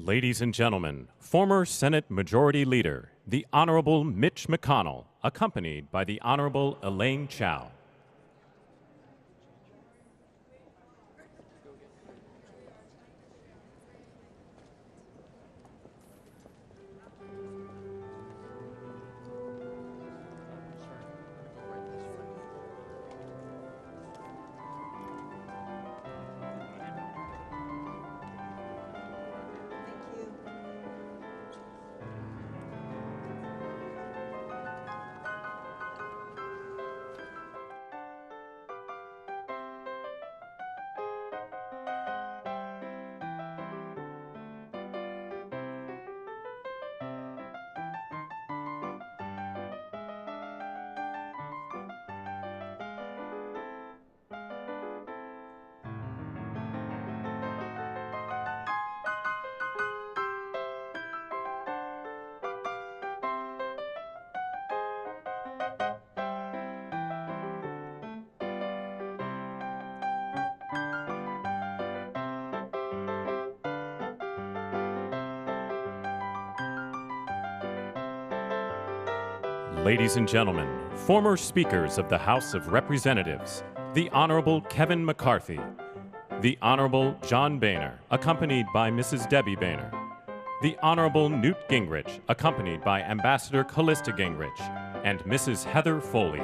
Ladies and gentlemen, former Senate Majority Leader, the Honorable Mitch McConnell, accompanied by the Honorable Elaine Chao. Ladies and gentlemen, former speakers of the House of Representatives, the Honorable Kevin McCarthy, the Honorable John Boehner, accompanied by Mrs. Debbie Boehner, the Honorable Newt Gingrich, accompanied by Ambassador Callista Gingrich, and Mrs. Heather Foley.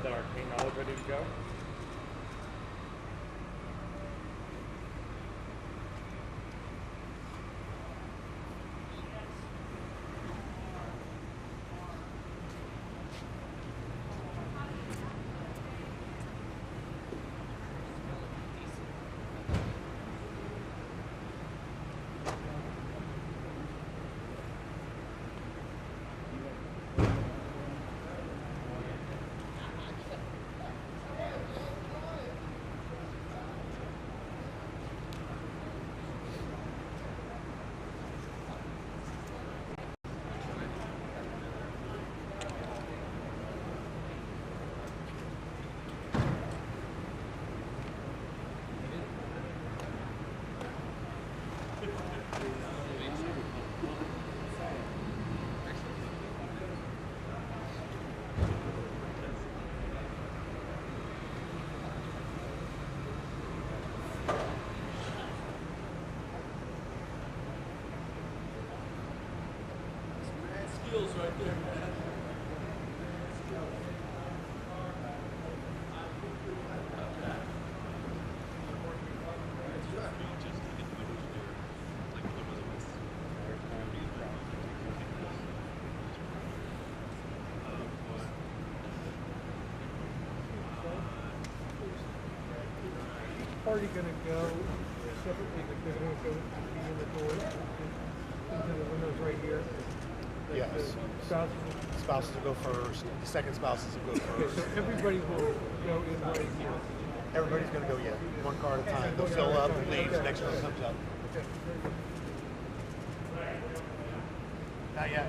That arcane knowledge ready to go? party going to go separately? They're going to go be in the door into the windows right here? Yes. Spouses will go first. The second spouses will go first. Okay, so everybody will go in right here. Everybody's going to go, yeah, one car at a time. They'll fill up, leave, the next one comes up. Okay. Not yet.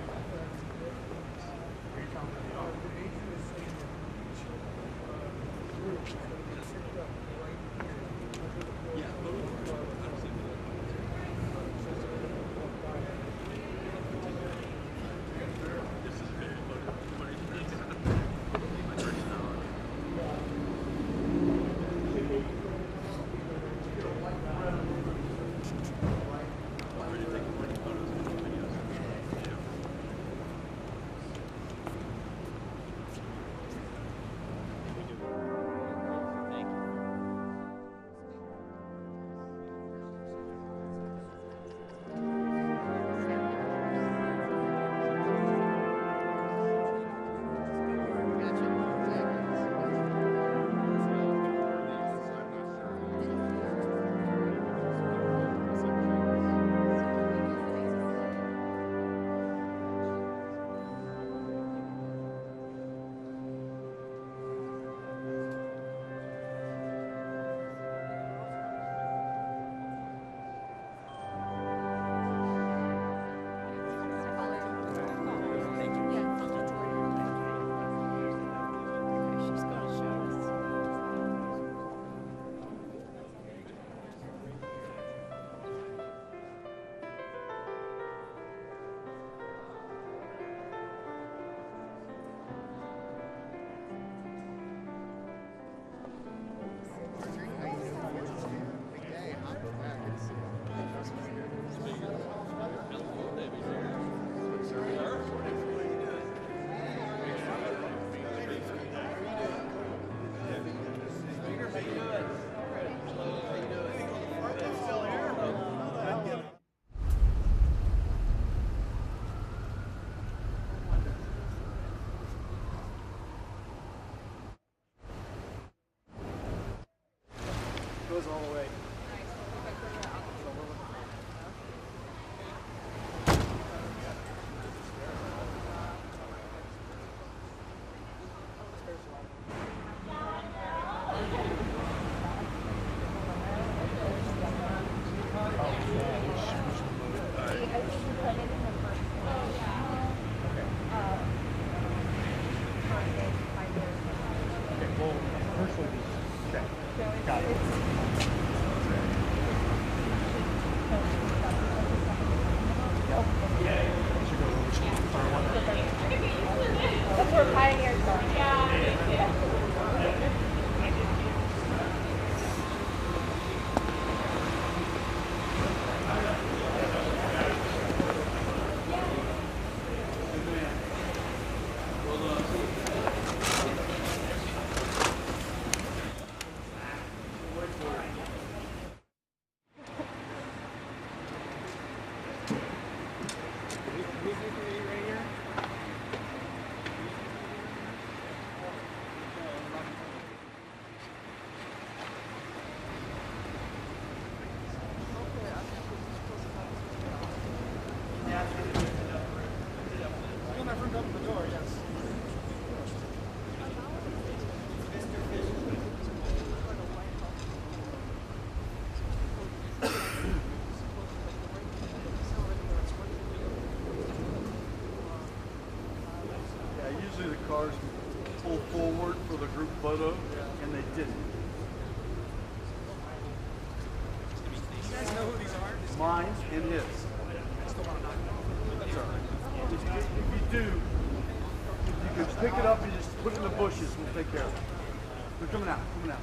Goes all the way. That's where pioneers are. Usually the cars pull forward for the group photo, and they didn't. You guys know who these are? Mine and his. That's all right. If you do, you can pick it up and just put it in the bushes. We'll take care of it. They're coming out, coming out.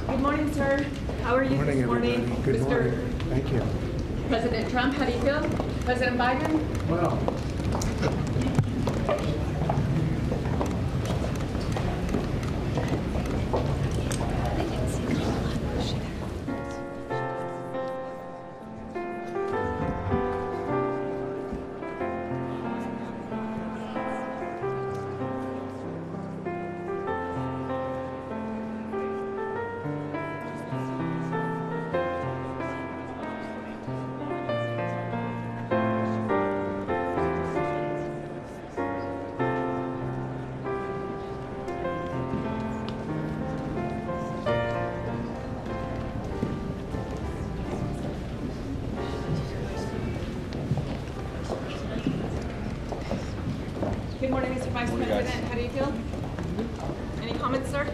Good morning, sir. How are you this morning? Good Mr. morning. Thank you. President Trump, how do you feel? President Biden? Well, Good morning, Mr. Vice President. How do you feel? Any comments, sir?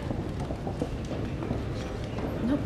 Nope.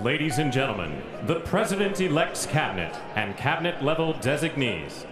Ladies and gentlemen, the President-elect's cabinet and cabinet-level designees.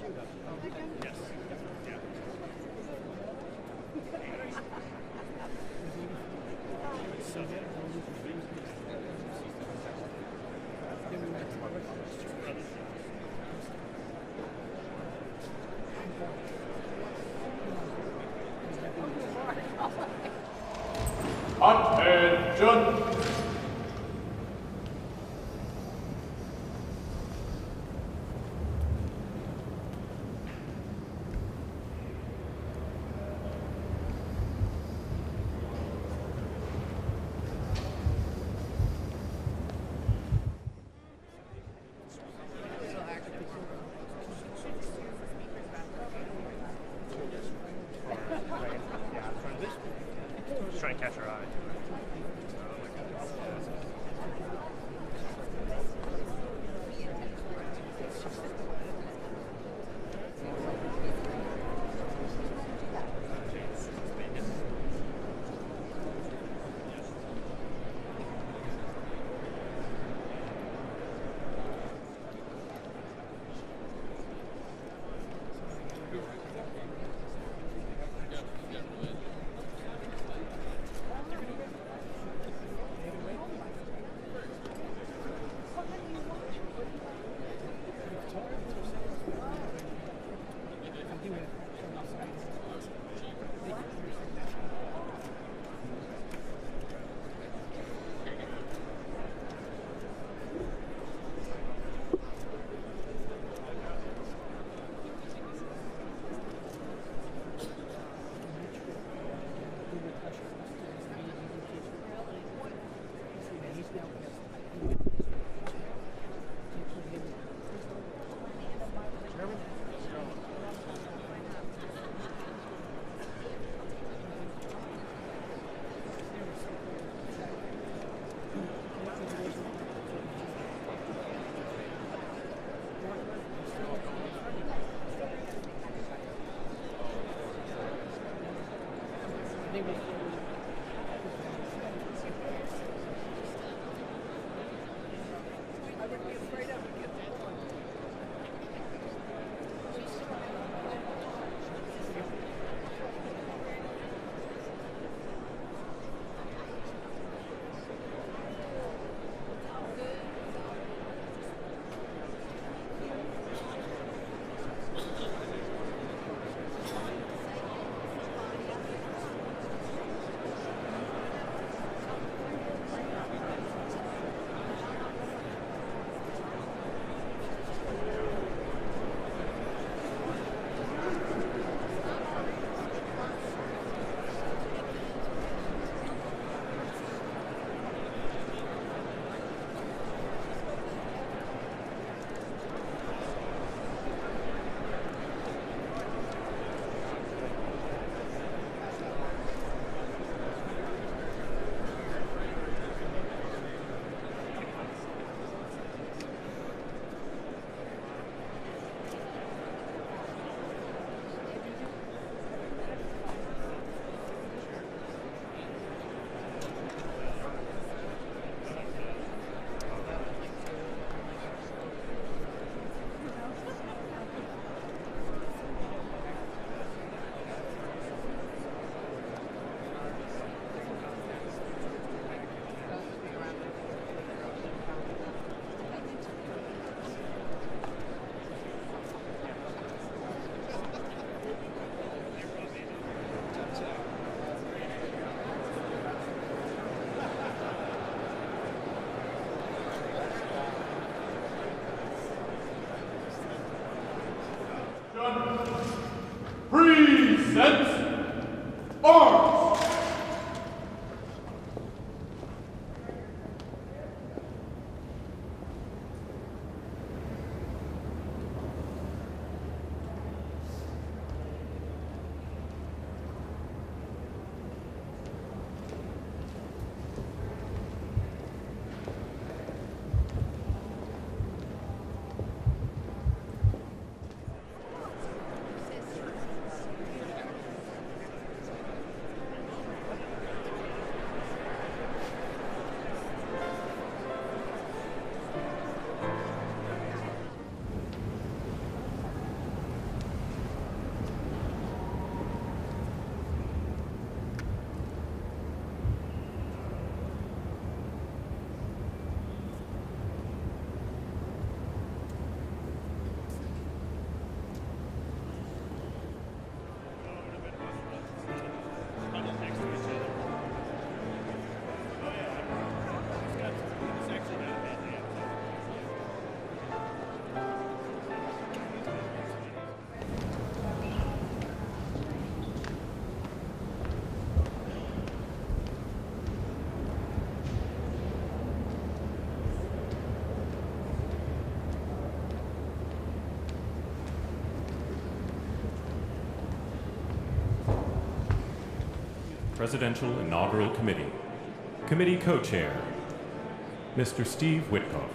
Attention! Just trying to catch her eye. Present arms! Presidential Inaugural Committee. Committee Co-Chair, Mr. Steve Whitcoff.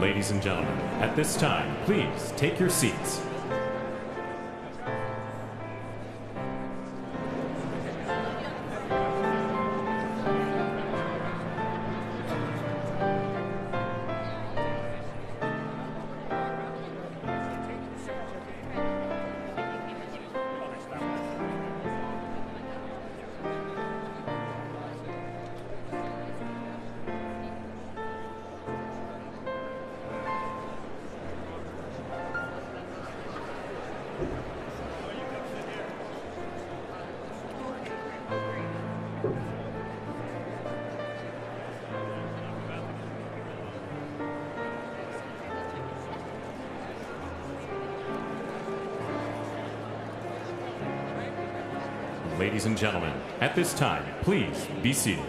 Ladies and gentlemen, at this time, please take your seats. Ladies and gentlemen, at this time, please be seated.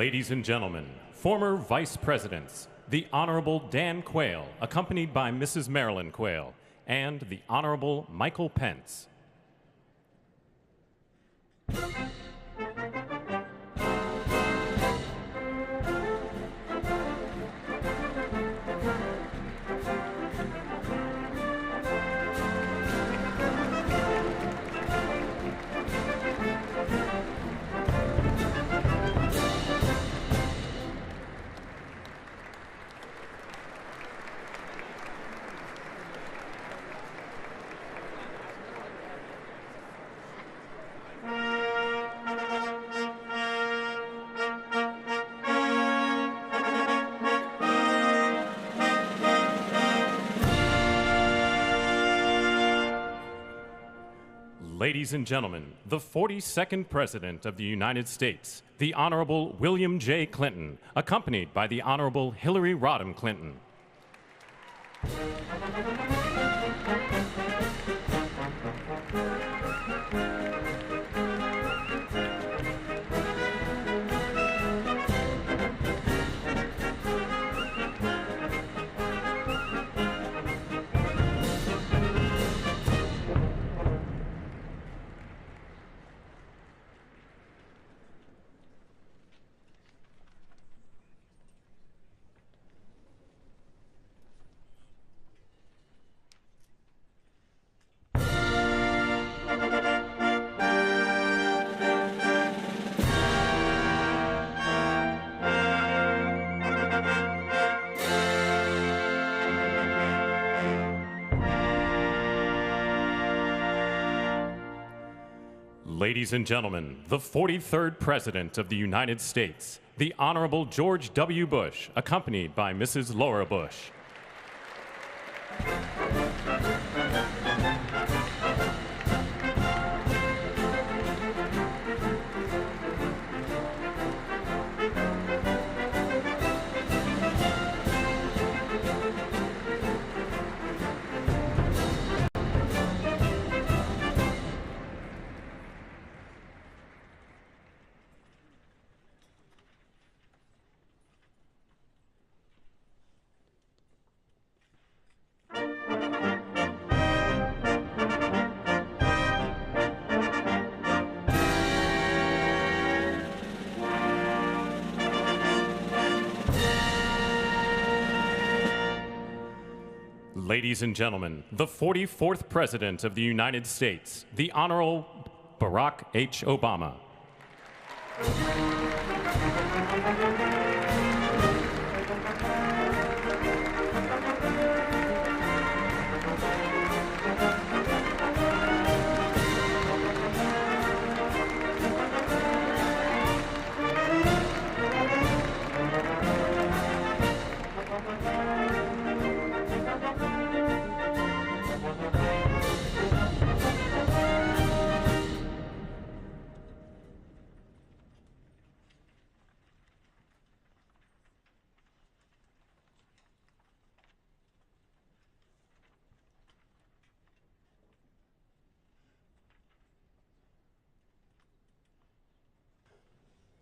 Ladies and gentlemen, former Vice Presidents, the Honorable Dan Quayle, accompanied by Mrs. Marilyn Quayle, and the Honorable Michael Pence. Ladies and gentlemen, the 42nd President of the United States, the Honorable William J. Clinton, accompanied by the Honorable Hillary Rodham Clinton. Ladies and gentlemen, the 43rd President of the United States, the Honorable George W. Bush, accompanied by Mrs. Laura Bush. Ladies and gentlemen, the 44th President of the United States, the Honorable Barack H. Obama.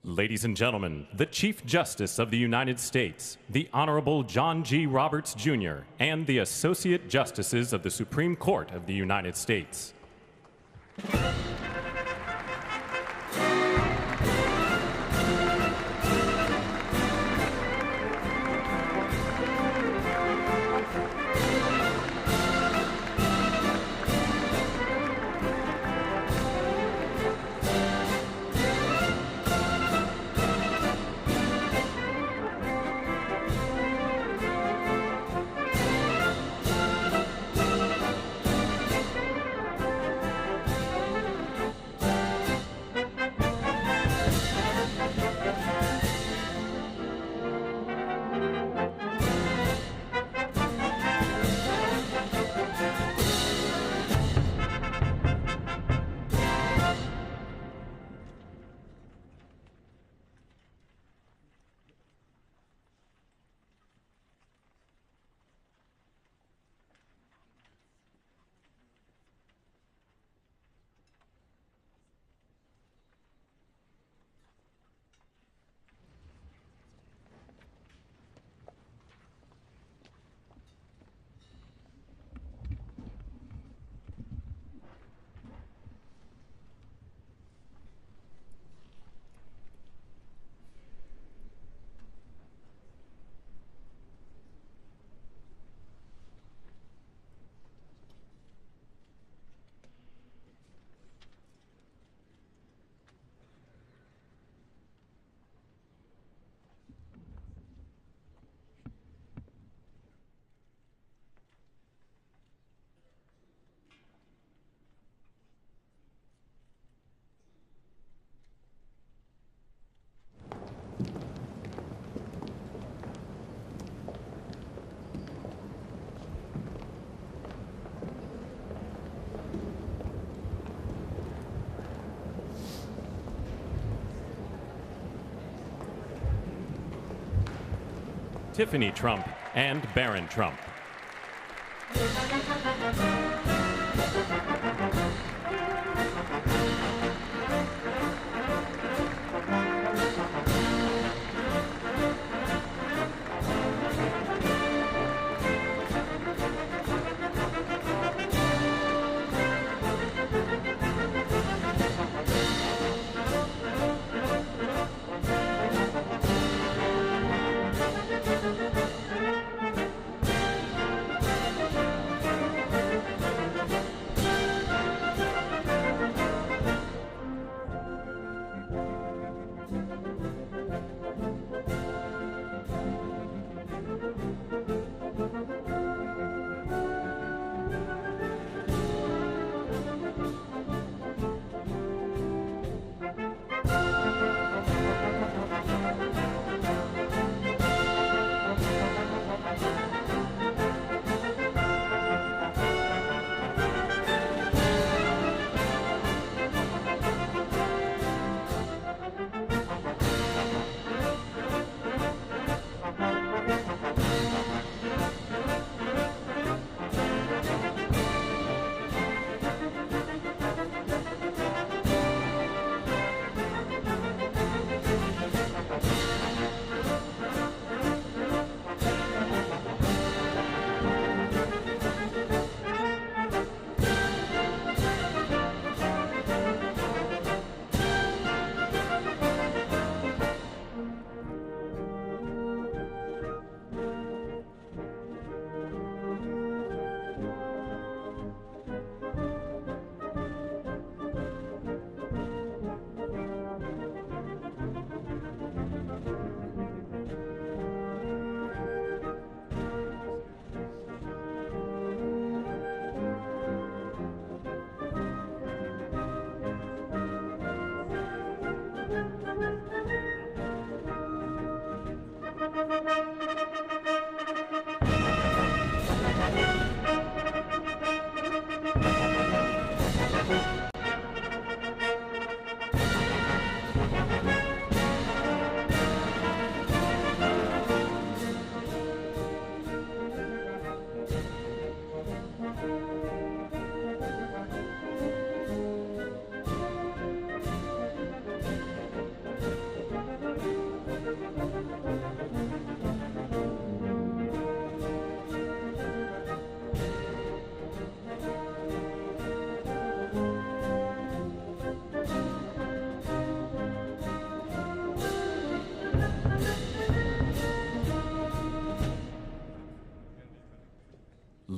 Ladies and gentlemen, the Chief Justice of the United States, the Honorable John G. Roberts, Jr., and the Associate Justices of the Supreme Court of the United States. Tiffany Trump and Baron Trump.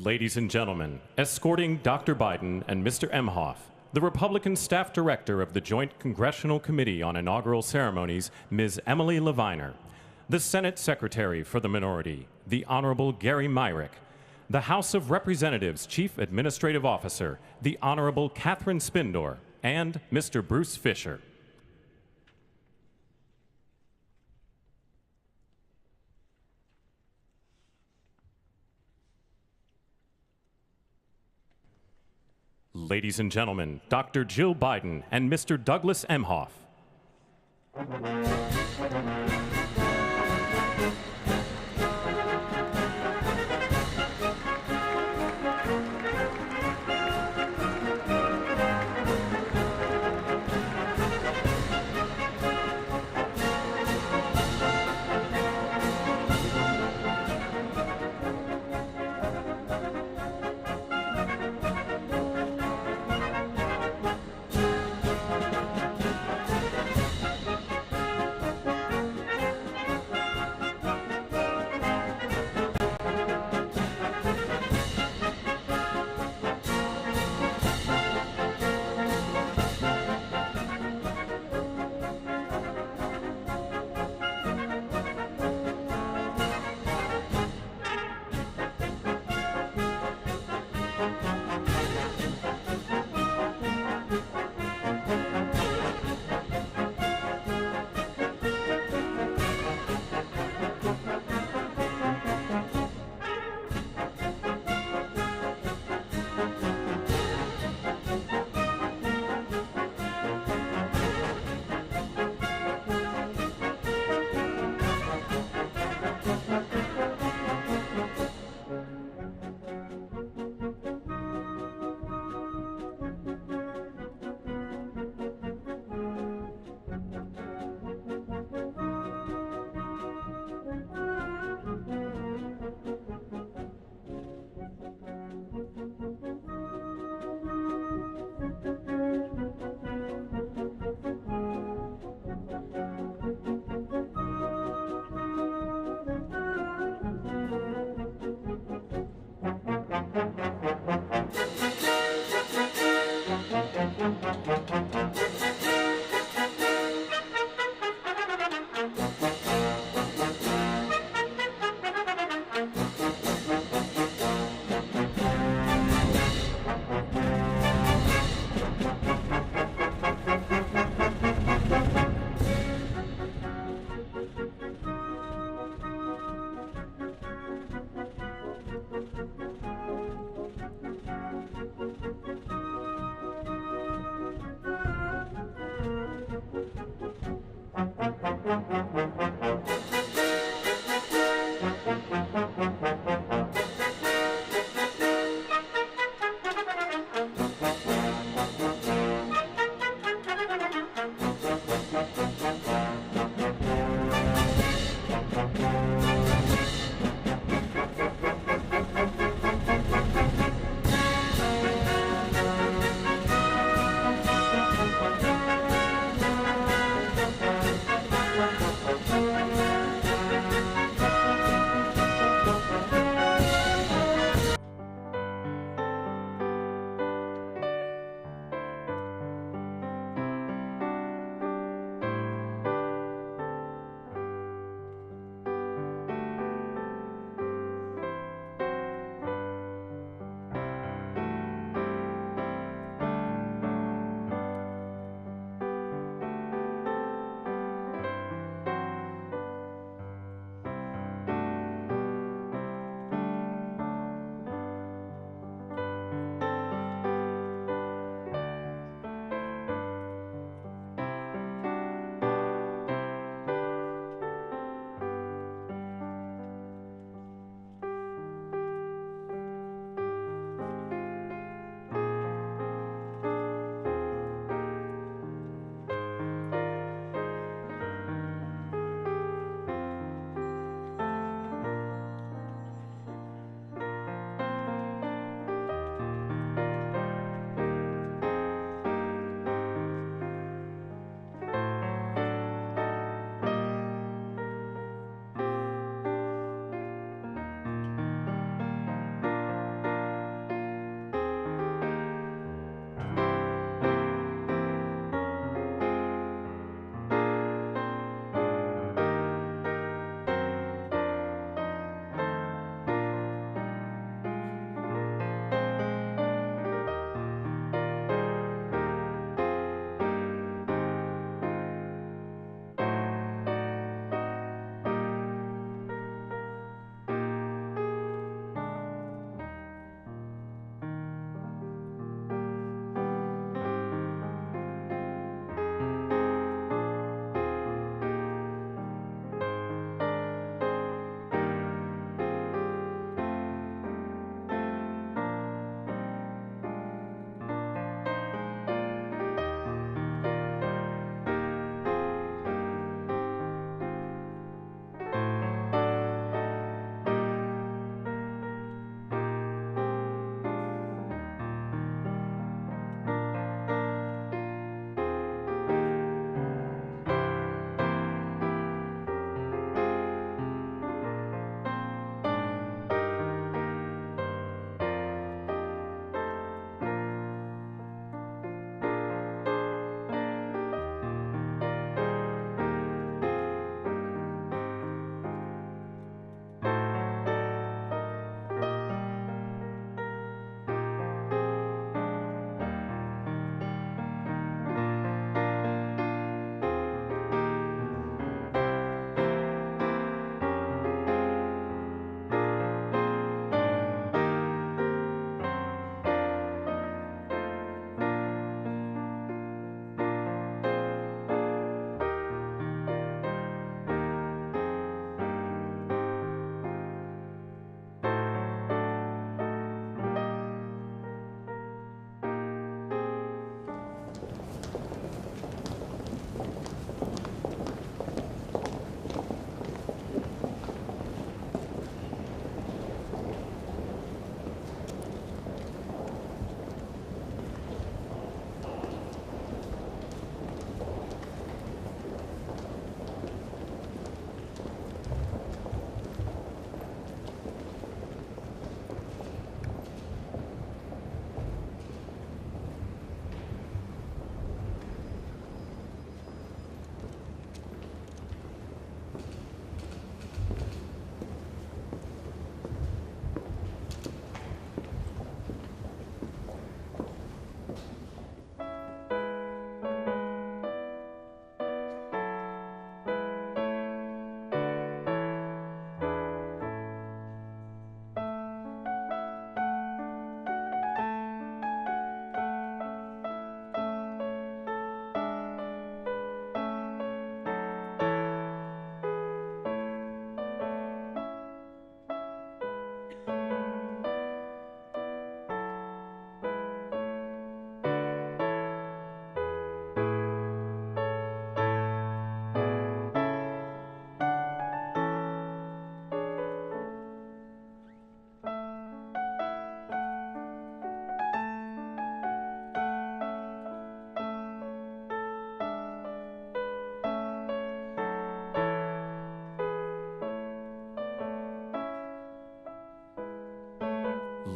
Ladies and gentlemen, escorting Dr. Biden and Mr. Emhoff, the Republican Staff Director of the Joint Congressional Committee on Inaugural Ceremonies, Ms. Emily Leviner, the Senate Secretary for the Minority, the Honorable Gary Myrick, the House of Representatives Chief Administrative Officer, the Honorable Catherine Spindor, and Mr. Bruce Fisher. Ladies and gentlemen, Dr. Jill Biden and Mr. Douglas Emhoff.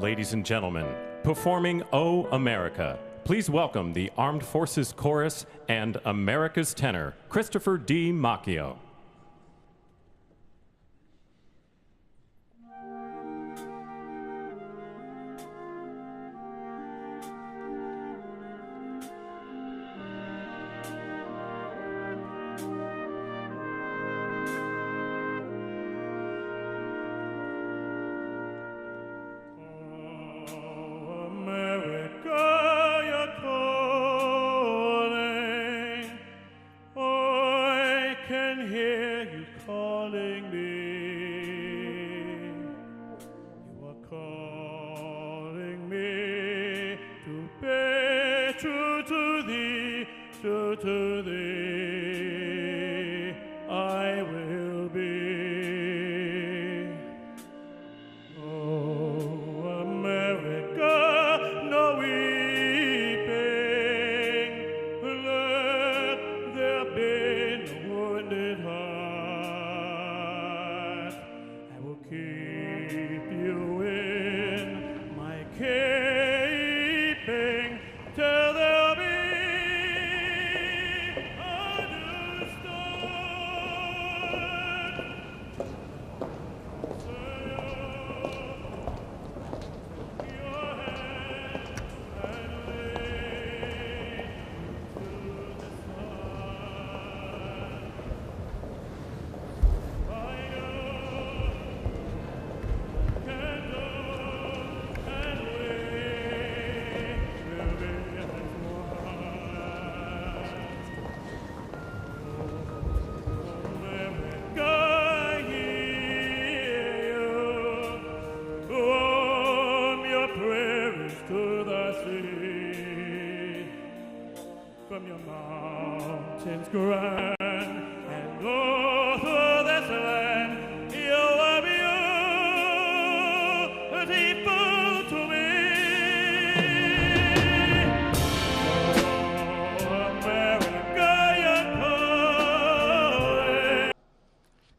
Ladies and gentlemen, performing O America, please welcome the Armed Forces Chorus and America's tenor, Christopher D. Macchio.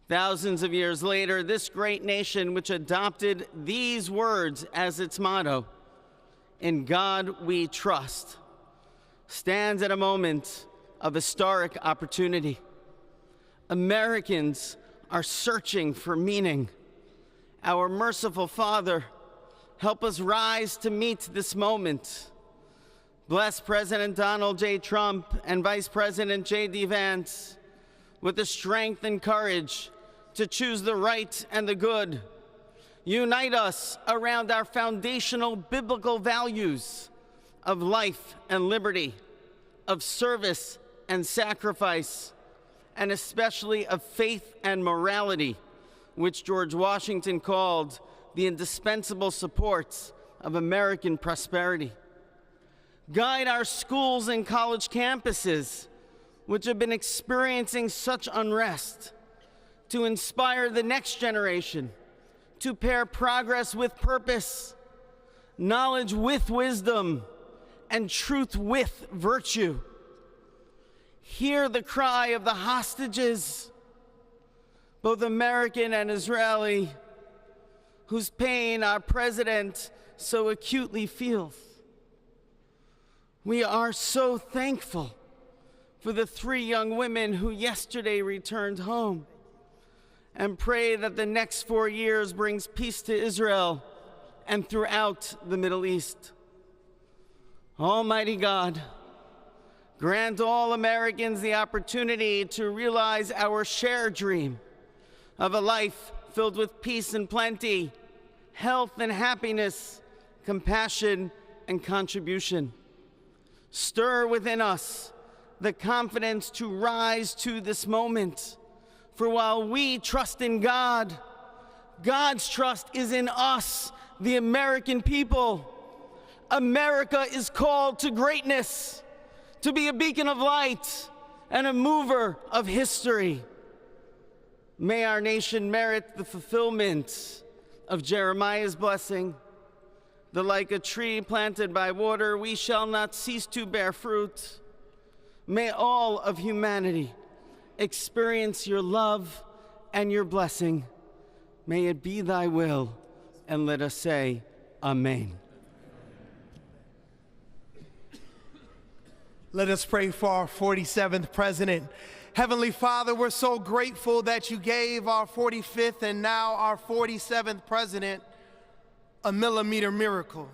Thousands of years later, this great nation, which adopted these words as its motto, "In God we trust," stands at a moment of historic opportunity. Americans are searching for meaning. Our merciful Father, help us rise to meet this moment. Bless President Donald J. Trump and Vice President J.D. Vance with the strength and courage to choose the right and the good. Unite us around our foundational biblical values of life and liberty, of service and sacrifice, and especially of faith and morality, which George Washington called the indispensable supports of American prosperity. Guide our schools and college campuses, which have been experiencing such unrest, to inspire the next generation, to pair progress with purpose, knowledge with wisdom, and truth with virtue. Hear the cry of the hostages, both American and Israeli, whose pain our president so acutely feels. We are so thankful for the 3 young women who yesterday returned home, and pray that the next 4 years brings peace to Israel and throughout the Middle East. Almighty God, grant all Americans the opportunity to realize our shared dream of a life filled with peace and plenty, health and happiness, compassion and contribution. Stir within us the confidence to rise to this moment. For while we trust in God, God's trust is in us, the American people. America is called to greatness, to be a beacon of light and a mover of history. May our nation merit the fulfillment of Jeremiah's blessing, that like a tree planted by water, we shall not cease to bear fruit. May all of humanity experience your love and your blessing. May it be thy will, and let us say, Amen. Let us pray for our 47th president. Heavenly Father, we're so grateful that you gave our 45th and now our 47th president a millimeter miracle.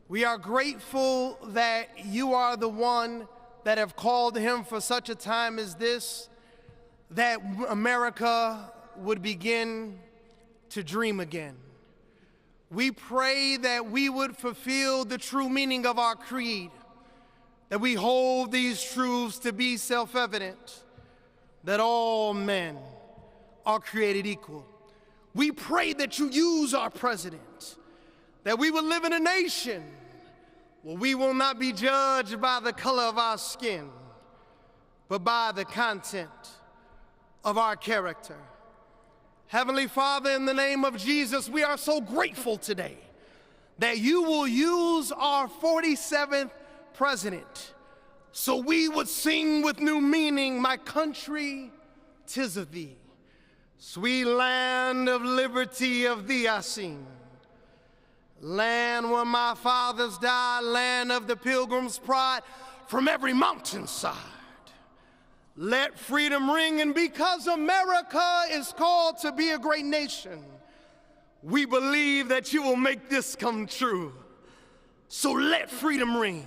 We are grateful that you are the one that have called him for such a time as this, that America would begin to dream again. We pray that we would fulfill the true meaning of our creed, that we hold these truths to be self-evident, that all men are created equal. We pray that you use our president, that we will live in a nation where we will not be judged by the color of our skin, but by the content of our character. Heavenly Father, in the name of Jesus, we are so grateful today that you will use our 47th president so we would sing with new meaning, my country, 'tis of thee. Sweet land of liberty, of thee I sing. Land where my fathers died, land of the pilgrim's pride, from every mountainside. Let freedom ring, and because America is called to be a great nation, we believe that you will make this come true. So let freedom ring.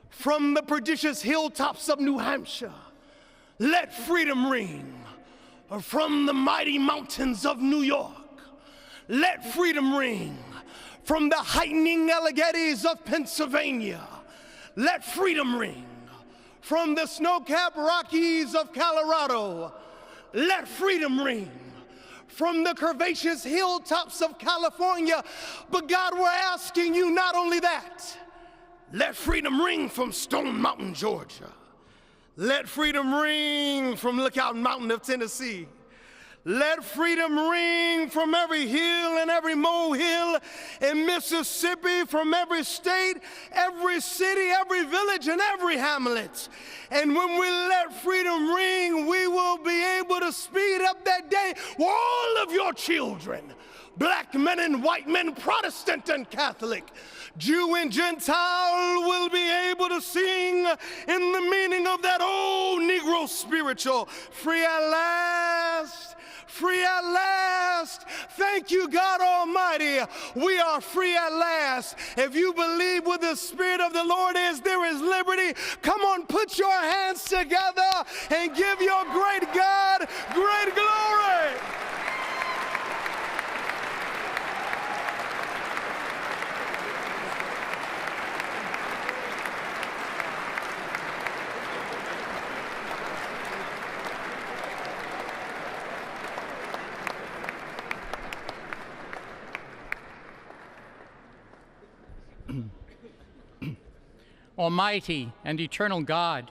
From the prodigious hilltops of New Hampshire, let freedom ring. From the mighty mountains of New York, let freedom ring. From the heightening Alleghenies of Pennsylvania, let freedom ring. From the snow-capped Rockies of Colorado, let freedom ring. From the curvaceous hilltops of California, but God, we're asking you not only that, let freedom ring from Stone Mountain, Georgia. Let freedom ring from Lookout Mountain of Tennessee. Let freedom ring from every hill and every molehill in Mississippi, from every state, every city, every village, and every hamlet. And when we let freedom ring, we will be able to speed up that day where all of your children, black men and white men, Protestant and Catholic, Jew and Gentile, will be able to sing in the meaning of that old Negro spiritual, free at last. Free at last. Thank you, God Almighty. We are free at last. If you believe where the Spirit of the Lord is, there is liberty. Come on, put your hands together and give your great God great glory. Almighty and eternal God,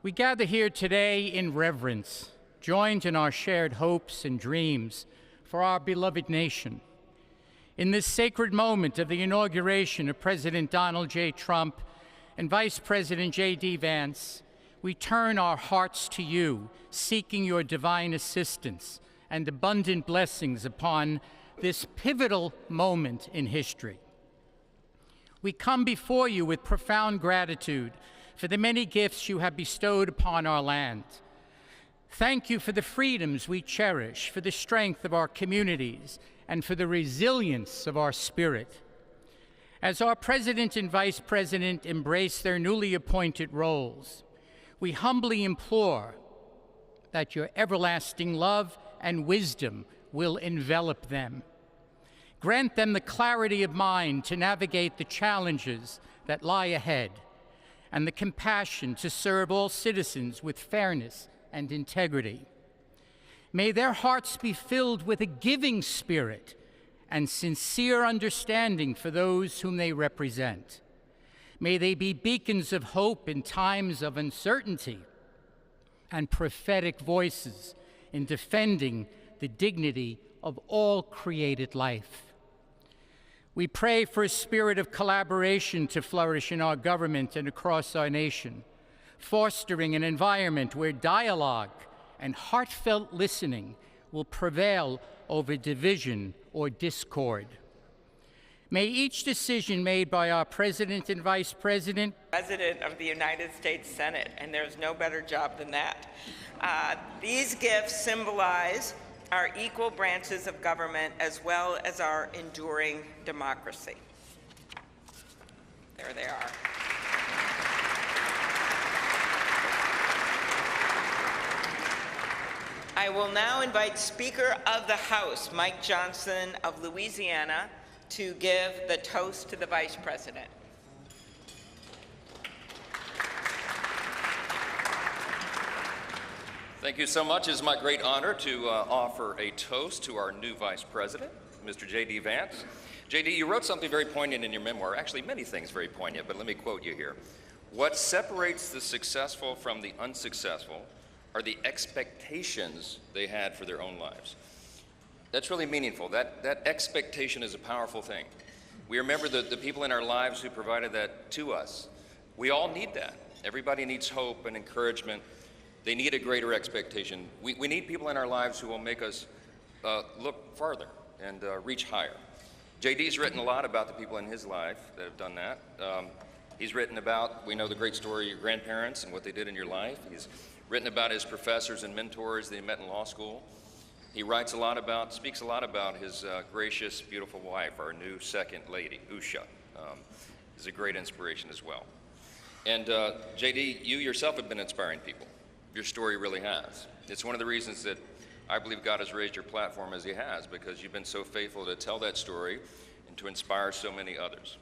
we gather here today in reverence, joined in our shared hopes and dreams for our beloved nation. In this sacred moment of the inauguration of President Donald J. Trump and Vice President J.D. Vance, we turn our hearts to you, seeking your divine assistance and abundant blessings upon this pivotal moment in history. We come before you with profound gratitude for the many gifts you have bestowed upon our land. Thank you for the freedoms we cherish, for the strength of our communities, and for the resilience of our spirit. As our President and Vice President embrace their newly appointed roles, we humbly implore that your everlasting love and wisdom will envelop them. Grant them the clarity of mind to navigate the challenges that lie ahead, and the compassion to serve all citizens with fairness and integrity. May their hearts be filled with a giving spirit and sincere understanding for those whom they represent. May they be beacons of hope in times of uncertainty and prophetic voices in defending the dignity of all created life. We pray for a spirit of collaboration to flourish in our government and across our nation, fostering an environment where dialogue and heartfelt listening will prevail over division or discord. May each decision made by our President and Vice President, President of the United States Senate, and there's no better job than that. These gifts symbolize our equal branches of government as well as our enduring democracy. There they are. I will now invite Speaker of the House, Mike Johnson of Louisiana, to give the toast to the Vice President. Thank you so much. It is my great honor to offer a toast to our new Vice President, Mr. J.D. Vance. J.D., you wrote something very poignant in your memoir, actually many things very poignant, but let me quote you here. What separates the successful from the unsuccessful are the expectations they had for their own lives. That's really meaningful. That expectation is a powerful thing. We remember the people in our lives who provided that to us. We all need that. Everybody needs hope and encouragement. They need a greater expectation. We need people in our lives who will make us look farther and reach higher. JD's written a lot about the people in his life that have done that. He's written about, we know the great story of your grandparents and what they did in your life. He's written about his professors and mentors that he met in law school. He writes a lot about, speaks a lot about his gracious, beautiful wife, our new second lady, Usha. Is a great inspiration as well. And JD, you yourself have been inspiring people. Your story really has. It's one of the reasons that I believe God has raised your platform as he has, because you've been so faithful to tell that story and to inspire so many others.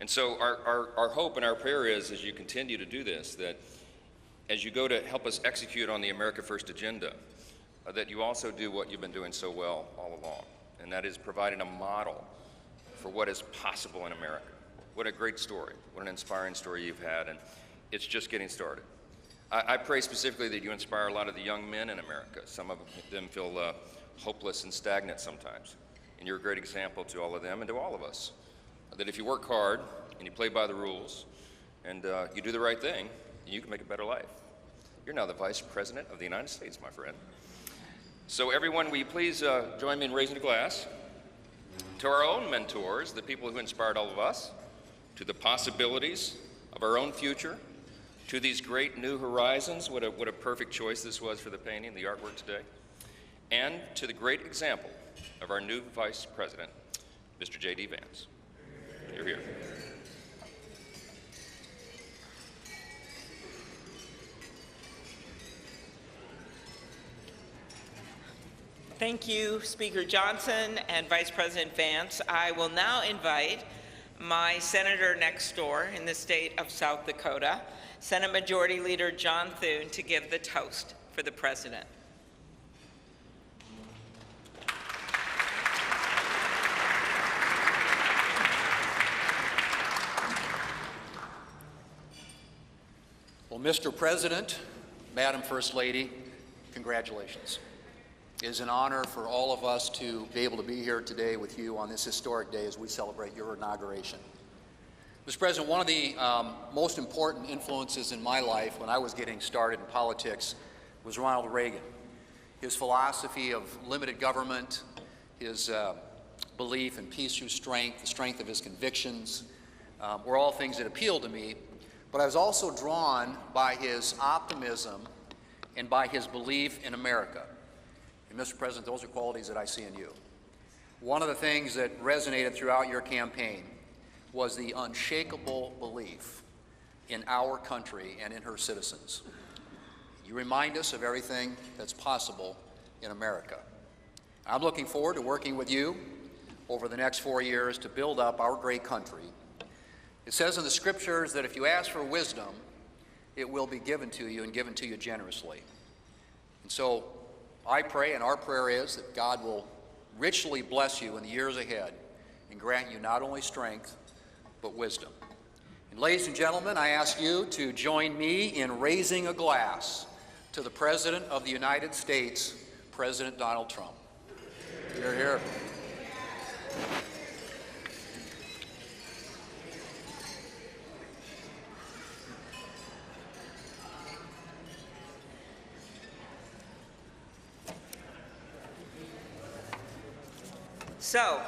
And so our hope and our prayer is, as you continue to do this, that as you go to help us execute on the America First agenda, that you also do what you've been doing so well all along, and that is providing a model for what is possible in America. What a great story, what an inspiring story you've had, and it's just getting started. I pray specifically that you inspire a lot of the young men in America. Some of them feel hopeless and stagnant sometimes, and you're a great example to all of them and to all of us, that if you work hard and you play by the rules and you do the right thing, you can make a better life. You're now the Vice President of the United States, my friend. So everyone, will you please join me in raising a glass to our own mentors, the people who inspired all of us, to the possibilities of our own future, to these great new horizons. What a perfect choice this was for the painting, the artwork today, and to the great example of our new Vice President, Mr. J.D. Vance. You're here. Thank you, Speaker Johnson and Vice President Vance. I will now invite my senator next door in the state of South Dakota, Senate Majority Leader John Thune, to give the toast for the President. Well, Mr. President, Madam First Lady, congratulations. It is an honor for all of us to be able to be here today with you on this historic day as we celebrate your inauguration. Mr. President, one of the most important influences in my life when I was getting started in politics was Ronald Reagan. His philosophy of limited government, his belief in peace through strength, the strength of his convictions, were all things that appealed to me. But I was also drawn by his optimism and by his belief in America. And Mr. President, those are qualities that I see in you. One of the things that resonated throughout your campaign was the unshakable belief in our country and in her citizens. You remind us of everything that's possible in America. I'm looking forward to working with you over the next 4 years to build up our great country. It says in the scriptures that if you ask for wisdom, it will be given to you and given to you generously. And so I pray, and our prayer is, that God will richly bless you in the years ahead and grant you not only strength, but wisdom. And ladies and gentlemen, I ask you to join me in raising a glass to the President of the United States, President Donald Trump. Hear, hear. So,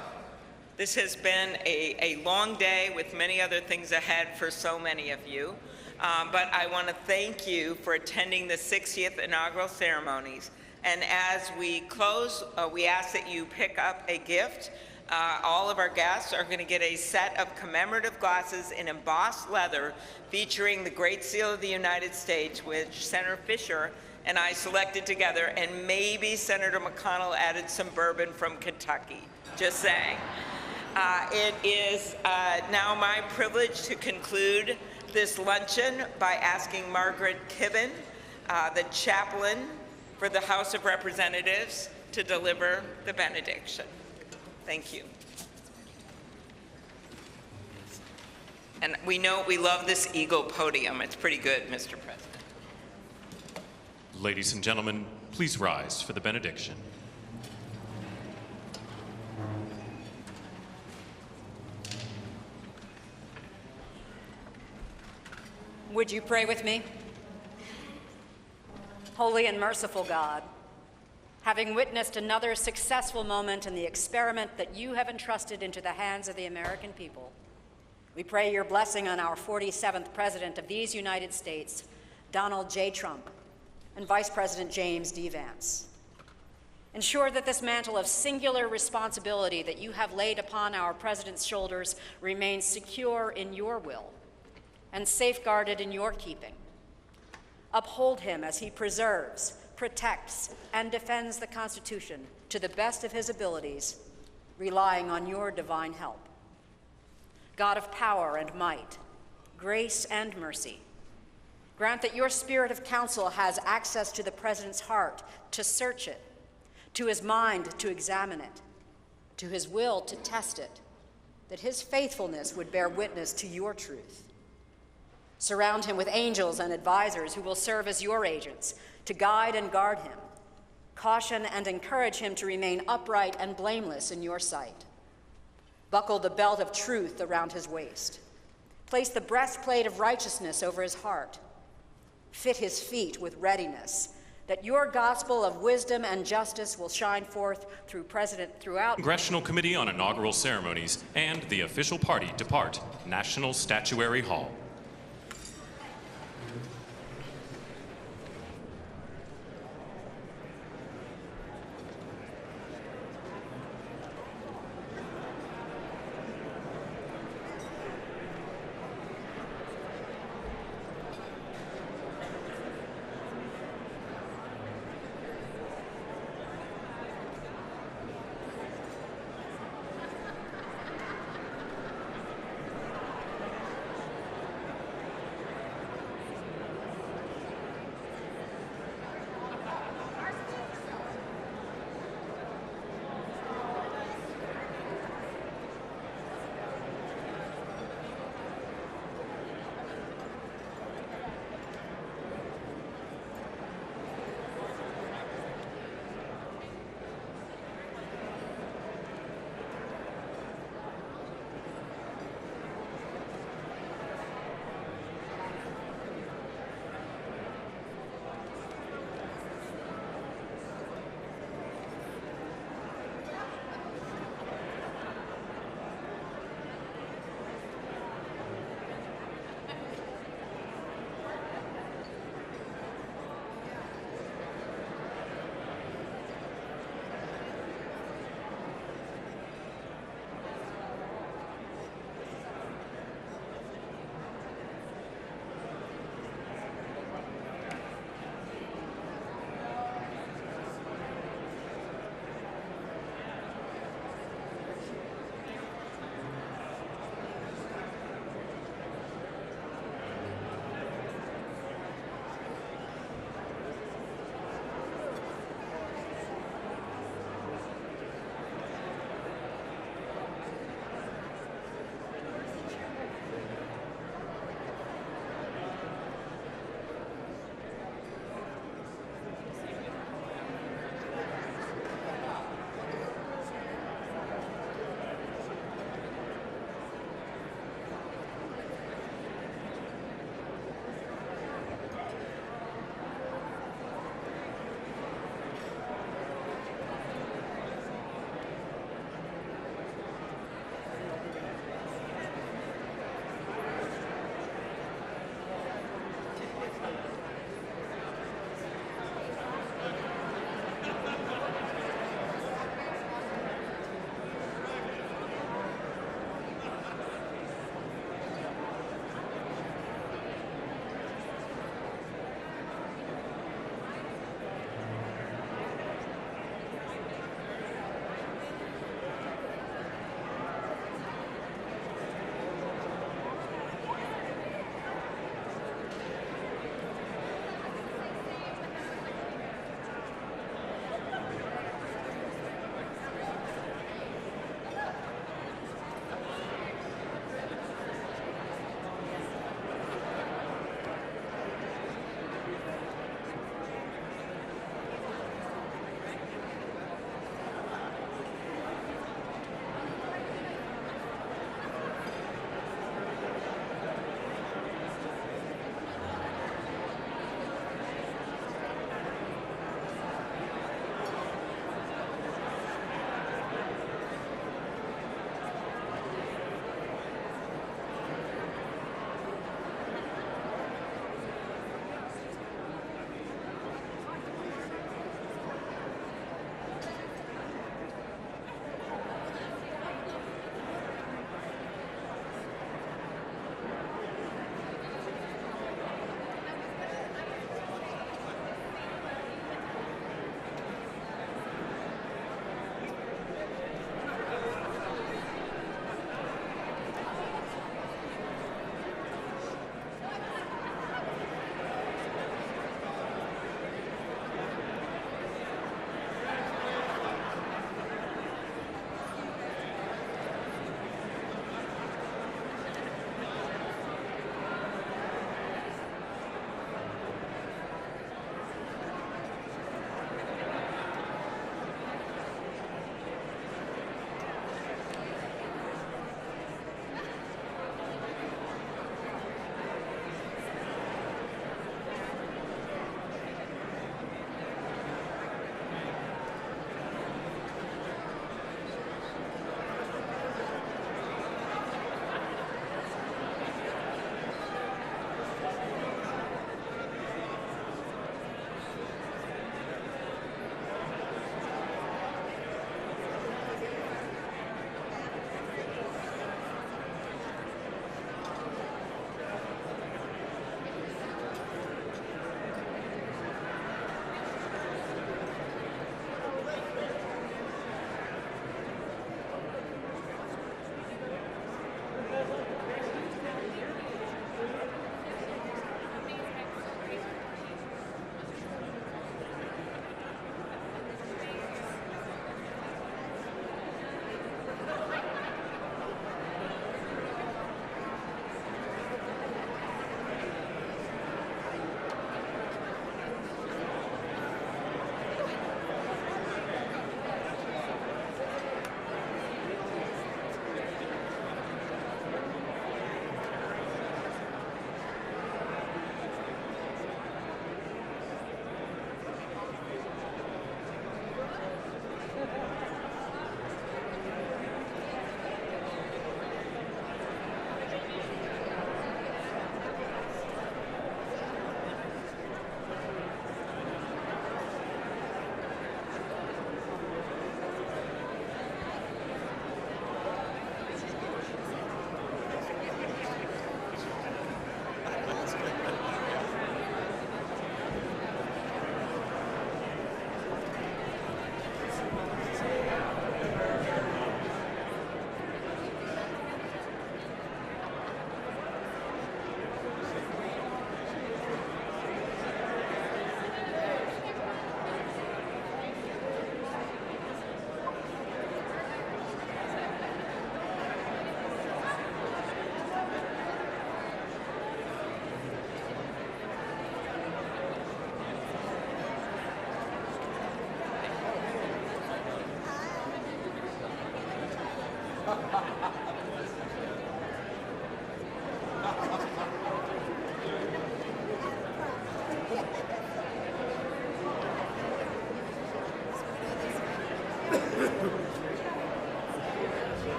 This has been a long day with many other things ahead for so many of you. But I want to thank you for attending the 60th inaugural ceremonies. And as we close, we ask that you pick up a gift. All of our guests are going to get a set of commemorative glasses in embossed leather featuring the Great Seal of the United States, which Senator Fisher and I selected together, and maybe Senator McConnell added some bourbon from Kentucky. Just saying. It is now my privilege to conclude this luncheon by asking Margaret Kibben, the chaplain for the House of Representatives, to deliver the benediction. Thank you. And we know we love this eagle podium. It's pretty good, Mr. President. Ladies and gentlemen, please rise for the benediction. Would you pray with me? Holy and merciful God, having witnessed another successful moment in the experiment that you have entrusted into the hands of the American people, we pray your blessing on our 47th President of these United States, Donald J. Trump, and Vice President James D. Vance. Ensure that this mantle of singular responsibility that you have laid upon our President's shoulders remains secure in your will and safeguarded in your keeping. Uphold him as he preserves, protects, and defends the Constitution to the best of his abilities, relying on your divine help. God of power and might, grace and mercy, grant that your spirit of counsel has access to the President's heart to search it, to his mind to examine it, to his will to test it, that his faithfulness would bear witness to your truth. Surround him with angels and advisors who will serve as your agents to guide and guard him, caution and encourage him to remain upright and blameless in your sight. Buckle the belt of truth around his waist. Place the breastplate of righteousness over his heart. Fit his feet with readiness, that your gospel of wisdom and justice will shine forth throughout. Congressional Committee on Inaugural Ceremonies and the official party depart National Statuary Hall.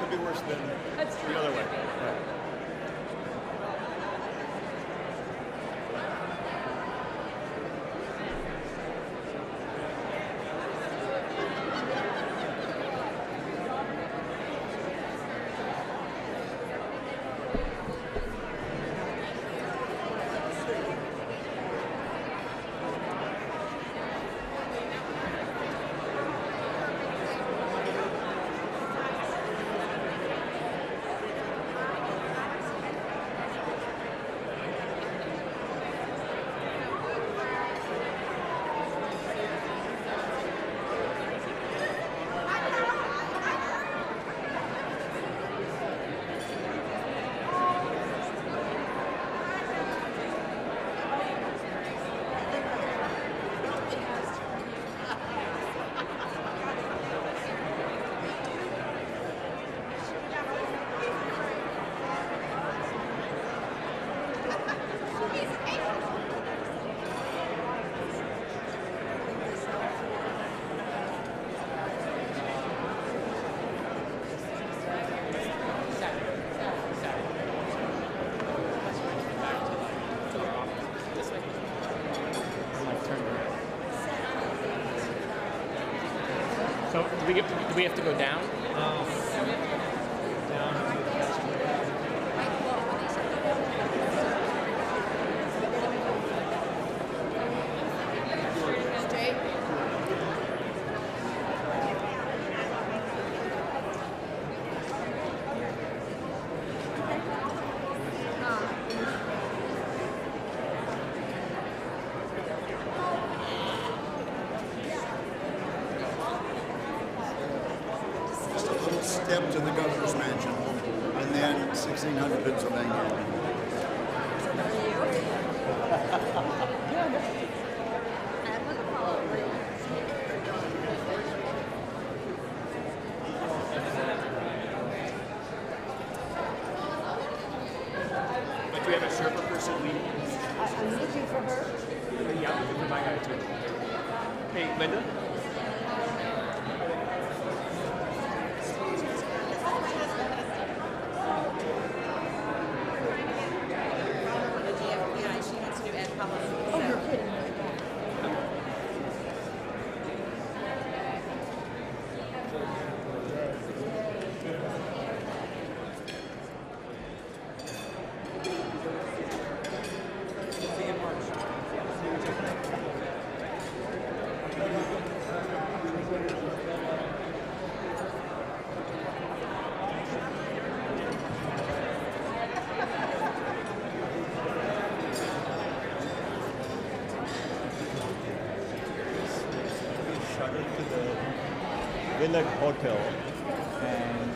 Could be worse than the other way. Right. So do we have to go down? Step to the governor's mansion, and then 1600 Pennsylvania. But do we have a Sherpa person leading? I'm looking for her. Yeah, my guy too. Hey, Linda? Villa Hotel, and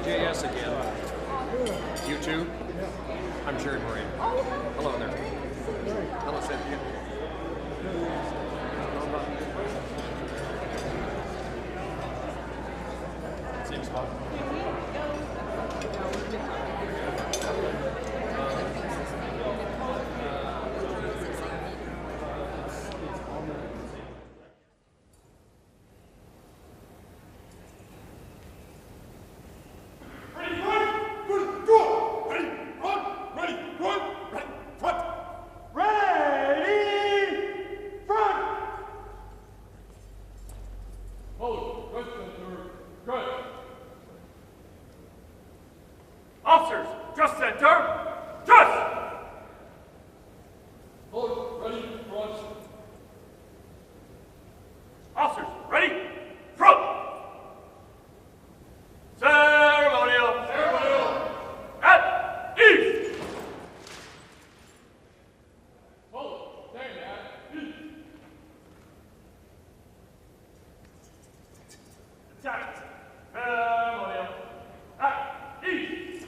JS again. You too? I'm Jerry Moran. Hello there. Hello, Cynthia. Same spot. Officers, just center. Just! Hold, ready, front. Officers, ready, front. Ceremonial. Ceremonial. At ease. Hold, stand at ease. Attack. Ceremonial. At ease.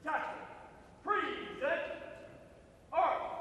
Detachment. Present. Arms.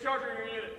discharging your units.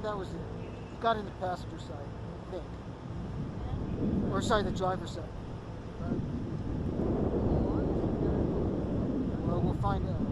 That was it. Got in the passenger side, I think. Or sorry, the driver's side. Well, we'll find out.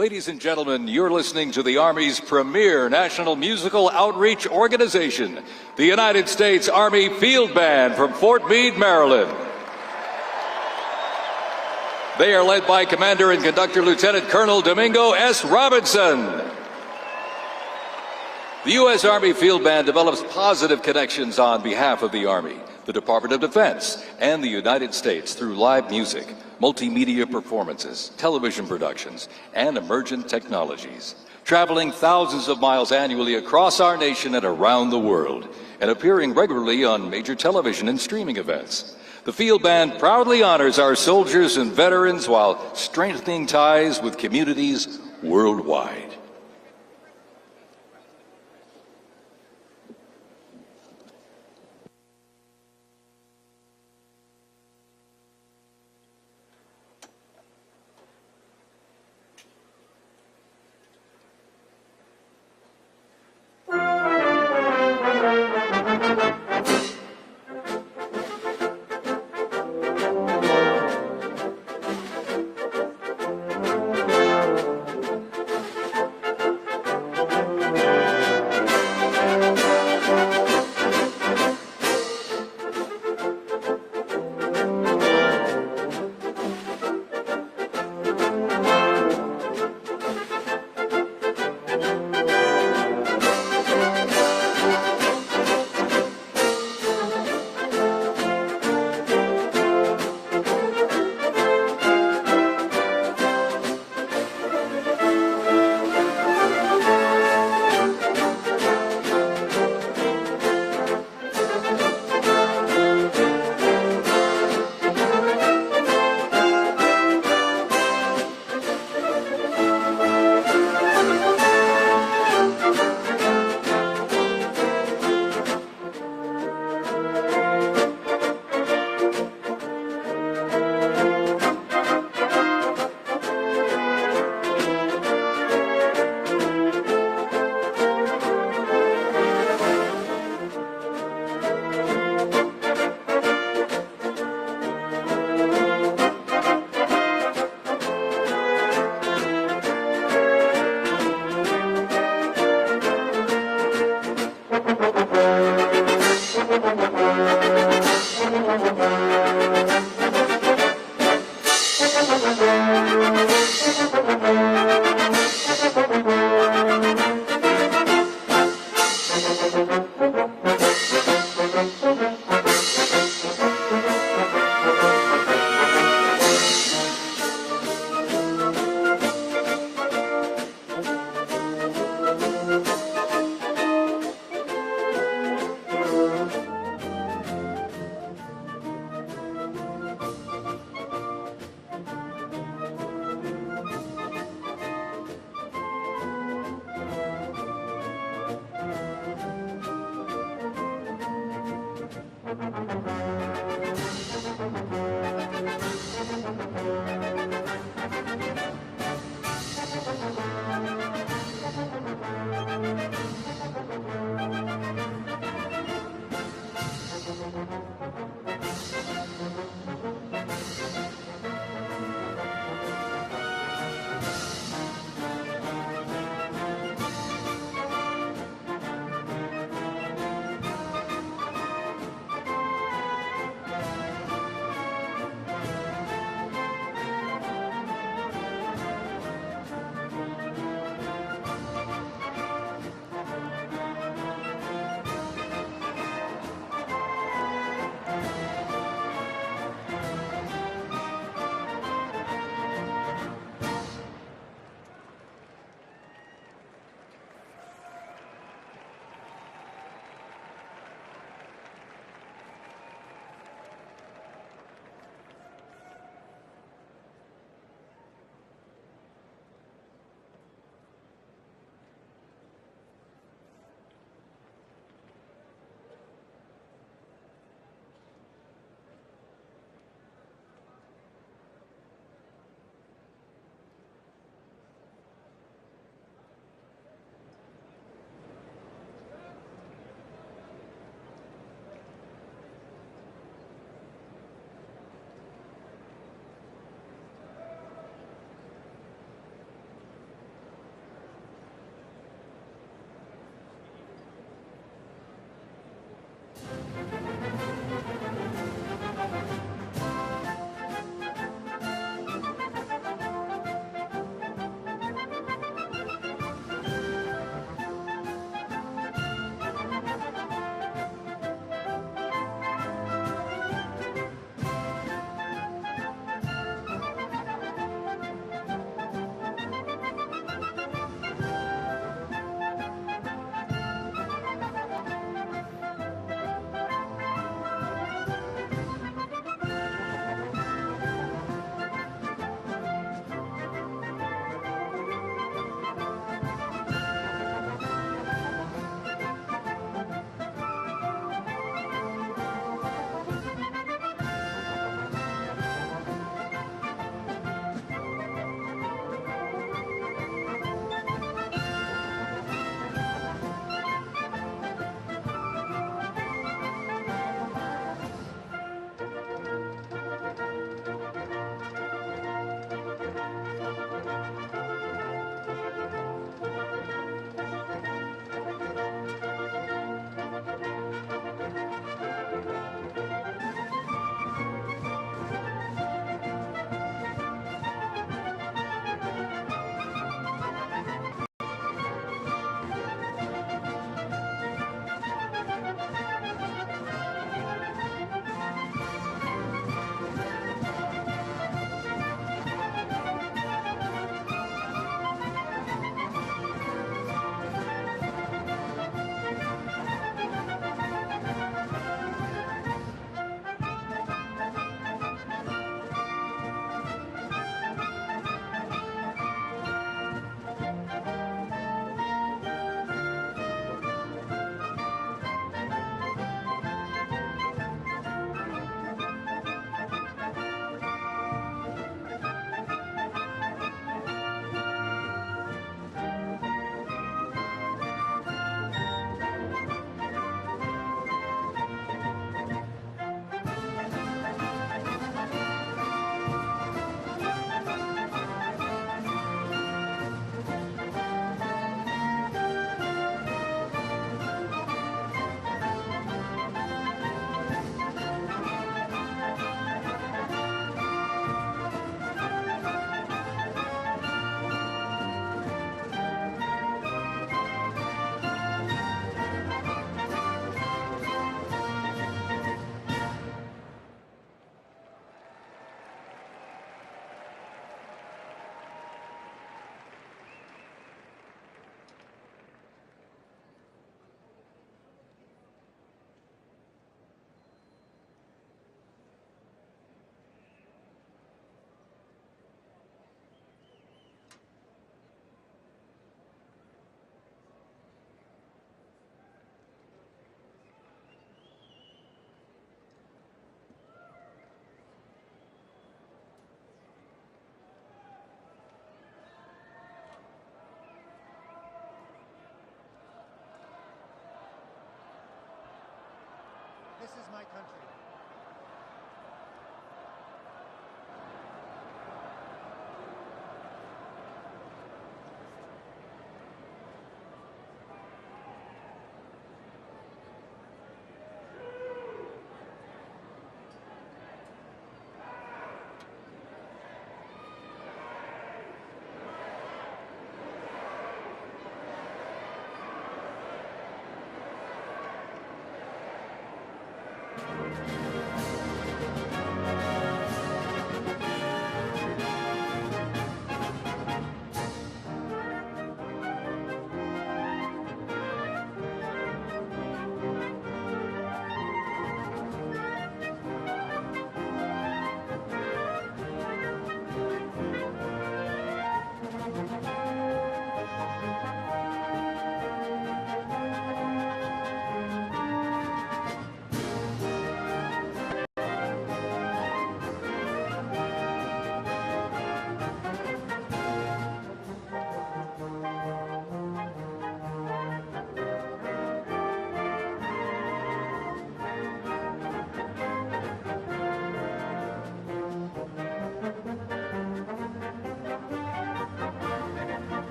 Ladies and gentlemen, you're listening to the Army's premier national musical outreach organization, the United States Army Field Band from Fort Meade, Maryland. They are led by Commander and Conductor Lieutenant Colonel Domingo S. Robinson. The U.S. Army Field Band develops positive connections on behalf of the Army, the Department of Defense, and the United States through live music, multimedia performances, television productions, and emergent technologies, traveling thousands of miles annually across our nation and around the world, and appearing regularly on major television and streaming events. The Field Band proudly honors our soldiers and veterans while strengthening ties with communities worldwide.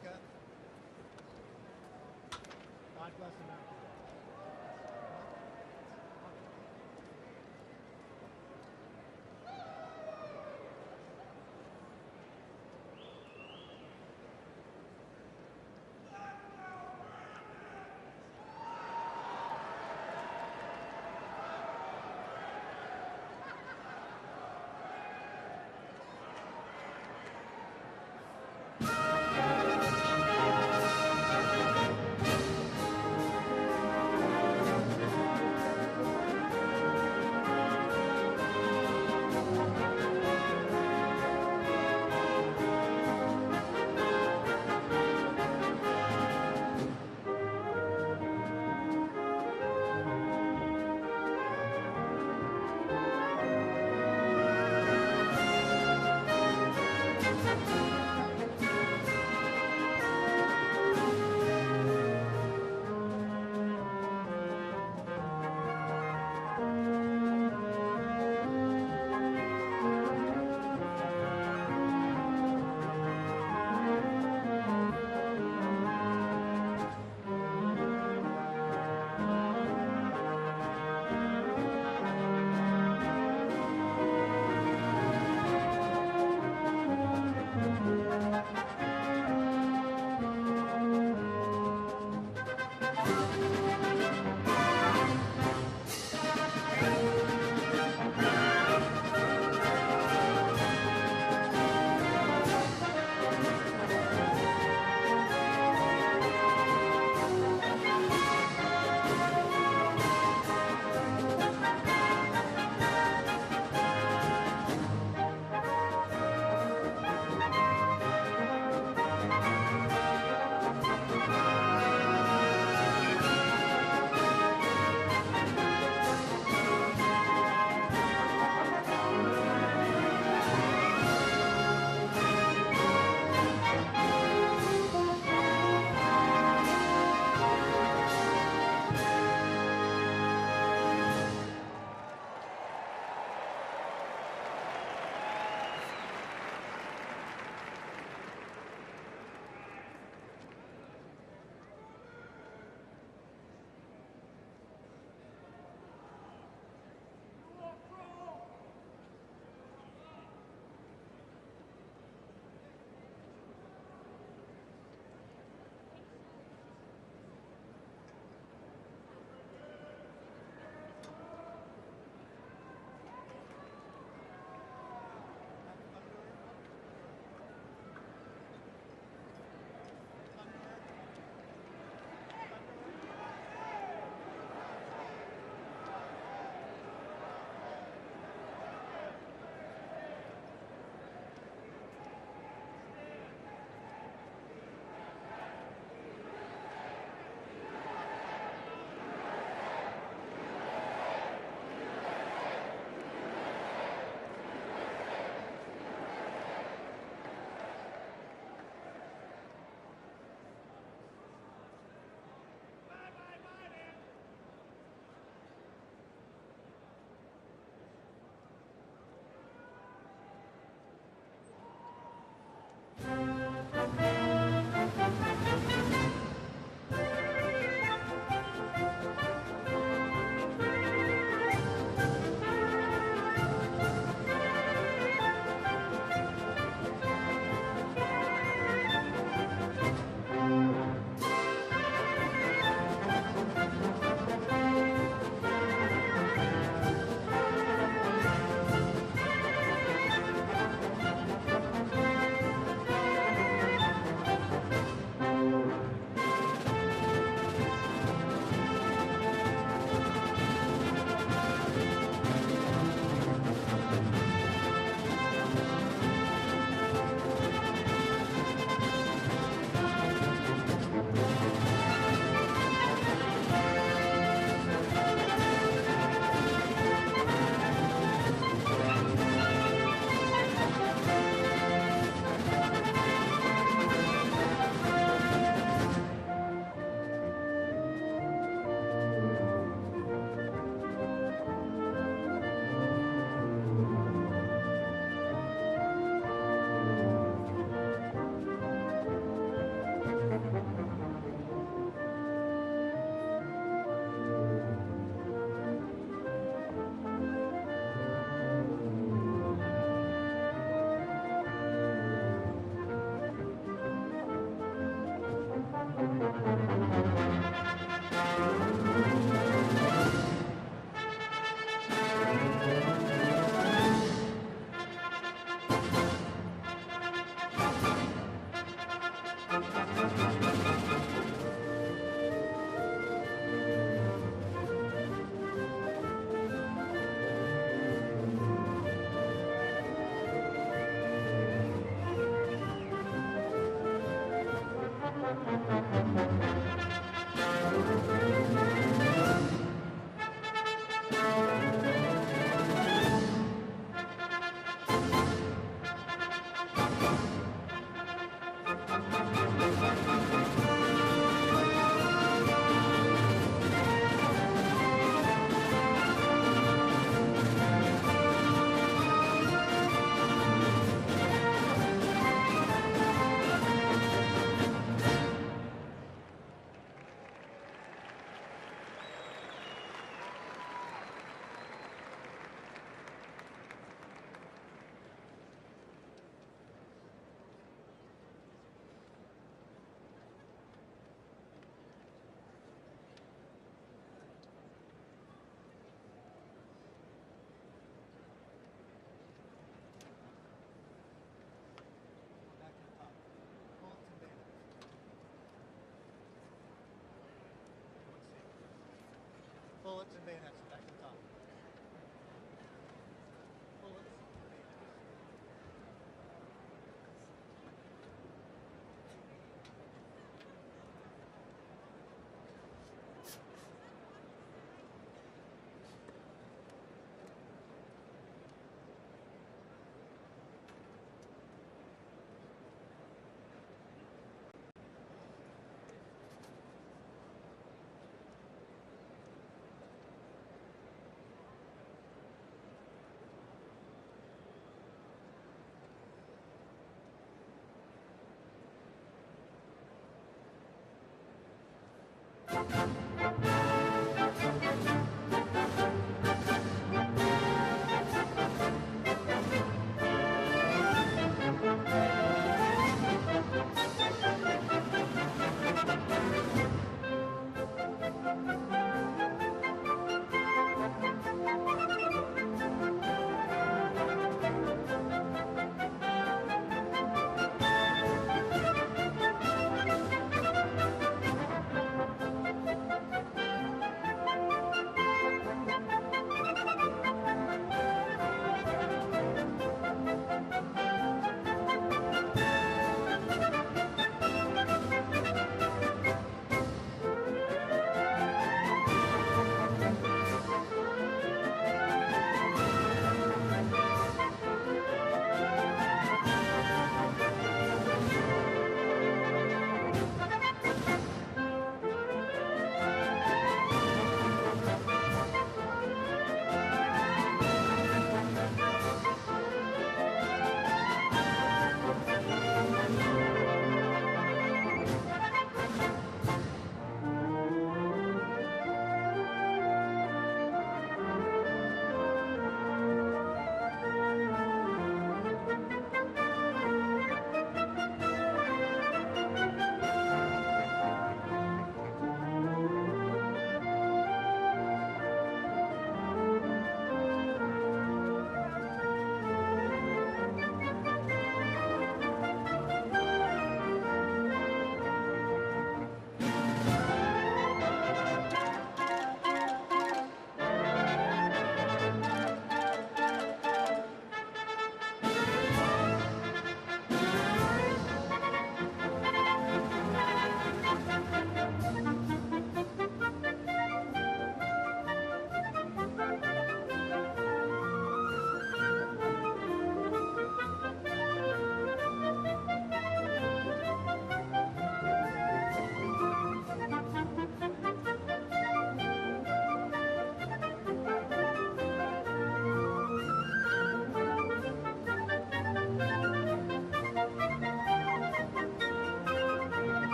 America. God bless America. Hooks and bayonets, back to the top. Bullets.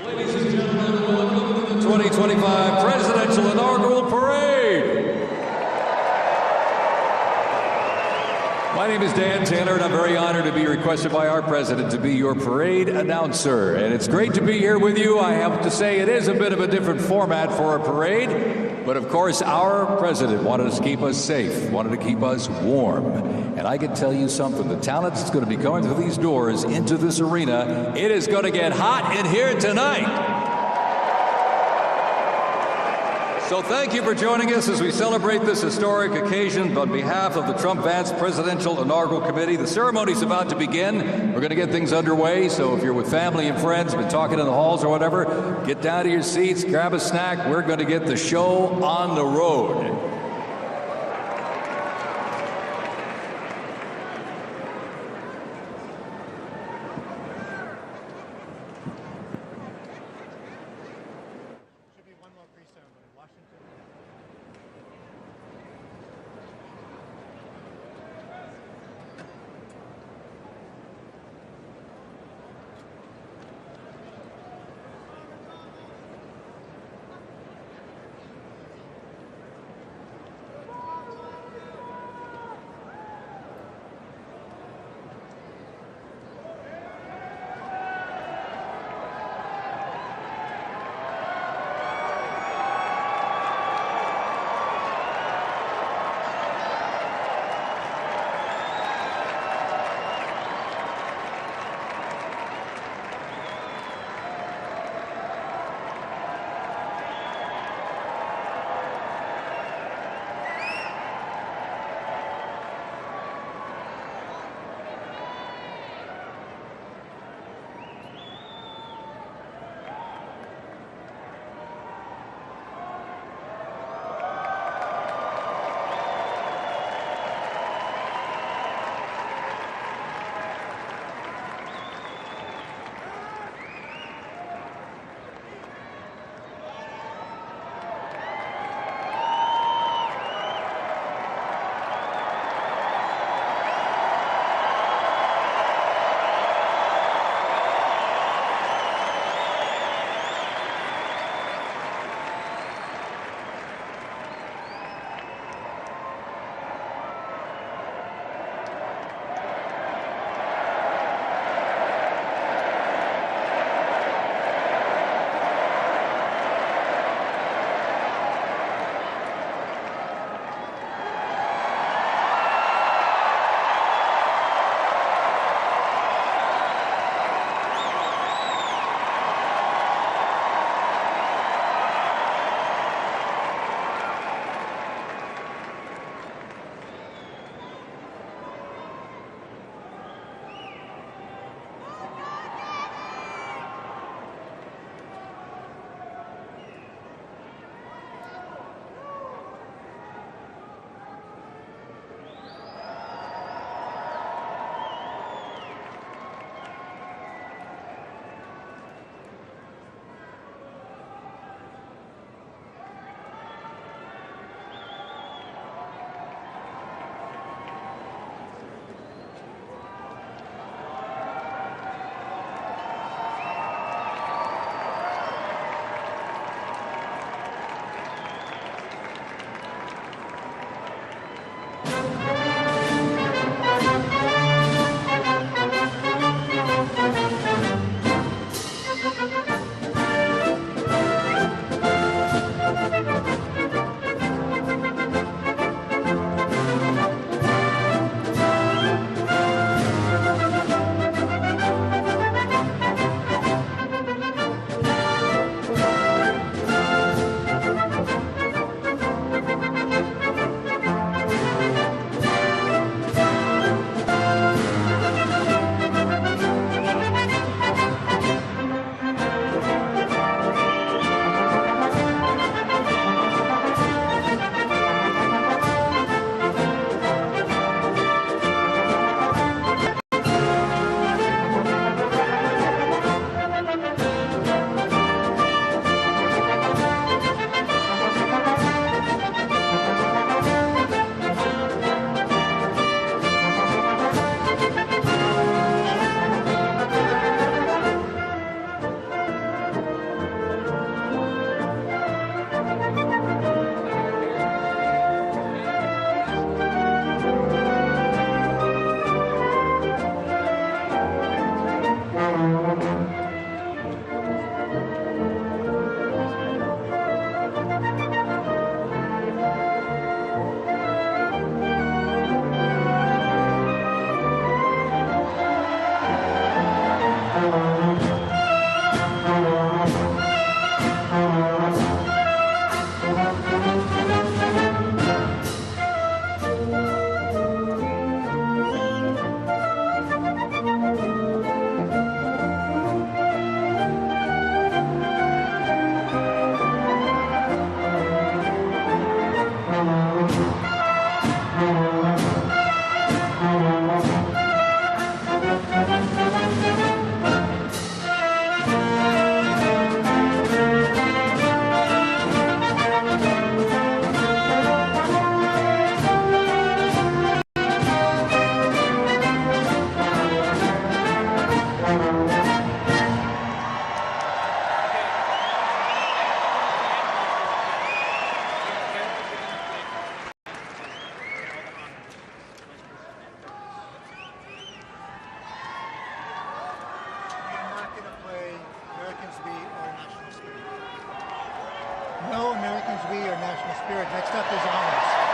Ladies and gentlemen, welcome to the 2025 Presidential Inaugural Parade. My name is Dan Taylor, and I'm very honored to be requested by our president to be your parade announcer. And it's great to be here with you. I have to say it is a bit of a different format for a parade, but of course our president wanted us to keep us safe, wanted to keep us warm. And I can tell you something, the talent that's going to be coming through these doors into this arena, it is going to get hot in here tonight. So thank you for joining us as we celebrate this historic occasion on behalf of the Trump-Vance Presidential Inaugural Committee. The ceremony's about to begin. We're going to get things underway, so if you're with family and friends, been talking in the halls or whatever, get down to your seats, grab a snack. We're going to get the show on the road. we are national spirit. Next up is honors.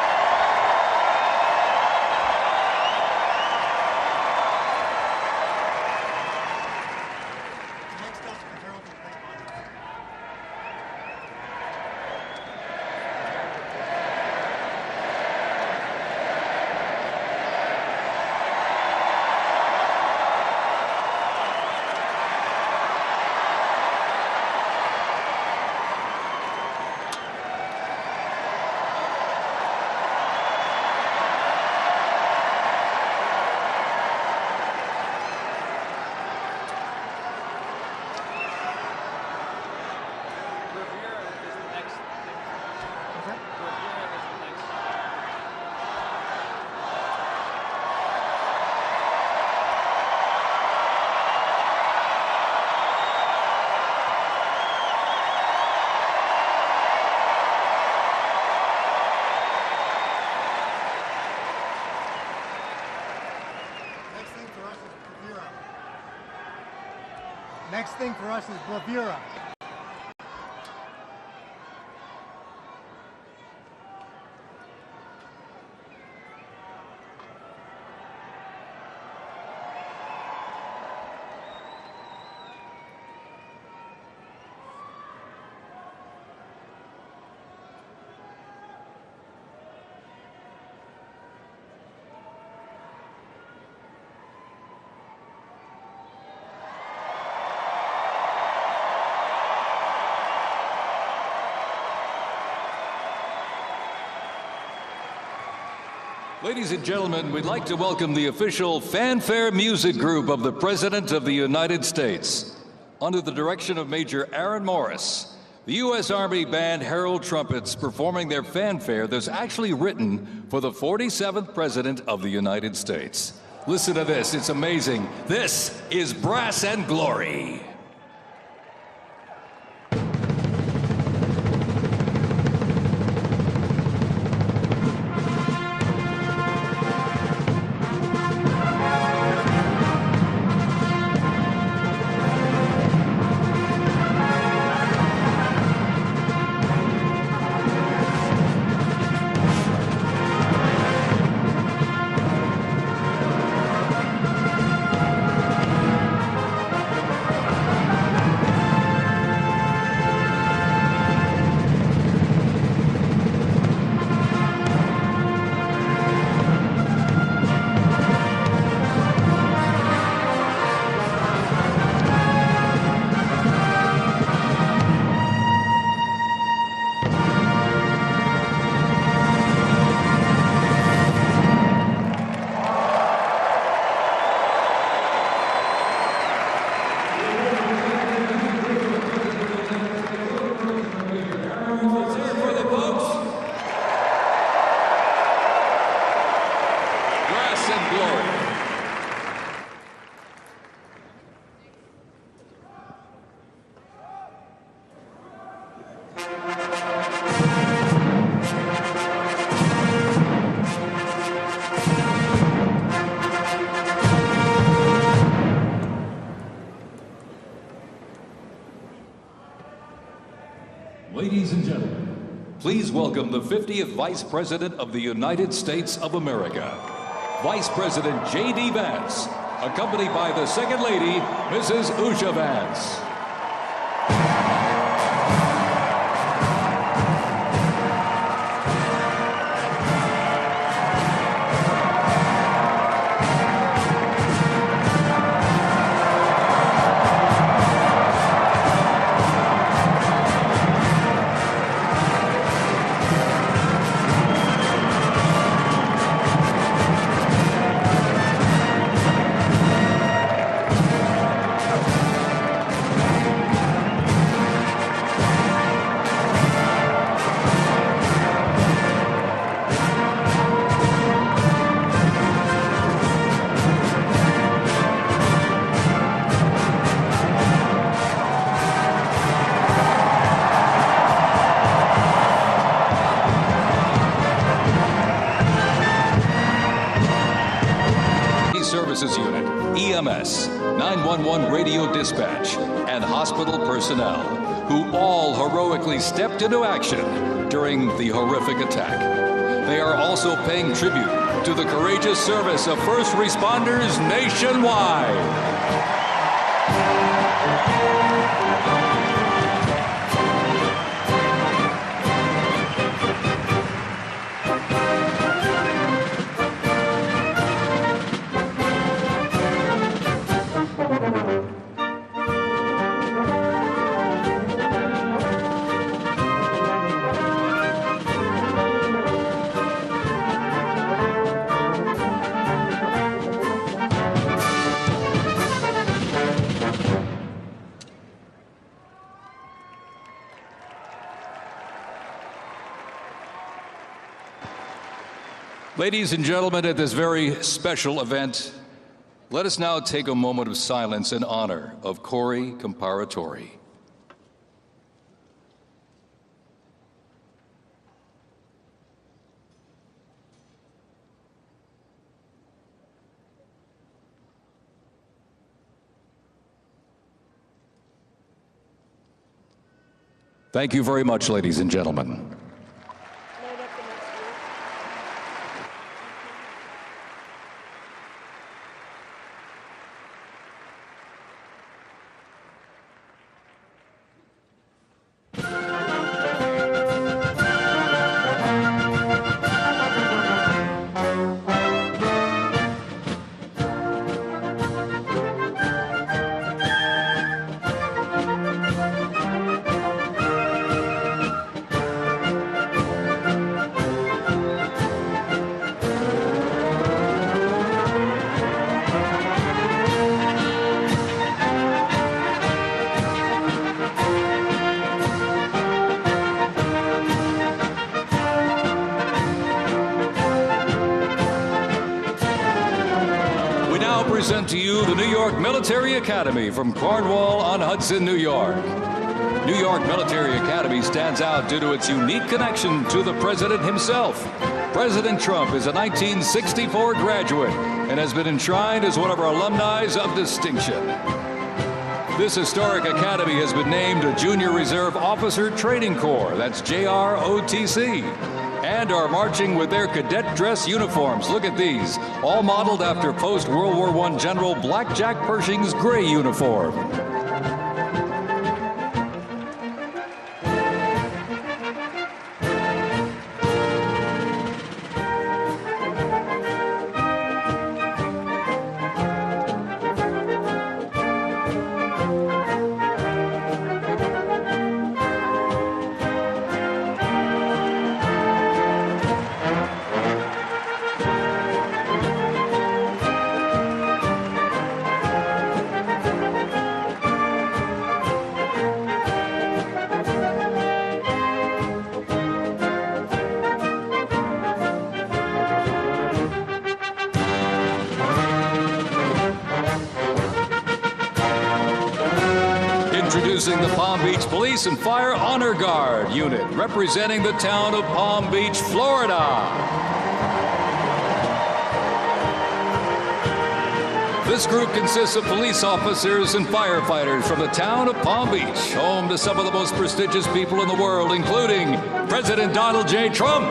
Next thing for us is bravura. Ladies and gentlemen, we'd like to welcome the official fanfare music group of the President of the United States. Under the direction of Major Aaron Morris, the U.S. Army Band Herald Trumpets performing their fanfare that's actually written for the 47th President of the United States. Listen to this, it's amazing. This is Brass and Glory. Ladies and gentlemen, please welcome the 50th Vice President of the United States of America, Vice President J.D. Vance, accompanied by the Second Lady, Mrs. Usha Vance. 911 radio dispatch, and hospital personnel, who all heroically stepped into action during the horrific attack. They are also paying tribute to the courageous service of first responders nationwide. Ladies and gentlemen, at this very special event, let us now take a moment of silence in honor of Corey Comparatori. Thank you very much, ladies and gentlemen. Present to you the New York Military Academy from Cornwall-on-Hudson, New York. New York Military Academy stands out due to its unique connection to the President himself. President Trump is a 1964 graduate and has been enshrined as one of our alumni of distinction. This historic academy has been named a Junior Reserve Officer Training Corps, that's JROTC, and are marching with their cadet dress uniforms. Look at these, all modeled after post-World War I General Blackjack Pershing's gray uniform. Introducing the Palm Beach Police and Fire Honor Guard unit, representing the town of Palm Beach, Florida. This group consists of police officers and firefighters from the town of Palm Beach, home to some of the most prestigious people in the world, including President Donald J. Trump.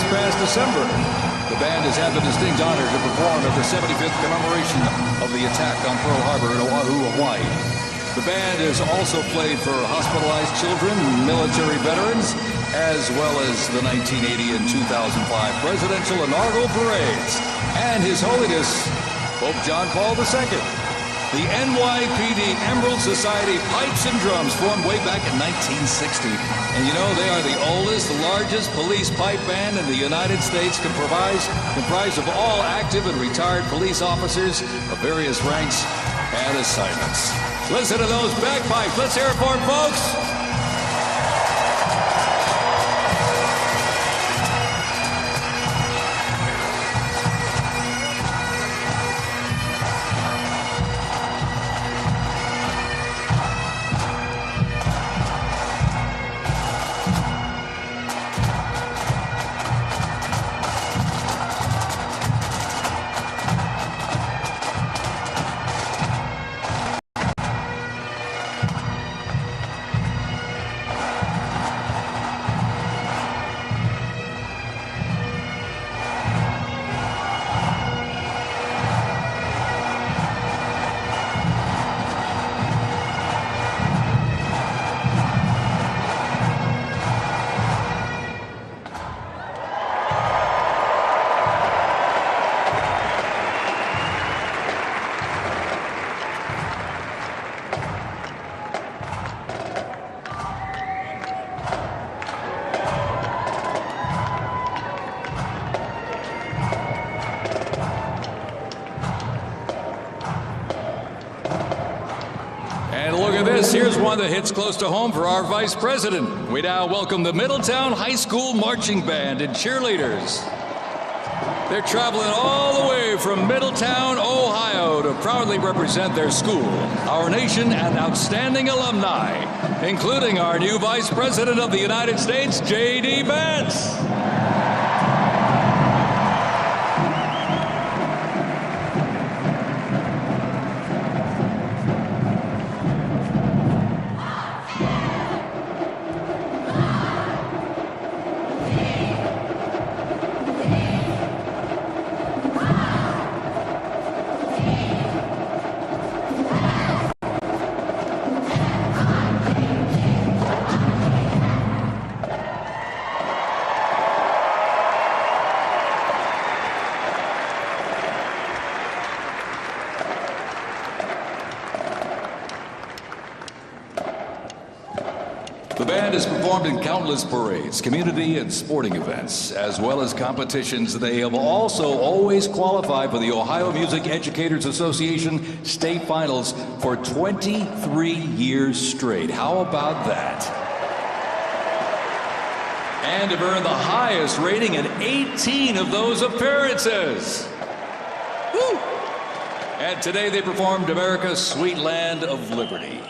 this past December. The band has had the distinct honor to perform at the 75th commemoration of the attack on Pearl Harbor in Oahu, Hawaii. The band has also played for hospitalized children, military veterans, as well as the 1980 and 2005 presidential inaugural parades, and His Holiness Pope John Paul II. The NYPD Emerald Society Pipes and Drums formed way back in 1960. And you know, they are the oldest, largest police pipe band in the United States, comprised of all active and retired police officers of various ranks and assignments. Listen to those bagpipes. Let's hear it for them, folks. Here's one that hits close to home for our Vice President. We now welcome the Middletown High School Marching Band and cheerleaders. They're traveling all the way from Middletown, Ohio to proudly represent their school, our nation, and outstanding alumni, including our new Vice President of the United States, J.D. Vance. The band has performed in countless parades, community and sporting events, as well as competitions. They have also always qualified for the Ohio Music Educators Association state finals for 23 years straight. How about that? And have earned the highest rating in 18 of those appearances. Woo! And today they performed America's Sweet Land of Liberty.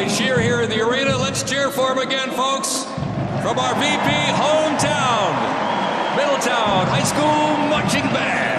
they cheer here in the arena. Let's cheer for him again, folks. From our VP hometown, Middletown High School Marching Band.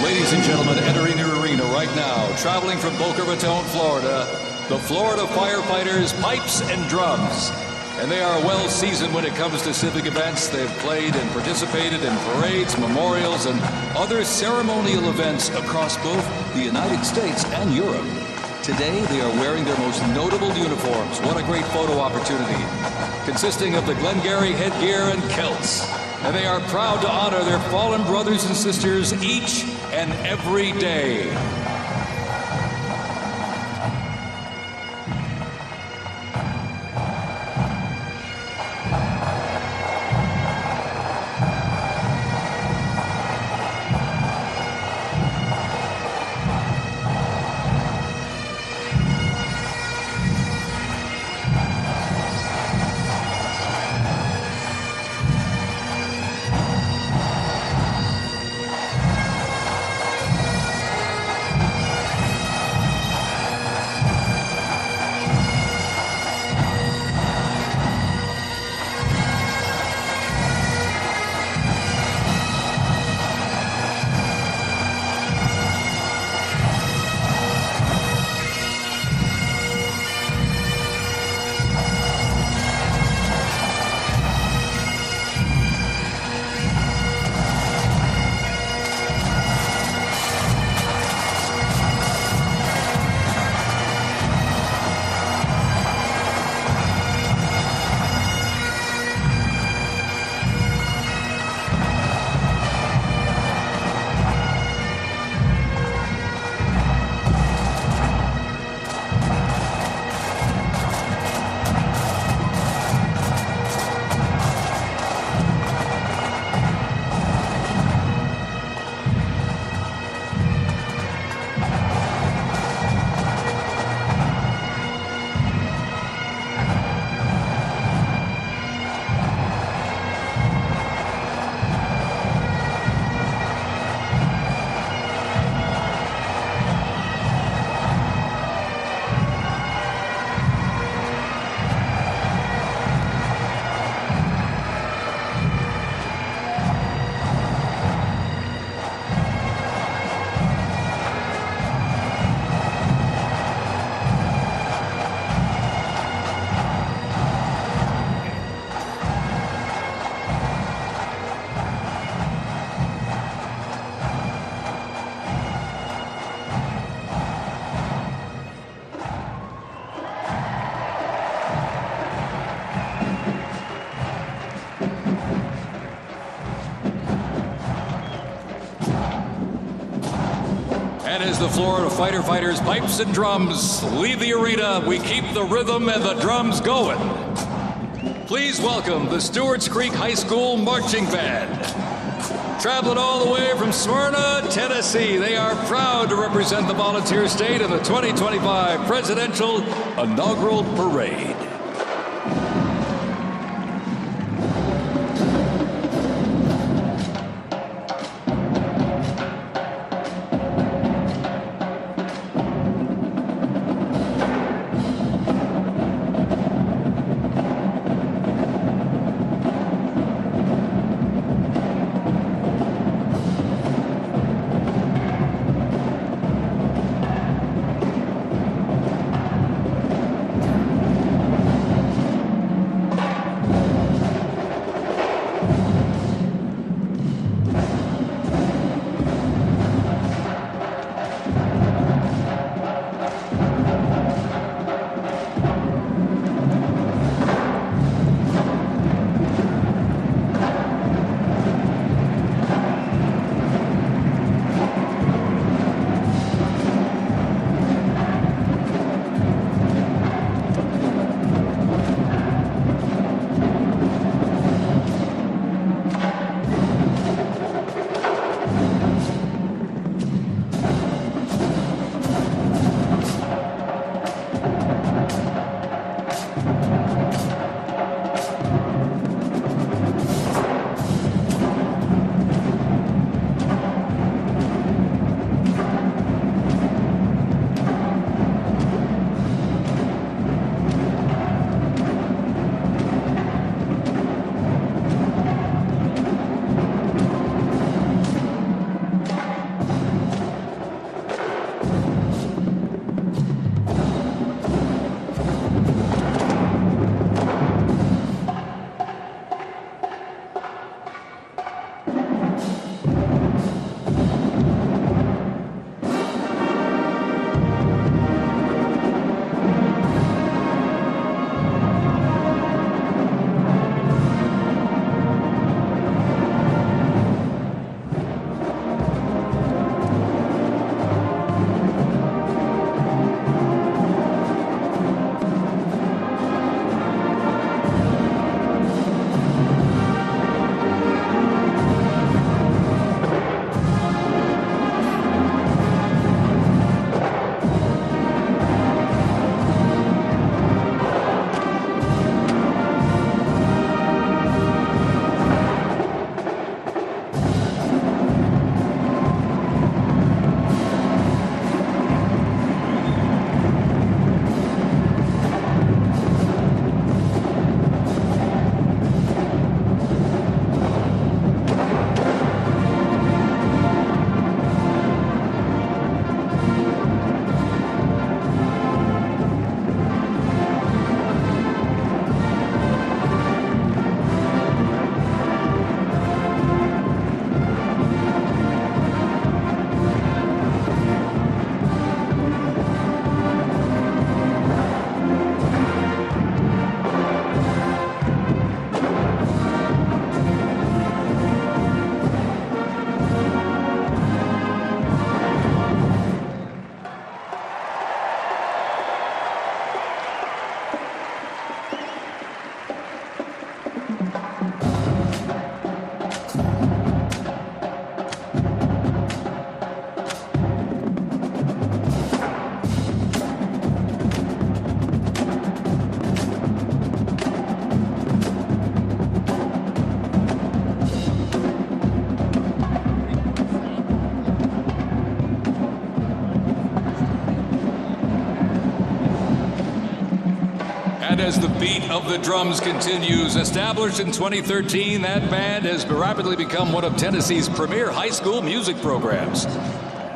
Ladies and gentlemen, entering the arena right now, traveling from Boca Raton, Florida, the Florida Firefighters Pipes and Drums. And they are well seasoned when it comes to civic events. They've played and participated in parades, memorials, and other ceremonial events across both the United States and Europe. Today, they are wearing their most notable uniforms. What a great photo opportunity. Consisting of the Glengarry headgear and kilts. And they are proud to honor their fallen brothers and sisters each and every day. And as the Florida Firefighters Pipes and Drums leave the arena, we keep the rhythm and the drums going. Please welcome the Stewart's Creek High School Marching Band. Traveling all the way from Smyrna, Tennessee, they are proud to represent the volunteer state in the 2025 Presidential Inaugural Parade. as the beat of the drums continues. Established in 2013, that band has rapidly become one of Tennessee's premier high school music programs.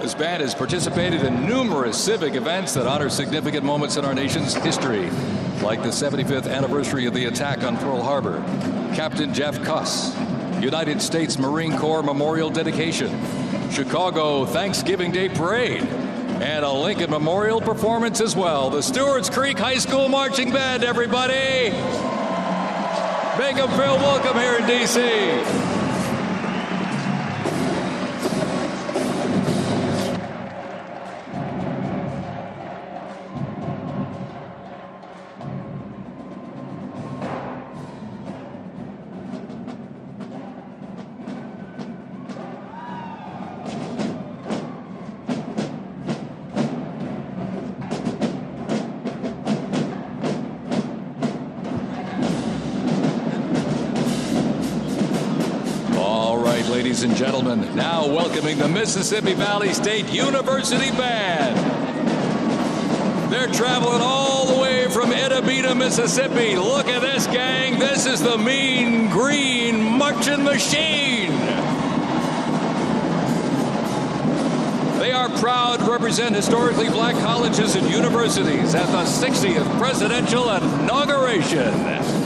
This band has participated in numerous civic events that honor significant moments in our nation's history, like the 75th anniversary of the attack on Pearl Harbor, Captain Jeff Cuss, United States Marine Corps Memorial Dedication, Chicago Thanksgiving Day Parade, and a Lincoln Memorial performance as well. The Stewart's Creek High School Marching Band, everybody! Make them feel welcome here in D.C. Ladies and gentlemen, now welcoming the Mississippi Valley State University Band. They're traveling all the way from Itta, Mississippi. Look at this, gang. This is the Mean Green Marching Machine. They are proud to represent historically black colleges and universities at the 60th Presidential Inauguration.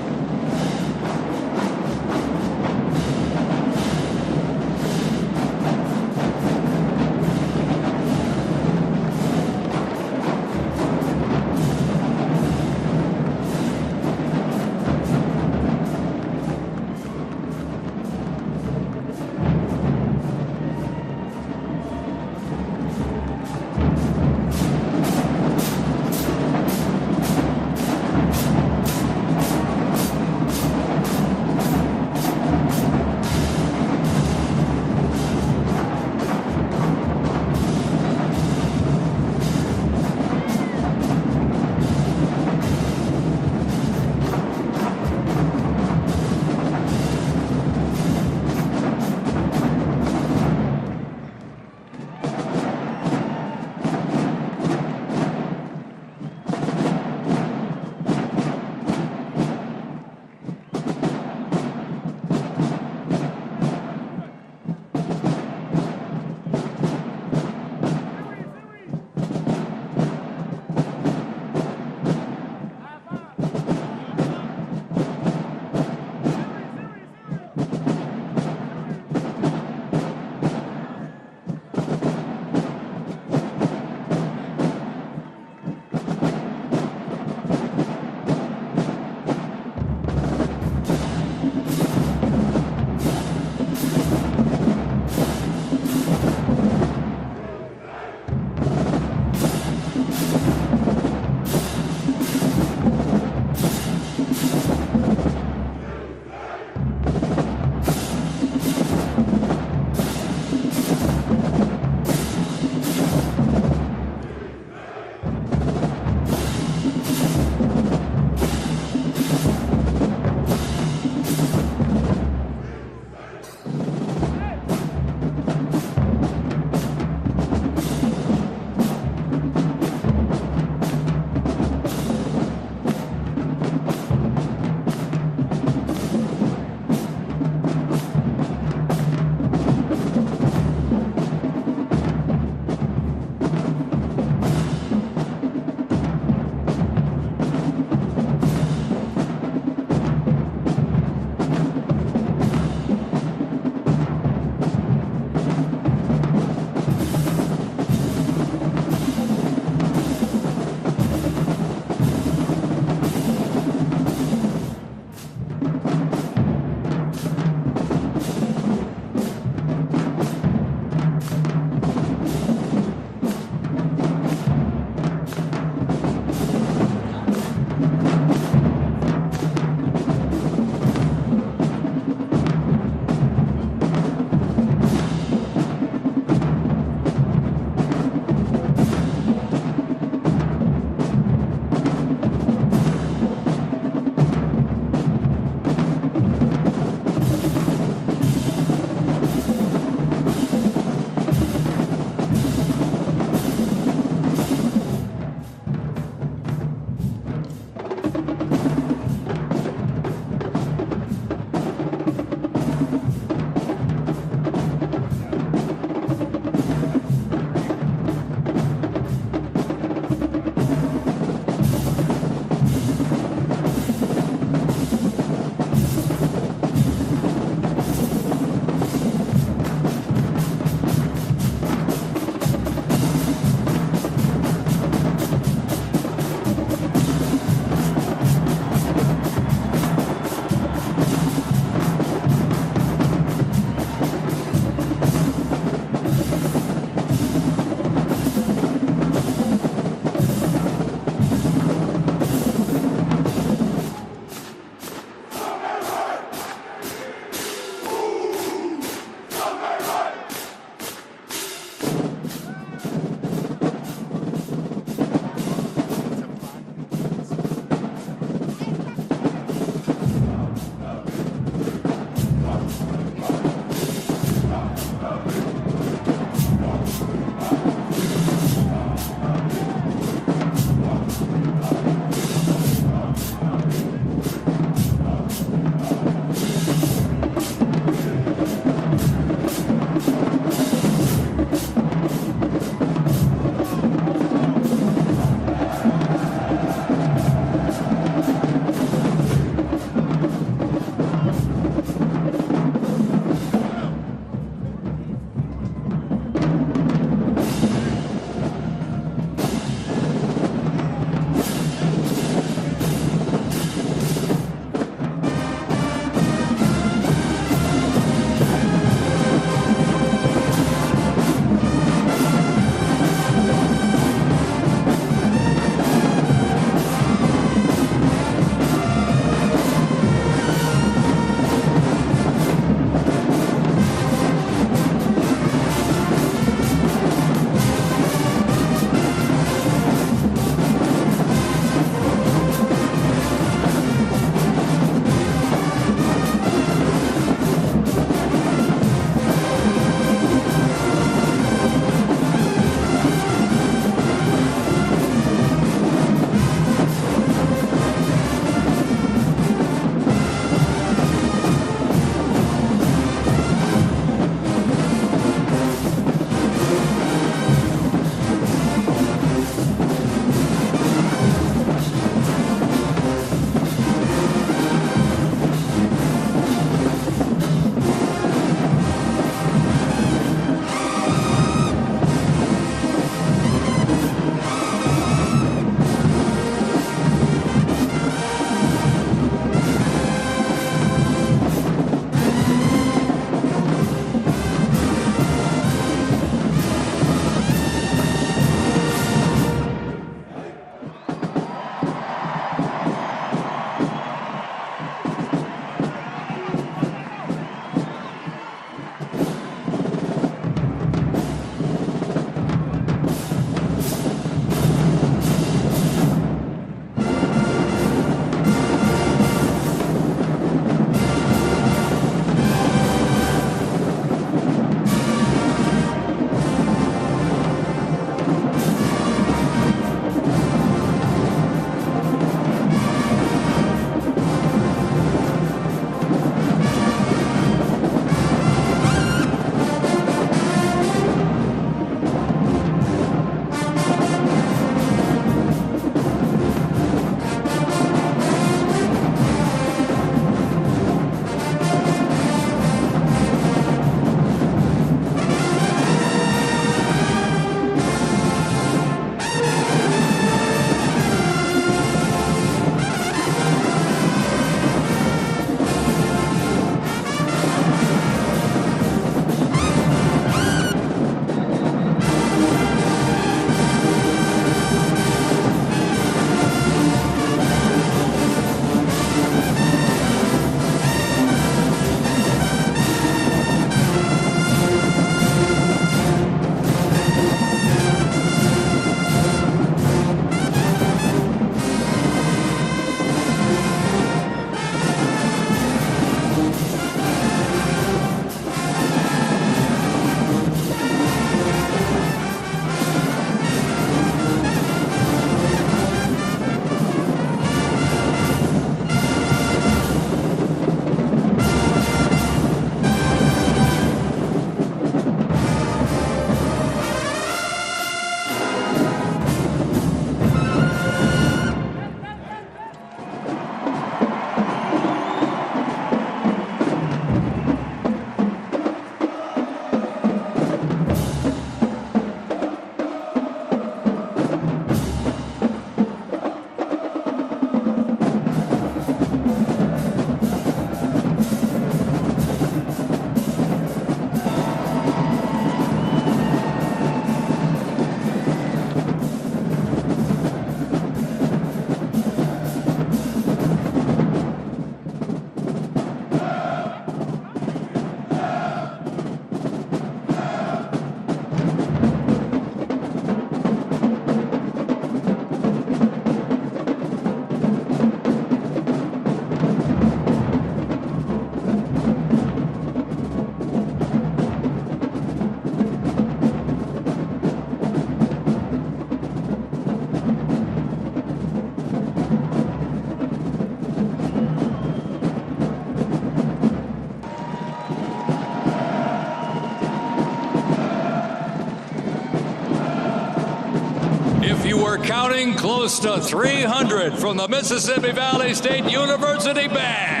welcoming close to 300 from the Mississippi Valley State University Band.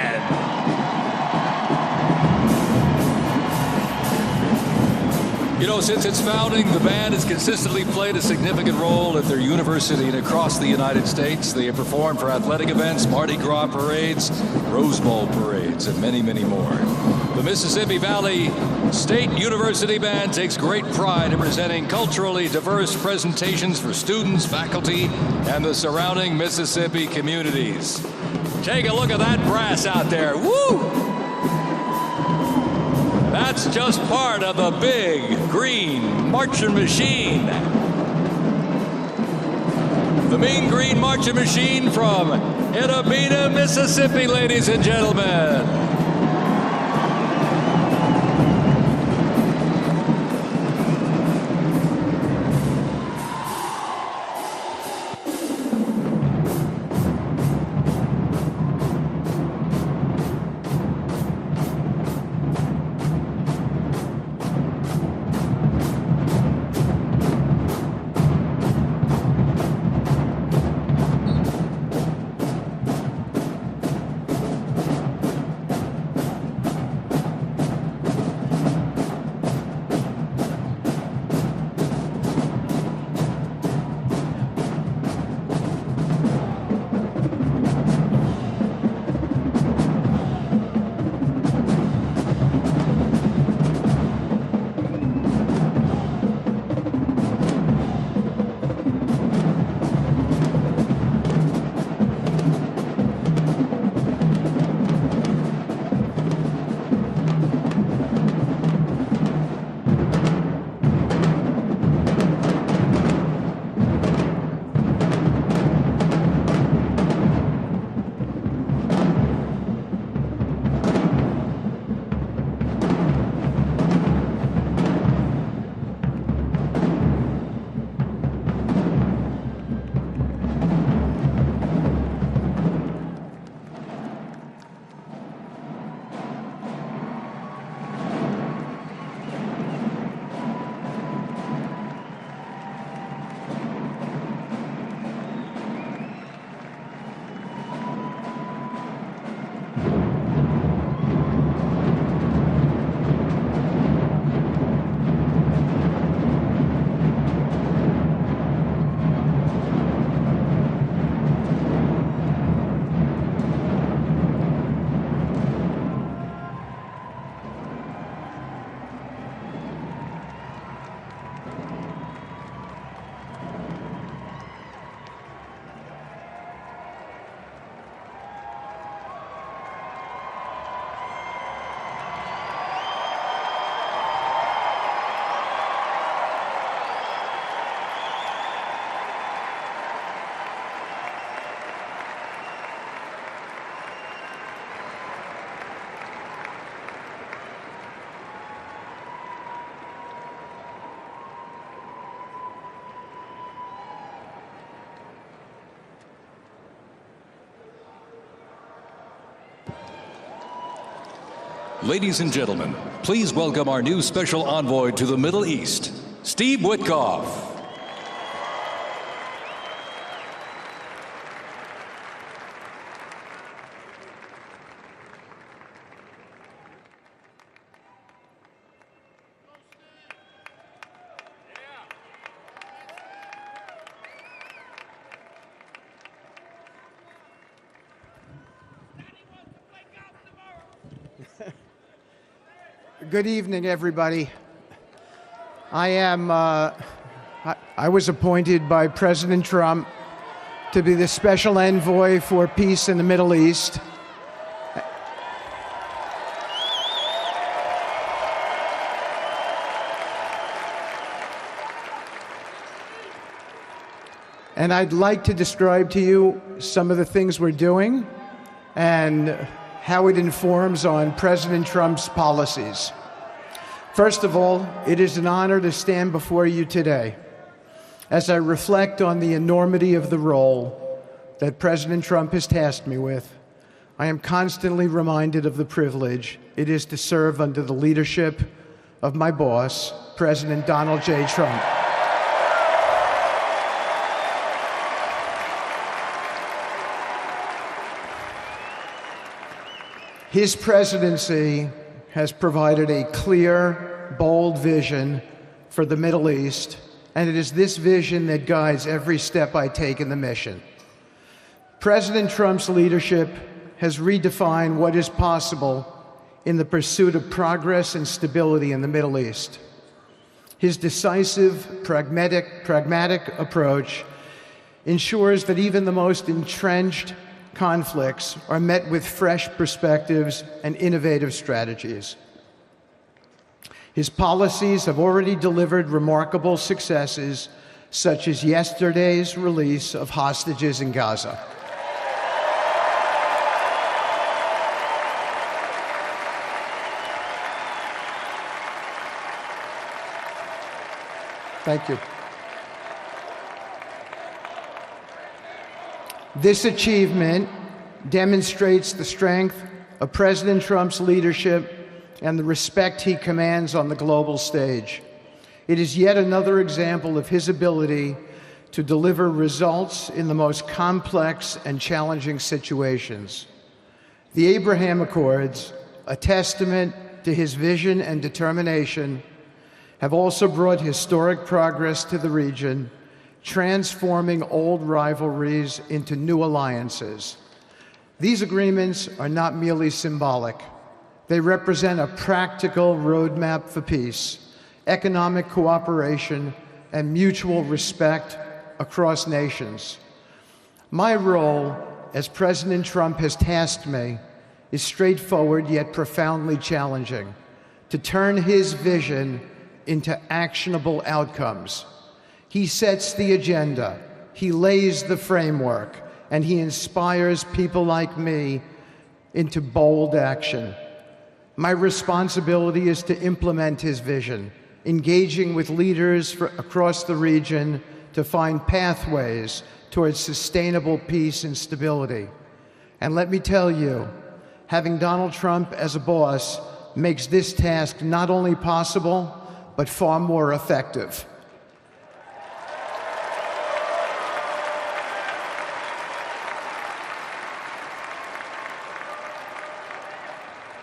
You know, since its founding, the band has consistently played a significant role at their university and across the United States. They have performed for athletic events, Mardi Gras parades, Rose Bowl parades, and many, many more. The Mississippi Valley State University Band takes great pride in presenting culturally diverse presentations for students, faculty, and the surrounding Mississippi communities. Take a look at that brass out there. Woo! That's just part of the big green marching machine. The Mean Green Marching Machine from Itta, Mississippi, ladies and gentlemen. Ladies and gentlemen, please welcome our new special envoy to the Middle East, Steve Witkoff. Good evening, everybody. I was appointed by President Trump to be the special envoy for peace in the Middle East. And I'd like to describe to you some of the things we're doing and how it informs on President Trump's policies. First of all, it is an honor to stand before you today as I reflect on the enormity of the role that President Trump has tasked me with. I am constantly reminded of the privilege it is to serve under the leadership of my boss, President Donald J. Trump. His presidency has provided a clear, bold vision for the Middle East, and it is this vision that guides every step I take in the mission. President Trump's leadership has redefined what is possible in the pursuit of progress and stability in the Middle East. His decisive, pragmatic approach ensures that even the most entrenched conflicts are met with fresh perspectives and innovative strategies. His policies have already delivered remarkable successes, such as yesterday's release of hostages in Gaza. Thank you. This achievement demonstrates the strength of President Trump's leadership and the respect he commands on the global stage. It is yet another example of his ability to deliver results in the most complex and challenging situations. The Abraham Accords, a testament to his vision and determination, have also brought historic progress to the region, transforming old rivalries into new alliances. These agreements are not merely symbolic. They represent a practical roadmap for peace, economic cooperation, and mutual respect across nations. My role, as President Trump has tasked me, is straightforward yet profoundly challenging: to turn his vision into actionable outcomes. He sets the agenda, he lays the framework, and he inspires people like me into bold action. My responsibility is to implement his vision, engaging with leaders across the region to find pathways towards sustainable peace and stability. And let me tell you, having Donald Trump as a boss makes this task not only possible, but far more effective.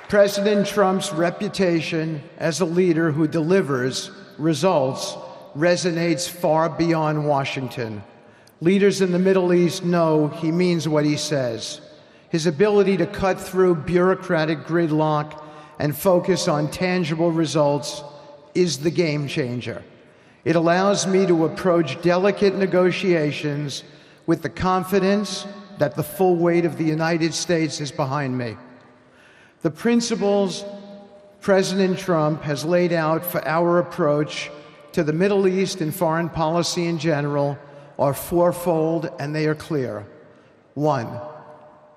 President Trump's reputation as a leader who delivers results resonates far beyond Washington. Leaders in the Middle East know he means what he says. His ability to cut through bureaucratic gridlock and focus on tangible results is the game changer. It allows me to approach delicate negotiations with the confidence that the full weight of the United States is behind me. The principles President Trump has laid out for our approach to the Middle East and foreign policy in general are fourfold, and they are clear. 1,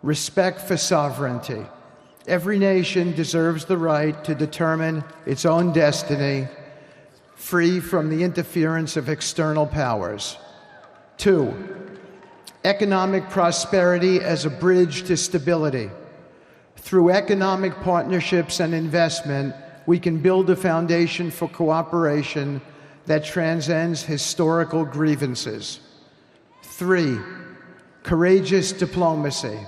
respect for sovereignty. Every nation deserves the right to determine its own destiny, free from the interference of external powers. 2, economic prosperity as a bridge to stability. Through economic partnerships and investment, we can build a foundation for cooperation that transcends historical grievances. 3, courageous diplomacy.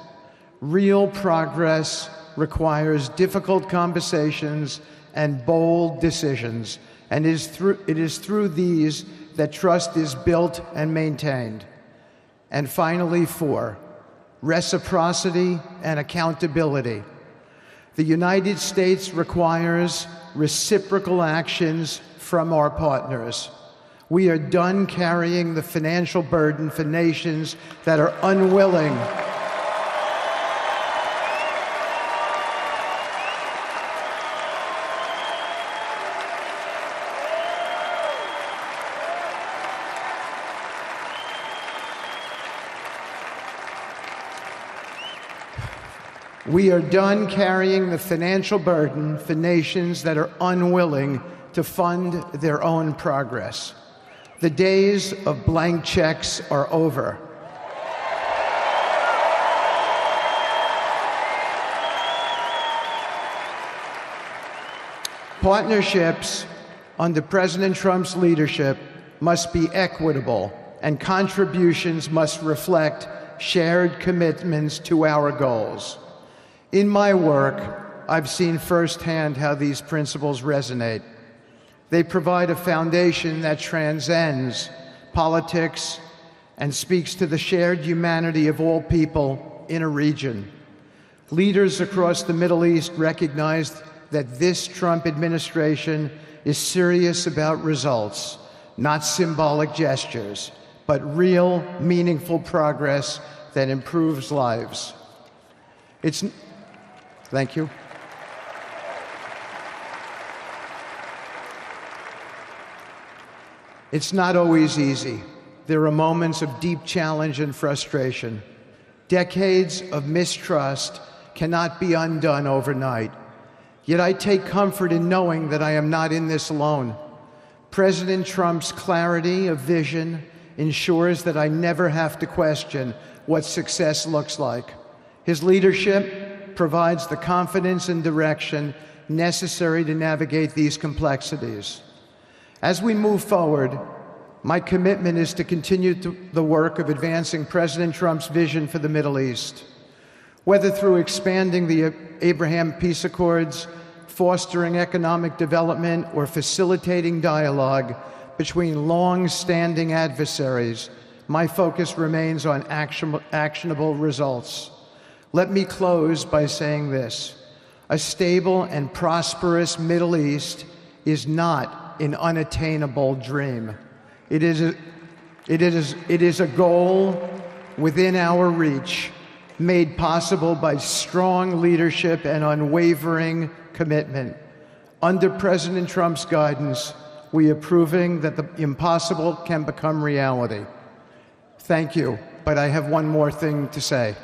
Real progress requires difficult conversations and bold decisions, and it is through these that trust is built and maintained. And finally, 4, reciprocity and accountability. The United States requires reciprocal actions from our partners. We are done carrying the financial burden for nations that are unwilling We are done carrying the financial burden for nations that are unwilling to fund their own progress. The days of blank checks are over. Partnerships under President Trump's leadership must be equitable, and contributions must reflect shared commitments to our goals. In my work, I've seen firsthand how these principles resonate. They provide a foundation that transcends politics and speaks to the shared humanity of all people in a region. Leaders across the Middle East recognized that this Trump administration is serious about results, not symbolic gestures, but real, meaningful progress that improves lives. Thank you. It's not always easy. There are moments of deep challenge and frustration. Decades of mistrust cannot be undone overnight. Yet I take comfort in knowing that I am not in this alone. President Trump's clarity of vision ensures that I never have to question what success looks like. His leadership provides the confidence and direction necessary to navigate these complexities. As we move forward, my commitment is to continue the work of advancing President Trump's vision for the Middle East. Whether through expanding the Abraham Peace Accords, fostering economic development, or facilitating dialogue between long-standing adversaries, my focus remains on actionable results. Let me close by saying this: a stable and prosperous Middle East is not an unattainable dream. It is a goal within our reach, made possible by strong leadership and unwavering commitment. Under President Trump's guidance, we are proving that the impossible can become reality. Thank you, but I have one more thing to say.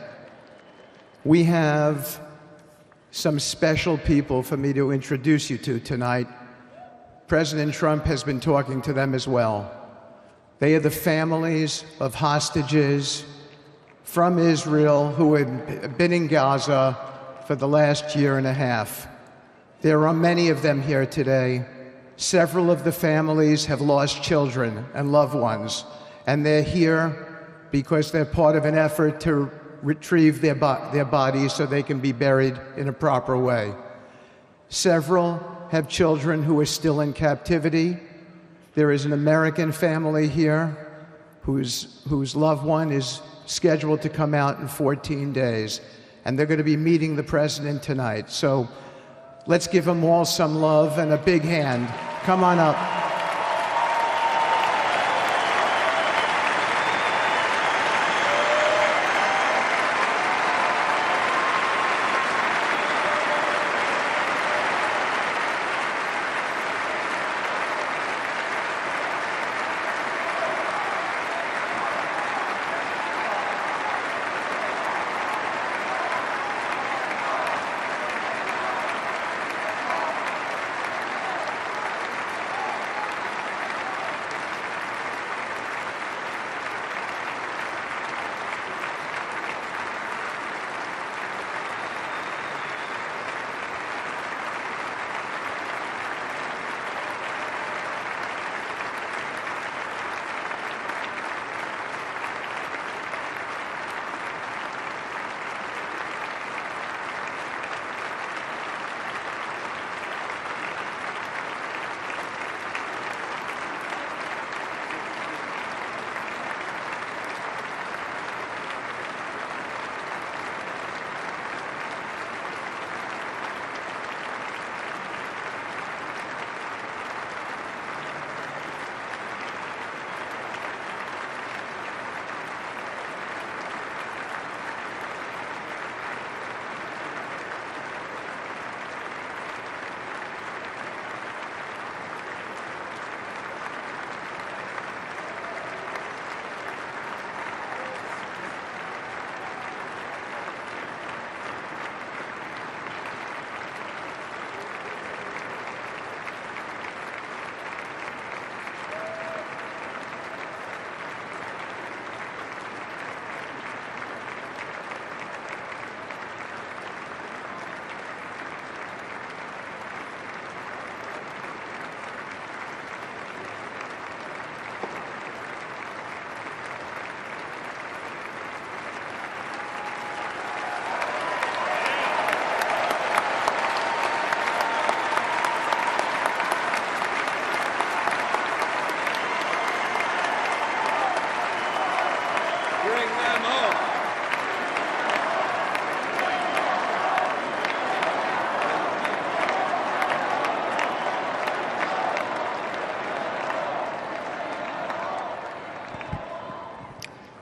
We have some special people for me to introduce you to tonight. President Trump has been talking to them as well. They are the families of hostages from Israel who have been in Gaza for the last year and a half. There are many of them here today. Several of the families have lost children and loved ones, and they're here because they're part of an effort to retrieve their bodies so they can be buried in a proper way. Several have children who are still in captivity. There is an American family here whose loved one is scheduled to come out in 14 days, and they're going to be meeting the president tonight. So let's give them all some love and a big hand. Come on up.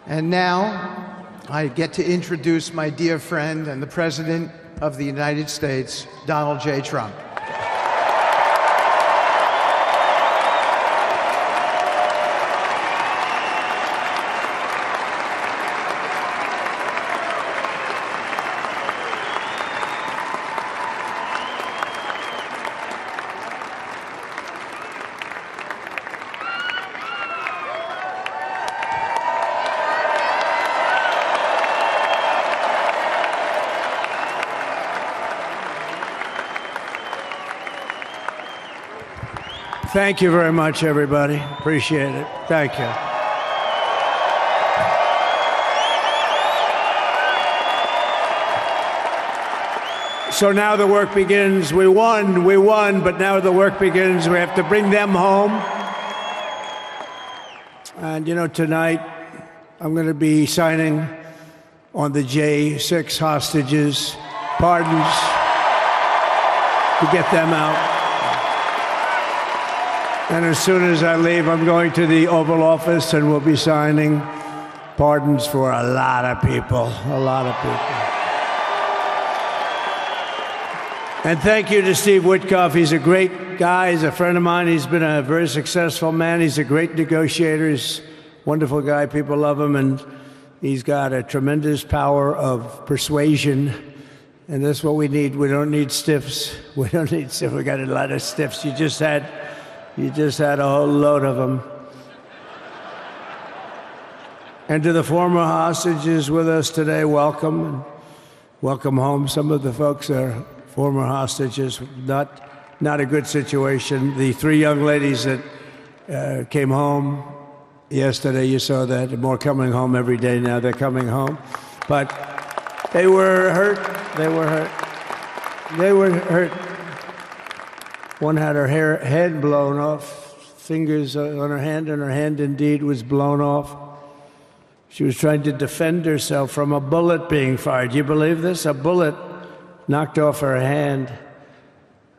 And now I get to introduce my dear friend and the President of the United States, Donald J. Trump. Thank you very much, everybody. Appreciate it. Thank you. So now the work begins. We won, but now the work begins. We have to bring them home. And you know, tonight I'm going to be signing on the J6 hostages, pardons, to get them out. And as soon as I leave, I'm going to the Oval Office and we'll be signing pardons for a lot of people, a lot of people. And thank you to Steve Witkoff. He's a great guy. He's a friend of mine. He's been a very successful man. He's a great negotiator. He's a wonderful guy. People love him. And he's got a tremendous power of persuasion. And that's what we need. We don't need stiffs. We don't need stiffs. We got a lot of stiffs. You just had a whole load of them. And to the former hostages with us today, welcome. And welcome home. Some of the folks are former hostages. Not a good situation. The 3 young ladies that came home yesterday, you saw that. More coming home every day now. They're coming home. But they were hurt. They were hurt. They were hurt. One had her head blown off, fingers on her hand, and her hand indeed was blown off. She was trying to defend herself from a bullet being fired. You believe this? A bullet knocked off her hand.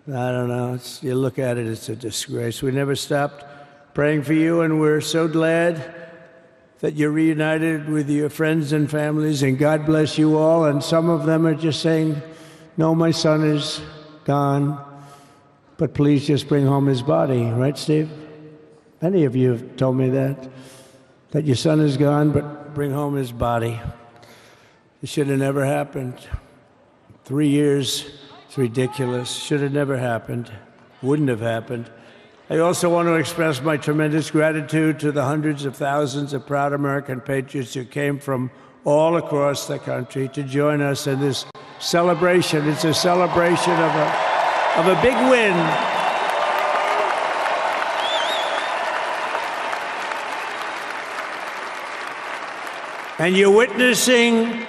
I don't know. You look at it, it's a disgrace. We never stopped praying for you, and we're so glad that you're reunited with your friends and families, and God bless you all. And some of them are just saying, no, my son is gone. But please just bring home his body, right, Steve? Many of you have told me that your son is gone, but bring home his body. It should have never happened. 3 years, it's ridiculous. Should have never happened. Wouldn't have happened. I also want to express my tremendous gratitude to the hundreds of thousands of proud American patriots who came from all across the country to join us in this celebration. It's a celebration of a big win. And you're witnessing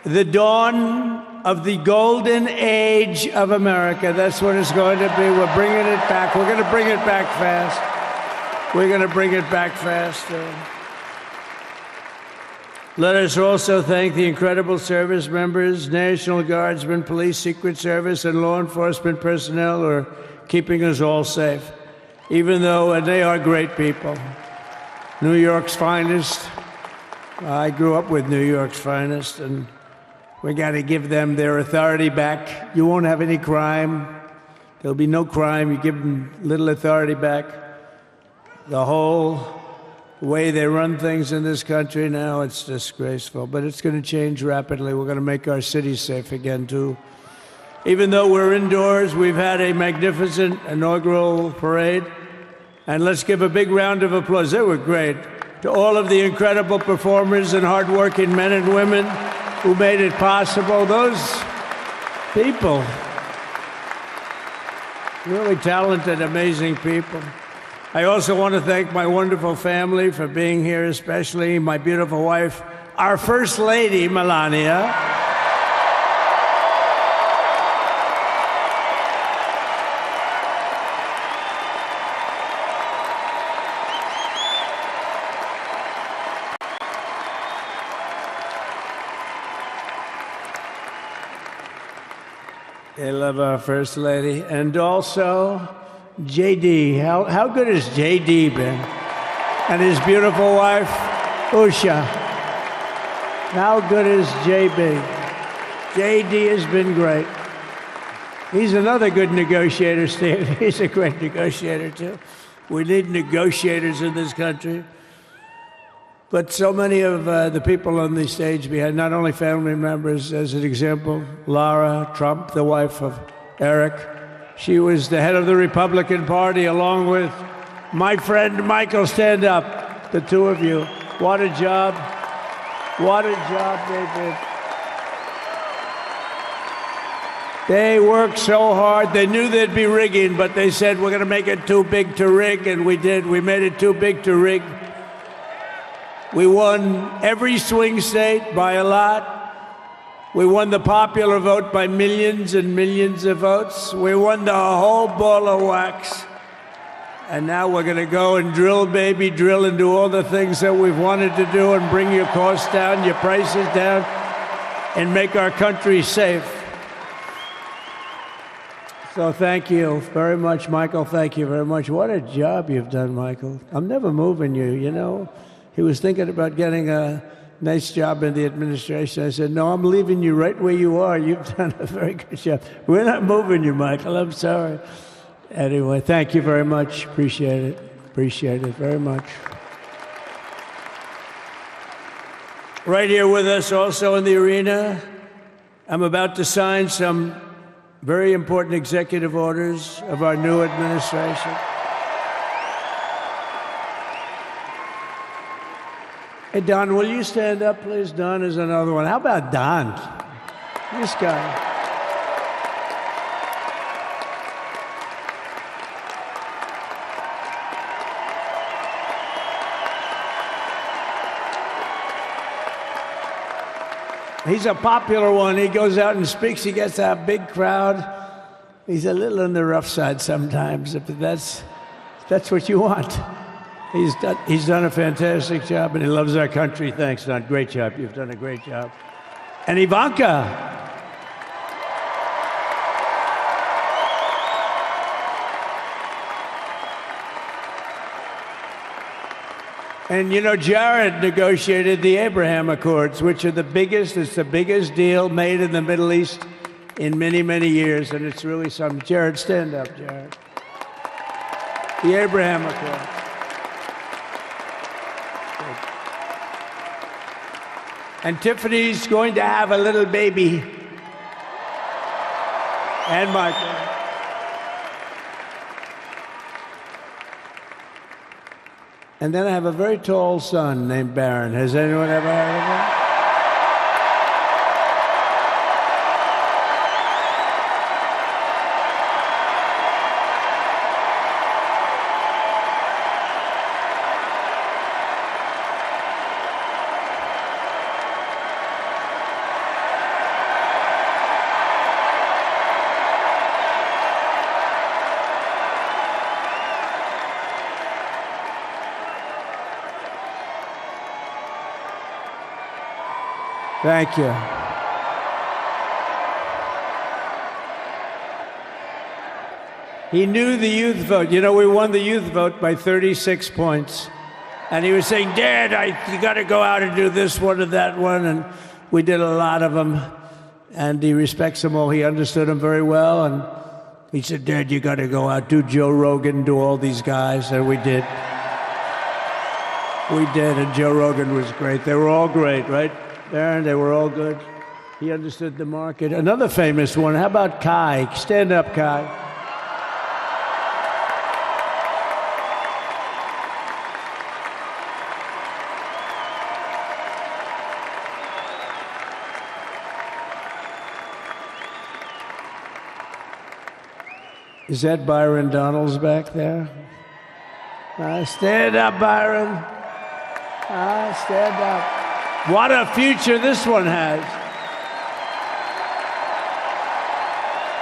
the dawn of the golden age of America. That's what it's going to be. We're bringing it back. We're going to bring it back fast. We're going to bring it back fast. Let us also thank the incredible service members, National Guardsmen, police, Secret Service, and law enforcement personnel who are keeping us all safe, even though, and they are great people. New York's finest. I grew up with New York's finest, and we got to give them their authority back. You won't have any crime. There'll be no crime. You give them little authority back. The whole way they run things in this country now, it's disgraceful. But it's going to change rapidly. We're going to make our cities safe again, too. Even though we're indoors, we've had a magnificent inaugural parade. And let's give a big round of applause. They were great. To all of the incredible performers and hardworking men and women who made it possible. Those people, really talented, amazing people. I also want to thank my wonderful family for being here, especially my beautiful wife, our First Lady, Melania. I love our First Lady. And also, JD. How good has JD been? And his beautiful wife, Usha. How good is JB? JD has been great. He's another good negotiator, Steve. He's a great negotiator, too. We need negotiators in this country. But so many of the people on the stage behind, not only family members, as an example, Lara Trump, the wife of Eric. She was the head of the Republican Party, along with my friend Michael. Stand up, the two of you. What a job. What a job they did. They worked so hard. They knew there'd be rigging, but they said, we're going to make it too big to rig, and we did. We made it too big to rig. We won every swing state by a lot. We won the popular vote by millions and millions of votes. We won the whole ball of wax. And now we're going to go and drill, baby, drill, and do all the things that we've wanted to do and bring your costs down, your prices down, and make our country safe. So thank you very much, Michael. Thank you very much. What a job you've done, Michael. I'm never moving you, you know. He was thinking about getting a nice job in the administration. I said, no, I'm leaving you right where you are. You've done a very good job. We're not moving you, Michael. I'm sorry. Anyway, thank you very much. Appreciate it. Appreciate it very much. Right here with us also in the arena, I'm about to sign some very important executive orders of our new administration. Hey, Don, will you stand up, please? Don is another one. How about Don? This guy. He's a popular one. He goes out and speaks. He gets a big crowd. He's a little on the rough side sometimes, but that's what you want. He's done a fantastic job, and he loves our country. Thanks, Don. Great job. You've done a great job. And Ivanka. And you know, Jared negotiated the Abraham Accords, which are it's the biggest deal made in the Middle East in many, many years, and it's really something. Jared, stand up, Jared. The Abraham Accords. And Tiffany's going to have a little baby. And Michael. And then I have a very tall son named Barron. Has anyone ever heard of him? Thank you. He knew the youth vote. You know, we won the youth vote by 36 points. And he was saying, Dad, you got to go out and do this one and that one. And we did a lot of them. And he respects them all. He understood them very well. And he said, Dad, you got to go out, do Joe Rogan, do all these guys. And we did. We did. And Joe Rogan was great. They were all great, right? Aaron, they were all good. He understood the market. Another famous one, how about Kai? Stand up, Kai. Is that Byron Donalds back there? Stand up, Byron. Stand up. What a future this one has.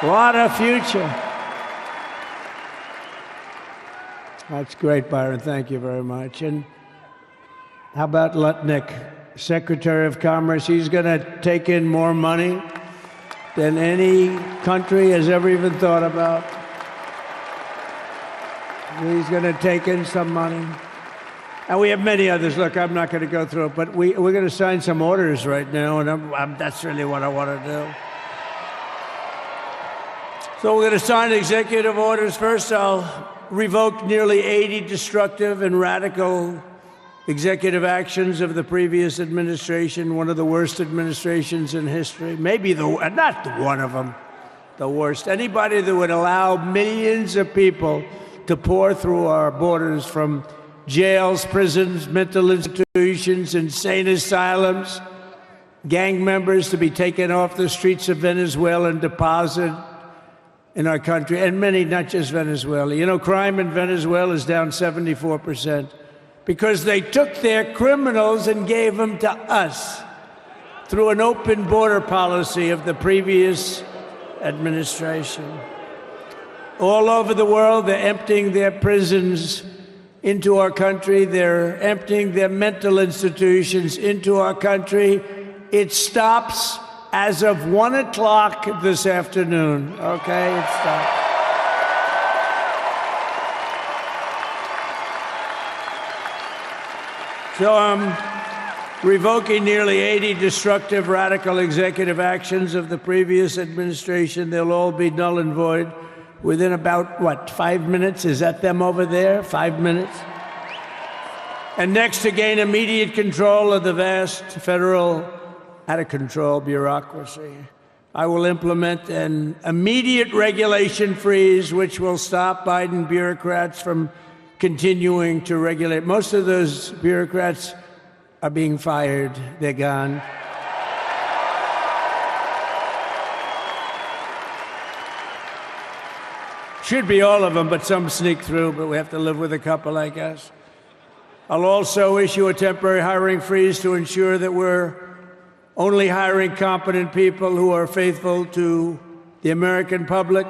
What a future. That's great, Byron. Thank you very much. And how about Lutnick, Secretary of Commerce? He's going to take in more money than any country has ever even thought about. He's going to take in some money. And we have many others. Look, I'm not going to go through it, but we're going to sign some orders right now, and that's really what I want to do. So we're going to sign executive orders. First, I'll revoke nearly 80 destructive and radical executive actions of the previous administration, one of the worst administrations in history. Maybe not one of them, the worst. Anybody that would allow millions of people to pour through our borders from jails, prisons, mental institutions, insane asylums, gang members to be taken off the streets of Venezuela and deposited in our country, and many, not just Venezuela. You know, crime in Venezuela is down 74% because they took their criminals and gave them to us through an open border policy of the previous administration. All over the world, they're emptying their prisons into our country. They're emptying their mental institutions into our country. It stops as of 1 o'clock this afternoon. Okay, it stops. So I'm revoking nearly 80 destructive, radical executive actions of the previous administration. They'll all be null and void within about, 5 minutes? Is that them over there? 5 minutes? And next, to gain immediate control of the vast federal, out-of-control bureaucracy, I will implement an immediate regulation freeze, which will stop Biden bureaucrats from continuing to regulate. Most of those bureaucrats are being fired. They're gone. Should be all of them, but some sneak through, but we have to live with a couple, I guess. I'll also issue a temporary hiring freeze to ensure that we're only hiring competent people who are faithful to the American public.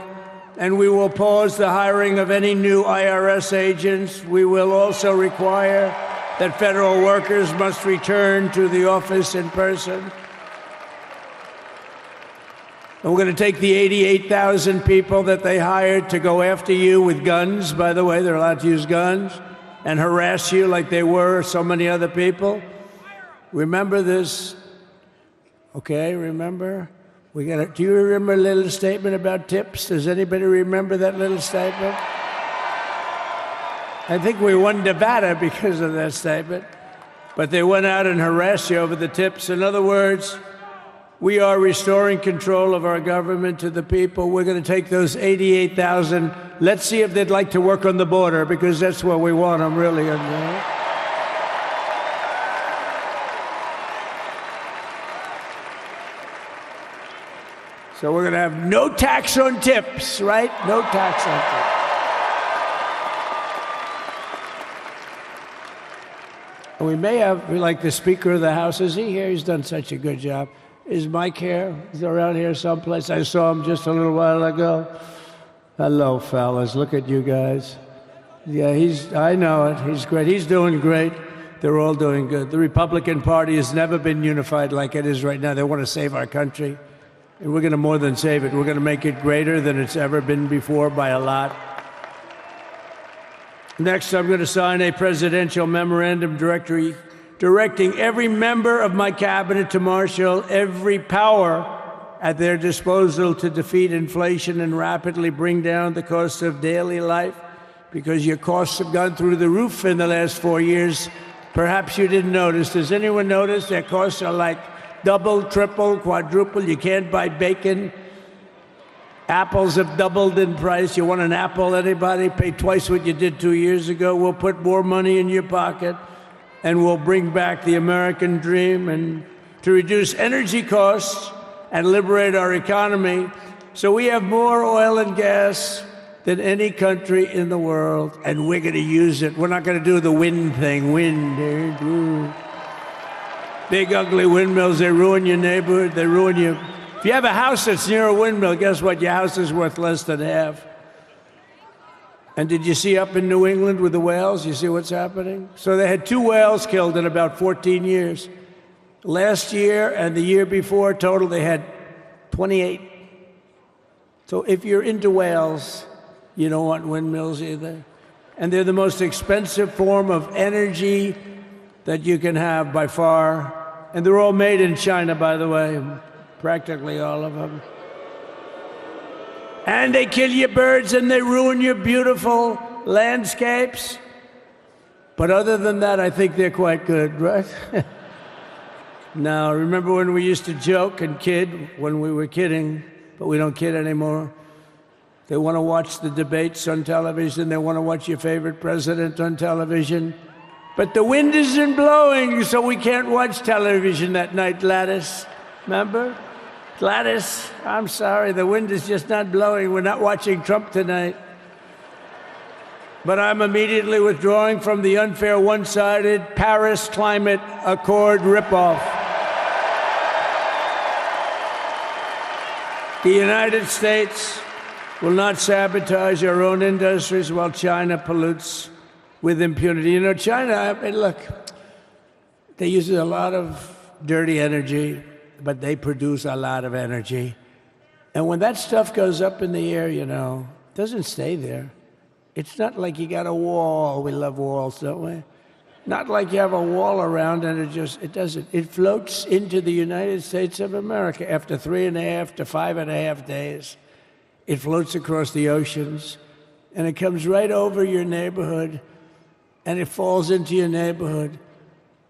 And we will pause the hiring of any new IRS agents. We will also require that federal workers must return to the office in person. And we're going to take the 88,000 people that they hired to go after you with guns. By the way, they're allowed to use guns and harass you like they were so many other people. Remember this. Okay, remember? Do you remember a little statement about tips? Does anybody remember that little statement? I think we won Nevada because of that statement. But they went out and harassed you over the tips. In other words, we are restoring control of our government to the people. We're going to take those 88,000. Let's see if they'd like to work on the border, because that's where we want them, really. So we're going to have no tax on tips, right? No tax on tips. And we may have, like the Speaker of the House, is he here? He's done such a good job. Is Mike here? He's around here someplace. I saw him just a little while ago. Hello, fellas. Look at you guys. Yeah, I know it. He's great. He's doing great. They're all doing good. The Republican Party has never been unified like it is right now. They want to save our country. And we're going to more than save it. We're going to make it greater than it's ever been before by a lot. Next, I'm going to sign a presidential memorandum directing every member of my cabinet to marshal every power at their disposal to defeat inflation and rapidly bring down the cost of daily life, because your costs have gone through the roof in the last 4 years. Perhaps you didn't notice. Does anyone notice their costs are like double, triple, quadruple? You can't buy bacon. Apples have doubled in price. You want an apple, anybody? Pay twice what you did 2 years ago. We'll put more money in your pocket, and we'll bring back the American dream and to reduce energy costs and liberate our economy. So we have more oil and gas than any country in the world, and we're going to use it. We're not going to do the wind thing. Wind. Big, ugly windmills, they ruin your neighborhood. They ruin you. If you have a house that's near a windmill, guess what? Your house is worth less than half. And did you see up in New England with the whales? You see what's happening? So they had 2 whales killed in about 14 years. Last year and the year before, total, they had 28. So if you're into whales, you don't want windmills either. and they're the most expensive form of energy that you can have by far. And they're all made in China, by the way, practically all of them. And they kill your birds and they ruin your beautiful landscapes. But other than that, I think they're quite good, right? Now, remember when we used to joke and kid when we were kidding, but we don't kid anymore? They want to watch the debates on television. They want to watch your favorite president on television. But the wind isn't blowing, so we can't watch television that night, Gladys. Remember? Gladys, I'm sorry, the wind is just not blowing. We're not watching Trump tonight. But I'm immediately withdrawing from the unfair, one-sided Paris Climate Accord ripoff. The United States will not sabotage our own industries while China pollutes with impunity. You know, China, I mean, look, they use a lot of dirty energy, but they produce a lot of energy. And when that stuff goes up in the air, you know, it doesn't stay there. It's not like you got a wall. We love walls, don't we? Not like you have a wall around and it doesn't. It floats into the United States of America after 3.5 to 5.5 days. It floats across the oceans and it comes right over your neighborhood and it falls into your neighborhood.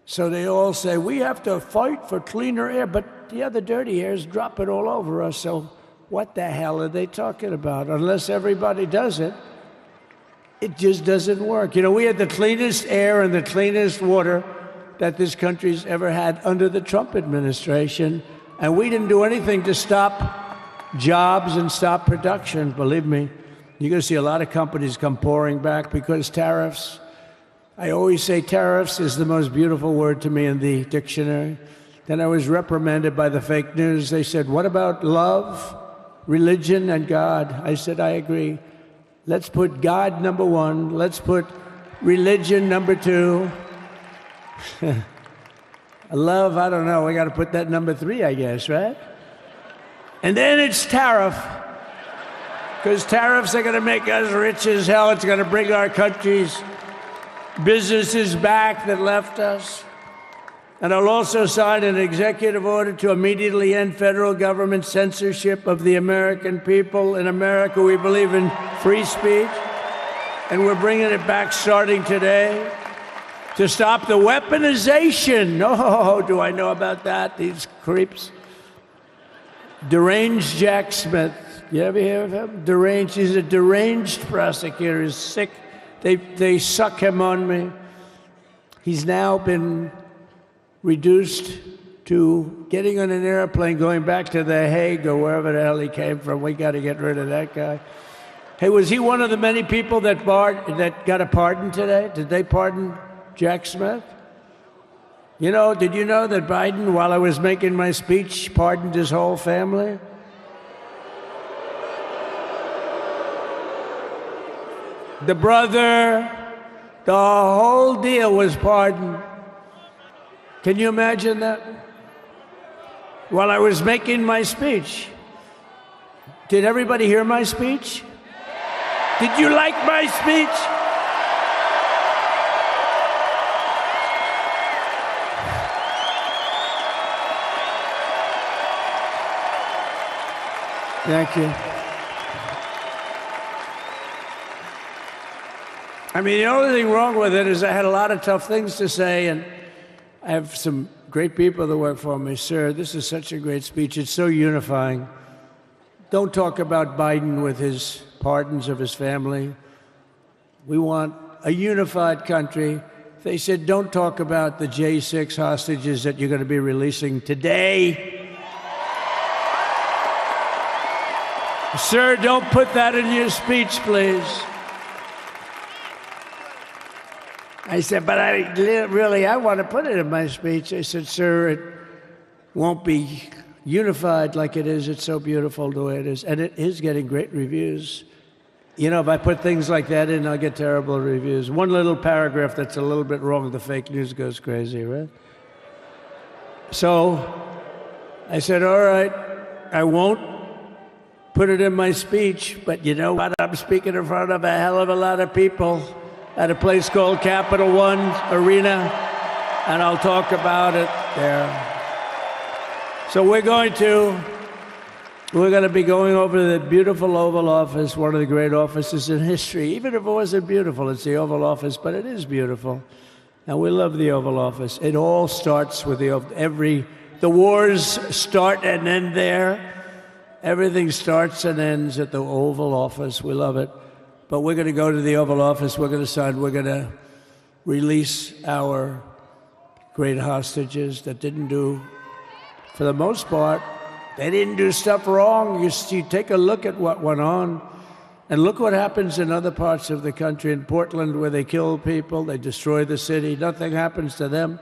So they all say, we have to fight for cleaner air, but the other dirty air is dropping all over us. So what the hell are they talking about? Unless everybody does it, it just doesn't work. You know, we had the cleanest air and the cleanest water that this country's ever had under the Trump administration, and we didn't do anything to stop jobs and stop production. Believe me, you're going to see a lot of companies come pouring back because tariffs. I always say tariffs is the most beautiful word to me in the dictionary. Then I was reprimanded by the fake news. They said, what about love, religion, and God? I said, I agree. Let's put God number one. Let's put religion number two. Love, I don't know. We got to put that number 3, I guess, right? And then it's tariff. Because tariffs are going to make us rich as hell. It's going to bring our country's businesses back that left us. And I'll also sign an executive order to immediately end federal government censorship of the American people. In America, we believe in free speech, and we're bringing it back starting today to stop the weaponization. Oh, do I know about that? These creeps. Deranged Jack Smith. You ever hear of him? Deranged. He's a deranged prosecutor. He's sick. They suck him on me. He's now been reduced to getting on an airplane, going back to The Hague or wherever the hell he came from. We got to get rid of that guy. Hey, was he one of the many people that got a pardon today? Did they pardon Jack Smith? You know, did you know that Biden, while I was making my speech, pardoned his whole family? The brother, the whole deal was pardoned. Can you imagine that? While I was making my speech. Did everybody hear my speech? Did you like my speech? Thank you. I mean, the only thing wrong with it is I had a lot of tough things to say, and I have some great people that work for me. Sir, this is such a great speech. It's so unifying. Don't talk about Biden with his pardons of his family. We want a unified country. They said, don't talk about the J6 hostages that you're going to be releasing today. Sir, don't put that in your speech, please. I said, but I want to put it in my speech. I said, sir, it won't be unified like it is. It's so beautiful the way it is. And it is getting great reviews. You know, if I put things like that in, I'll get terrible reviews. One little paragraph that's a little bit wrong, the fake news goes crazy, right? So I said, all right, I won't put it in my speech, but you know what? I'm speaking in front of a hell of a lot of people. at a place called Capital One Arena, and I'll talk about it there. So we're going to be going over the beautiful Oval Office, one of the great offices in history. Even if it wasn't beautiful, it's the Oval Office, but it is beautiful. And we love the Oval Office. It all starts with the wars start and end there. Everything starts and ends at the Oval Office. We love it. But we're going to go to the Oval Office. We're going to release our great hostages that didn't do, for the most part, they didn't do stuff wrong. You take a look at what went on, and look what happens in other parts of the country. In Portland, where they kill people, they destroy the city, nothing happens to them.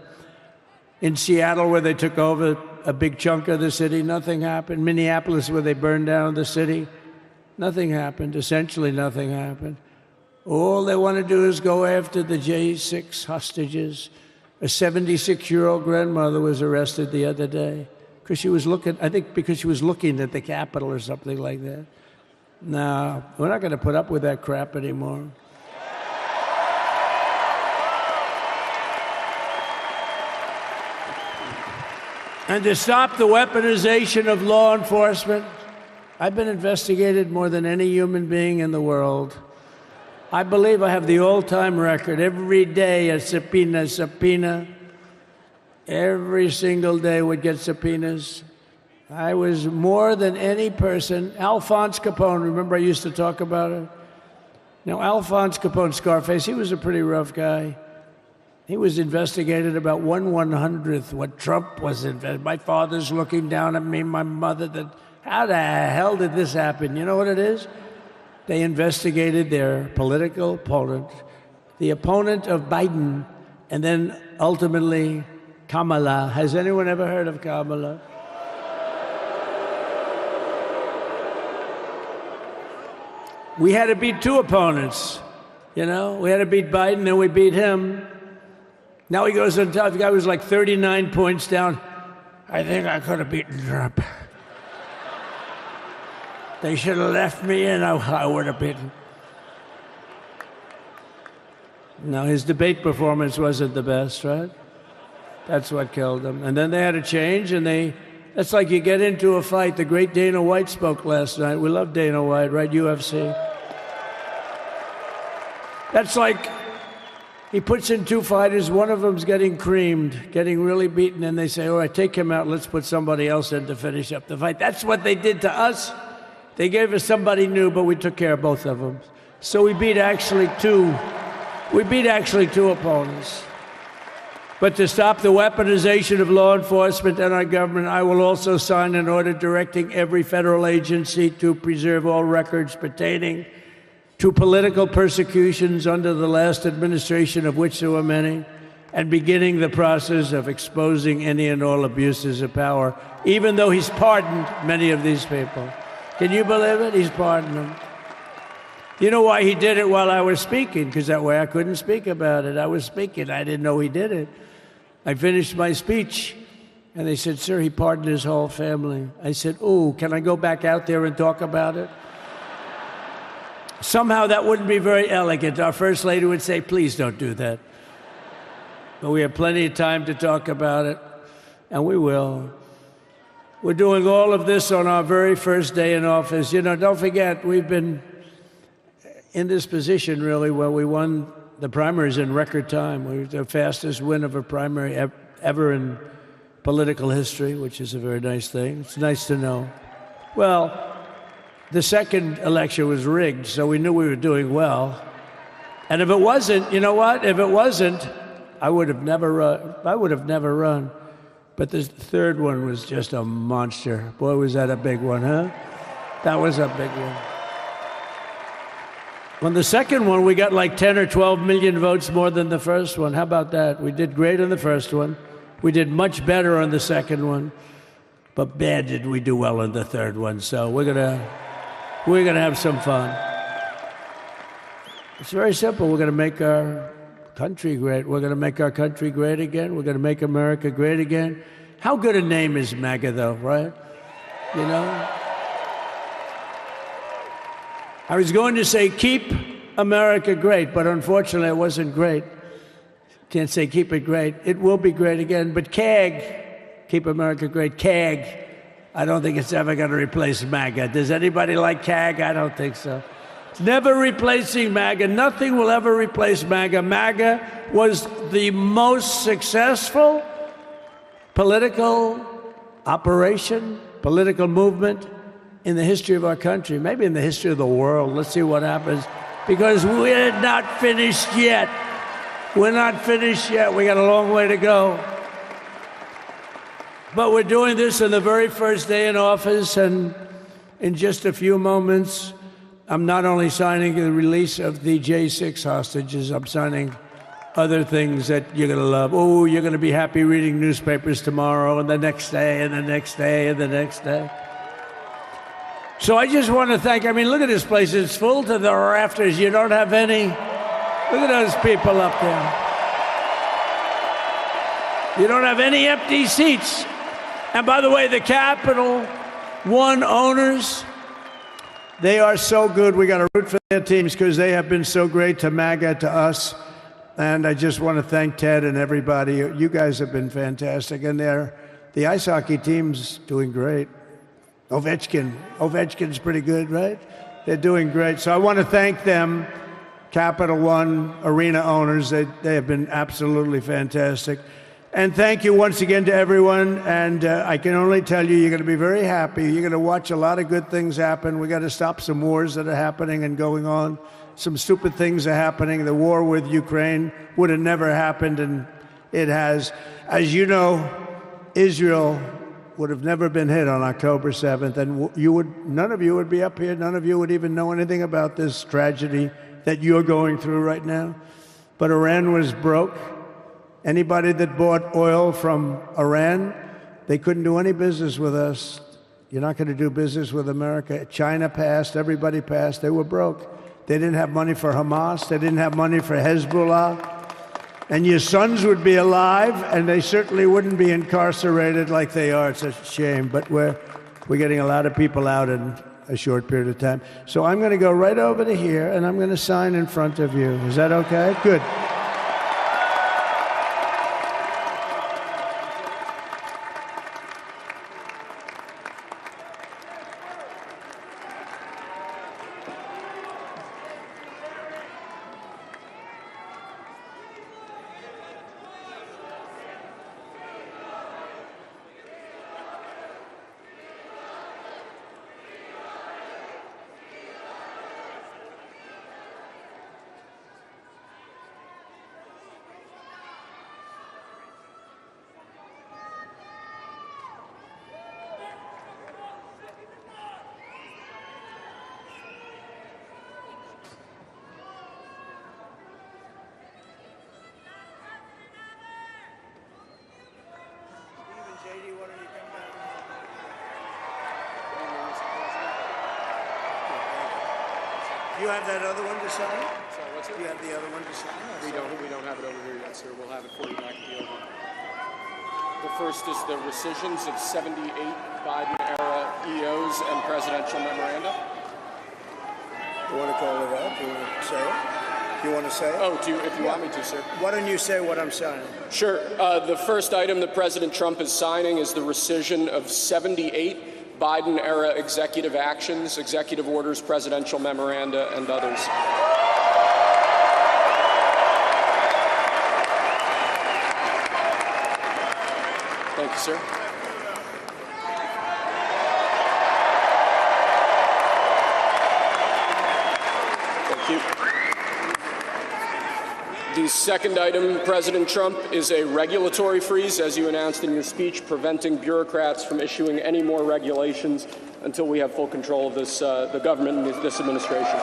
In Seattle, where they took over a big chunk of the city, nothing happened. Minneapolis, where they burned down the city, nothing happened. Essentially nothing happened. All they want to do is go after the J6 hostages. A 76-year-old grandmother was arrested the other day because she was looking, I think because she was looking at the Capitol or something like that. No, we're not going to put up with that crap anymore. And to stop the weaponization of law enforcement, I've been investigated more than any human being in the world. I believe I have the all-time record. Every day a subpoena. Every single day would get subpoenas. I was more than any person. Alphonse Capone, remember I used to talk about it? Now, Alphonse Capone, Scarface, he was a pretty rough guy. He was investigated about 1/100th what Trump was investigated. My father's looking down at me, my mother, how the hell did this happen? You know what it is? They investigated their political opponent, the opponent of Biden, and then ultimately Kamala. Has anyone ever heard of Kamala? We had to beat two opponents, you know? We had to beat Biden, then we beat him. Now he goes on top. The guy was like 39 points down. I think I could have beaten Trump. They should have left me in, I would have beaten. No, his debate performance wasn't the best, right? That's what killed him. And then they had a change, and that's like you get into a fight. The great Dana White spoke last night. We love Dana White, right? UFC. That's like he puts in two fighters. One of them's getting creamed, getting really beaten, and they say, all right, take him out. Let's put somebody else in to finish up the fight. That's what they did to us. They gave us somebody new, but we took care of both of them. So we beat actually two opponents. But to stop the weaponization of law enforcement and our government, I will also sign an order directing every federal agency to preserve all records pertaining to political persecutions under the last administration, of which there were many, and beginning the process of exposing any and all abuses of power, even though he's pardoned many of these people. Can you believe it? He's pardoned them. You know why he did it while I was speaking? Because that way I couldn't speak about it. I was speaking. I didn't know he did it. I finished my speech, and they said, sir, he pardoned his whole family. I said, ooh, can I go back out there and talk about it? Somehow that wouldn't be very elegant. Our First Lady would say, please don't do that. But we have plenty of time to talk about it, and we will. We're doing all of this on our very first day in office. You know, don't forget, we've been in this position, really, where we won the primaries in record time. We were the fastest win of a primary ever in political history, which is a very nice thing. It's nice to know. Well, the second election was rigged, so we knew we were doing well. And if it wasn't, you know what? If it wasn't, I would have never run. But the third one was just a monster. Boy, was that a big one, huh? That was a big one. On the second one, we got like 10 or 12 million votes more than the first one. How about that? We did great on the first one. We did much better on the second one. But bad did we do well on the third one. So we're gonna have some fun. It's very simple. We're gonna make our country great. We're gonna make our country great again. We're gonna make America great again. How good a name is MAGA, though, right? You know? I was going to say, keep America great, but unfortunately it wasn't great. Can't say keep it great. It will be great again, but CAG, keep America great, CAG, I don't think it's ever going to replace MAGA. Does anybody like CAG? I don't think so. It's never replacing MAGA. Nothing will ever replace MAGA. MAGA was the most successful political operation, political movement in the history of our country, maybe in the history of the world. Let's see what happens, because we're not finished yet. We're not finished yet. We got a long way to go. But we're doing this on the very first day in office, and in just a few moments, I'm not only signing the release of the J6 hostages, I'm signing other things that you're going to love. Oh, you're going to be happy reading newspapers tomorrow, and the next day, and the next day, and the next day. So I just want to thank, I mean, look at this place. It's full to the rafters. You don't have any. Look at those people up there. You don't have any empty seats. And by the way, the Capital One owners, they are so good. We got to root for their teams because they have been so great to MAGA, to us. And I just want to thank Ted and everybody. You guys have been fantastic. And the ice hockey team's doing great. Ovechkin's pretty good, right? They're doing great. So I want to thank them, Capital One arena owners. They have been absolutely fantastic. And thank you once again to everyone. And I can only tell you, you're going to be very happy. You're going to watch a lot of good things happen. We got to stop some wars that are happening and going on. Some stupid things are happening. The war with Ukraine would have never happened, and it has. As you know, Israel would have never been hit on October 7th, and none of you would be up here. None of you would even know anything about this tragedy that you're going through right now. But Iran was broke. Anybody that bought oil from Iran, they couldn't do any business with us. You're not going to do business with America. China passed. Everybody passed. They were broke. They didn't have money for Hamas. They didn't have money for Hezbollah. And your sons would be alive, and they certainly wouldn't be incarcerated like they are. It's a shame, but we're getting a lot of people out in a short period of time. So I'm going to go right over to here, and I'm going to sign in front of you. Is that okay? Good. You have that other one to sign? Sorry, what's it? You have the other one to sign? We don't have it over here yet, sir. We'll have it for you back at the Oval. The first is the rescissions of 78 Biden-era EOs and presidential memoranda. You want to call it up? You want to say it? You want to say it? Oh, if you want me to, sir. Why don't you say what I'm signing? Sure. The first item that President Trump is signing is the rescission of 78 Biden-era executive actions, executive orders, presidential memoranda, and others. Thank you, sir. Thank you. The second item, President Trump, is a regulatory freeze, as you announced in your speech, preventing bureaucrats from issuing any more regulations until we have full control of this, the government and this administration.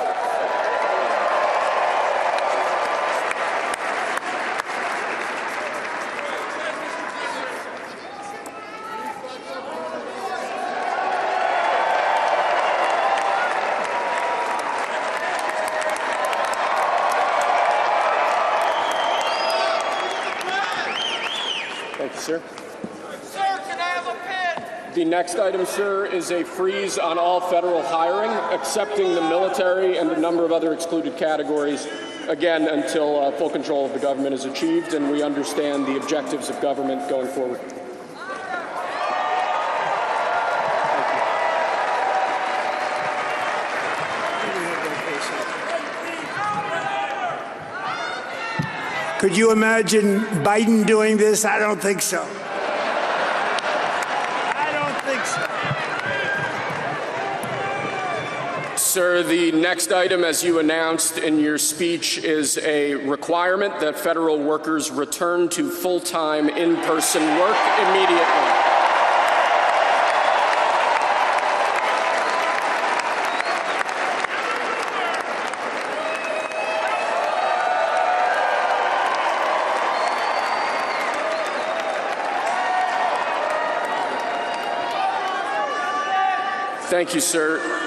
Sir, can I have a pen? The next item, sir, is a freeze on all federal hiring, excepting the military and a number of other excluded categories, again, until full control of the government is achieved and we understand the objectives of government going forward. Could you imagine Biden doing this? I don't think so. Sir, the next item, as you announced in your speech, is a requirement that federal workers return to full-time in-person work immediately. Thank you, sir.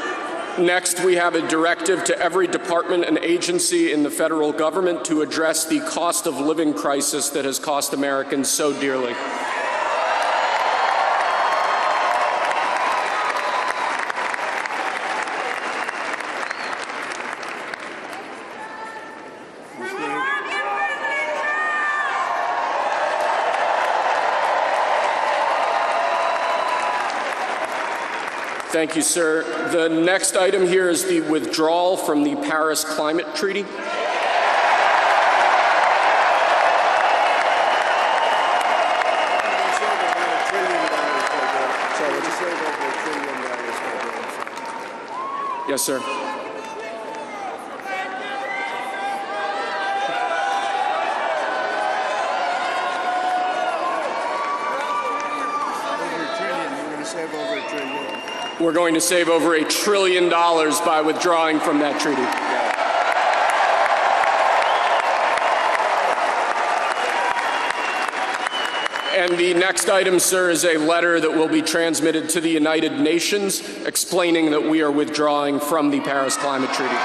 Next, we have a directive to every department and agency in the federal government to address the cost of living crisis that has cost Americans so dearly. Thank you, sir. The next item here is the withdrawal from the Paris Climate Treaty. Yes, sir. We're going to save over $1 trillion by withdrawing from that treaty. And the next item, sir, is a letter that will be transmitted to the United Nations explaining that we are withdrawing from the Paris Climate Treaty.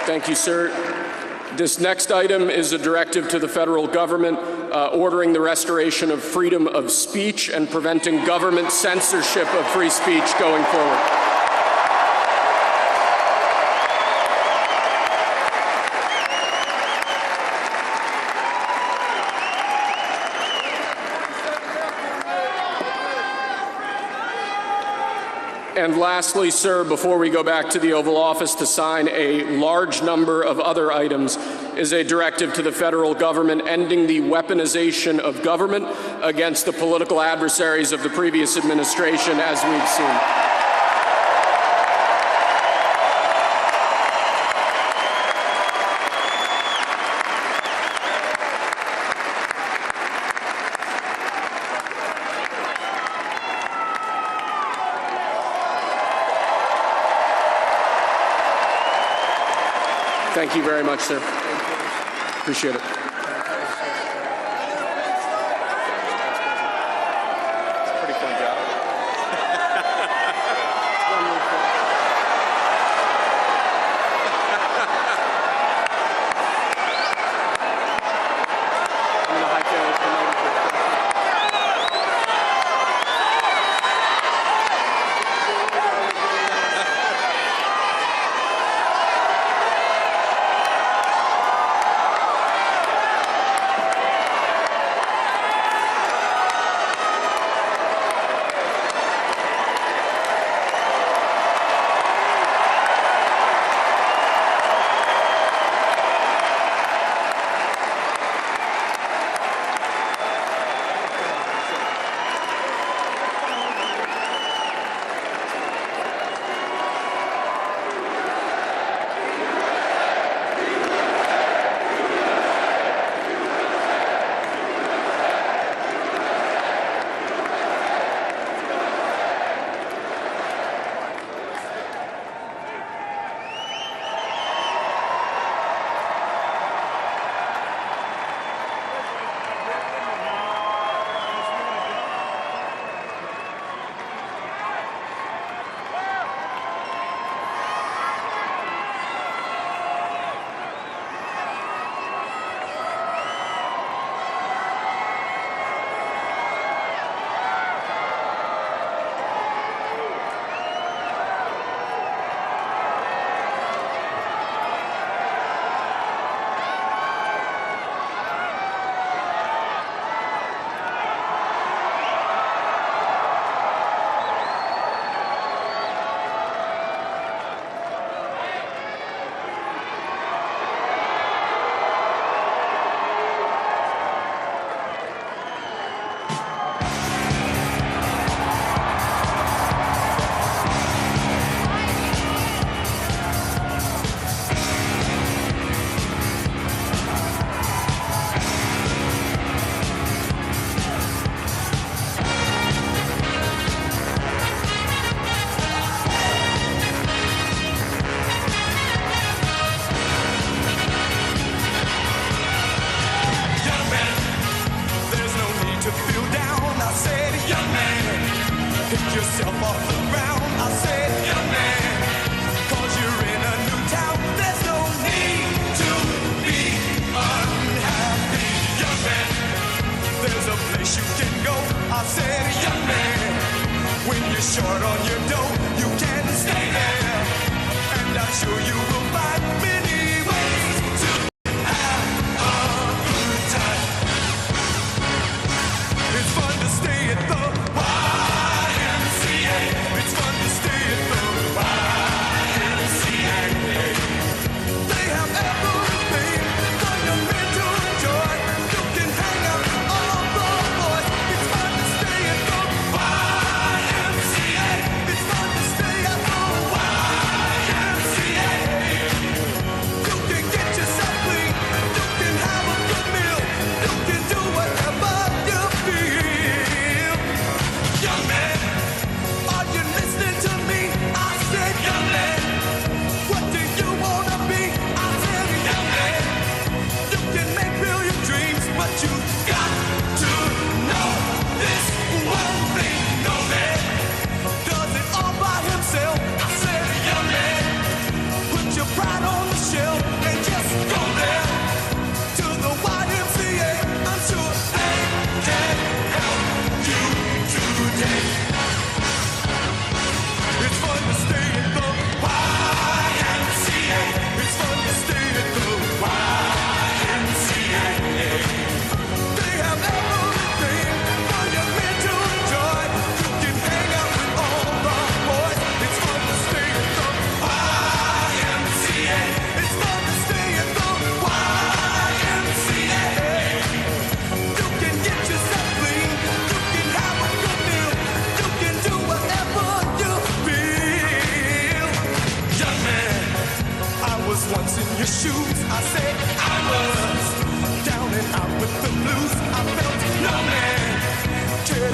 Thank you, sir. This next item is a directive to the federal government ordering the restoration of freedom of speech and preventing government censorship of free speech going forward. And lastly, sir, before we go back to the Oval Office to sign a large number of other items, is a directive to the federal government ending the weaponization of government against the political adversaries of the previous administration, as we've seen. Thank you very much, sir. Appreciate it. Pretty fun job.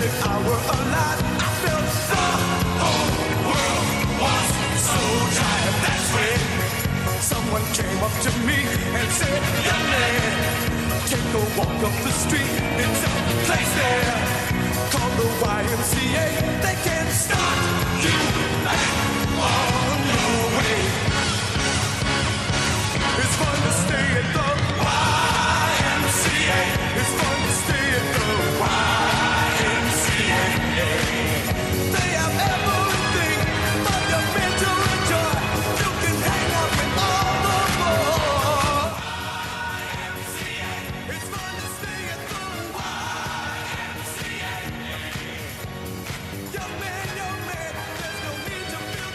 when I were alive, I felt the whole world was so tired. That's when someone came up to me and said, young man, take a walk up the street. It's a place there called the YMCA. They can start you back on your way. It's fun to stay at the YMCA. It's fun to stay at the YMCA. They have everything but the mental joy. You can hang out with all the boys. It's fun to stay at the YMCA. Young man, there's no need to feel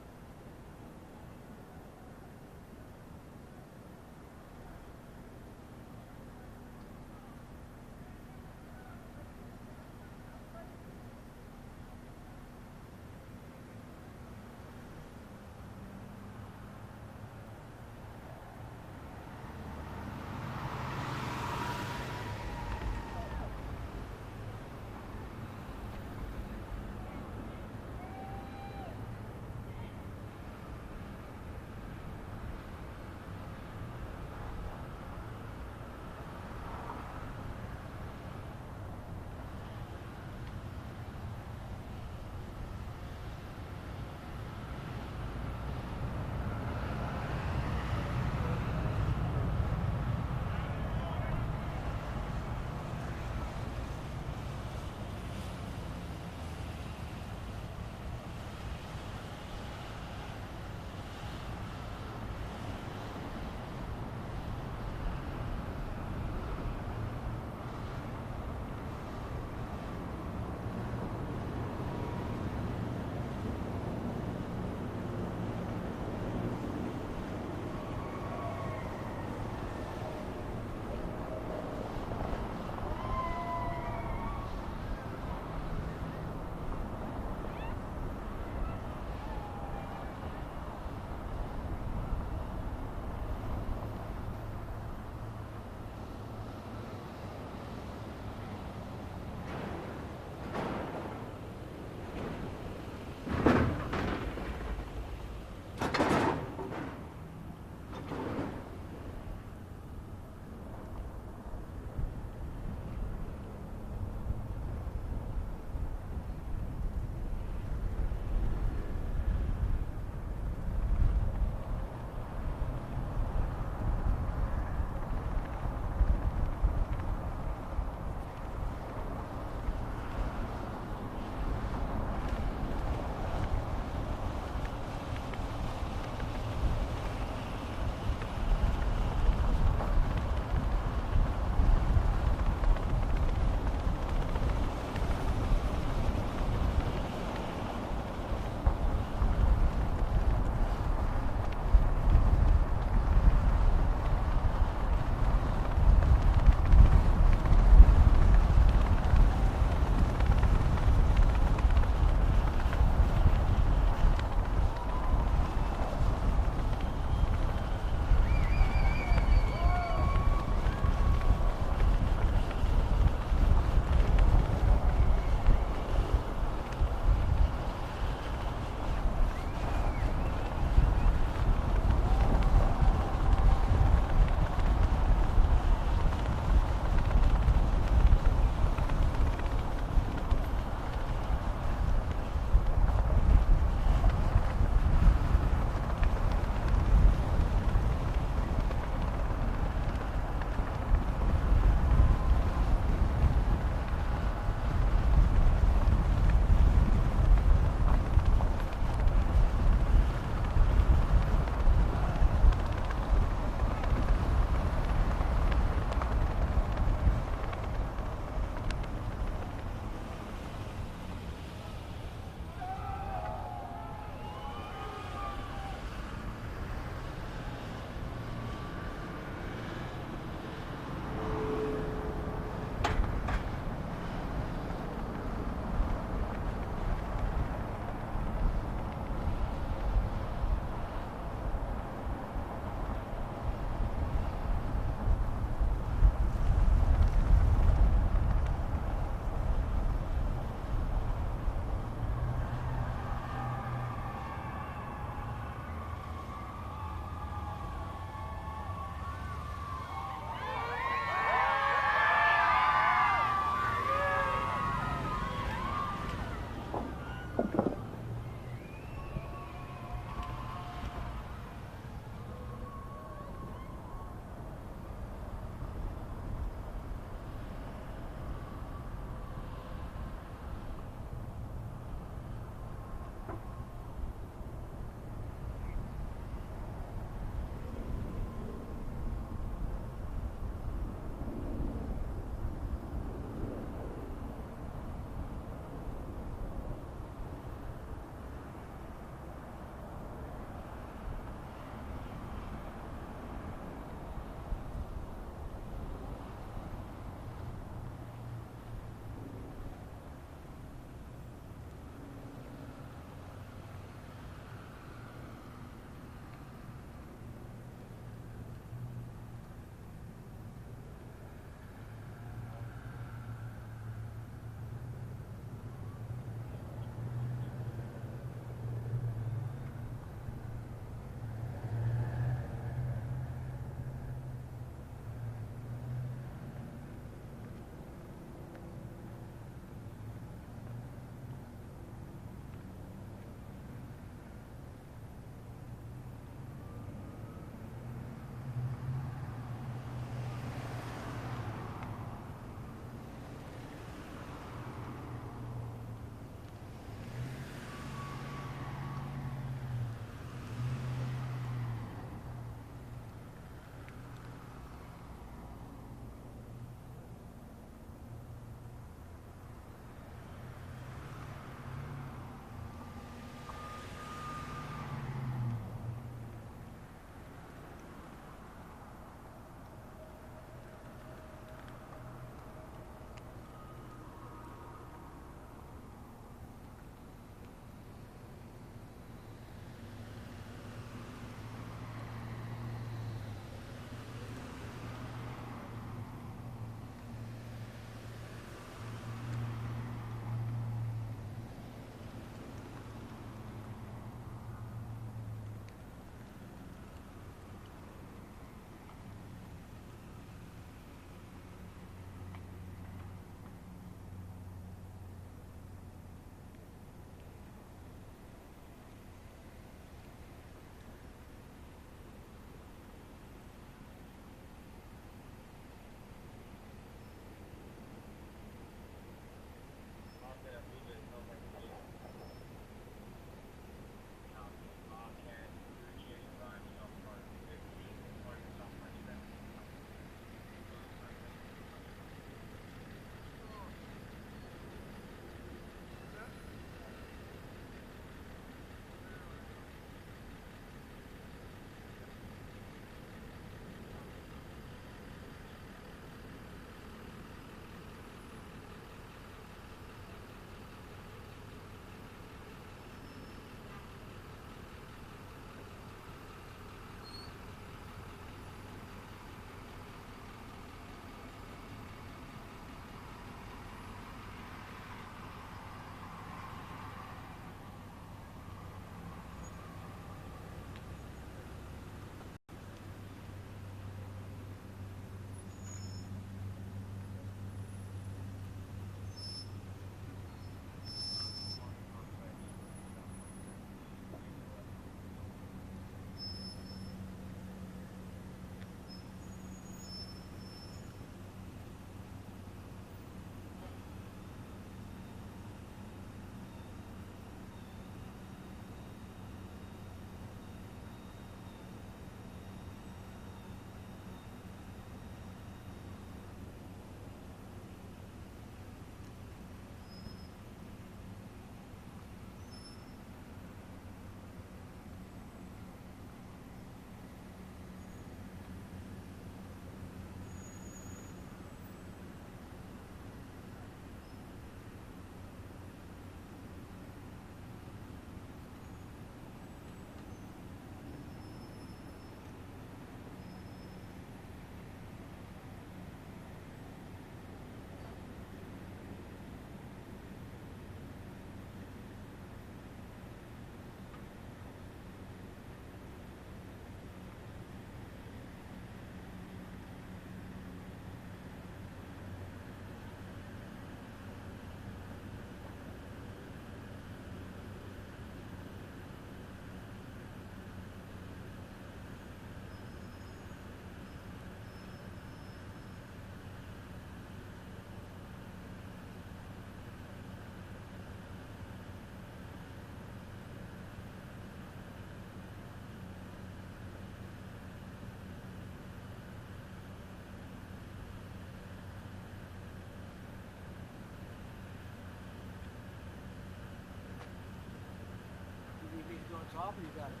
top or you got it?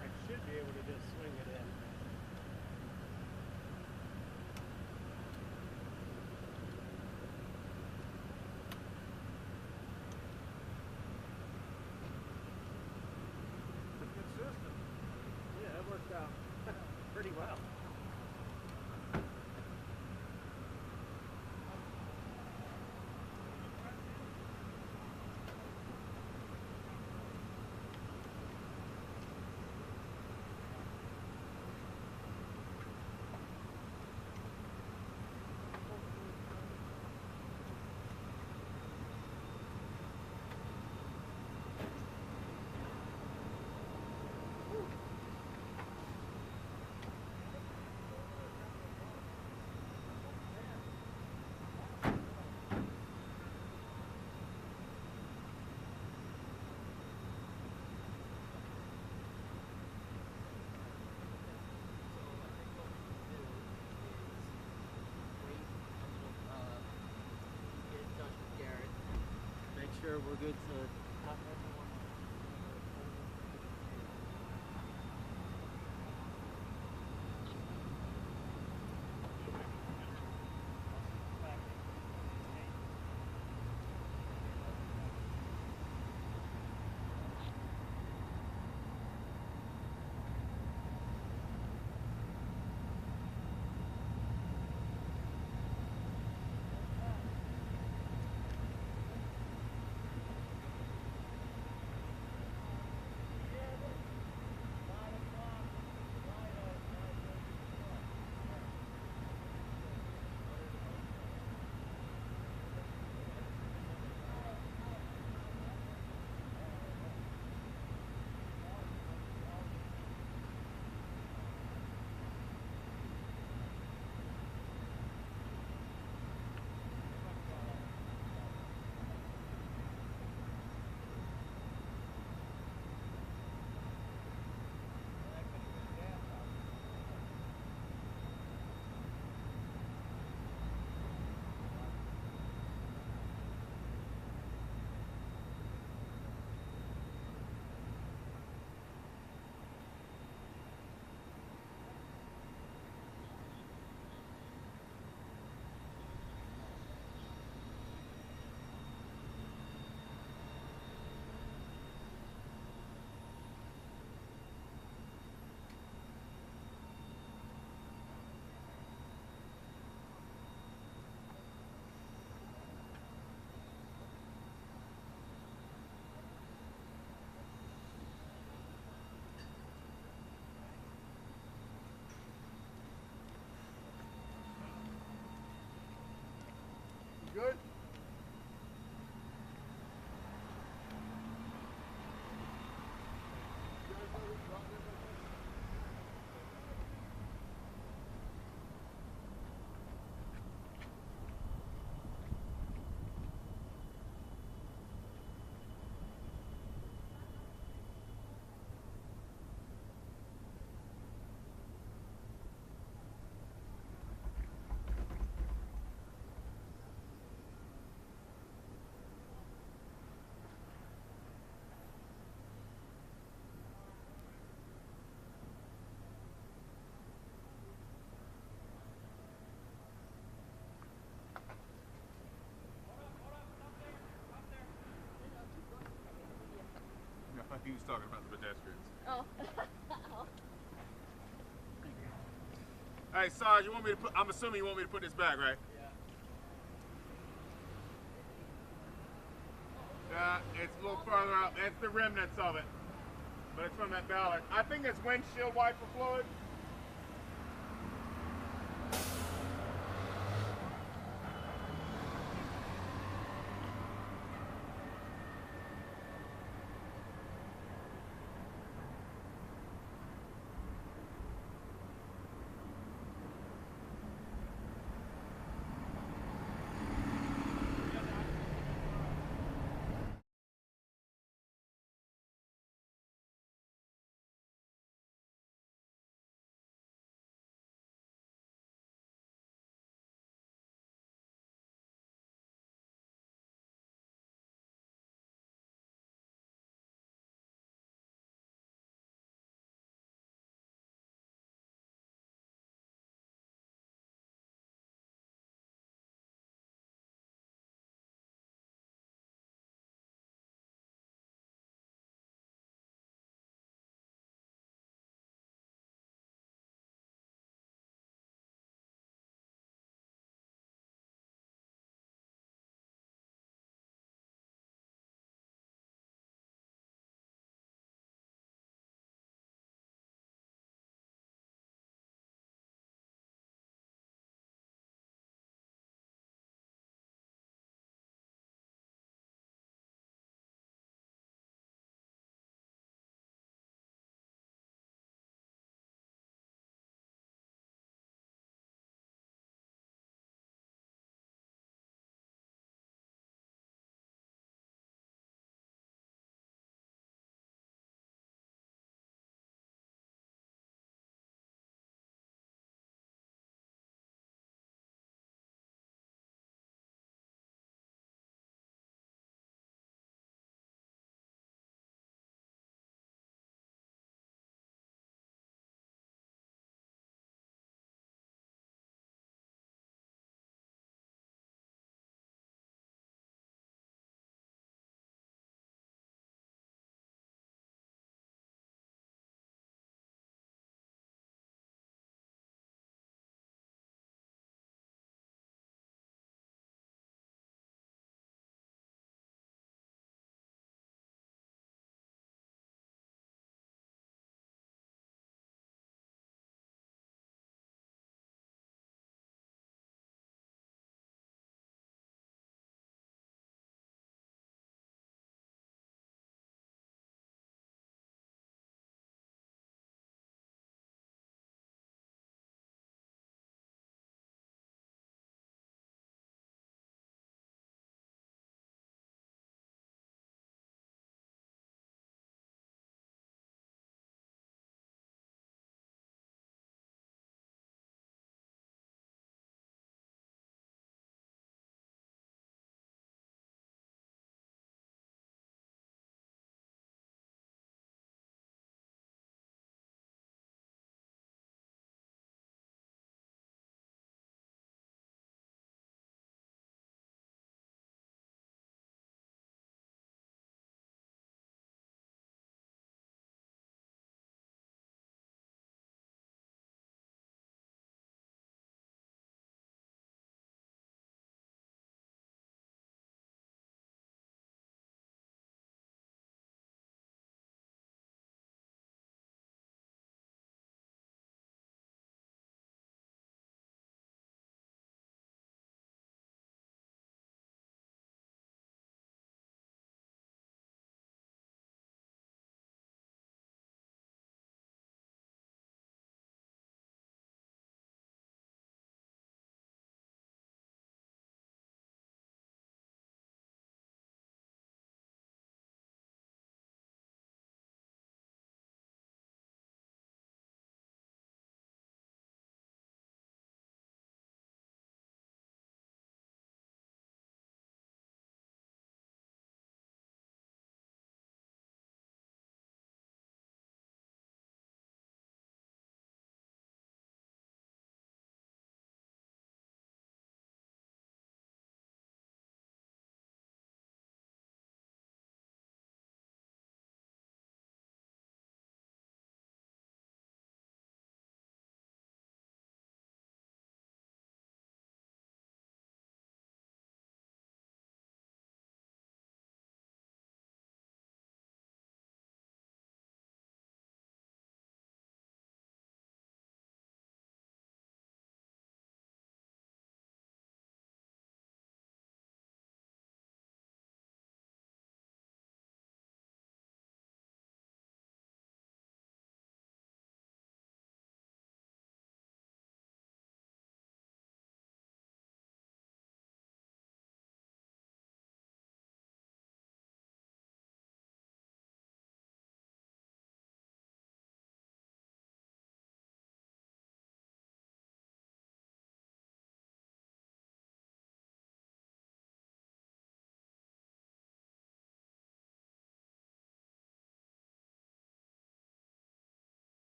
I should be able to just swing it in. It's a good system. Yeah, that worked out pretty well. Sure we're good to have everyone. Good? He was talking about the pedestrians. Oh. Hey, Sarge, you want me to put, I'm assuming you want me to put this back, right? Yeah. It's a little further out. That's the remnants of it. But it's from that ballard. I think it's windshield wiper fluid.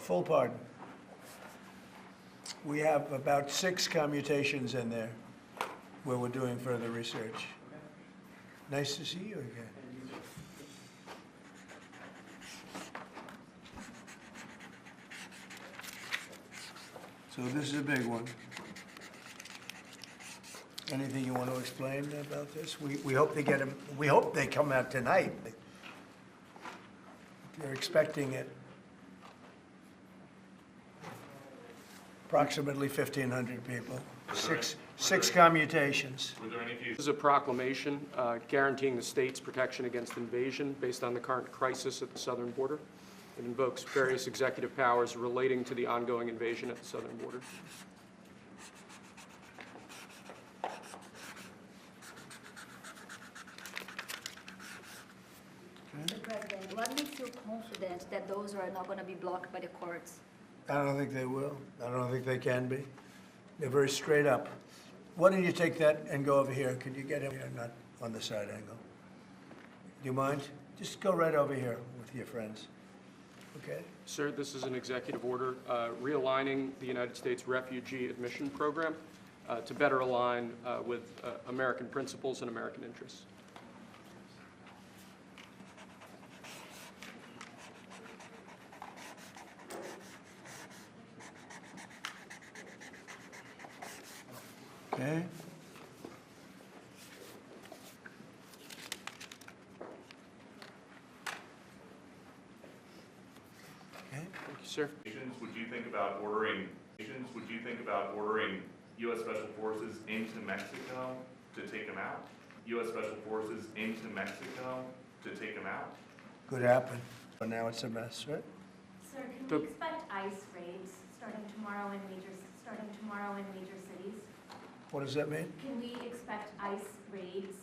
Full pardon. We have about 6 commutations in there where we're doing further research. Nice to see you again. So this is a big one. Anything you want to explain about this? We hope they get them. We hope they come out tonight. They're expecting it. Approximately 1,500 people. Six commutations. This is a proclamation guaranteeing the state's protection against invasion based on the current crisis at the southern border. It invokes various executive powers relating to the ongoing invasion at the southern border. Mr. President, what makes you confident that those are not going to be blocked by the courts? I don't think they will. I don't think they can be. They're very straight up. Why don't you take that and go over here? Could you get him here, not on the side angle? Do you mind? Just go right over here with your friends. Okay? Sir, this is an executive order realigning the United States refugee admission program to better align with American principles and American interests. Okay. Thank you, sir. Would you think about ordering? Would you think about ordering U.S. Special Forces into Mexico to take them out? U.S. Special Forces into Mexico to take them out? Could happen, but now it's a mess, right? Sir, can we expect ICE raids starting tomorrow in major cities? What does that mean? Can we expect ICE raids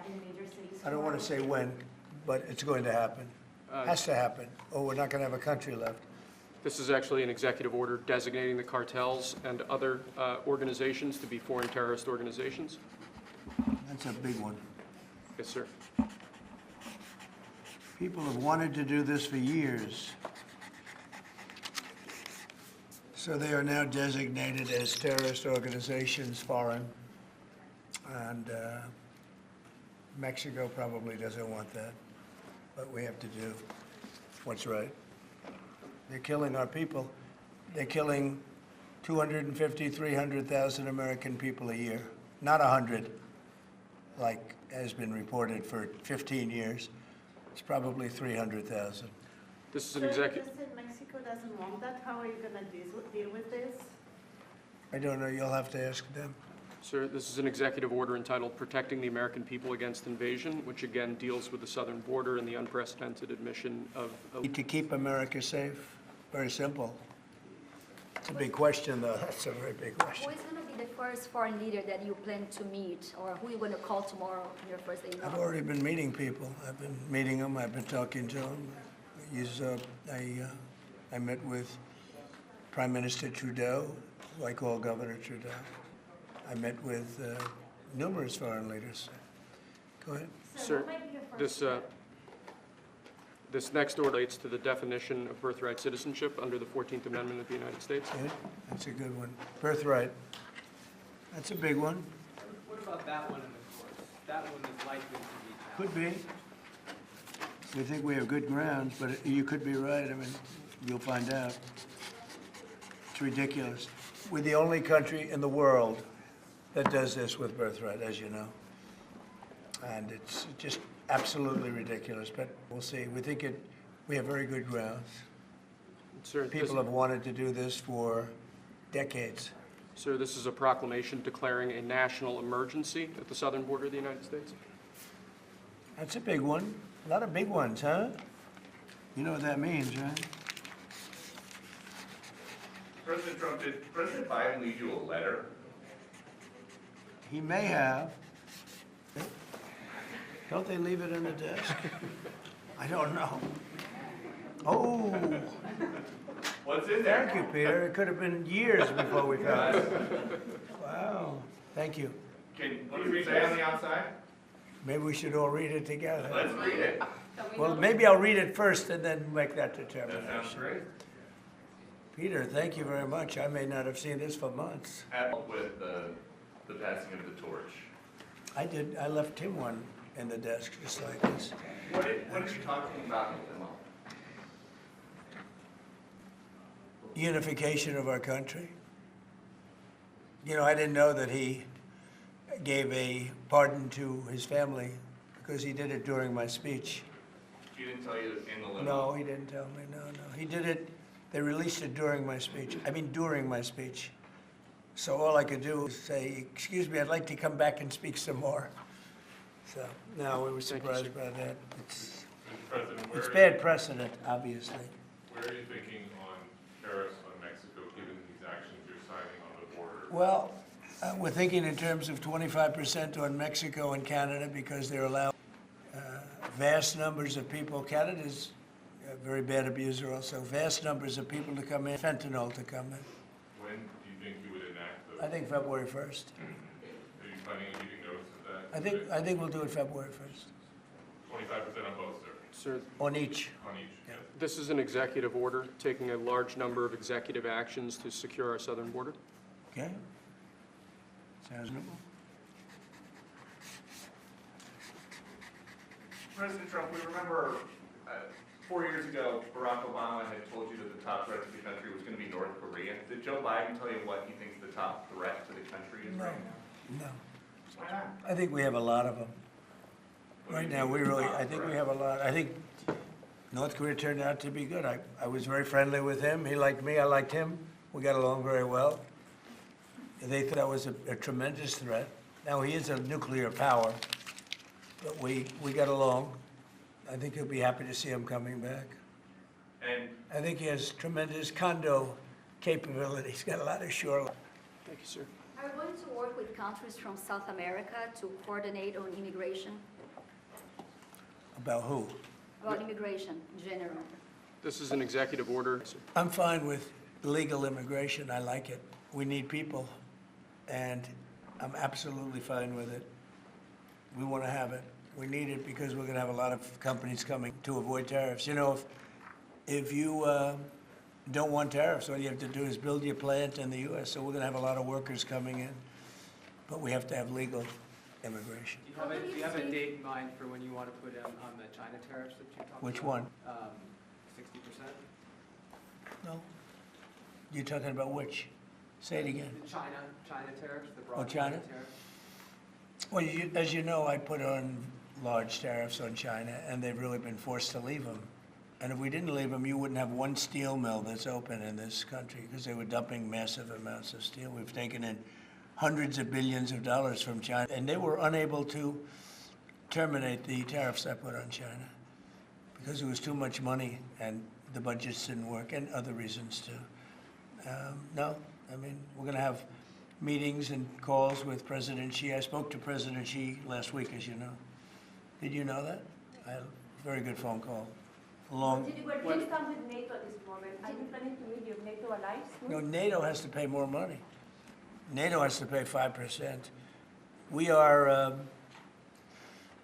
in major cities? I don't want to say when, but it's going to happen. Has to happen, or we're not going to have a country left. This is actually an executive order designating the cartels and other organizations to be foreign terrorist organizations. That's a big one. Yes, sir. People have wanted to do this for years. So they are now designated as terrorist organizations, foreign. And Mexico probably doesn't want that. But we have to do what's right. They're killing our people. They're killing 250, 300,000 American people a year. Not 100, like has been reported for 15 years. It's probably 300,000. This is an executive. Mexico doesn't want that. How are you going to deal with this? I don't know. You'll have to ask them. Sir, this is an executive order entitled Protecting the American People Against Invasion, which again deals with the southern border and the unprecedented admission of... To keep America safe. Very simple. It's a big question, though. That's a very big question. Who is going to be the first foreign leader that you plan to meet, or who are you going to call tomorrow on your first day? I've already been meeting people. I've been meeting them. I've been talking to them. I met with Prime Minister Trudeau, like all Governor Trudeau. I met with numerous foreign leaders. Go ahead. Sir, this next order relates to the definition of birthright citizenship under the 14th Amendment of the United States. Yeah, that's a good one. Birthright. That's a big one. What about that one in the courts? That one is likely to be challenged. Could be. We think we have good grounds, but you could be right. I mean, you'll find out. It's ridiculous. We're the only country in the world that does this with birthright, as you know. And it's just absolutely ridiculous, but we'll see. We think we have very good grounds. Sir, people have wanted to do this for decades. Sir, this is a proclamation declaring a national emergency at the southern border of the United States. That's a big one. A lot of big ones, huh? You know what that means, right? President Trump, did President Biden leave you a letter? He may have. Don't they leave it in the desk? I don't know. Oh. What's in there? Thank you, Peter. It could have been years before we found it. Wow. Thank you. What does it say on the outside? Maybe we should all read it together. Let's read it. Well, maybe I'll read it first and then make that determination. That sounds great. Peter, thank you very much. I may not have seen this for months. With the passing of the torch. I did. I left him one in the desk just like this. What are you talking about with them all? Unification of our country. You know, I didn't know that he gave a pardon to his family because he did it during my speech. He didn't tell you in the limo? No, he didn't tell me. No. He did it. They released it during my speech. I mean, during my speech. So all I could do was say, excuse me, I'd like to come back and speak some more. So, no, we were surprised by that. It's bad precedent, obviously. Where are you thinking on tariffs on Mexico, given these actions you're signing on the border? Well, we're thinking in terms of 25% on Mexico and Canada because they're allowed vast numbers of people. Canada's a very bad abuser also. Vast numbers of people to come in, fentanyl to come in. When do you think you would enact those? I think February 1st. Are you planning on giving notice of that? I think we'll do it February 1st. 25% on both, sir? Sir, On each. On each, yes. this is an executive order taking a large number of executive actions to secure our southern border. Okay. Sounds good. President Trump, we remember 4 years ago, Barack Obama had told you that the top threat to the country was going to be North Korea. Did Joe Biden tell you what he thinks the top threat to the country is right now? No. Why not? I think we have a lot of them. Right now, I think we have a lot. I think North Korea turned out to be good. I was very friendly with him. He liked me. I liked him. We got along very well. They thought that was a tremendous threat. Now, he is a nuclear power, but we got along. I think he'll be happy to see him coming back. And I think he has tremendous condo capability. He's got a lot of shoreline. Thank you, sir. Are we going to work with countries from South America to coordinate on immigration? About who? About immigration in general. This is an executive order. I'm fine with legal immigration. I like it. We need people, and I'm absolutely fine with it. We want to have it. We need it because we're going to have a lot of companies coming to avoid tariffs. You know, if you don't want tariffs, all you have to do is build your plant in the U.S. So we're going to have a lot of workers coming in, but we have to have legal immigration. Do you have a date in mind for when you want to put in on the China tariffs that you talked about? Which one? 60%? No. You're talking about which? Say it again. The China tariffs, the broad China? tariffs? Well, as you know, I put on large tariffs on China, and they've really been forced to leave them. And if we didn't leave them, you wouldn't have one steel mill that's open in this country because they were dumping massive amounts of steel. We've taken in hundreds of billions of dollars from China, and they were unable to terminate the tariffs I put on China because it was too much money and the budgets didn't work, and other reasons too. No, I mean, we're going to have meetings and calls with President Xi. I spoke to President Xi last week, as you know. Did you know that? I had a very good phone call. Where do you stand with NATO at this moment? Are you planning to leave your NATO allies? No, NATO has to pay more money. NATO has to pay 5%. We are,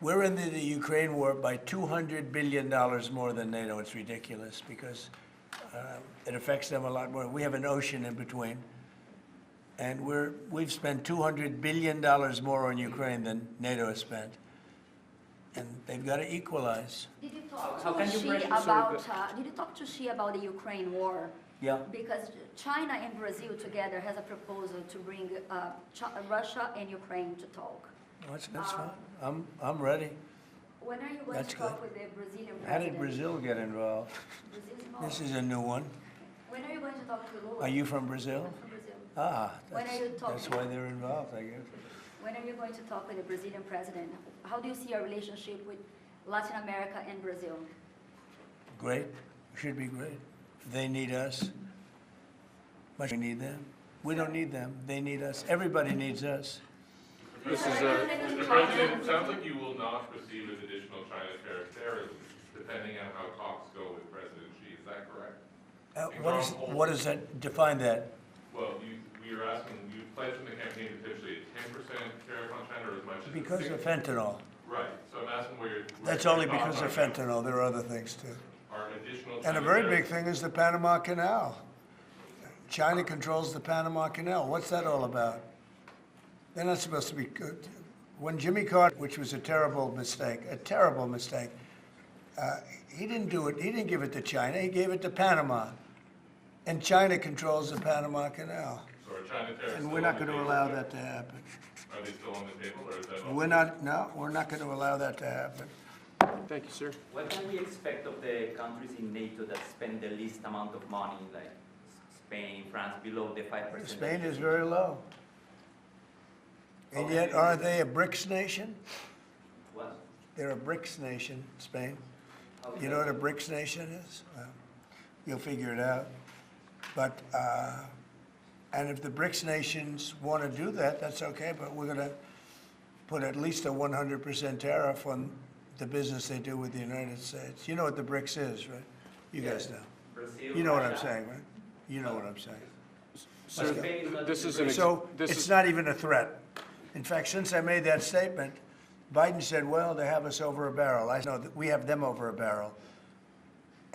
we're in the Ukraine war by $200 billion more than NATO. It's ridiculous because it affects them a lot more. We have an ocean in between. And we've spent $200 billion more on Ukraine than NATO has spent. And they've got to equalize. Did you talk to Xi about the Ukraine war? Yeah. Because China and Brazil together has a proposal to bring Russia and Ukraine to talk. That's fine. I'm ready. When are you going to talk with the Brazilian president? How did Brazil get involved? This is a new one. When are you going to talk to Lula? Are you from Brazil? I'm from Brazil. That's why they're involved, I guess. When are you going to talk with the Brazilian president? How do you see your relationship with Latin America and Brazil? Great. It should be great. They need us. Much we need them. We don't need them. They need us. Everybody needs us. This is Mr. President, it sounds like you will not proceed with additional China tariffs, depending on how talks go with President Xi. Is that correct? What does that define that? Well, we are asking, you pledged in the campaign potentially a 10% tariff on China or as much as Because of fentanyl. Right. So I'm asking where you're... That's only because of fentanyl. There are other things too. Are additional And a very big thing is the Panama Canal. China controls the Panama Canal. What's that all about? They're not supposed to be good. When Jimmy Carter, which was a terrible mistake, he didn't do it. He didn't give it to China. He gave it to Panama. And China controls the Panama Canal. So are China tariffs And we're not going to allow that to happen. Are they still on the table, or is that? We're not, no, we're not going to allow that to happen. Thank you, sir. What can we expect of the countries in NATO that spend the least amount of money, like Spain, France, below the 5%? Spain is very low. And yet, are they a BRICS nation? What? They're a BRICS nation, Spain. You know what a BRICS nation is? Well, you'll figure it out. But, and if the BRICS nations want to do that, that's okay, but we're going to put at least a 100% tariff on the business they do with the United States. You know what the BRICS is, right? You guys know. Brazil, You know what I'm Russia. saying, right? You know what I'm saying. Sir, Let's go. this is an So this it's is not even a threat. In fact, since I made that statement, Biden said, well, they have us over a barrel. I know that we have them over a barrel.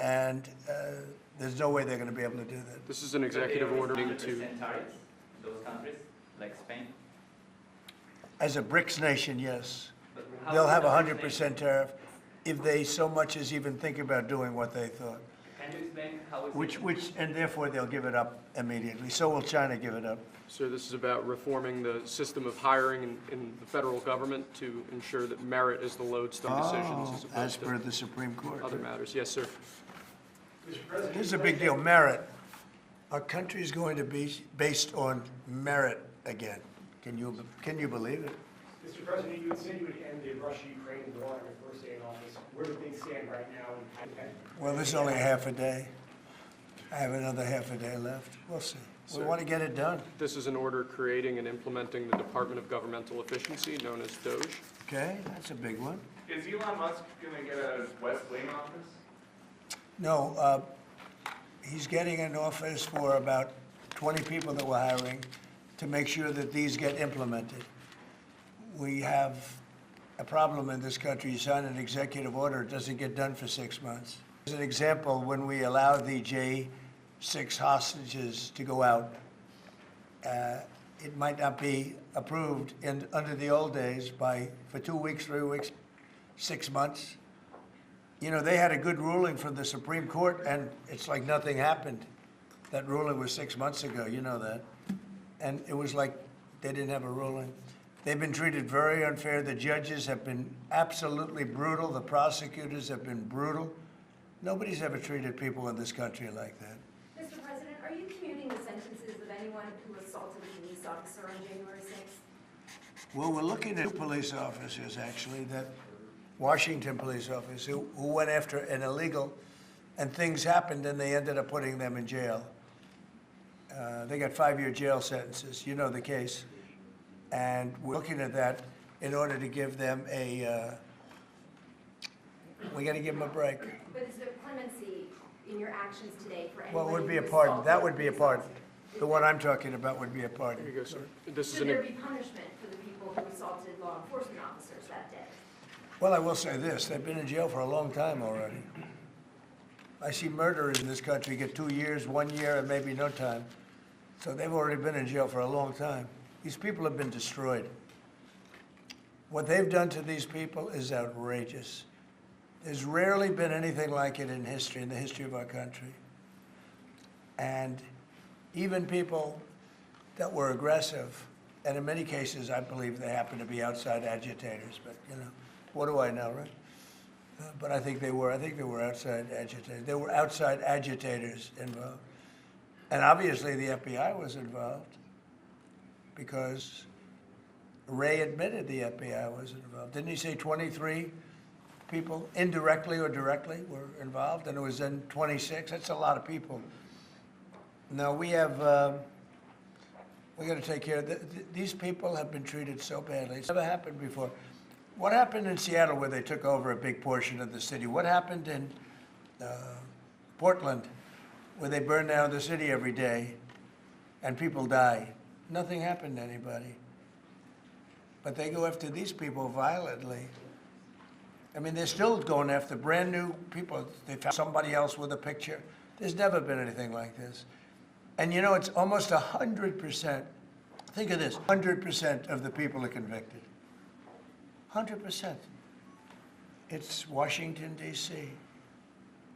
And there's no way they're going to be able to do that. This is an executive order to. Tariffs, those countries, like Spain? As a BRICS nation, yes. But how They'll is have the a BRICS 100% tariff if they so much as even think about doing what they thought. Can you explain how is it? And therefore they'll give it up immediately. So will China give it up. Sir, this is about reforming the system of hiring in the federal government to ensure that merit is the lodestone decisions as As opposed per to the Supreme Court. other matters. Yes, sir. This is a big deal, merit. Our country is going to be based on merit again. Can you believe it? Mr. President, you had said you would end the Russia-Ukraine war on your first day in office. Where do things stand right now? Well, this is only half a day. I have another half a day left. We'll see. We Sir. want to get it done. This is an order creating and implementing the Department of Governmental Efficiency, known as DOGE. Okay, that's a big one. Is Elon Musk gonna get a West Wing office? No, he's getting an office for about 20 people that we're hiring to make sure that these get implemented. We have a problem in this country. You sign an executive order, it doesn't get done for 6 months. As an example, when we allowed the J6 hostages to go out, it might not be approved under the old days for 2 weeks, 3 weeks, 6 months. You know, they had a good ruling from the Supreme Court, and it's like nothing happened. That ruling was 6 months ago, you know that. And it was like they didn't have a ruling. They've been treated very unfair. The judges have been absolutely brutal. The prosecutors have been brutal. Nobody's ever treated people in this country like that. Mr. President, are you commuting the sentences of anyone who assaulted a police officer on January 6th? Well, we're looking at 2 police officers, actually, that Washington police officers who went after an illegal, and things happened, and they ended up putting them in jail. They got 5-year jail sentences. You know the case. And we're looking at that in order to give them we got to give them a break. But is there clemency in your actions today for anyone? Well, it would be a who pardon. assaulted That would be a police pardon. officers? The one I'm talking about would be a pardon. Here you go, sir. This is Should an. there be punishment for the people who assaulted law enforcement officers that day? Well, I will say this. They've been in jail for a long time already. I see murderers in this country get 2 years, 1 year, and maybe no time. So they've already been in jail for a long time. These people have been destroyed. What they've done to these people is outrageous. There's rarely been anything like it in history, in the history of our country. And even people that were aggressive, and in many cases, I believe they happen to be outside agitators, but, you know, what do I know, right? But I think they were outside agitators. There were outside agitators involved. And obviously the FBI was involved because Ray admitted the FBI was involved. Didn't he say 23 people, indirectly or directly, were involved? And it was then 26. That's a lot of people. Now we have, we got to take care of these people have been treated so badly. It's never happened before. What happened in Seattle where they took over a big portion of the city? What happened in Portland where they burn down the city every day and people die? Nothing happened to anybody. But they go after these people violently. I mean, they're still going after brand new people. They found somebody else with a picture. There's never been anything like this. And you know, it's almost 100%. Think of this, 100% of the people are convicted. 100%. It's Washington, D.C.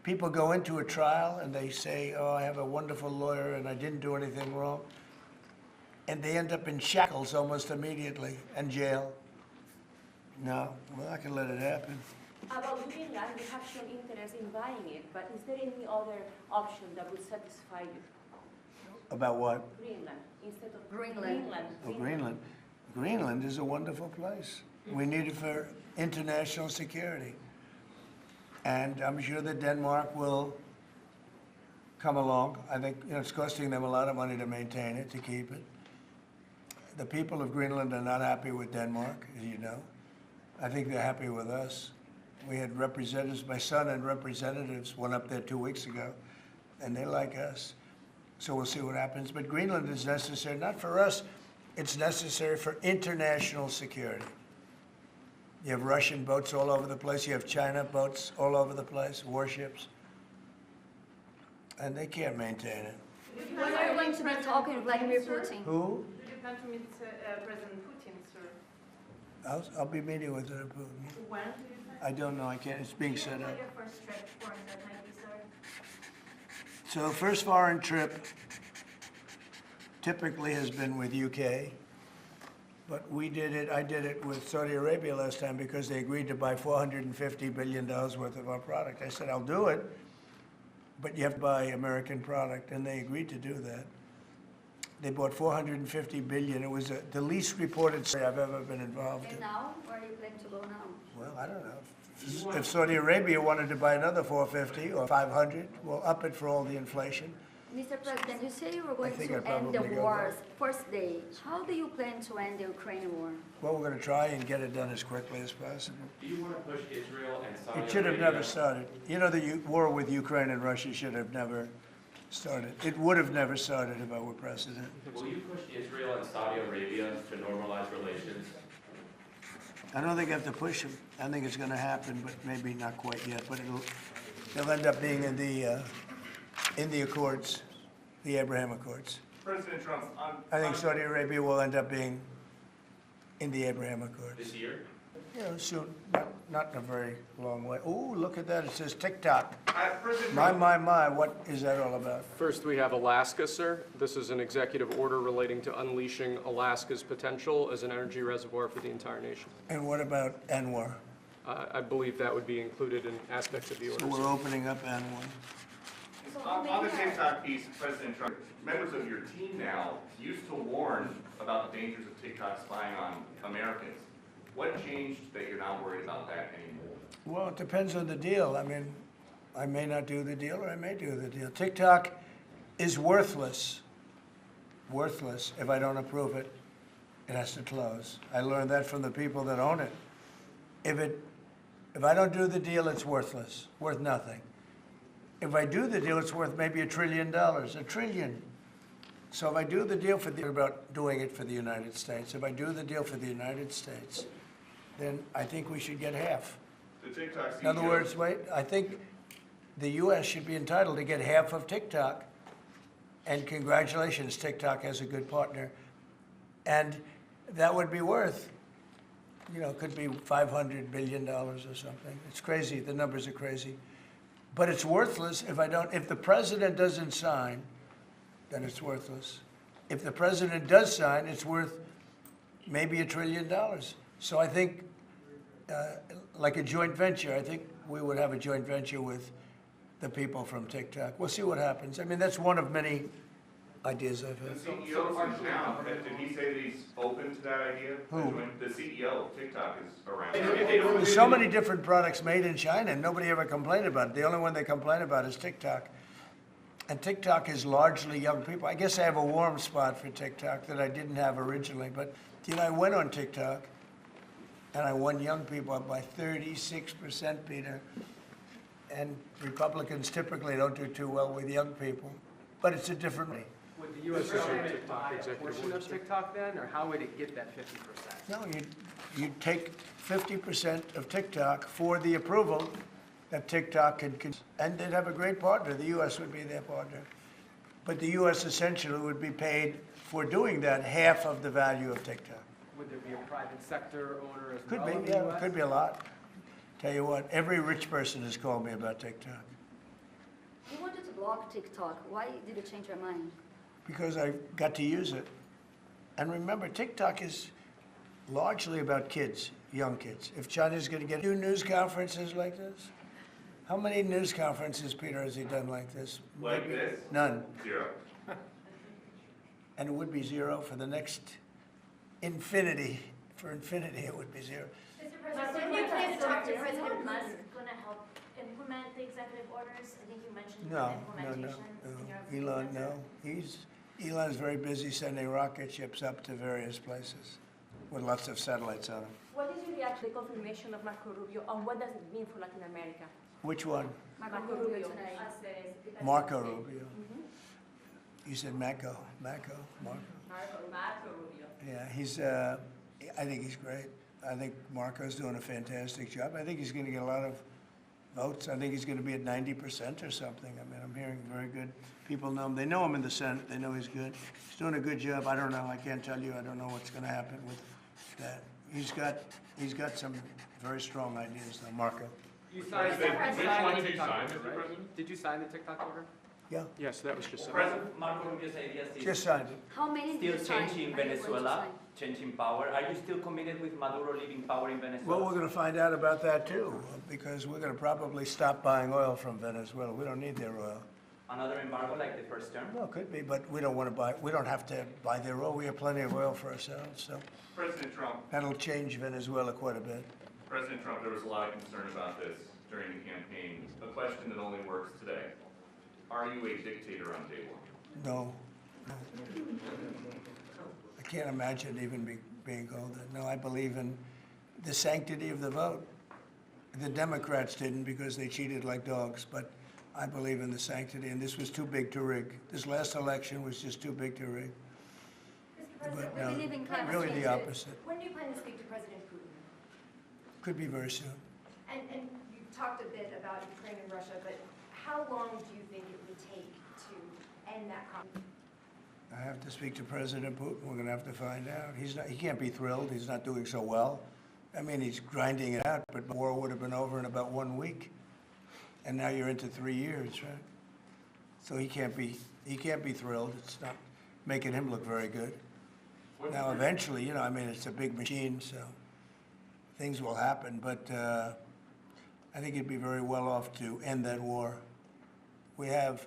People go into a trial and they say, oh, I have a wonderful lawyer and I didn't do anything wrong. And they end up in shackles almost immediately and jail. No, we're not going to let it happen. About Greenland, you have shown interest in buying it, but is there any other option that would satisfy you? About what? Greenland, instead of Greenland. Oh, Greenland. Greenland is a wonderful place. We need it for international security. And I'm sure that Denmark will come along. I think it's costing them a lot of money to maintain it, to keep it. The people of Greenland are not happy with Denmark, as you know. I think they're happy with us. We had representatives, my son and representatives went up there 2 weeks ago, and they like us. So we'll see what happens. But Greenland is necessary, not for us, it's necessary for international security. You have Russian boats all over the place. You have China boats all over the place, warships. And they can't maintain it. When are you going to be talking to Vladimir Putin? Who? Do you plan to meet President Putin, sir? I'll be meeting with Putin. When do you plan? I don't know. I can't. It's being set up. What your first trip foreign that might be, sir? So the first foreign trip typically has been with UK. But I did it with Saudi Arabia last time because they agreed to buy $450 billion worth of our product. I said, I'll do it, but you have to buy American product, and they agreed to do that. They bought $450 billion. It was the least reported story I've ever been involved in. And now, where are you planning to go now? Well, I don't know. If Saudi Arabia wanted to buy another 450 or 500, we'll up it for all the inflation. Mr. President, you say you were going think to I'd end the probably go wars first day. How do you plan to end the Ukraine war? Well, we're going to try and get it done as quickly as possible. Do you want to push Israel and Saudi Arabia? It should have never started. You know, the war with Ukraine and Russia should have never started. It would have never started if I were president. Will you push Israel and Saudi Arabia to normalize relations? I don't think I have to push them. I think it's going to happen, but maybe not quite yet. But they'll end up being in the Accords, the Abraham Accords. President Trump, I think Saudi Arabia will end up being in the Abraham Accords. this year? You know, soon, not in a very long way. Ooh, look at that, it says TikTok. President My, what is that all about? First, we have Alaska, sir. This is an executive order relating to unleashing Alaska's potential as an energy reservoir for the entire nation. And what about Anwar? I believe that would be included in aspects of the order. So we're opening up Anwar. On the TikTok piece, President Trump, members of your team now used to warn about the dangers of TikTok spying on Americans. What changed that you're not worried about that anymore? Well, it depends on the deal. I mean, I may not do the deal or I may do the deal. TikTok is worthless if I don't approve it. It has to close. I learned that from the people that own it. If I don't do the deal, it's worthless, worth nothing. If I do the deal, it's worth maybe $1 trillion, $1 trillion. So if I do the deal about doing it for the United States, if I do the deal for the United States, then I think we should get half. The TikTok CEO. In other words, I think the U.S. should be entitled to get half of TikTok. And congratulations, TikTok has a good partner. And that would be worth, could be $500 billion or something. It's crazy, the numbers are crazy. But it's worthless if the president doesn't sign, then it's worthless. If the president does sign, it's worth maybe $1 trillion. So I think, like a joint venture, I think we would have a joint venture with the people from TikTok. We'll see what happens. I mean, that's one of many ideas I've had. The CEO now, did he say that he's open to that idea? Who? The CEO of TikTok is around. There's so many different products made in China, and nobody ever complained about it. The only one they complain about is TikTok. And TikTok is largely young people. I guess I have a warm spot for TikTok that I didn't have originally. But, I went on TikTok, and I won young people up by 36%, Peter. And Republicans typically don't do too well with young people. But it's a different way. Would the U.S. government buy a portion of TikTok then, or how would it get that 50%? No, you'd take 50% of TikTok for the approval that TikTok could, and they'd have a great partner. The U.S. would be their partner. But the U.S. essentially would be paid for doing that half of the value of TikTok. Would there be a private sector owner as Could well in be, the yeah, US? could be a lot. Tell you what, every rich person has called me about TikTok You wanted to block TikTok. Why did you change your mind? because I got to use it. And remember, TikTok is largely about kids, young kids. If China's going to get 2 news conferences like this, how many news conferences, Peter, has he done like this? Like this? None. 0. And it would be 0 for the next infinity. For infinity, it would be 0. Mr. President, when you plan to talk to President Musk, going to help implement the executive orders? I think you mentioned No, implementations in your Elon, no. Elon's very busy sending rocket ships up to various places with lots of satellites on them. What is your reaction to the confirmation of Marco Rubio, and what does it mean for Latin America? Which one? Marco Rubio. Marco Rubio. You said Marco. Marco. Rubio. Yeah, he's, I think he's great. I think Marco's doing a fantastic job. I think he's going to get a lot of votes. I think he's going to be at 90% or something. I mean, I'm hearing very good. People know him. They know him in the Senate. They know he's good. He's doing a good job. I don't know. I can't tell you. I don't know what's going to happen with that. He's got some very strong ideas, though, Marco. You signed Which one did you TikTok sign, order, Mr. right? President? Did you sign the TikTok order? Yeah. Yes, that was just. President Marco Rubio's ideas is Just signed it. How many still did you sign? changing Are you going to Venezuela, sign? changing power. Are you still committed with Maduro leaving power in Venezuela? Well, we're going to find out about that, too, because we're going to probably stop buying oil from Venezuela. We don't need their oil. Another embargo like the first term? Well, it could be, but we don't want to buy, we don't have to buy their oil. We have plenty of oil for ourselves, so President Trump, that'll change Venezuela quite a bit. President Trump, there was a lot of concern about this during the campaign. A question that only works today. Are you a dictator on day 1? No. I can't imagine even being called that. No, I believe in the sanctity of the vote. The Democrats didn't because they cheated like dogs, but I believe in the sanctity, and this was too big to rig. This last election was just too big to rig. But no, believe in climate really change. the opposite. When do you plan to speak to President Putin? Could be very soon. And you talked a bit about Ukraine and Russia, but how long do you think it would take to end that conflict? I have to speak to President Putin. We're going to have to find out. He can't be thrilled. He's not doing so well. I mean, he's grinding it out, but the war would have been over in about 1 week. And now you're into 3 years, right? So he can't be thrilled. It's not making him look very good. Now, eventually, I mean, it's a big machine, so things will happen. But I think he'd be very well off to end that war. We have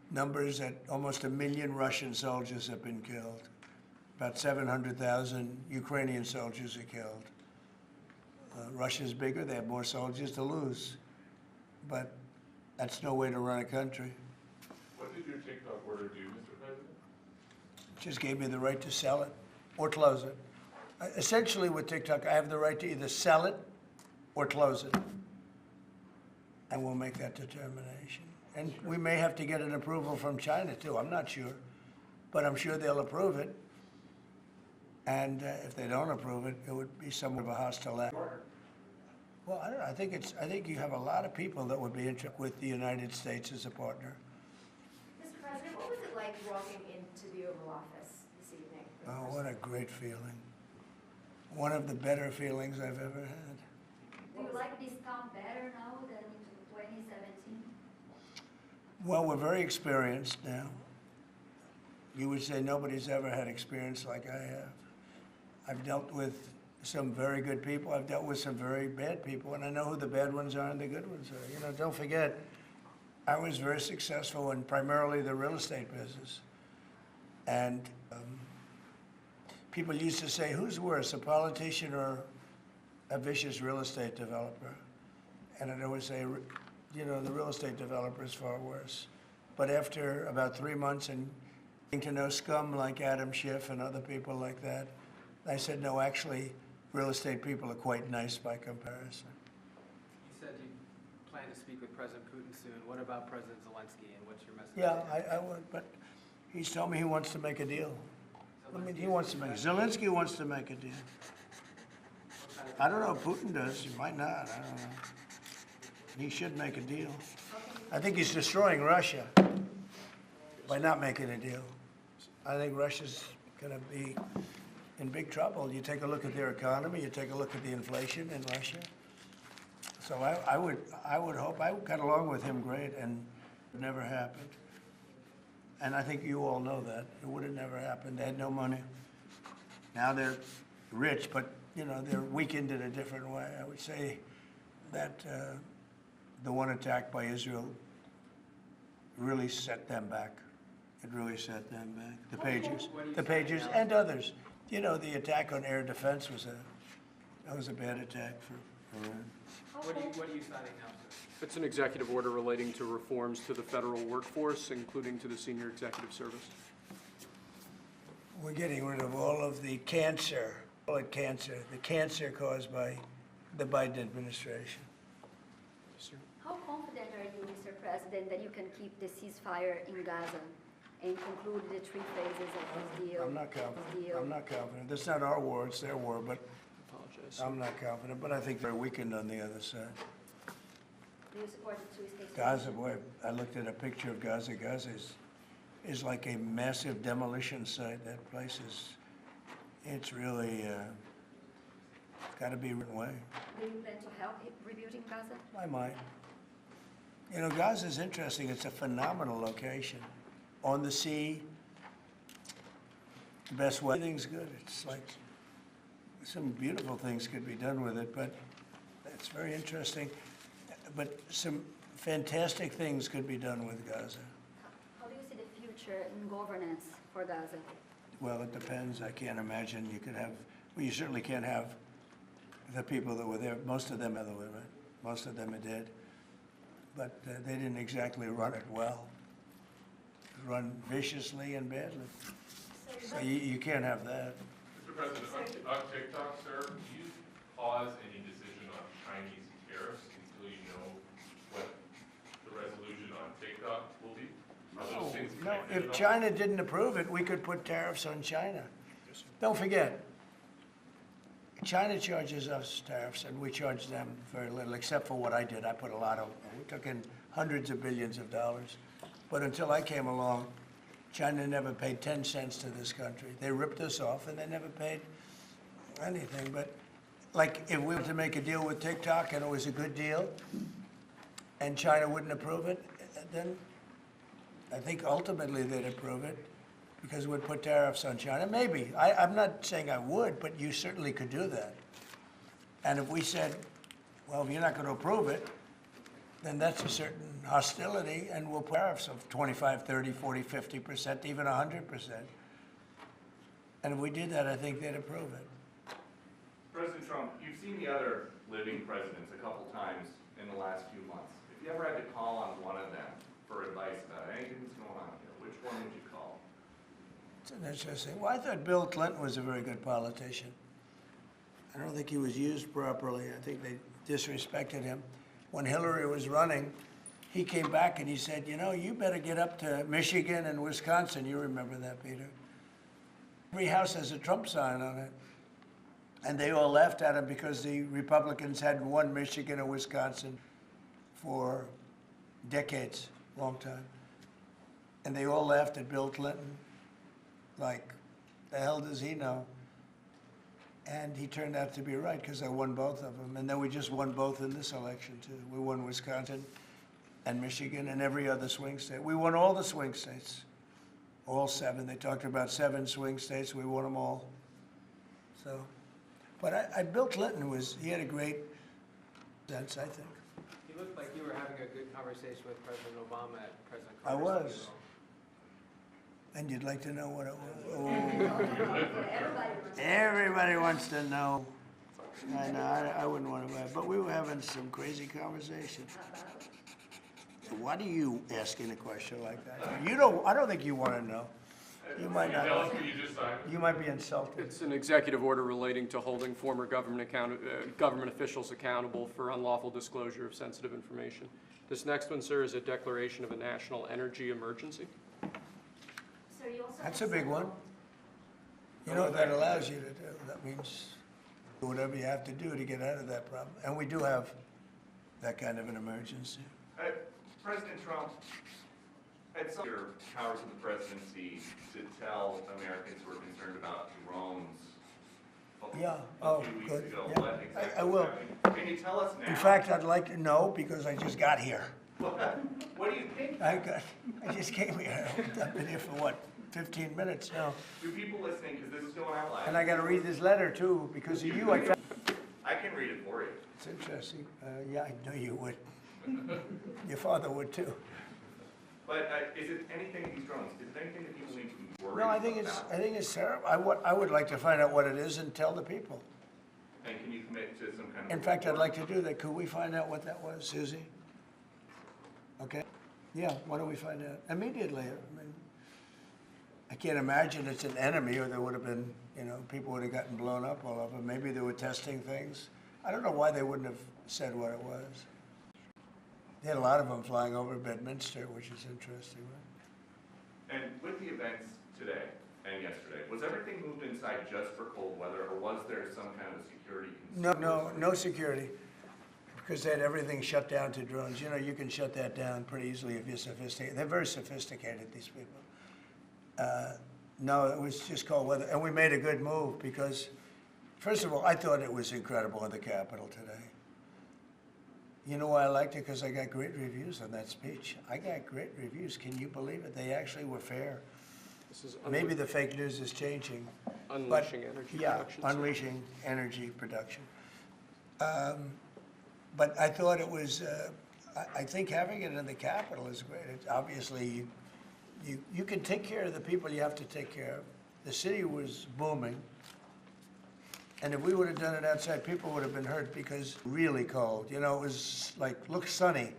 numbers that almost 1 million Russian soldiers have been killed. About 700,000 Ukrainian soldiers are killed. Russia's bigger. They have more soldiers to lose. But that's no way to run a country. What did your TikTok order do, Mr. President? It just gave me the right to sell it or close it. Essentially with TikTok, I have the right to either sell it or close it. And we'll make that determination. And we may have to get an approval from China too, I'm not sure. But I'm sure they'll approve it. And if they don't approve it, it would be somewhat of a hostile act. Well, I don't know. I think you have a lot of people that would be interested with the United States as a partner. Mr. President, what was it like walking into the Oval Office this evening? Oh, what a great feeling. One of the better feelings I've ever had. Do you like this town better now than in 2017? Well, we're very experienced now. You would say nobody's ever had experience like I have. I've dealt with some very good people. I've dealt with some very bad people, and I know who the bad ones are and the good ones are. Don't forget, I was very successful in primarily the real estate business. And people used to say, who's worse, a politician or a vicious real estate developer? And I'd always say, the real estate developer is far worse. But after about 3 months and getting to know scum like Adam Schiff and other people like that, I said, no, actually, real estate people are quite nice by comparison. You said you plan to speak with President Putin soon. What about President Zelensky, and what's your message? Yeah, I would, but he's told me he wants to make a deal. Zelensky wants to make a deal. I don't know if Putin does. He might not. I don't know. He should make a deal. I think he's destroying Russia. by not making a deal. I think Russia's going to be in big trouble. You take a look at their economy, you take a look at the inflation in Russia. So I would hope, I got along with him great, and it never happened. And I think you all know that. It would have never happened. They had no money. Now they're rich, but you know, they're weakened in a different way. I would say that the one attack by Israel really set them back. It really set them back. The Pagers and others. You know, the attack on air defense was a bad attack for Iran. What are you signing now, sir? It's an executive order relating to reforms to the federal workforce, including to the senior executive service. We're getting rid of all of the cancer, call it cancer, the cancer caused by the Biden administration. How confident are you, Mr. President, that you can keep the ceasefire in Gaza and conclude the 3 phases of this deal? I'm not confident. I'm not confident. That's not our war, it's their war, but I'm not confident. But I think they're weakened on the other side. Do you support the 2-state Gaza, solution? boy, I looked at a picture of Gaza. Gaza is like a massive demolition site. That place it's really got to be written away. Do you plan to help rebuilding Gaza? I might. You know, Gaza is interesting. It's a phenomenal location. On the sea, the best way. Everything's good. It's like some beautiful things could be done with it, but it's very interesting. But some fantastic things could be done with Gaza. How do you see the future in governance for Gaza? Well, it depends. I can't imagine you could have, well, you certainly can't have the people that were there. Most of them, by the way, right? Most of them are dead. But they didn't exactly run it well. Run viciously and badly. So you can't have that. Mr. President, on TikTok, sir, do you pause any decision on Chinese tariffs until you know what the resolution on TikTok will be? Are those things No, connected if at all? China didn't approve it, we could put tariffs on China. Don't forget, China charges us tariffs, and we charge them very little, except for what I did. I put a lot of, we took in hundreds of billions of dollars. But until I came along, China never paid 10 cents to this country. They ripped us off, and they never paid anything. But like, if we were to make a deal with TikTok, and it was a good deal, and China wouldn't approve it, then I think ultimately they'd approve it, because we'd put tariffs on China. Maybe. I'm not saying I would, but you certainly could do that. And if we said, well, if you're not going to approve it, then that's a certain hostility, and we'll put tariffs of 25, 30, 40, 50%, even 100%. And if we did that, I think they'd approve it. President Trump, you've seen the other living presidents a couple times in the last few months. If you ever had to call on one of them for advice about anything that's going on here, which one would you call? It's an interesting. Well, I thought Bill Clinton was a very good politician. I don't think he was used properly. I think they disrespected him. When Hillary was running, he came back and he said, you know, you better get up to Michigan and Wisconsin. You remember that, Peter. Every house has a Trump sign on it. And they all laughed at him because the Republicans hadn't won Michigan or Wisconsin for decades, long time. And they all laughed at Bill Clinton. Like, the hell does he know? And he turned out to be right, because I won both of them. And then we just won both in this election, too. We won Wisconsin and Michigan and every other swing state. We won all the swing states, all 7. They talked about 7 swing states. We won them all. So, but Bill Clinton he had a great sense, I think. You looked like you were having a good conversation with President Obama at President I Carter's was. funeral. And you'd like to know what it was? Oh. Everybody wants to know. I know, I wouldn't want to, but we were having some crazy conversation. Why do you asking a question like that? I don't think you want to know. You might not. You might be insulted. It's an executive order relating to holding former government officials accountable for unlawful disclosure of sensitive information. This next one, sir, is a declaration of a national energy emergency. That's a big one. You know what that allows you to do? That means do whatever you have to do to get out of that problem. And we do have that kind of an emergency. President Trump, At some powers of the presidency to tell Americans who are concerned about drones Yeah, a few weeks good. ago, Yeah. what exactly I was will. happening? Can you tell us now? In fact, I'd like to know because I just got here. What do you think? I just came here. I've been here for what, 15 minutes now. Do people listening, because this is going out live. And I got to read this letter too because of you. I can read it for you. It's interesting. Yeah, I know you would. Your father would too. But is it anything these drones? Is it anything that people need to be worried No, I about? think it's terrible. I would like to find out what it is and tell the people. And can you commit to some kind of? In fact, I'd like to do that. Could we find out what that was, Susie? Okay. Yeah, why don't we find out immediately? I mean, I can't imagine it's an enemy or there would have been, people would have gotten blown up all over. Maybe they were testing things. I don't know why they wouldn't have said what it was. They had a lot of them flying over Bedminster, which is interesting, right? And with the events today and yesterday, was everything moved inside just for cold weather, or was there some kind of security concern? No security, because they had everything shut down to drones. You can shut that down pretty easily if you're sophisticated. They're very sophisticated, these people. No, it was just cold weather, and we made a good move because, first of all, I thought it was incredible in the Capitol today. You know why I liked it? Because I got great reviews on that speech. I got great reviews. Can you believe it? They actually were fair. This is Maybe the fake news is changing. Unleashing energy production. Yeah, unleashing energy production. But I thought it was, I think having it in the Capitol is great. It's obviously, you can take care of the people you have to take care of. The city was booming. And if we would have done it outside, people would have been hurt because really cold. It was like, looked sunny.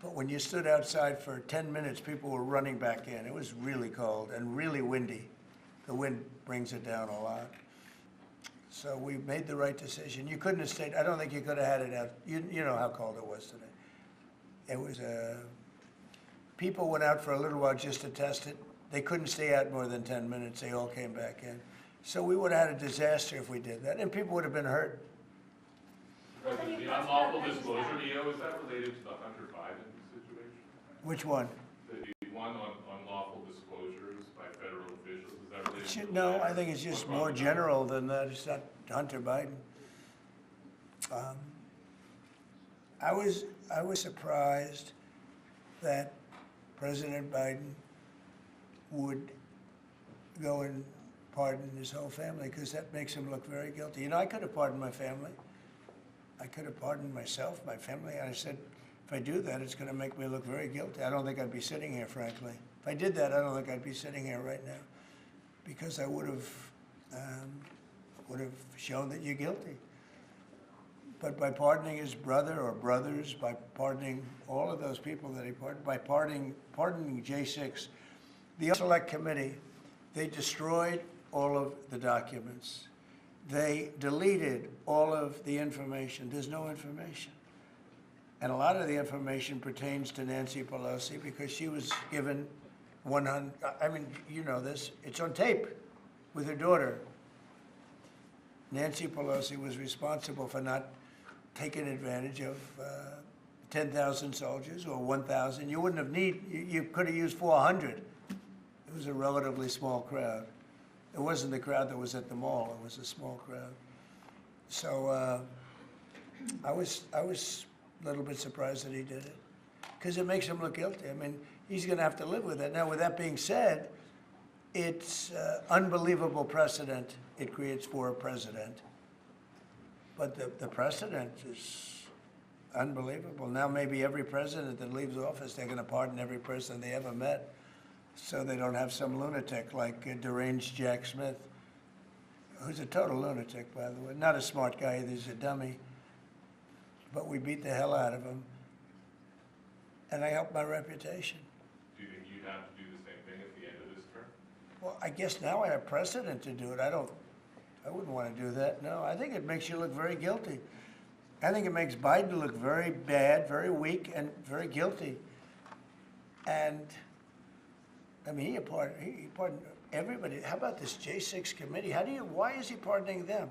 But when you stood outside for 10 minutes, people were running back in. It was really cold and really windy. The wind brings it down a lot. So we made the right decision. You couldn't have stayed, I don't think you could have had it out. You know how cold it was today. It was, people went out for a little while just to test it. They couldn't stay out more than 10 minutes. They all came back in. So we would have had a disaster if we did that, and people would have been hurt. The unlawful disclosure, EO, is that related to the Hunter Biden situation? Which one? The one on unlawful disclosures by federal officials, is that related to? No, I think it's just more general than that. It's not Hunter Biden. I was surprised that President Biden would go and pardon his whole family, because that makes him look very guilty. I could have pardoned my family. I could have pardoned myself, my family. And I said, if I do that, it's going to make me look very guilty. I don't think I'd be sitting here, frankly. If I did that, I don't think I'd be sitting here right now, because I would have shown that you're guilty. But by pardoning his brother or brothers, by pardoning all of those people that he pardoned, by pardoning J6, the Select Committee, they destroyed all of the documents. They deleted all of the information. There's no information. And a lot of the information pertains to Nancy Pelosi because she was given 100, I mean, you know this, it's on tape with her daughter. Nancy Pelosi was responsible for not taking advantage of 10,000 soldiers or 1,000. You wouldn't have you could have used 400. It was a relatively small crowd. It wasn't the crowd that was at the mall. It was a small crowd. So I was a little bit surprised that he did it, because it makes him look guilty. I mean, he's going to have to live with it. Now, with that being said, it's unbelievable precedent it creates for a president. But the precedent is unbelievable. Now maybe every president that leaves office, they're going to pardon every person they ever met, so they don't have some lunatic like deranged Jack Smith, who's a total lunatic, by the way. Not a smart guy either, he's a dummy. But we beat the hell out of him, and I helped my reputation. Do you think you'd have to do the same thing at the end of this term? Well, I guess now I have precedent to do it. I wouldn't want to do that, no. I think it makes you look very guilty. I think it makes Biden look very bad, very weak, and very guilty. And, I mean, he pardoned everybody. How about this J6 committee? Why is he pardoning them?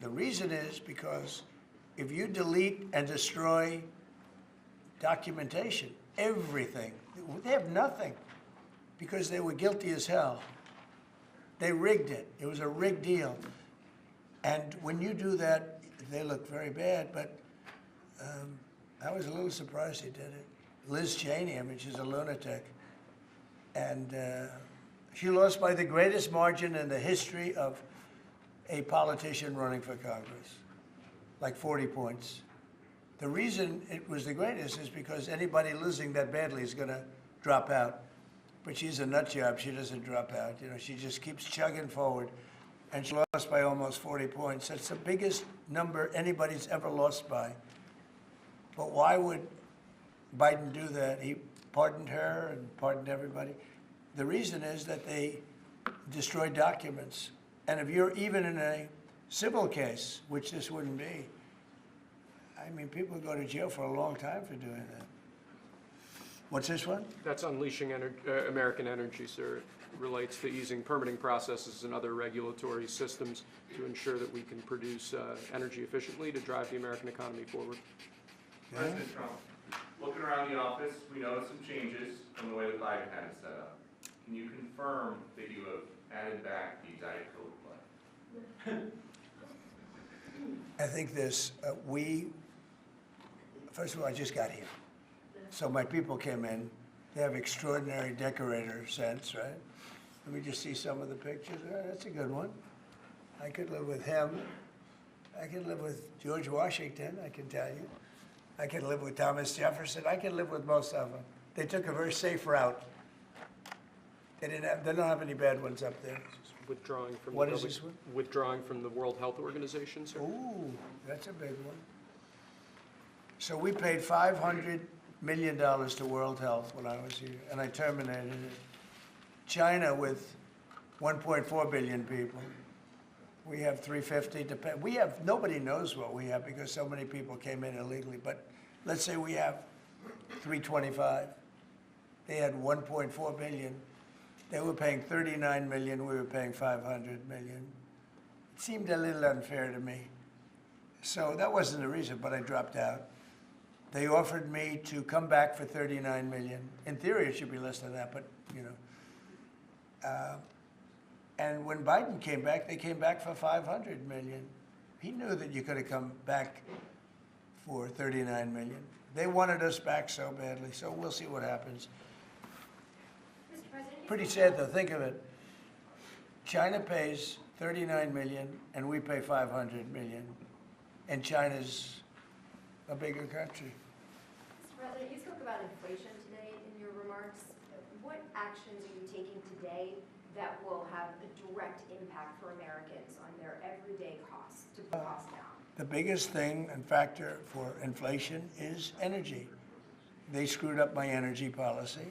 The reason is because if you delete and destroy documentation, everything They have nothing because they were guilty as hell. They rigged it. It was a rigged deal. And when you do that, they look very bad, but I was a little surprised he did it. Liz Cheney, I mean, she's a lunatic. And she lost by the greatest margin in the history of a politician running for Congress, like 40 points. The reason it was the greatest is because anybody losing that badly is going to drop out. But she's a nut job. She doesn't drop out. You know, she just keeps chugging forward. And she lost by almost 40 points. That's the biggest number anybody's ever lost by. But why would Biden do that? He pardoned her and pardoned everybody. The reason is that they destroyed documents. And if you're even in a civil case, which this wouldn't be, I mean, people go to jail for a long time for doing that. What's this one? That's unleashing American energy, sir. It relates to easing permitting processes and other regulatory systems to ensure that we can produce energy efficiently to drive the American economy forward. Yeah. President Trump, looking around the office, we noticed some changes from the way that Biden had it set up. Can you confirm that you have added back the Diet Coke play? I think this, first of all, I just got here. So my people came in. They have extraordinary decorator sense, right? Let me just see some of the pictures. Oh, that's a good one. I could live with him. I could live with George Washington, I can tell you. I could live with Thomas Jefferson. I could live with most of them. They took a very safe route. They don't have any bad ones up there. Withdrawing from What is this one? Withdrawing from the World Health Organization, sir. Ooh, that's a big one. So we paid $500 million to World Health when I was here, and I terminated it. China with 1.4 billion people. We have 350 to pay. We have, nobody knows what we have because so many people came in illegally, but let's say we have 325. They had 1.4 billion. They were paying 39 million, we were paying 500 million. It seemed a little unfair to me. So that wasn't the reason, but I dropped out. They offered me to come back for 39 million. In theory, it should be less than that, but you know. And when Biden came back, they came back for 500 million. He knew that you could have come back for 39 million. They wanted us back so badly, so we'll see what happens. Pretty sad though, think of it. China pays 39 million and we pay 500 million. And China's a bigger country. Mr. President, you spoke about inflation today in your remarks. What actions are you taking today that will have a direct impact for Americans on their everyday costs to bring costs down? The biggest thing and factor for inflation is energy. They screwed up my energy policy.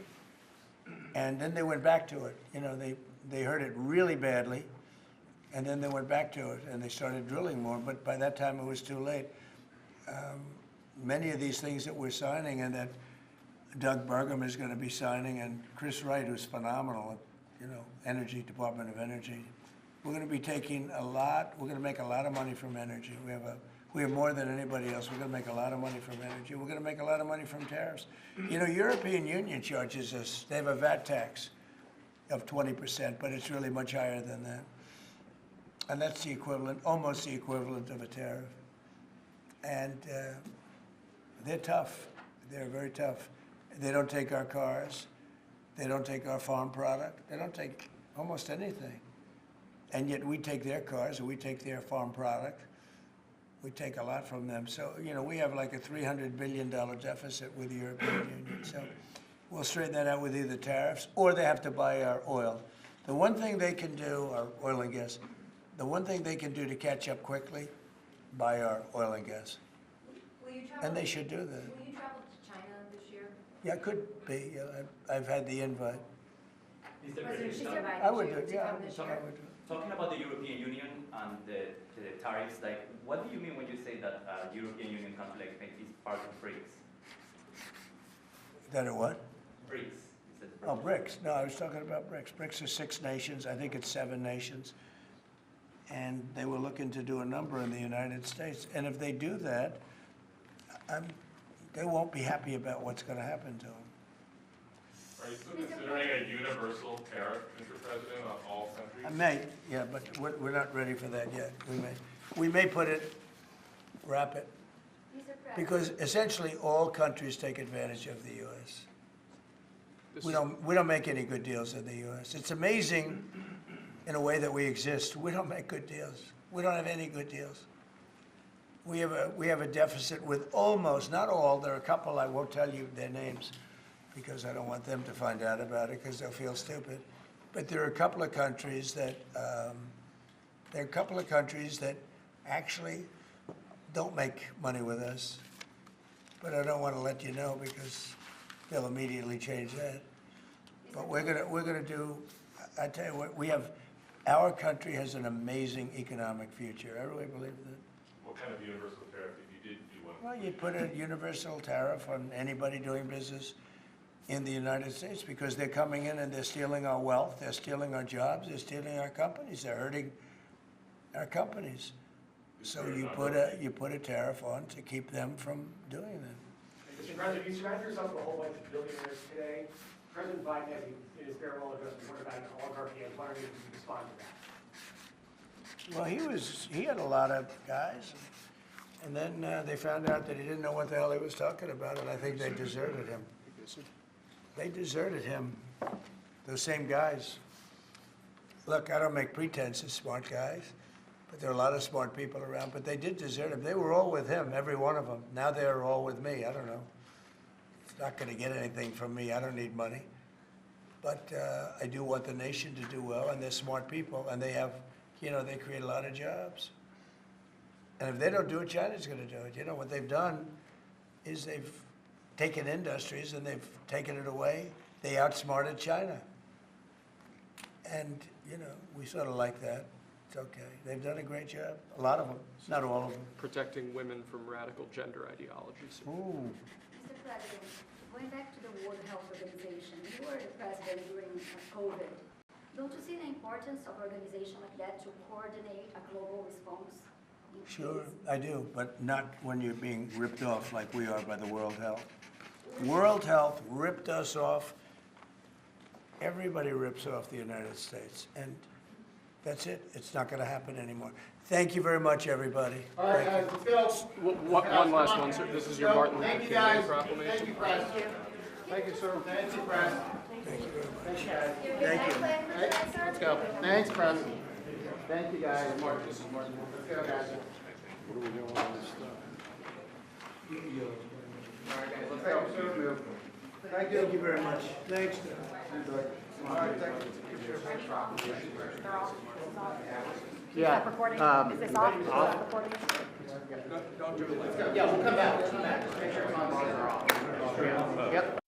And then they went back to it. You know, they heard it really badly, and then they went back to it, and they started drilling more, but by that time it was too late. Many of these things that we're signing and that Doug Burgum is going to be signing, and Chris Wright, who's phenomenal at, you know, Energy, Department of Energy, we're going to be taking a lot, we're going to make a lot of money from energy. We have more than anybody else. We're going to make a lot of money from energy. We're going to make a lot of money from tariffs. You know, European Union charges us, they have a VAT tax of 20%, but it's really much higher than that. And that's the equivalent, almost the equivalent of a tariff. And they're tough. They're very tough. They don't take our cars. They don't take our farm product. They don't take almost anything. And yet we take their cars and we take their farm product. We take a lot from them. So, you know, we have like a $300 billion deficit with the European Union. So we'll straighten that out with either tariffs or they have to buy our oil. The one thing they can do, our oil and gas, the one thing they can do to catch up quickly, buy our oil and gas. Will you travel, And they should do that. Will you travel to China this year? Yeah, it could be. I've had the invite. Mr. President, she's President, invited I would you do it, to yeah, come this year. I would do it. talking about the European Union and the tariffs, like, what do you mean when you say that European Union country like Spain is part of BRICS? That are what? BRICS. Oh, BRICS. No, I was talking about BRICS. BRICS are 6 nations. I think it's 7 nations. And they were looking to do a number in the United States. And if they do that, they won't be happy about what's going to happen to them. Are you still considering a universal tariff, Mr. President, on all countries? I may, yeah, but we're not ready for that yet. We may put it, wrap it, because essentially all countries take advantage of the U.S. We don't make any good deals in the U.S. It's amazing in a way that we exist. We don't make good deals. We don't have any good deals. We have a deficit with almost, not all, there are a couple, I won't tell you their names because I don't want them to find out about it because they'll feel stupid. But there are a couple of countries that, actually don't make money with us. But I don't want to let you know because they'll immediately change that. But we're gonna do, I tell you what, our country has an amazing economic future. I really believe that. What kind of universal tariff if you did do one? Well, you'd put a universal tariff on anybody doing business in the United States because they're coming in and they're stealing our wealth, they're stealing our jobs, they're stealing our companies, they're hurting our companies. So you put a tariff on to keep them from doing that. Mr. President, you surrounded yourself with a whole bunch of billionaires today. President Biden, as in his farewell address, warned about an oligarchy. I was wondering if you could respond to that. Well, he had a lot of guys, and then they found out that he didn't know what the hell he was talking about, and I think they deserted him. They deserted him, those same guys. Look, I don't make pretenses, smart guys, but there are a lot of smart people around, but they did desert him. They were all with him, every one of them. Now they're all with me, I don't know. It's not gonna get anything from me, I don't need money. But I do want the nation to do well, and they're smart people, and they have, they create a lot of jobs. And if they don't do it, China's gonna do it. What they've done is they've taken industries and they've taken it away. They outsmarted China. And, we sort of like that. It's okay. They've done a great job. A lot of them, not all of them. Protecting women from radical gender ideologies. Ooh. Mr. President, going back to the World Health Organization, you were the president during COVID. Don't you see the importance of an organization like that to coordinate a global response? Sure, I do, but not when you're being ripped off like we are by the World Health. World Health ripped us off. Everybody rips off the United States, and that's it. It's not going to happen anymore. Thank you very much, everybody. All right, guys, let's go. One last one, sir. This is your Martin Luther King Day proclamation. Thank you, Press. Thank you, sir. Thank you, Press. Thank you very much. Thank you. Let's go. Thanks, Press. Thank you, guys. Martin, this is Martin. Let's go, guys. What are we doing on this stuff? All right, guys, let's go. Let's move. Thank you. Thank you very much. Thanks. All right, thank you. Yeah. Recording? Is this off? Recording? Don't do it. Let's go. Yeah, we'll come back. We'll come back. Just make sure it's on. Bars are off. Yep.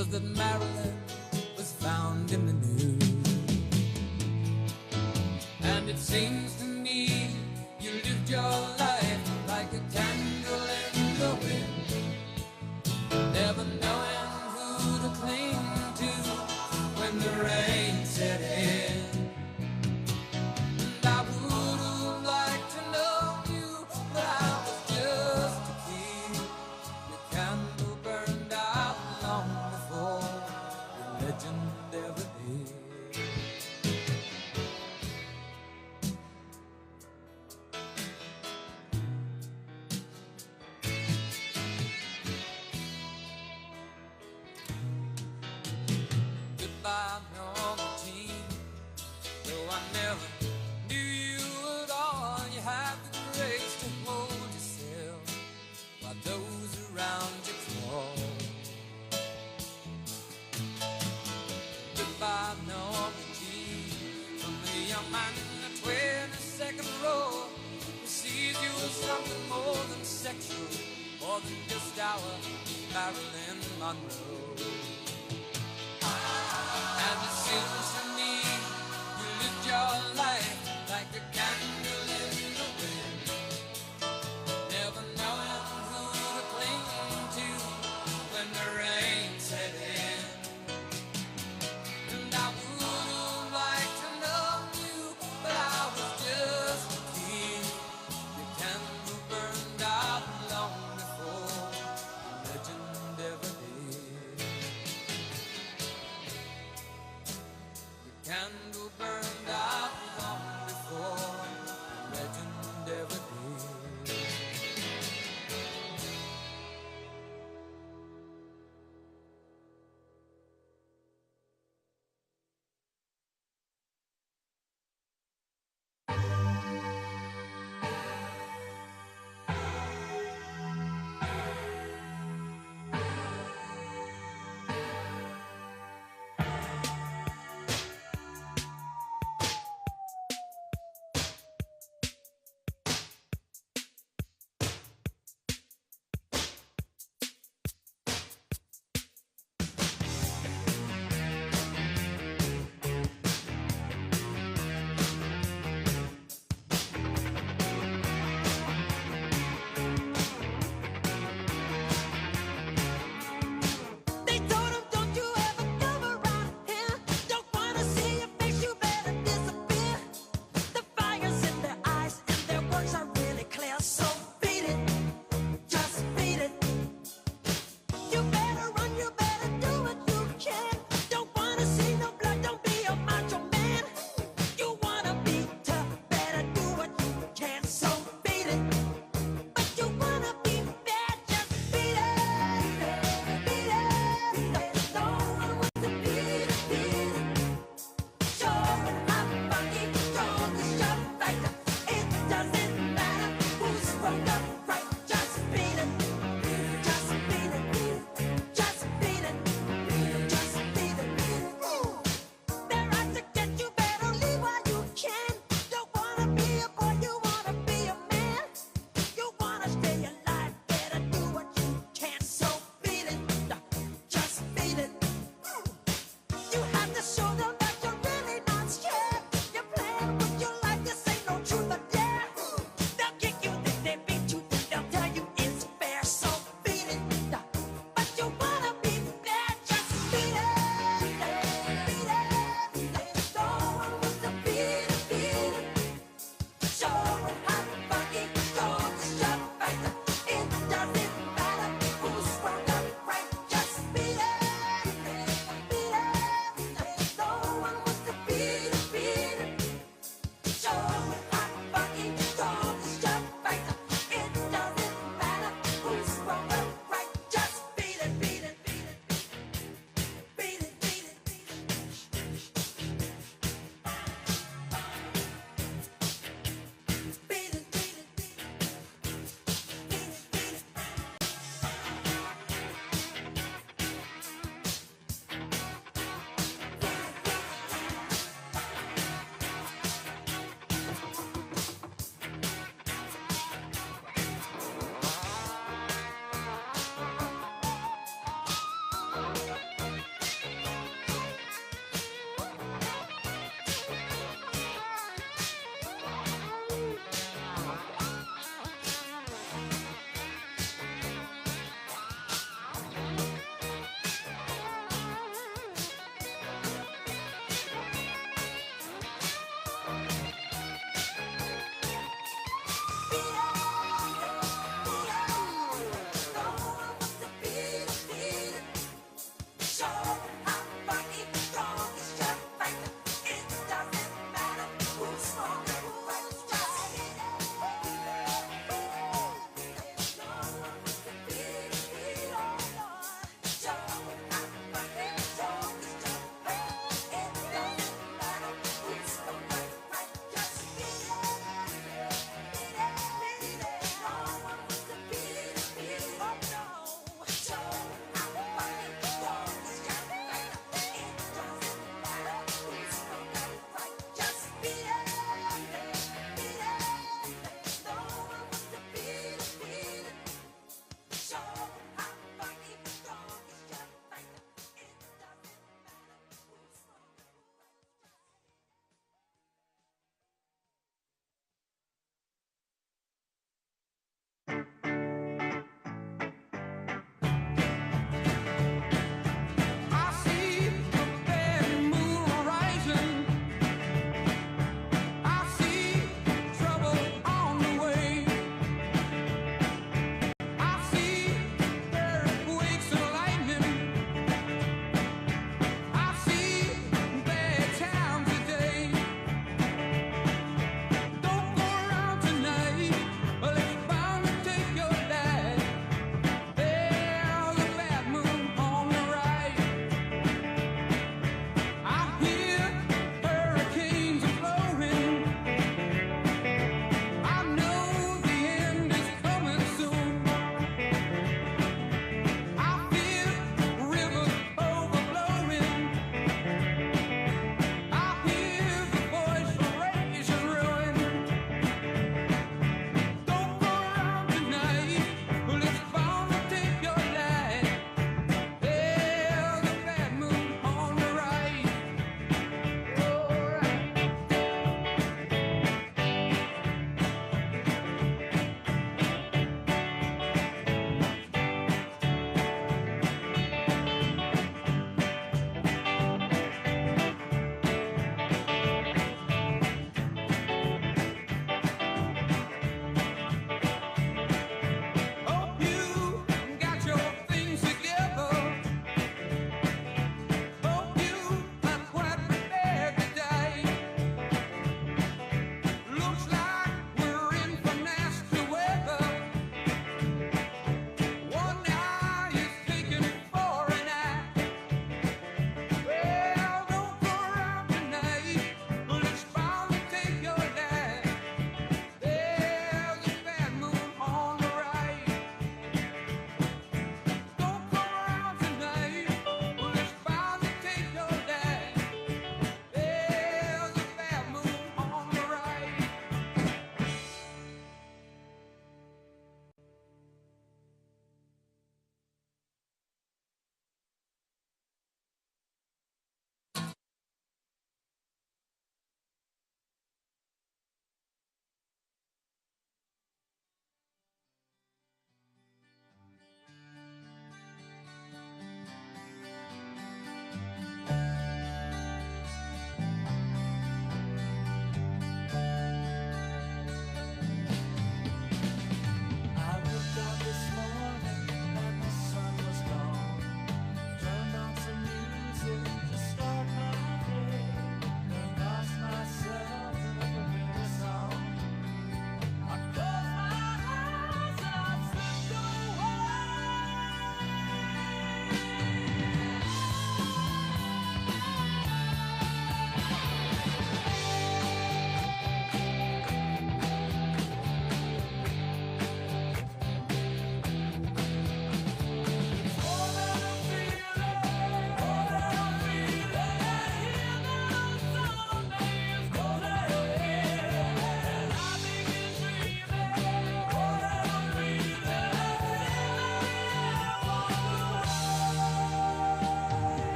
was that Marilyn was found in the news. And it seems to me you lived your life like a candle in the wind, never knowing who to cling to when the rain set in. And I would have liked to know you, but I was just a kid. Your candle burned out long before your legend ever did. Goodbye, normal teen. Though I never knew you at all, you have the grace to hold yourself while those around you crawl. Goodbye, normal teen. From the young man in the 22nd row who sees you as something more than sexual, more than just our Marilyn Monroe. And it seems to me you lived your life like a candle in the wind, never knowing who to cling to when the rain set in. And I would have liked to know you, but I was just a kid. Your candle burned out long before the legend ever did.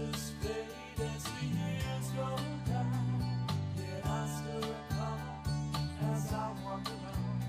It's all I'm feeling.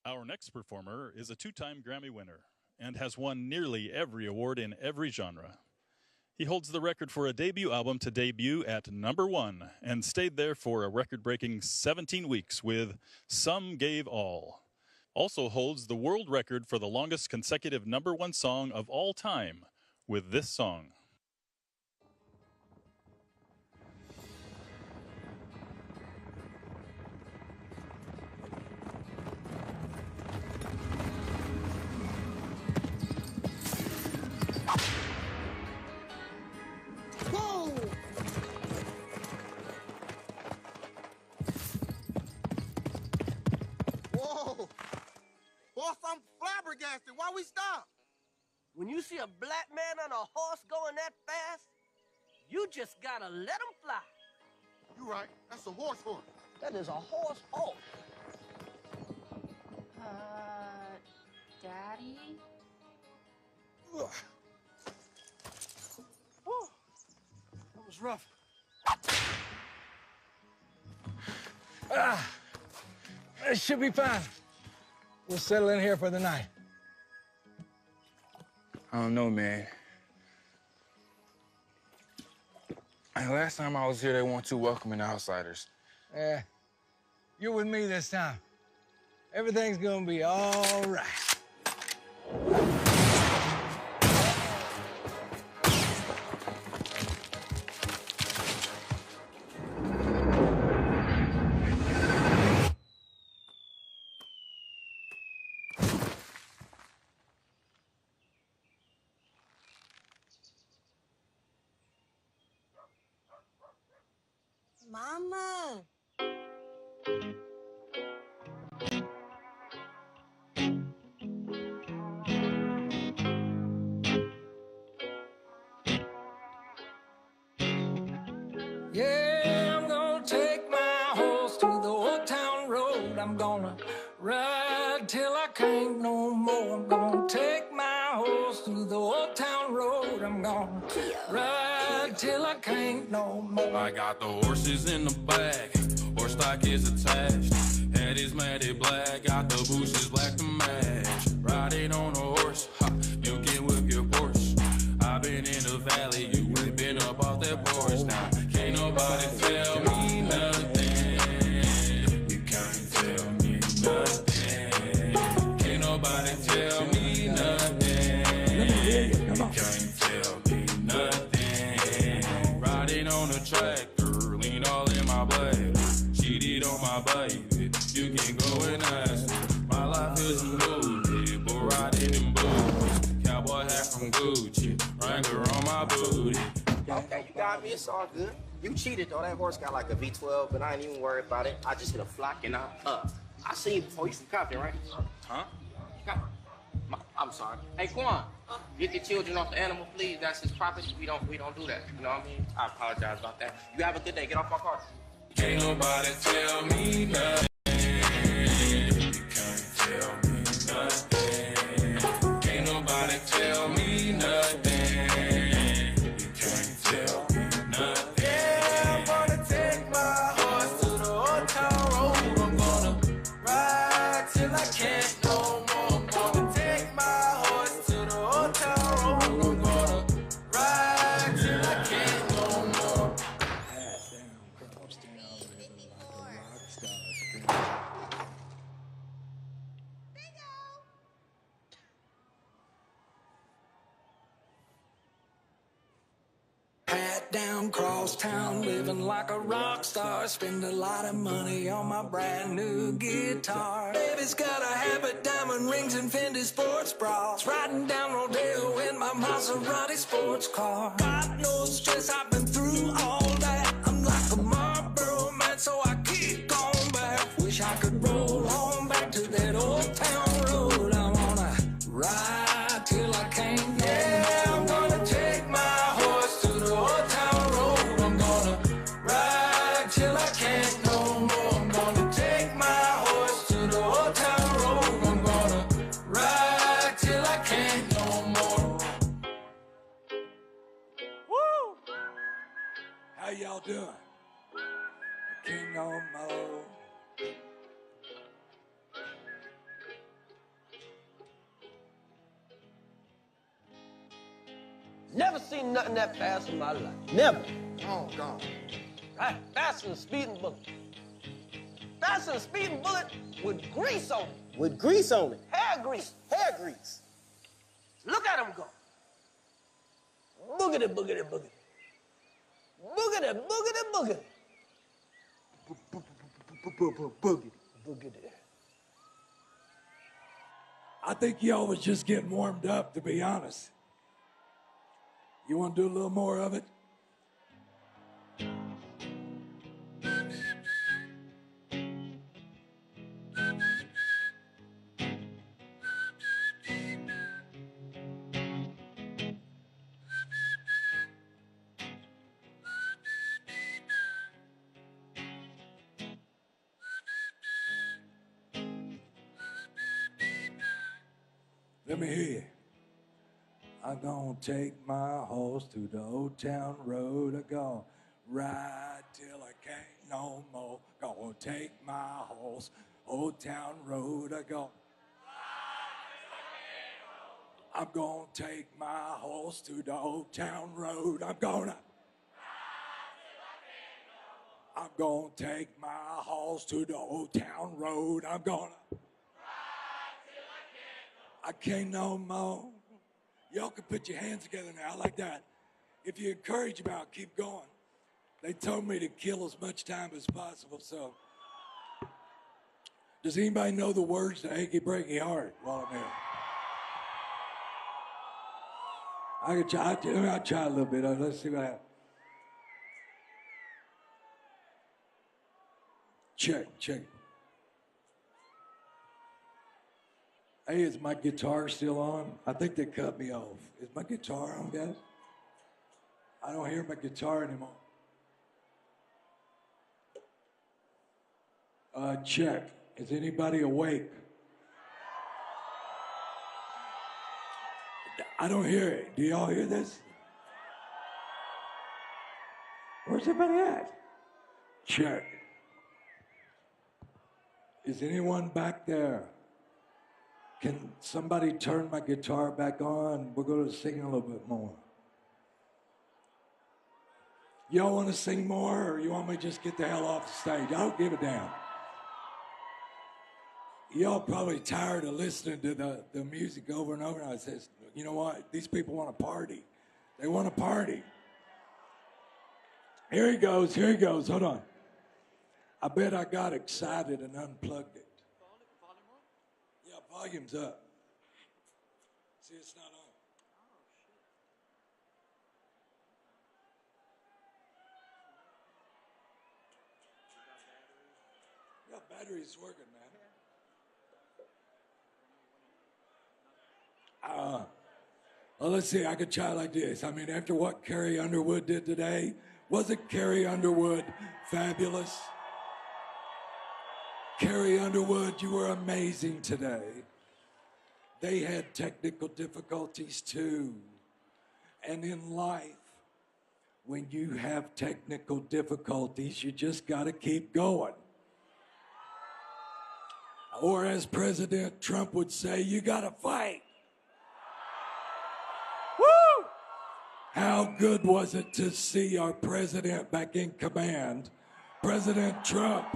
Our next performer is a two-time Grammy winner and has won nearly every award in every genre. He holds the record for a debut album to debut at #1 and stayed there for a record-breaking 17 weeks with Some Gave All. Also holds the world record for the longest consecutive #1 song of all time with this song. Whoa! Whoa! Boss, I'm flabbergasted. Why we stop? When you see a black man on a horse going that fast, you just gotta let him fly. You right. That's a horse. That is a horse. Daddy? Ugh. Whew. That was rough. It should be fine. We'll settle in here for the night. I don't know, man. Last time I was here, they weren't too welcoming to outsiders. You're with me this time. Everything's gonna be all right. Mama. Yeah, I'm gonna take my horse to the old town road. I'm gonna ride till I can't no more. I'm gonna take my horse to the old town road. I'm gonna ride till I can't no more. I got the horses in the back, horse stock is attached. Head is matted black, got the bushes black to match. Riding on a horse, ha, you can whip your Porsche. I've been in the valley, you ain't been up off that porch. Now, can't nobody tell me nothing. You can't tell me nothing. Can't nobody tell me nothing. You can't tell me nothing. Riding on a tractor, lean all in my blood. Cheated on my baby, you can go and ask her. My life is a movie, but riding in boots. Cowboy hat from Gucci, Wrangler on my booty. Okay, you got me. It's all good. You cheated, though. That horse got like a V12, but I ain't even worried about it. I just hit a flock and I'm up. I seen you before. You from Compton, right? Huh? I'm sorry. Hey, Quan, get the children off the animal, please. That's his property. We don't do that. You know what I mean? I apologize about that. You have a good day. Get off my car. Can't nobody tell me nothing. You can't tell me nothing. Can't nobody tell me nothing. You can't tell me nothing. Yeah, I'm gonna take my horse to the old town road. I'm gonna ride till I can't no more. I'm gonna take my horse to the old town road. I'm gonna ride till I can't no more. Hat down, cross town, living like a rock star. Spend a lot of money on my brand new guitar. Baby's got a habit, diamond rings and Fendi sports bras. Riding down Rodeo in my Maserati sports car. God knows stress, I've been through all that. I'm like a Marlboro man, so I keep going back. Wish I could roll on back to that old town road. I wanna ride till I can't go. Yeah, I'm gonna take my horse to the old town road. I'm gonna ride till I can't no more. I'm gonna take my horse to the old town road. I'm gonna ride till I can't no more. Woo! How y'all doing? I can't no more. Never seen nothing that fast in my life. Never. Oh, God. Right, faster than a speeding bullet. Faster than a speeding bullet with grease on it. With grease on it? Hair grease. Hair grease. Look at him go. Boogity, boogity, boogity. Boogity, boogity, boogity. Boogity, boogity. I think y'all was just getting warmed up, to be honest. You want to do a little more of it? Let me hear you. I'm gonna take my horse to the old town road. I'm gonna ride till I can't no more. Gonna take my horse, old town road. I'm gonna take my horse to the old town road. I'm gonna take my horse to the old town road. I can't no more. Y'all can put your hands together now like that. If you encourage them out, keep going. They told me to kill as much time as possible, so. Does anybody know the words to Achy Breaky Heart while I'm here? I'll try a little bit. Let's see what happens. Check. Hey, is my guitar still on? I think they cut me off. Is my guitar on, guys? I don't hear my guitar anymore. Check. Is anybody awake? I don't hear it. Do y'all hear this? Where's everybody at? Check. Is anyone back there? Can somebody turn my guitar back on? We're going to sing a little bit more. Y'all want to sing more, or you want me to just get the hell off the stage? I don't give a damn. Y'all probably tired of listening to the music over and over. And I says, you know what? These people want to party. They want to party. Here he goes. Hold on. I bet I got excited and unplugged it. Yeah, volume's up. See, it's not on. Yeah, battery's working, man. Well, let's see. I could try like this. I mean, after what Carrie Underwood did today, wasn't Carrie Underwood fabulous? Carrie Underwood, you were amazing today. They had technical difficulties too. And in life, when you have technical difficulties, you just got to keep going. Or as President Trump would say, you got to fight. Woo! How good was it to see our president back in command, President Trump?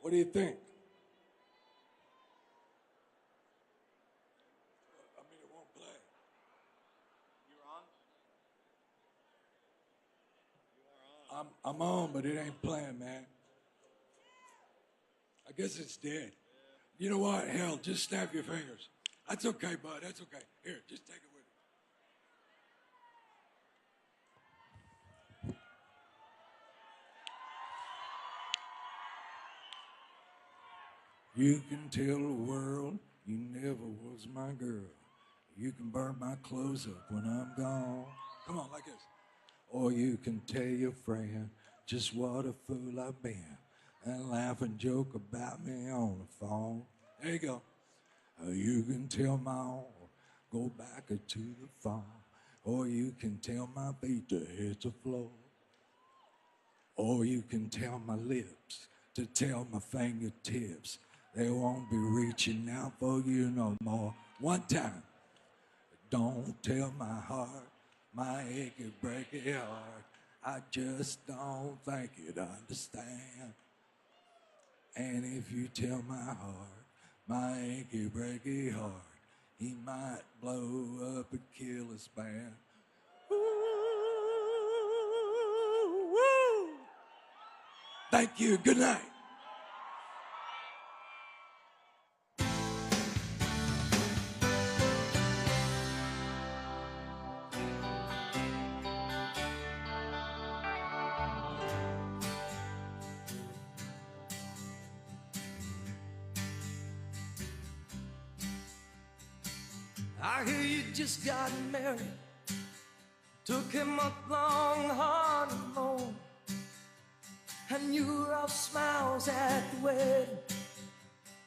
What do you think? I mean, it won't play. You're on? I'm on, but it ain't playing, man. I guess it's dead. You know what? Hell, just snap your fingers. That's okay, bud. That's okay. Here, just take it with you. You can tell the world you never was my girl. You can burn my clothes up when I'm gone. Come on, like this. Or you can tell your friend just what a fool I've been and laugh and joke about me on the phone. There you go. You can tell my arm, go back to the farm. Or you can tell my feet to hit the floor. Or you can tell my lips to tell my fingertips They won't be reaching out for you no more. One time. Don't tell my heart, my achy, breaky heart. I just don't think you'd understand. And if you tell my heart, my achy, breaky heart, he might blow up and kill his band. Ooh, woo. Thank you. Good night. I hear you just got married. Took him up long, hard alone. And you were all smiles at the wedding.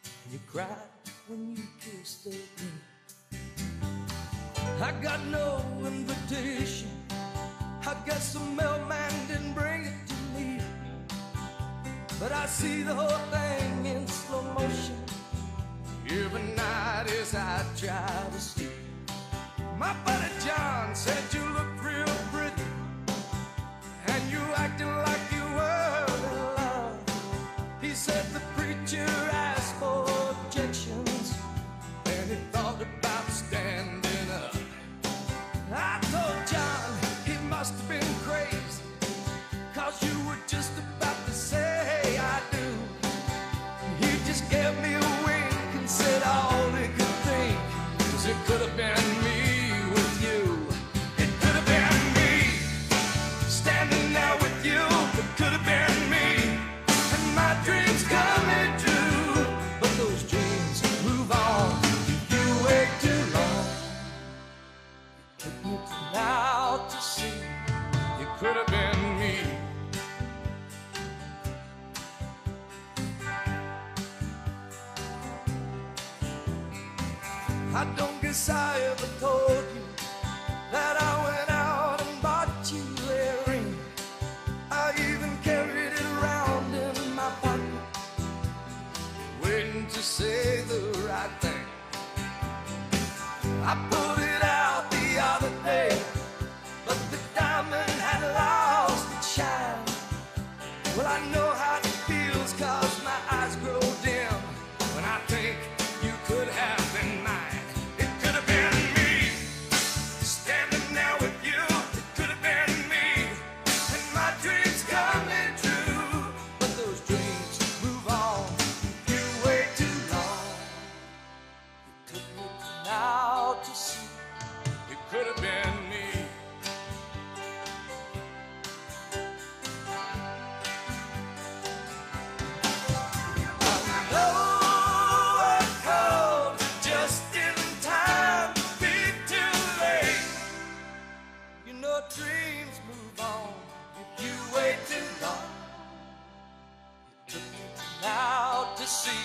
And you cried when you kissed the ring. I got no invitation. I guess the mailman didn't bring it to me. But I see the whole thing in slow motion every night as I try to sleep. My buddy John said you looked real pretty, and you acted like you were in love. He said the preacher asked for objections, and he thought about standing up. I told John he must have been crazy, 'cause you were just about to say I do. He just gave me a wink and said all he could think was it could have been me with you. It could have been me standing there with you. It could have been me and my dreams coming true. But those dreams move on if you wait too long. It took me now to see it could have been me. I don't guess I ever told you that I went out and bought you a ring. I even carried it around in my pocket, waiting to say the right thing. I pulled it out the other day, but the diamond had lost its shine. Well, I know how it feels, 'cause my eyes grow dim when I think you could have been mine. Dreams move on if you wait too long. It took me now to see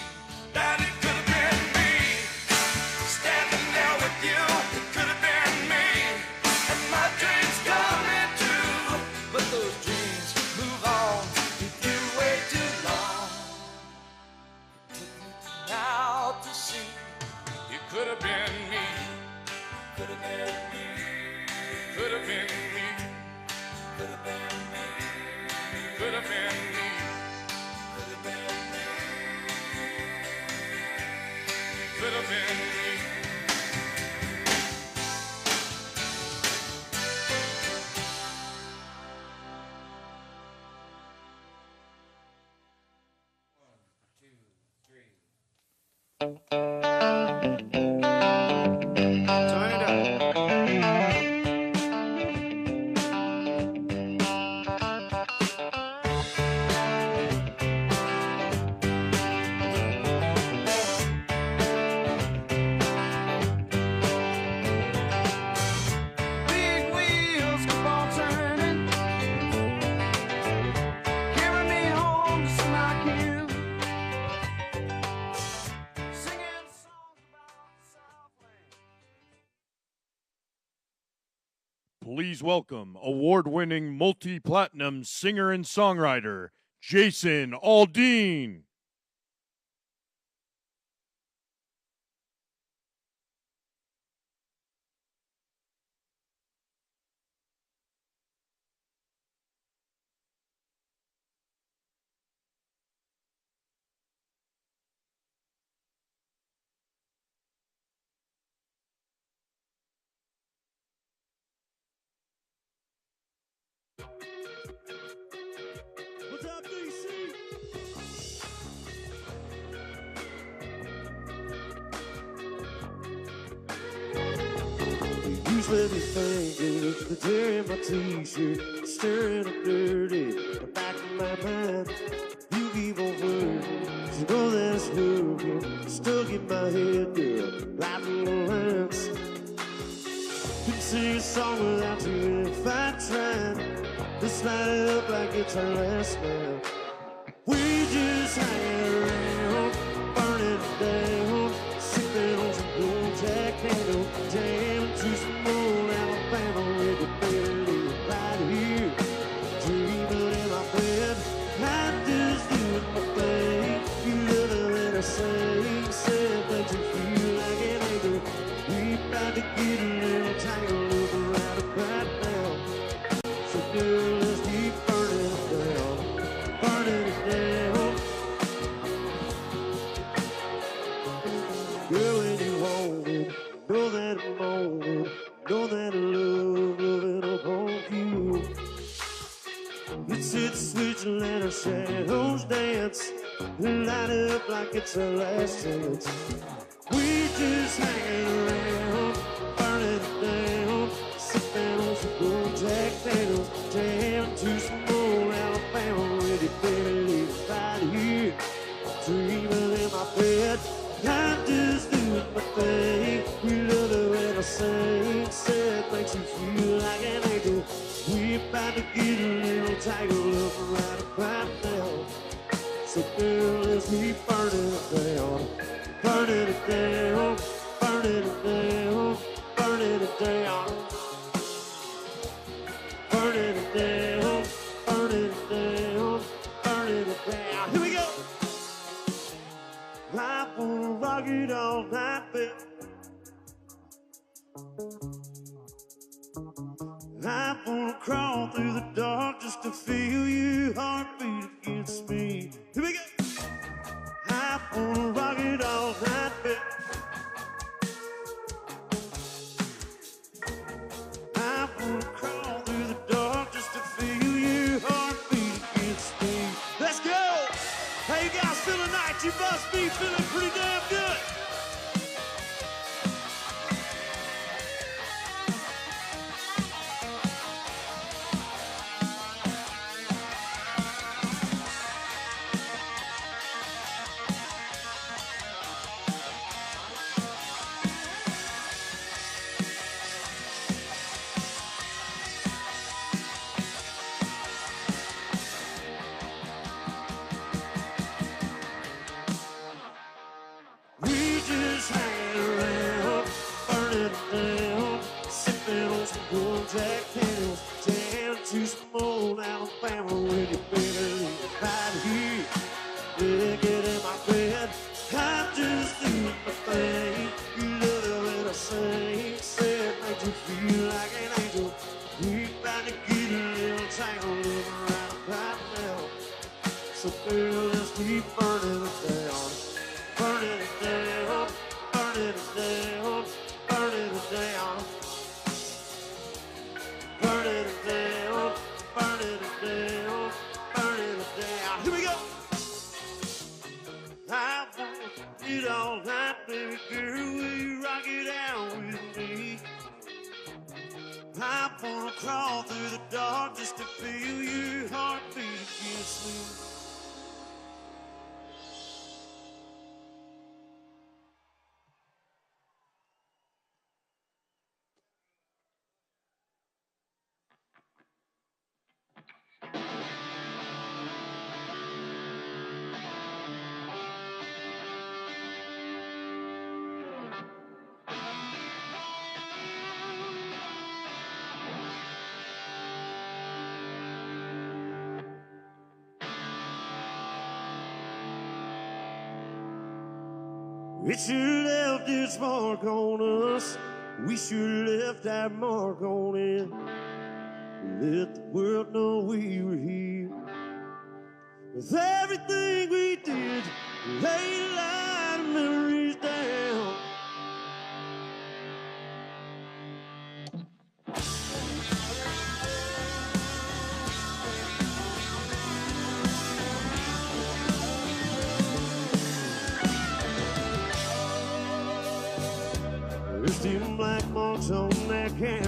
that it could have been me standing there with you. It could have been me and my dreams coming true. But those dreams move on if you wait too long. It took me now to see it could have been me. Could have been me. Could have been me. Could have been me. Could have been me. Could have been me. Could have been me. Please welcome award-winning multi-platinum singer and songwriter, Jason Aldean. Please let me thank you for tearing my t-shirt, stirring up dirty in the back of my mind. You keep on working, you know that it's working. Stuck in my head, girl, writing the lines. Couldn't sing a song without you if I tried. Let's light it up like it's our last night. We just hang around, burning it down, sipping on some gold Jack Daniel, jamming to some old Alabama with your baby right here, dreaming in my bed. I'm just doing my thing. You love it when I sing, said that you feel like an anchor. We about to get a little tangled up right about now. So girl, let's keep burning it down, burning it down. Girl, when you want it, know that I'm on it, know that I love loving upon you. Let's hit the switch and let our shadows dance, and light it up like it's our last chance. We just hanging around, burning it down, sipping on some gold Jack Daniels, jamming to some old Alabama with your baby leave right here, dreaming in my bed. I'm just doing my thing. You love it when I sing, said makes you feel like an angel. We about to get a little tangled up right about now. So girl, let's keep burning it down, burning it down, burning it down, burning it down, burning it down, burning it down, burning it down. Here we go. I wanna rock it all night, baby. I wanna crawl through the dark just to feel your heartbeat against me. Here we go. I wanna rock it all night, baby. I wanna crawl through the dark just to feel your heartbeat against me. Let's go. How you guys feeling tonight? You must be feeling pretty damn good. We just hanging around, burning it down, sipping on some gold Jack Daniels, jamming to some old Alabama with your baby right here. Yeah, get in my bed. I'm just doing my thing. You love it when I sing, say it makes you feel like an angel. We about to get a little tangled up right about now. So girl, let's keep burning it down. Burning it down, burning it down, burning it down, burning it down, burning it down, burning it down. Here we go. I want it all night, baby girl. Will you rock it out with me? I wanna crawl through the dark just to feel your heartbeat against me. It should have left its mark on us. We should have left that mark on it. Let the world know we were here. With everything we did, lay a lot of memories down. There's 10 black marks on that canvas.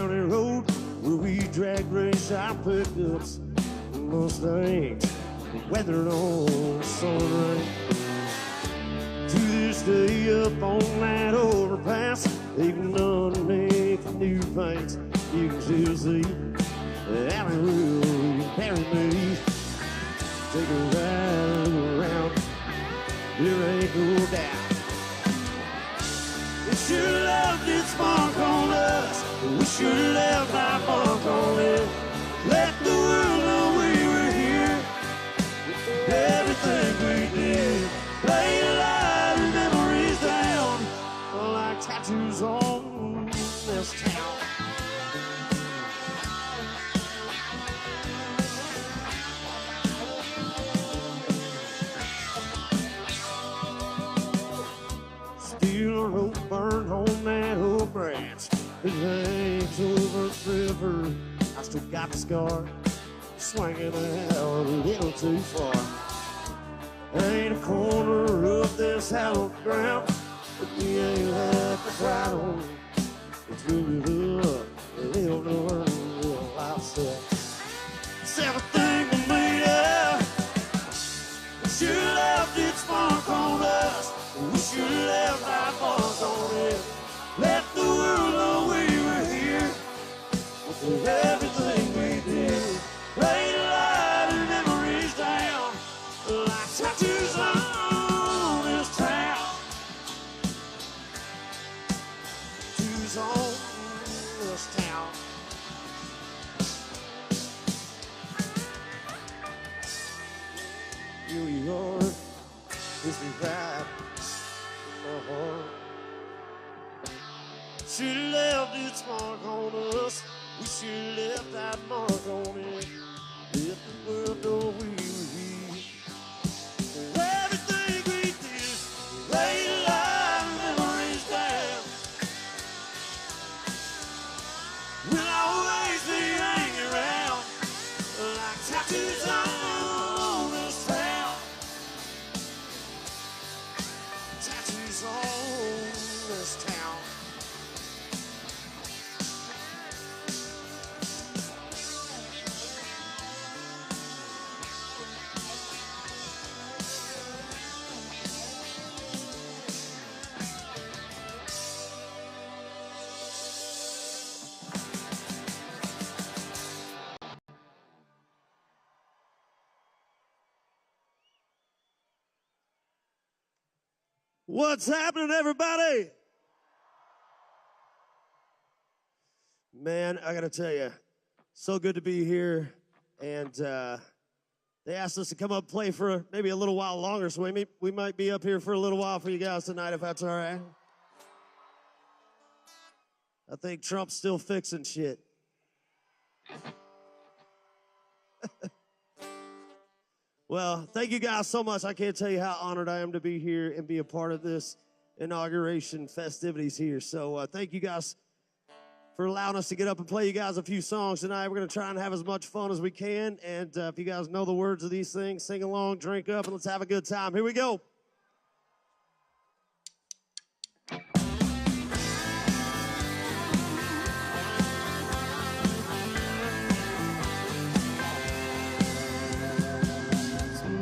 drag race our pickups, Mustangs, weathered on sun rain. To this day up on that overpass, even underneath the new paints, you can still see the alley road carry me. Take a ride around, there ain't no doubt. We should have left its mark on us. We should have left our mark on it. Let the world know we were here. Everything we did, lay a lot of memories down, like tattoos on this town. Still a rope burned on that old branch. It hangs over the river. I still got the scar, swinging out a little too far. Ain't a corner of this hallowed ground that we ain't left to ride on. It's really up, live to learn, real lifestyle. It's everything we made up. We should have left its mark on us. We should have left our mark on it. Let the world know we were here. With everything we did, laid a lot of memories down, like tattoos on this town. Tattoos on this town. New York is the ride. Should have left its mark on us. We should have left that mark on it. Let the world know we were here. Everything we did, laid a lot of memories down. We'll always be hanging around like tattoos on this town. Tattoos on this town. What's happening, everybody? Man, I gotta tell you, so good to be here. And they asked us to come up and play for maybe a little while longer, so we might be up here for a little while for you guys tonight, if that's all right. I think Trump's still fixing shit. Well, thank you guys so much. I can't tell you how honored I am to be here and be a part of this inauguration festivities here. So thank you guys for allowing us to get up and play you guys a few songs tonight. We're going to try and have as much fun as we can. And if you guys know the words of these things, sing along, drink up, and let's have a good time. Here we go.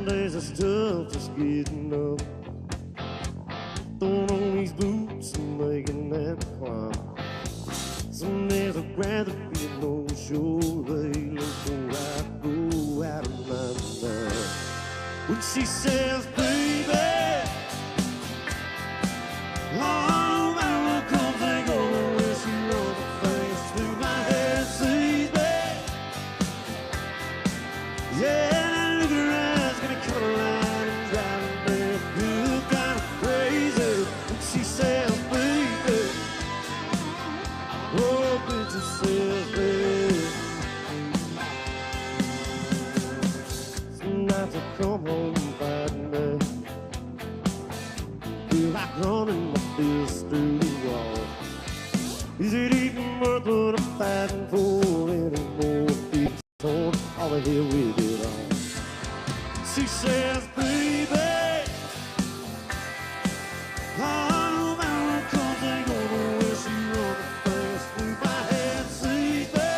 Days it's tough just getting up, throwing on these boots and making that climb. Some days I'd rather be a no-show lady before I go out of my mind. When she says, baby, oh, man, what comes and goes, when she runs her face through my head, sees me, yeah. Come home fighting me, feel like running my fist through the wall. Is it even worth what I'm fighting for anymore? It's torn all the hell with it all. She says, baby, oh, man, what comes ain't gonna wish you on the face through my head, sees me.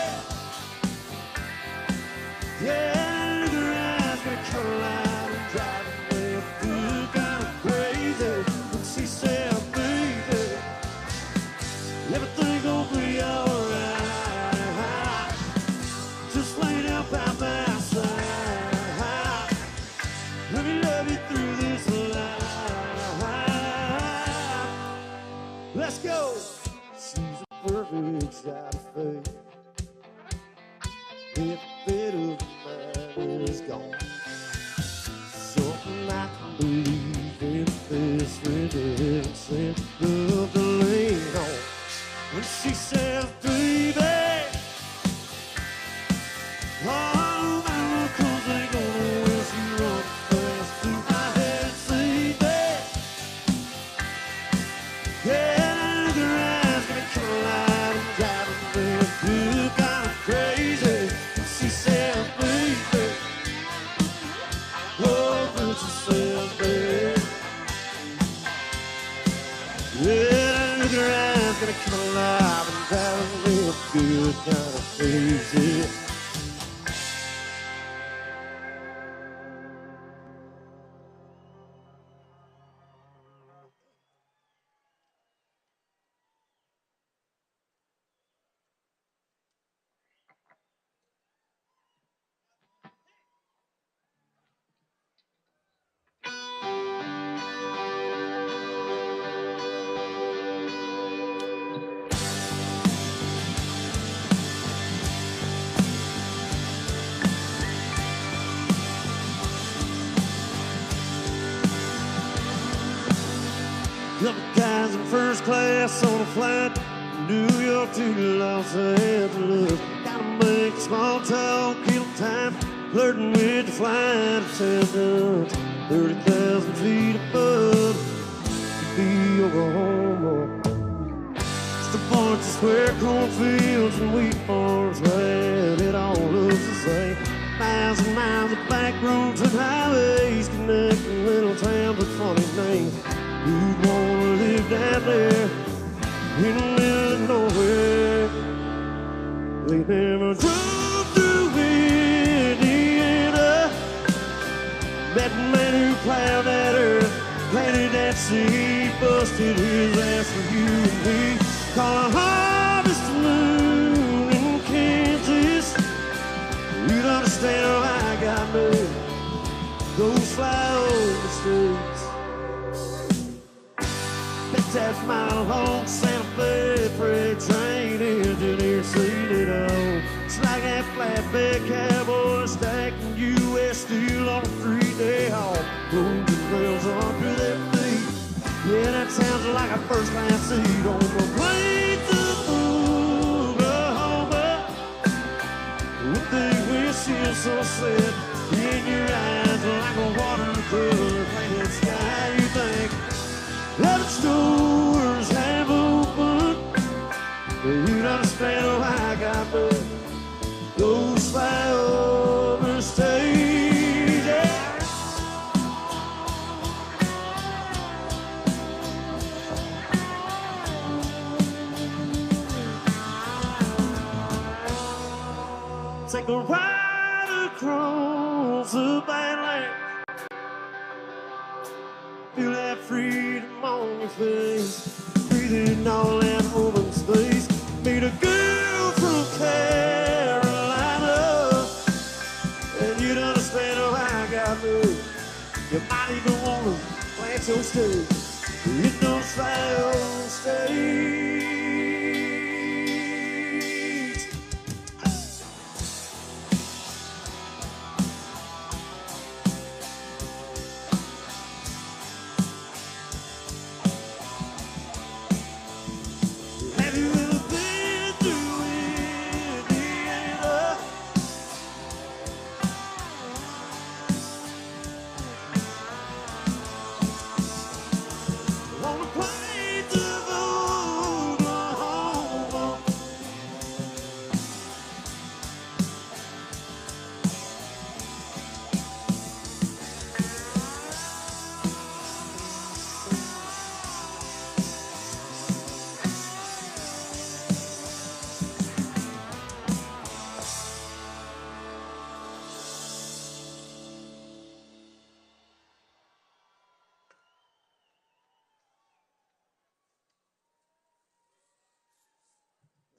fixed out of faith. If bit of mine is gone, something I can believe in this redemption. Love to lean on when she says, baby, all my miracles ain't gonna wish you run fast through my head. Say that, yeah, look at her eyes, gonna come alive and driving me feel kind of crazy. She says, baby, oh, but she says, baby, yeah, look at her eyes, gonna come alive and driving me feel kind of crazy. Couple guys in first class on a flight from New York to Los Angeles. Gotta make small talk, kill time, flirting with the flight attendant. 30,000 feet above, could be Oklahoma. Just a bunch of square cornfields and wheat farms, man, it all looks the same. Miles and miles of back roads and highways connecting little towns with funny names. Who'd wanna live down there in the middle of nowhere? They never drove through Indiana. That man who plowed that earth, planted that seed, busted his ass for you and me. Call a harvest moon in Kansas. You'd understand how I got moved. Those flyover streets. That mile-long Santa Fe freight train engineer seen it all. It's like that flatbed cowboy stacking U.S. steel on a 3-day haul. Roads and rails on to their feet. Yeah, that sounds like a first-class seat on the plane to Oklahoma. With the windshield so set in your eyes like a watercolor painted sky, you think that the stores have opened. You'd understand how I got those flyover stages. Take a ride across the Badlands. Feel that freedom on your face, breathing all that open space. Meet a girl from Carolina, and you'd understand how I got moved. You might even want to plant your stake in those flyover states.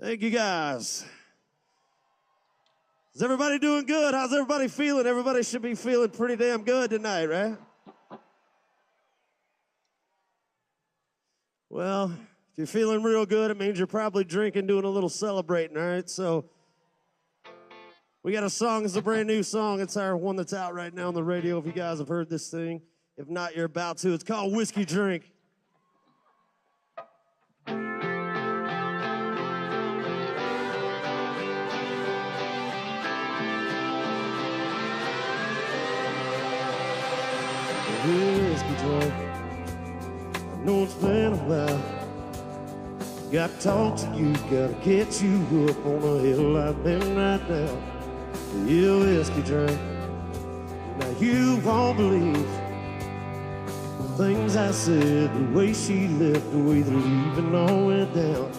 Thank you, guys. Is everybody doing good? How's everybody feeling? Everybody should be feeling pretty damn good tonight, right? Well, if you're feeling real good, it means you're probably drinking, doing a little celebrating, all right? So we got a song. It's a brand new song. It's our one that's out right now on the radio, if you guys have heard this thing. If not, you're about to. It's called Whiskey Drink. Whiskey drink. I know it's been a while. Got to talk to you, gotta get you up on a hill I've been right now. You whiskey drink. Now you won't believe the things I said, the way she left, the way the leaving all went down.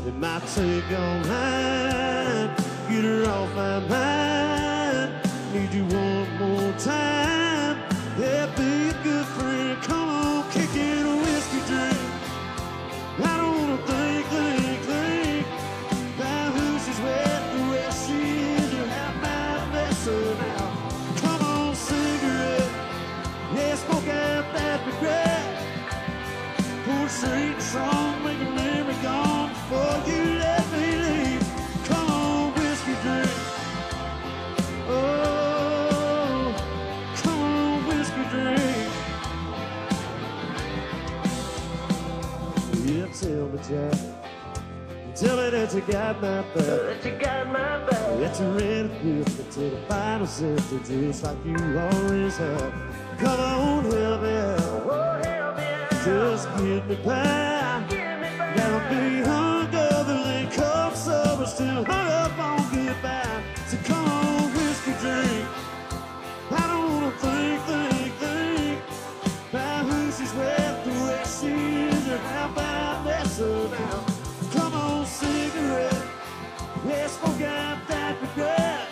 It might take all night, get her off my mind. Need you one more time. Yeah, be a good friend. Come on, kick in a whiskey drink. I don't wanna think about who she's with, the way she is, or how my vessel now. Come on, cigarette. Yeah, smoke out that regret. Pour a straight song, make a memory gone before you let me leave. Come on, whiskey drink. Oh. Yeah, tell me, Jack. Tell me that you got my back. That you got my back. That you're ready to put me to the final sentence, just like you always have. Come on, help me out. Oh, help me out. Just get me by. Gotta be hungover, then come sober, still hung up on goodbye. So come on, whiskey drink. I don't wanna think about who she's with, the way she is, or how about this now. Come on, cigarette. Yeah, smoke out that regret.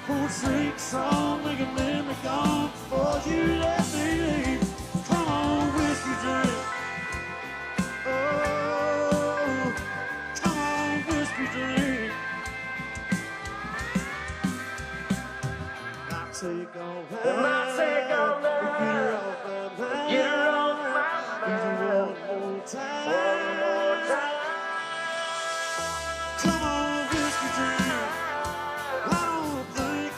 Pour a straight song, make a memory gone before you let me leave. Come on, whiskey drink. Oh, come on, whiskey drink. I'll take all that. I'll take all that. Get her off my mind. One more time. Come on, whiskey drink. I don't think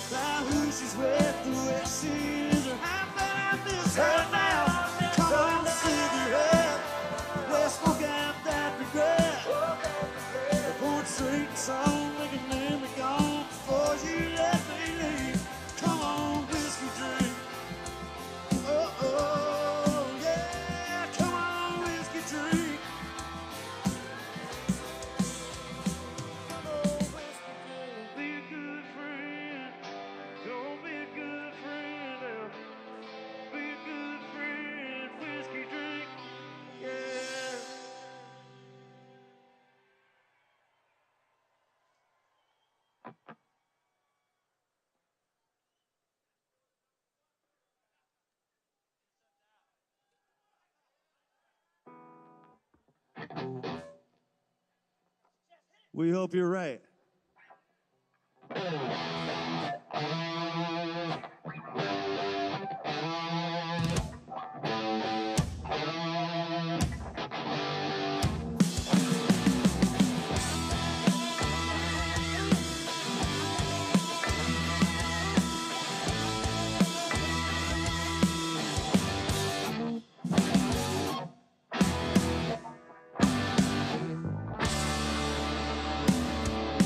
about who she's with, the way she is, or how bad this hurt now. Come on, cigarette. Well, smoke out that regret. Pour a straight song, make a memory gone before you let me leave. Come on, whiskey drink. Oh, yeah, come on, whiskey drink. Come on, whiskey drink. Be a good friend. Don't be a good friend now. Be a good friend. Whiskey drink. Yeah. We hope you're right.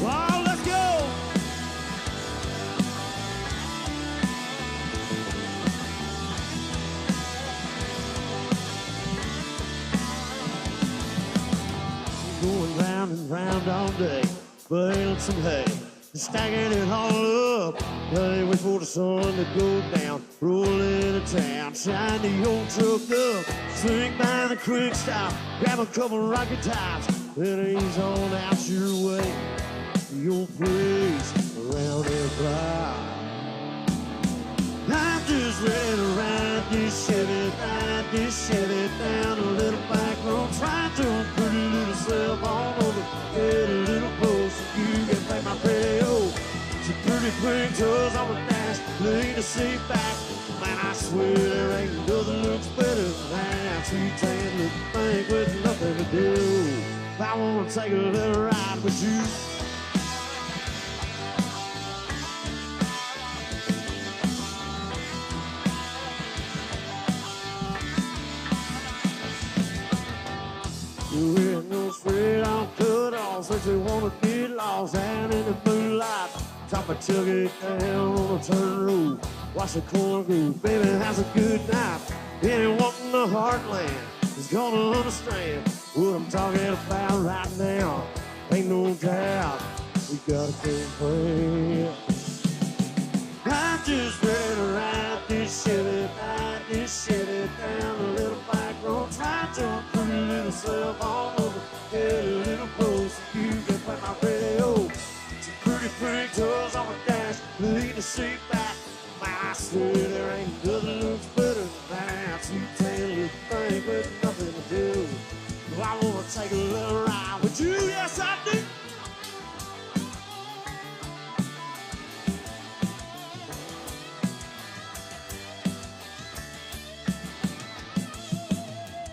Wow, let's go! Going round and round all day, baling some hay, stacking it all up. Hey, wait for the sun to go down, roll into town, shine the old truck up, swing by the quick stop, grab a couple rocket tops, and ease on out your way. Your place around the block. I'm just ready to ride this Chevy down a little back road, trying to put a little self on over, get a little closer. You can pay my pay, oh, so pretty quick toes on the dash, lay the seat back, my Man, I swear there ain't nothing looks better than a two-tan little thing with nothing to do. I wanna take a little ride with you. You ain't no straight on cut off, since you wanna get lost out in the moonlight. Top a chug it down on a turn road. Watch the corn grow, baby, has a good night. Anyone in the heartland is gonna understand what I'm talking about right now. Ain't no doubt we got a game plan. I'm just ready to ride this Chevy down a little back road. Try to put a little self all over, get a little closer. You can play my radio. Some pretty toes on the dash, lean the seat back. I swear there ain't nothing looks better than that. Two-tan little thing with nothing to do. Well, I wanna take a little ride with you, yes I do.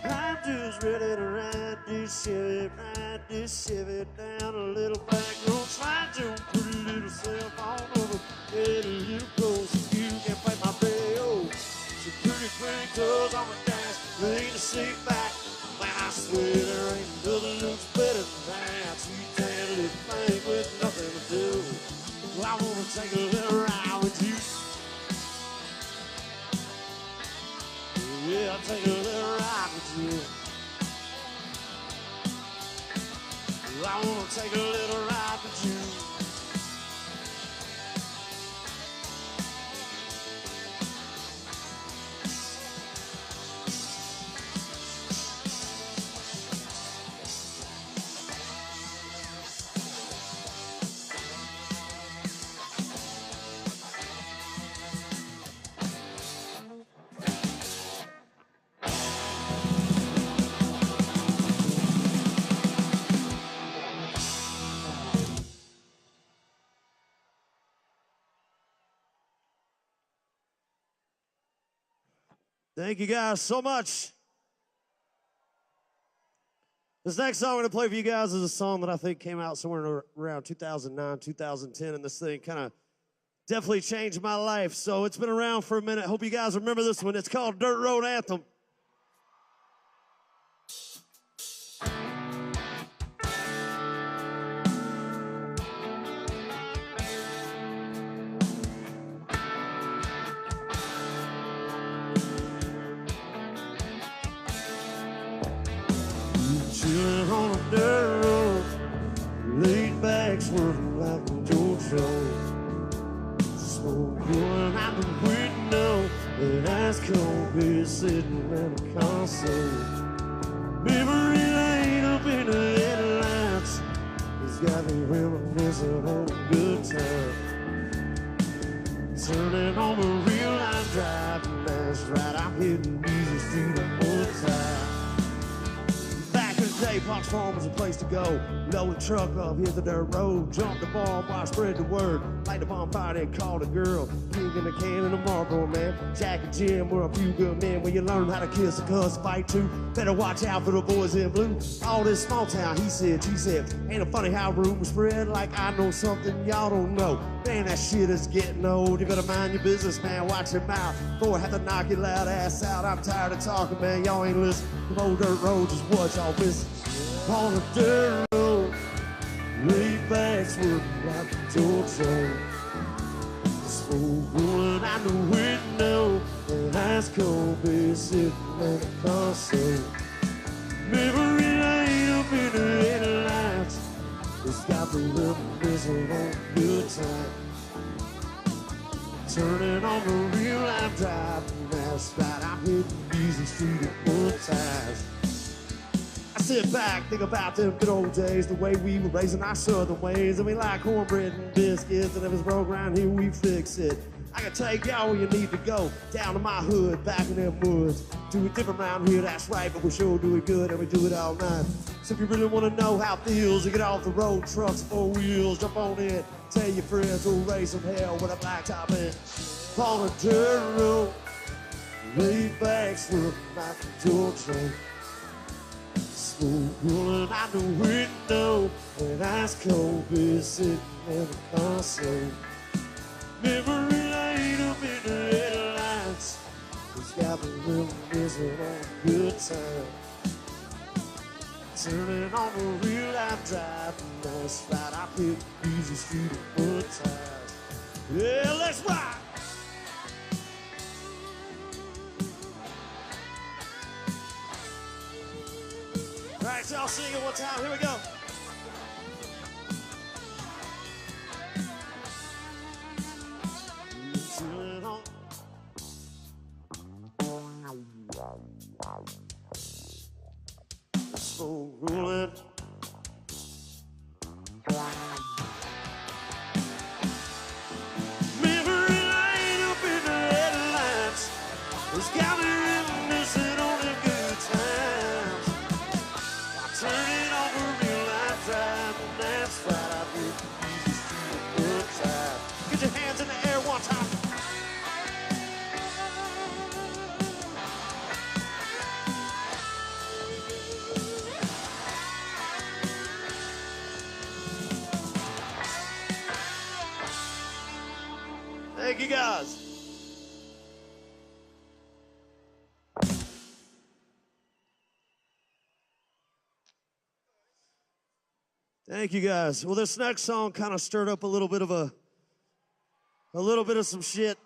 I'm just ready to ride this Chevy down a little back road. Try to put a little self on over, get a little closer. You can play my radio. Some pretty toes on the dash, lean the seat back. Man, I swear there ain't nothing looks better than that. Two-tan little thing with nothing to do. Well, I wanna take a little ride with you. Yeah, I'll take a little ride with you. Well, I wanna take a little ride with you. Thank you guys so much. This next song I'm going to play for you guys is a song that I think came out somewhere around 2009, 2010, and this thing kind of definitely changed my life. So it's been around for a minute. Hope you guys remember this one. It's called Dirt Road Anthem. Chillin' on a dirt road, laid back, swerving like a George. Smoke going out the window, and ice cold beer sitting at a console. Memory lane up in the headlights, it's got me reminiscing on a good time. Turning on the real line drive, and that's right, I'm hitting Easy Street one time. Day, Fox Farm was a place to go. Load the truck up, hit the dirt road. Jump the bomb while I spread the word. Light the bonfire, then call the girl. Pig in the can and a Marlboro man. Jack and Jim were a few good men. When you learn how to kiss a cuss, fight too. Better watch out for the boys in blue. All this small town, he said, she said. Ain't it funny how rumors spread like I know something y'all don't know. Man, that shit is getting old. You better mind your business, man. Watch your mouth. Before I have to knock your loud ass out. I'm tired of talking, man. Y'all ain't listening. The old dirt road just what y'all missing. On a dirt road, laid back, swerving like a George. Smoke going out the window, and ice cold beer sitting at a console. Memory lane up in the headlights, it's got me reminiscing on a good time. Turning on the real life drive, and that's right, I'm hitting Easy Street at one time. I sit back, think about them good old days, the way we were raising our southern ways, and we like cornbread and biscuits, and if it's broke around here, we fix it. I can take y'all where you need to go, down to my hood, back in them woods. Do it different around here, that's right, but we sure do it good, and we do it all night. So if you really want to know how it feels to get off the road, trucks, 4 wheels, jump on in, tell your friends we'll raise some hell with a blacktop in. On a dirt road, laid back, smoke like a Georgia. Smoke rolling out the window, and ice cold beer sitting in the console. Memory lane up in the headlights, it's got me reminiscing on a good time. Turning on the real life drive, that's right, I picked easy street and mud tires. Yeah, let's rock! All right, y'all sing it one time. Here we go. Smoke rolling. Memory lane up in the headlights, it's got me reminiscing on the good times. Turning on the real life drive, and that's right, I did the easy street of good time. Get your hands in the air one time. Thank you, guys. Thank you, guys. Well, this next song kind of stirred up a little bit of some shit.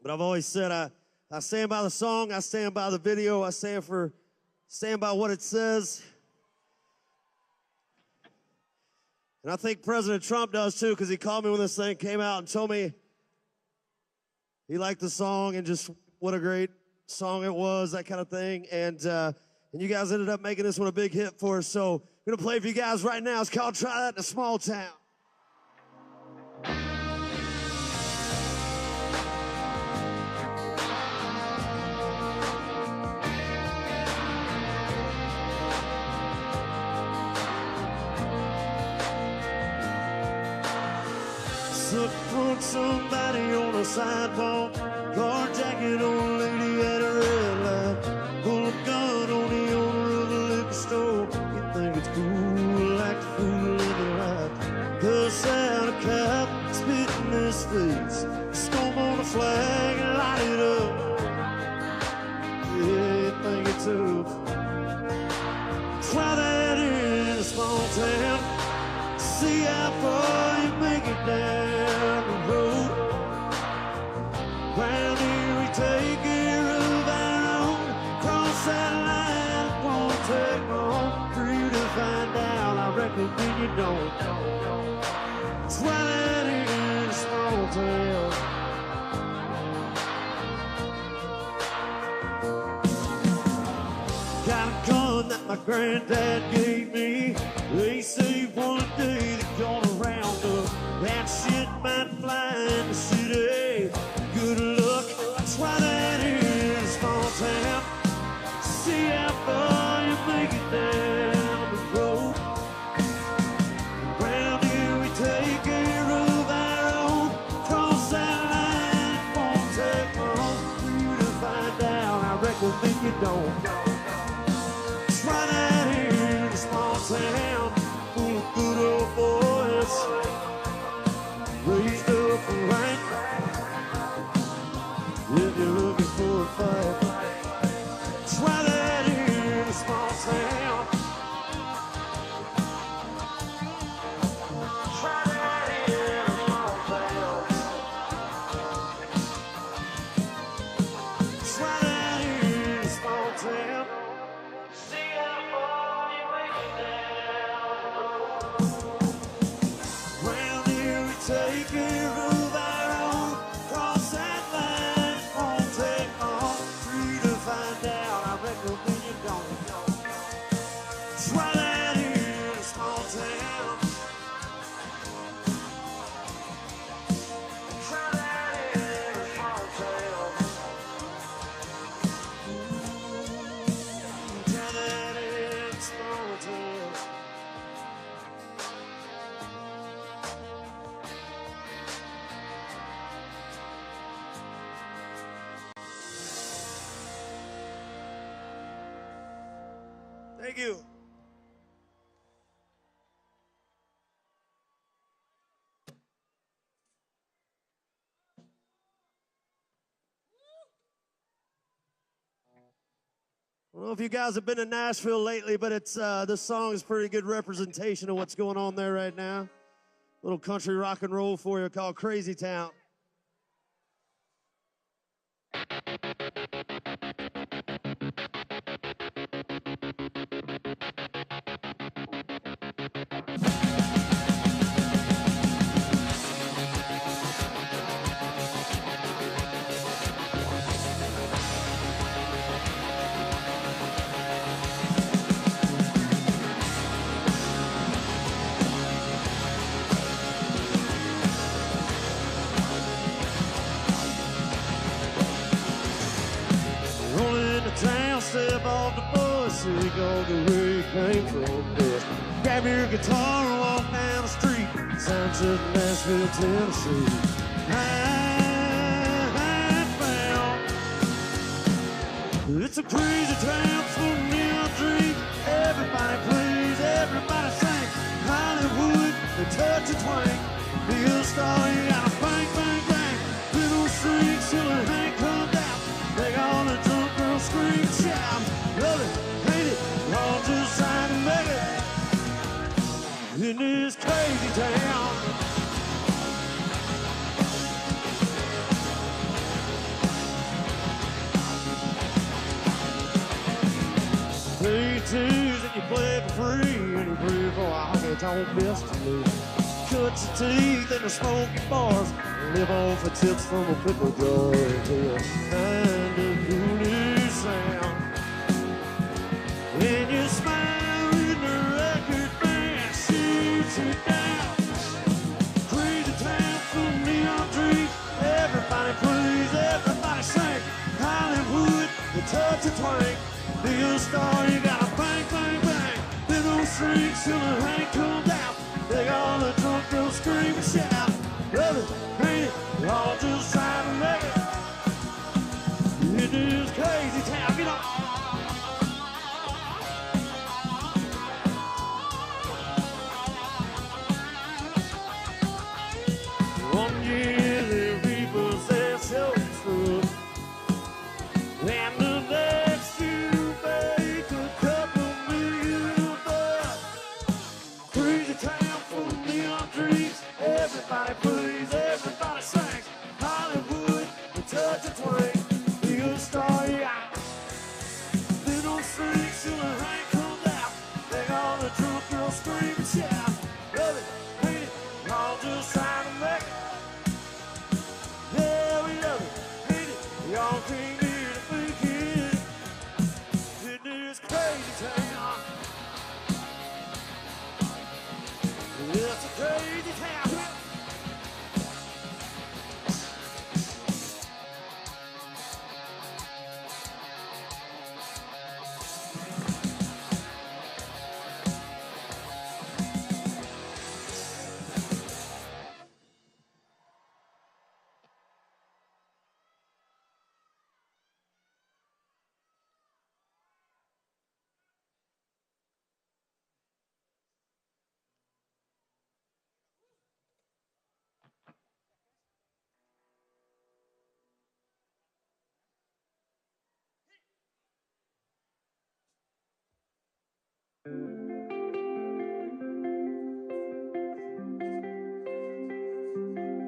But I've always said I stand by the song, I stand by the video, I stand by what it says. And I think President Trump does too, because he called me when this thing came out and told me he liked the song and just what a great song it was, that kind of thing. And you guys ended up making this one a big hit for us. So I'm gonna play for you guys right now. It's called Try That in a Small Town. Suck on somebody on the sidewalk, carjacking old lady at a red light, pull a gun on the owner of the liquor store. You think it's cool like the fool in the light, cuss out a cop, spit in his face, stomp on the flag and light it up. Yeah, you think it's tough. Try that in a small town, see how far you make it down the road. Round here we take care of our own. Cross that line, it won't take long for you to find out. I reckon when you don't, try that in a small town. Got a gun that my granddad gave me. They say one day they're gonna round up. That shit might fly in the city. Good luck, try that in a small town. See how far you make it down the road. Around here we take care of our own. Cross that line, it won't take long for you to find out. I reckon when you don't, try that in a small town full of Thank you. I don't know if you guys have been to Nashville lately, but it's this song is pretty good representation of what's going on there right now. Little country rock and roll for you called Crazy Town. Step off the bus, here go the way it came from dust. Grab your guitar and walk down the street. Sound to Nashville, Tennessee. I found it's a crazy town full of neon dreams. Everybody plays, everybody sings. Hollywood, they touch a twang. Be a star, you gotta bang, bang, bang. Little strings till the hand comes out. Make all the drunk girls scream, shout. Love it, hate it, we're all just trying to make it in this crazy town. Pay dues and you play for free, and you play for a honky-tonk best to lose. Cut your teeth in the smoky bars, live off the tips from a pickle jar. Till find a new sound. When you smile in the record band shoots you down. Crazy town full of neon dreams. Everybody plays, everybody sings. Hollywood, the touch of twang. Be a star, you gotta bang, bang, bang. Little strings till the hand comes out. They all the drunk girls scream and shout. Love it, hate it, we're all just trying to make it in this crazy town. Get on. One year they repossess your truth, and the next you make a couple million bucks. Crazy town full of neon dreams. Everybody plays, everybody sings. Hollywood, the touch of twang. Be a star, yeah. Little strings till the rain comes out. Make all the drunk girls scream and shout. Love it, hate it, we're all just trying to make it. Yeah, we love it, hate it, we all came here to make it in this crazy town. It's a crazy town.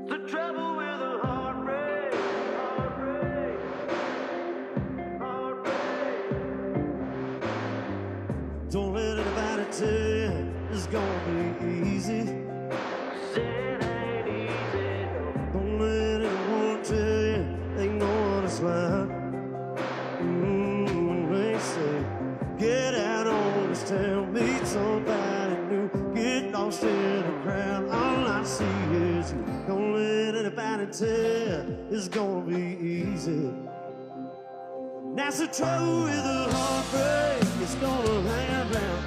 The trouble with a heartbreak, heartbreak, heartbreak. Don't let anybody tell you it's gonna be easy. It ain't easy. Don't let anyone tell you they know what it's like. When they say, get out on this town, meet somebody new, get lost in the crowd. All I see is you. Don't let anybody tell it's gonna be easy. That's the trouble with a heartbreak. It's gonna hang around,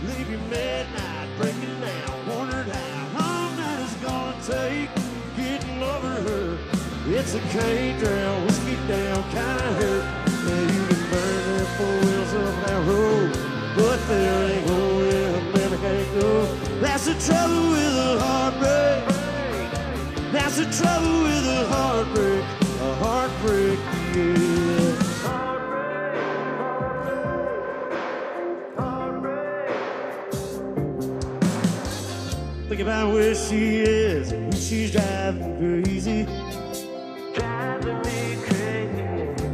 leave you midnight, breaking down, wondering how long that is gonna take getting over her. It's a cane drown, whiskey down, kinda hurt. Yeah, you can burn the four wheels up that road, but they're trouble with a heartbreak. That's the trouble with a heartbreak. A heartbreak, yeah. Think about where she is and who she's driving crazy. Driving me crazy.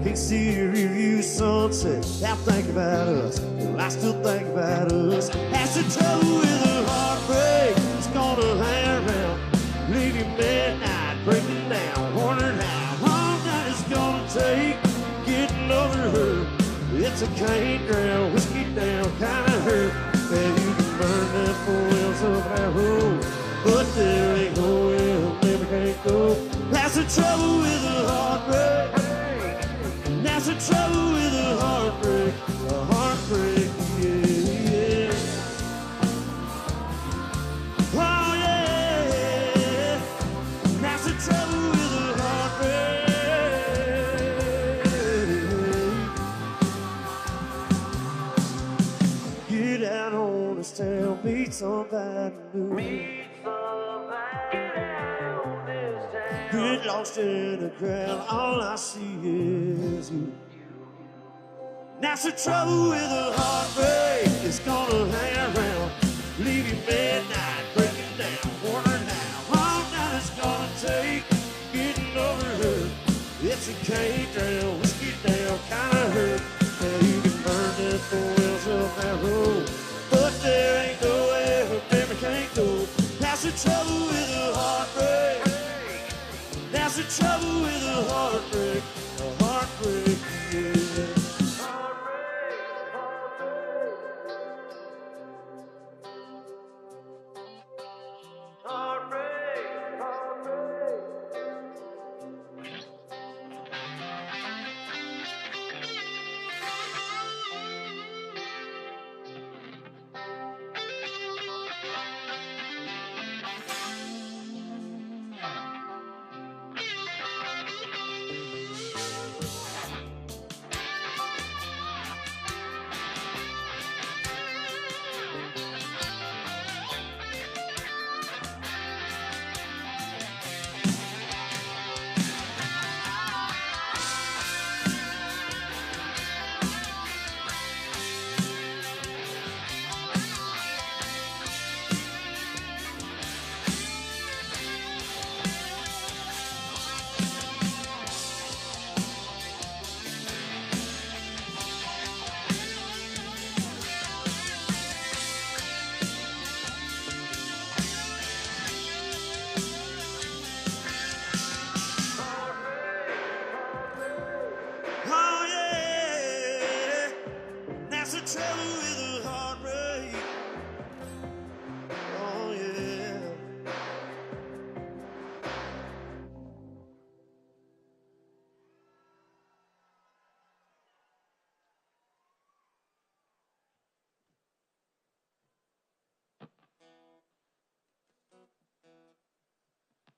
Can't see her review sunset. Now think about us. Well, I still think about us. That's the trouble with a heartbreak. It's gonna hang around, leave you midnight, breaking down, wondering how long that it's gonna take getting over her. It's a can't drown, whiskey down kind of hurt. And you can burn that four wheels up that road, but there ain't no way never can't go. That's the trouble with a heartbreak. That's the trouble with a heartbreak. A heartbreak, yeah, yeah. Oh yeah, that's the trouble with a heartbreak. Get out on this town, meet somebody new. Get lost in the crowd, all I see is you. That's the trouble with a heartbreak. It's gonna hang around, leave you midnight, breaking down, wondering how long that it's gonna take getting over her. It's a can't drown, whiskey down, kinda hurt. And you can burn the four wheels up that road, but there ain't no way her memory can't go. That's the trouble with a heartbreak. That's the trouble with a heartbreak. A heartbreak, yeah.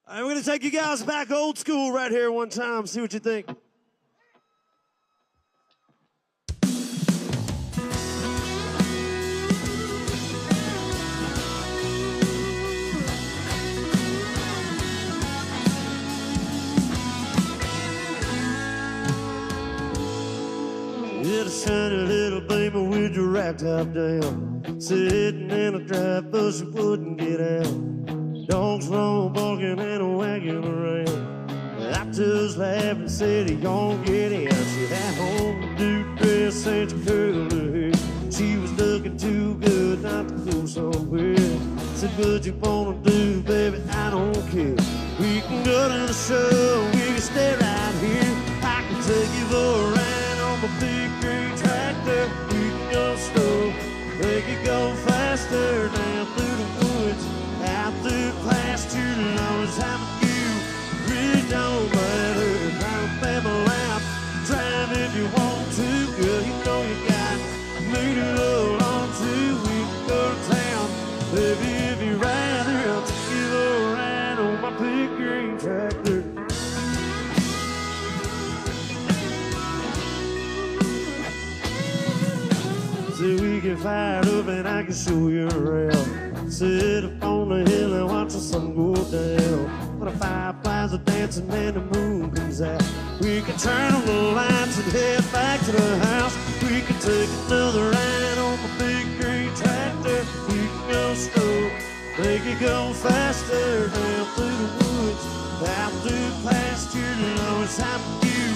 All right, we're going to take you guys back old school right here one time, see what you think. Little shiny little baby with your rag top down, sitting in a drive bus you wouldn't get out. Dogs roam barking and wagging around. I just laughed and said he gon' get out. She had on a new dress and she curled her hair. She was looking too good not to go somewhere. Said, what you wanna do, baby? I don't care. We can go to the show, we can stay right here. I can take you for a ride on my big green tractor. We can go slow, make it go faster. Down through the woods, out through the pasture, long as I'm with you, really don't matter. Drive a family lap, drive if you want to, girl. You know you got me to hold on to. We can go to town, baby, if you'd rather. I'll take you for a ride on my big green tractor. See, we get fired up and I can show you around. Sit up on the hill and watch the sun go down. When the fireflies are dancing and the moon comes out, we can turn on the lights and head back to the house. We can take another ride on the big green tractor. We can go slow, make it go faster. Down through the woods, down through the pasture. And always happen to you,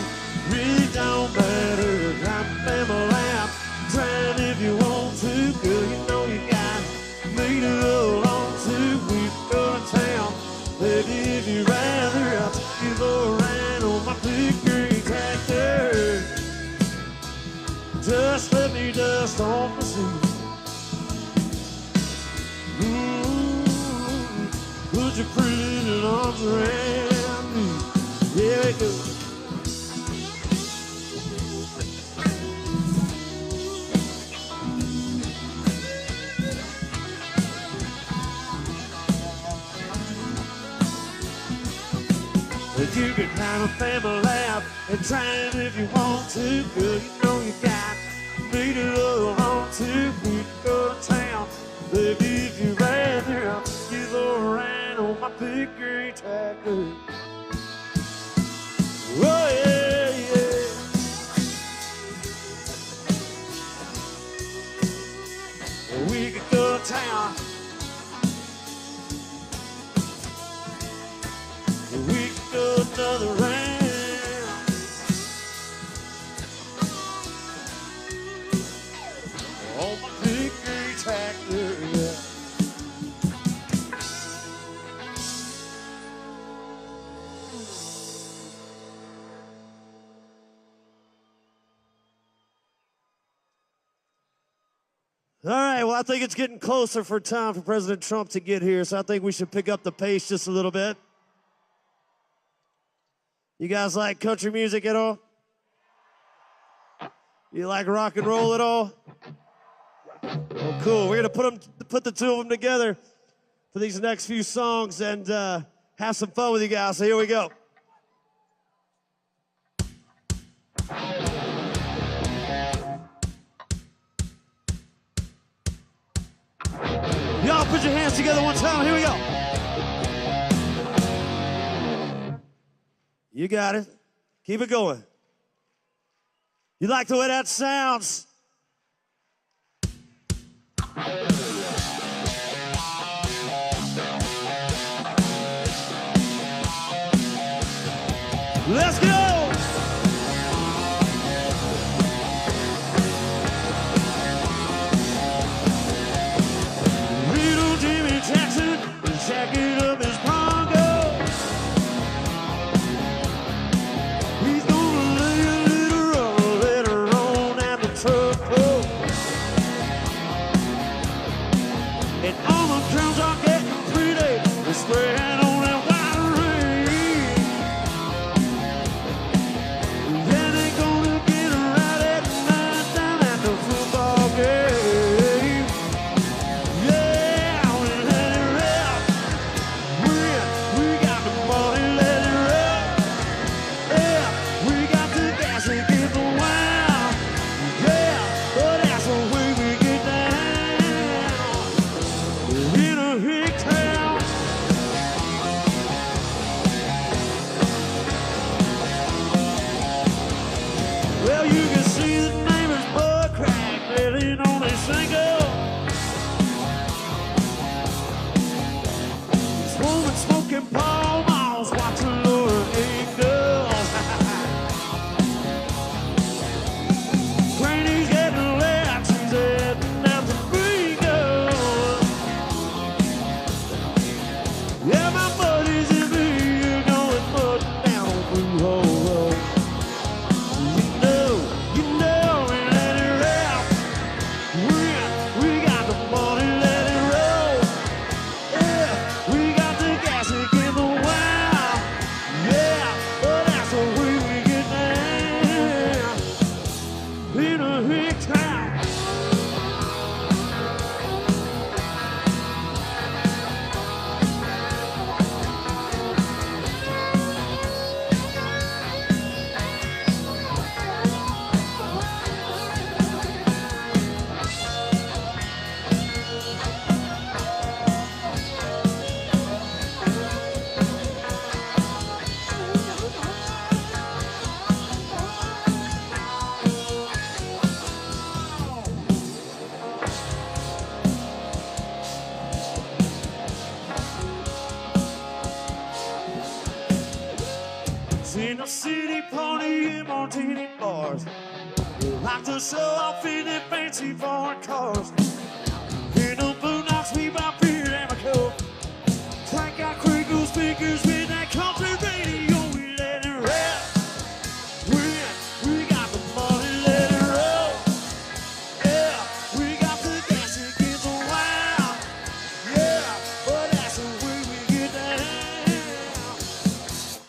really don't matter. Drop in my lap, trying if you want to. Girl, you know you got me to hold on to. We go to town, baby, if you'd rather. I'll take you for a ride on my big green tractor. Just let me dust off the seat. Put your pretty little arms around me. Here we go. You can climb a family lap and try it if you want to. Girl, you know you got me to love on to. We can go to town, baby, if you'd rather. I'll take you for a ride on my big green tractor. Oh yeah, yeah. We could go to town. We could go another round on my big green tractor, yeah. All right, well, I think it's getting closer for time for President Trump to get here, so I think we should pick up the pace just a little bit. You guys like country music at all? You like rock and roll at all? Well, cool. We're gonna put the two of them together for these next few songs and have some fun with you guys. So here we go. Y'all put your hands together one time. Here we go. You got it. Keep it going. You like the way that sounds? Let's go! Little Jimmy Jackson is jacking up his bongo. He's gonna lay a little rubber later on at the truck road. And all the drums are getting pretty. They're spraying on that white rain. Yeah, they're gonna get right at night down at the football game. Yeah, we let it rip. We got the money, let it rip. Yeah, we got the gas to give the wow. Yeah, but that's the way we get down. In a hick town. Well, you can see the neighbor's butt crack laying on his single. This woman smoking Pall Malls, watching Laura Ingalls. Granny's getting left, she's heading out to bingo. Yeah, my buddies and me are going muddy down on Blue Hole Road. You know, we let it rip. We got the money, let it roll. Yeah, we got the gas to give the wow. Yeah, but that's the way we get down. In a hick town. in the city, pony and martini bars. We like to show off in their fancy foreign cars. In the boondocks, we buy beer and a coke. Crank out crinkle speakers with that country radio. We let it rap. We got the money, let it roll. Yeah, we got the gas, it gets wild. Yeah, but that's the way we get down.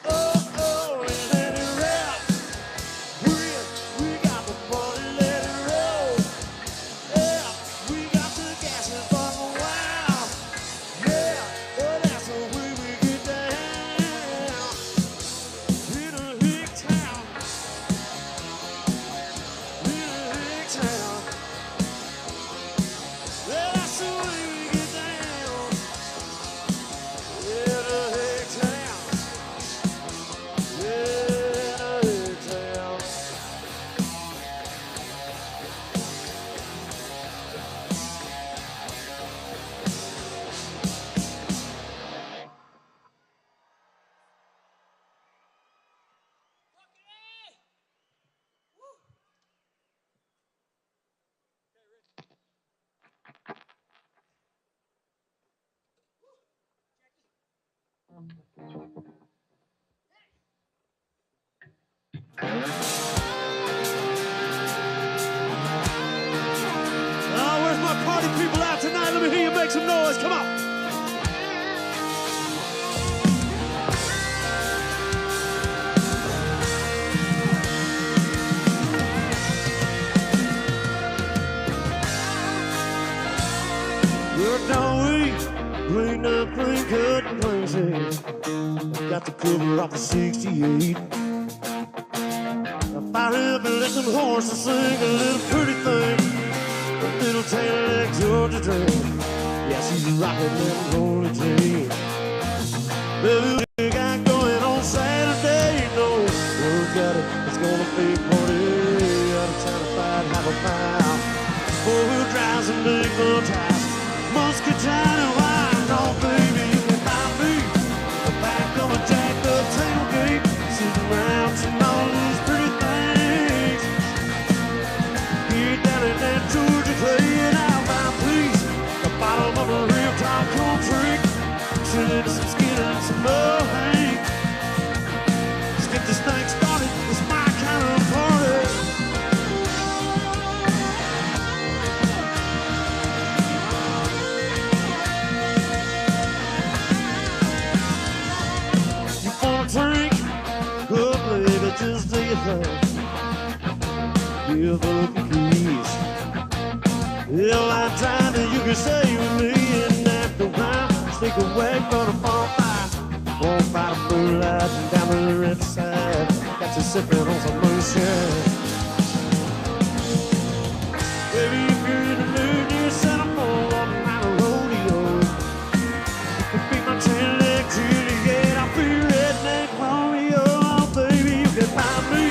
Oh, and let it rap. We got the money, let it roll. Yeah, we got the gas, it's fucking wild. Yeah, but that's the way we get down. In a hick town. In a hick town. Yeah, that's the way we get down. In a hick town. Yeah, in a hick town. Oh, where's my party people out tonight? Let me hear you make some noise. Come on. Well, don't we ain't nothing cut and places. Got the cover off the 68. I fire up and let them horses sing a little pretty thing. A little tail like Georgia Dream. Yeah, she's rockin' them rolling jeans. Baby, we got going on Saturday. You know, we got it. It's gonna be a party. Out of town to fight, have a pile. Four-wheel drives and big bull ties. Muscatine and wine. Oh, baby, you can find me. The back of a jacked up tailgate. Sitting around and all these pretty things. Here down in that Georgia playing out by please. The bottom of a real top country. Chilling to some skin and some mud. Let's get this thing started. It's my kind of party. You wanna drink? Good, baby, just do your thing. Give up the keys. Well, I'm trying to, you can stay with me. And after a while, sneak away from the bonfire. Bonfire of moonlight and down the riverside. Got you sipping on some moonshine. Baby, if you're in the mood, you set up for one night of rodeo. You could be my tail-leg Juliet. I'll be redneck Romeo. Oh, baby, you can find me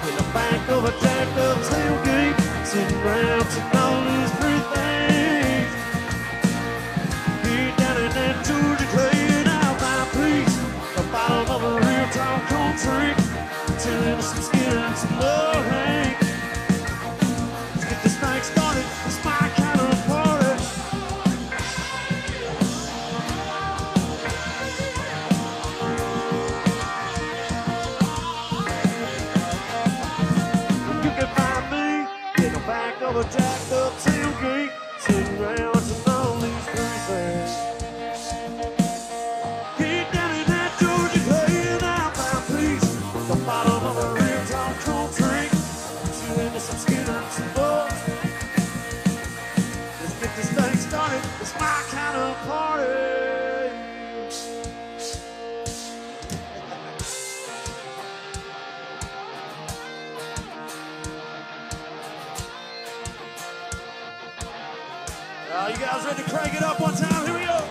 in the back of a jacked-up tailgate. Sitting around to all these pretty things. Here down in that Georgia playing out by please. The bottom of a real tall country. Chilling with some skin and some love, Hank. Let's get this thing started. It's my kind of party. You can find me in the back of a jacked up tailgate. Sitting around watching all these pretty things. Here down in that Georgia playing out by please. The bottom of a real tall country. Chilling to some skin and some bugs. Let's get this thing started. It's my kind of party. You guys ready to crank it up one time? Here we go.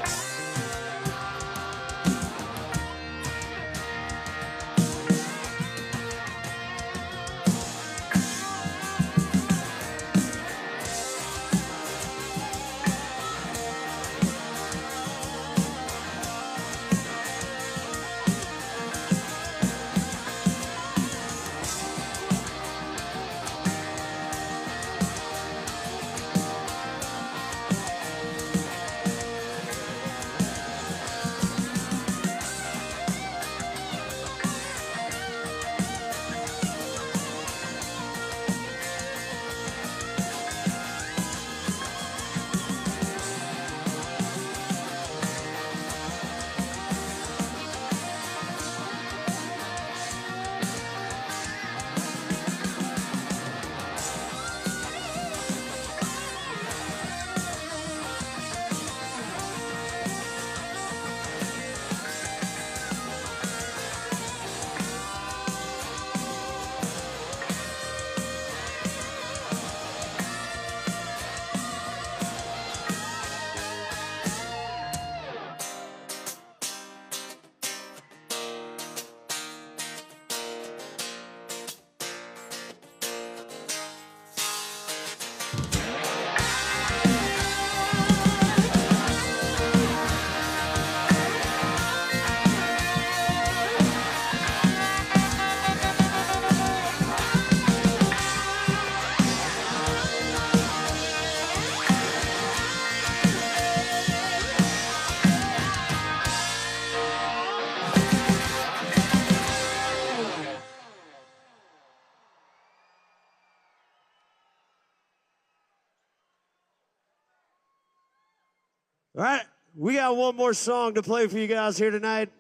All right, we got one more song to play for you guys here tonight.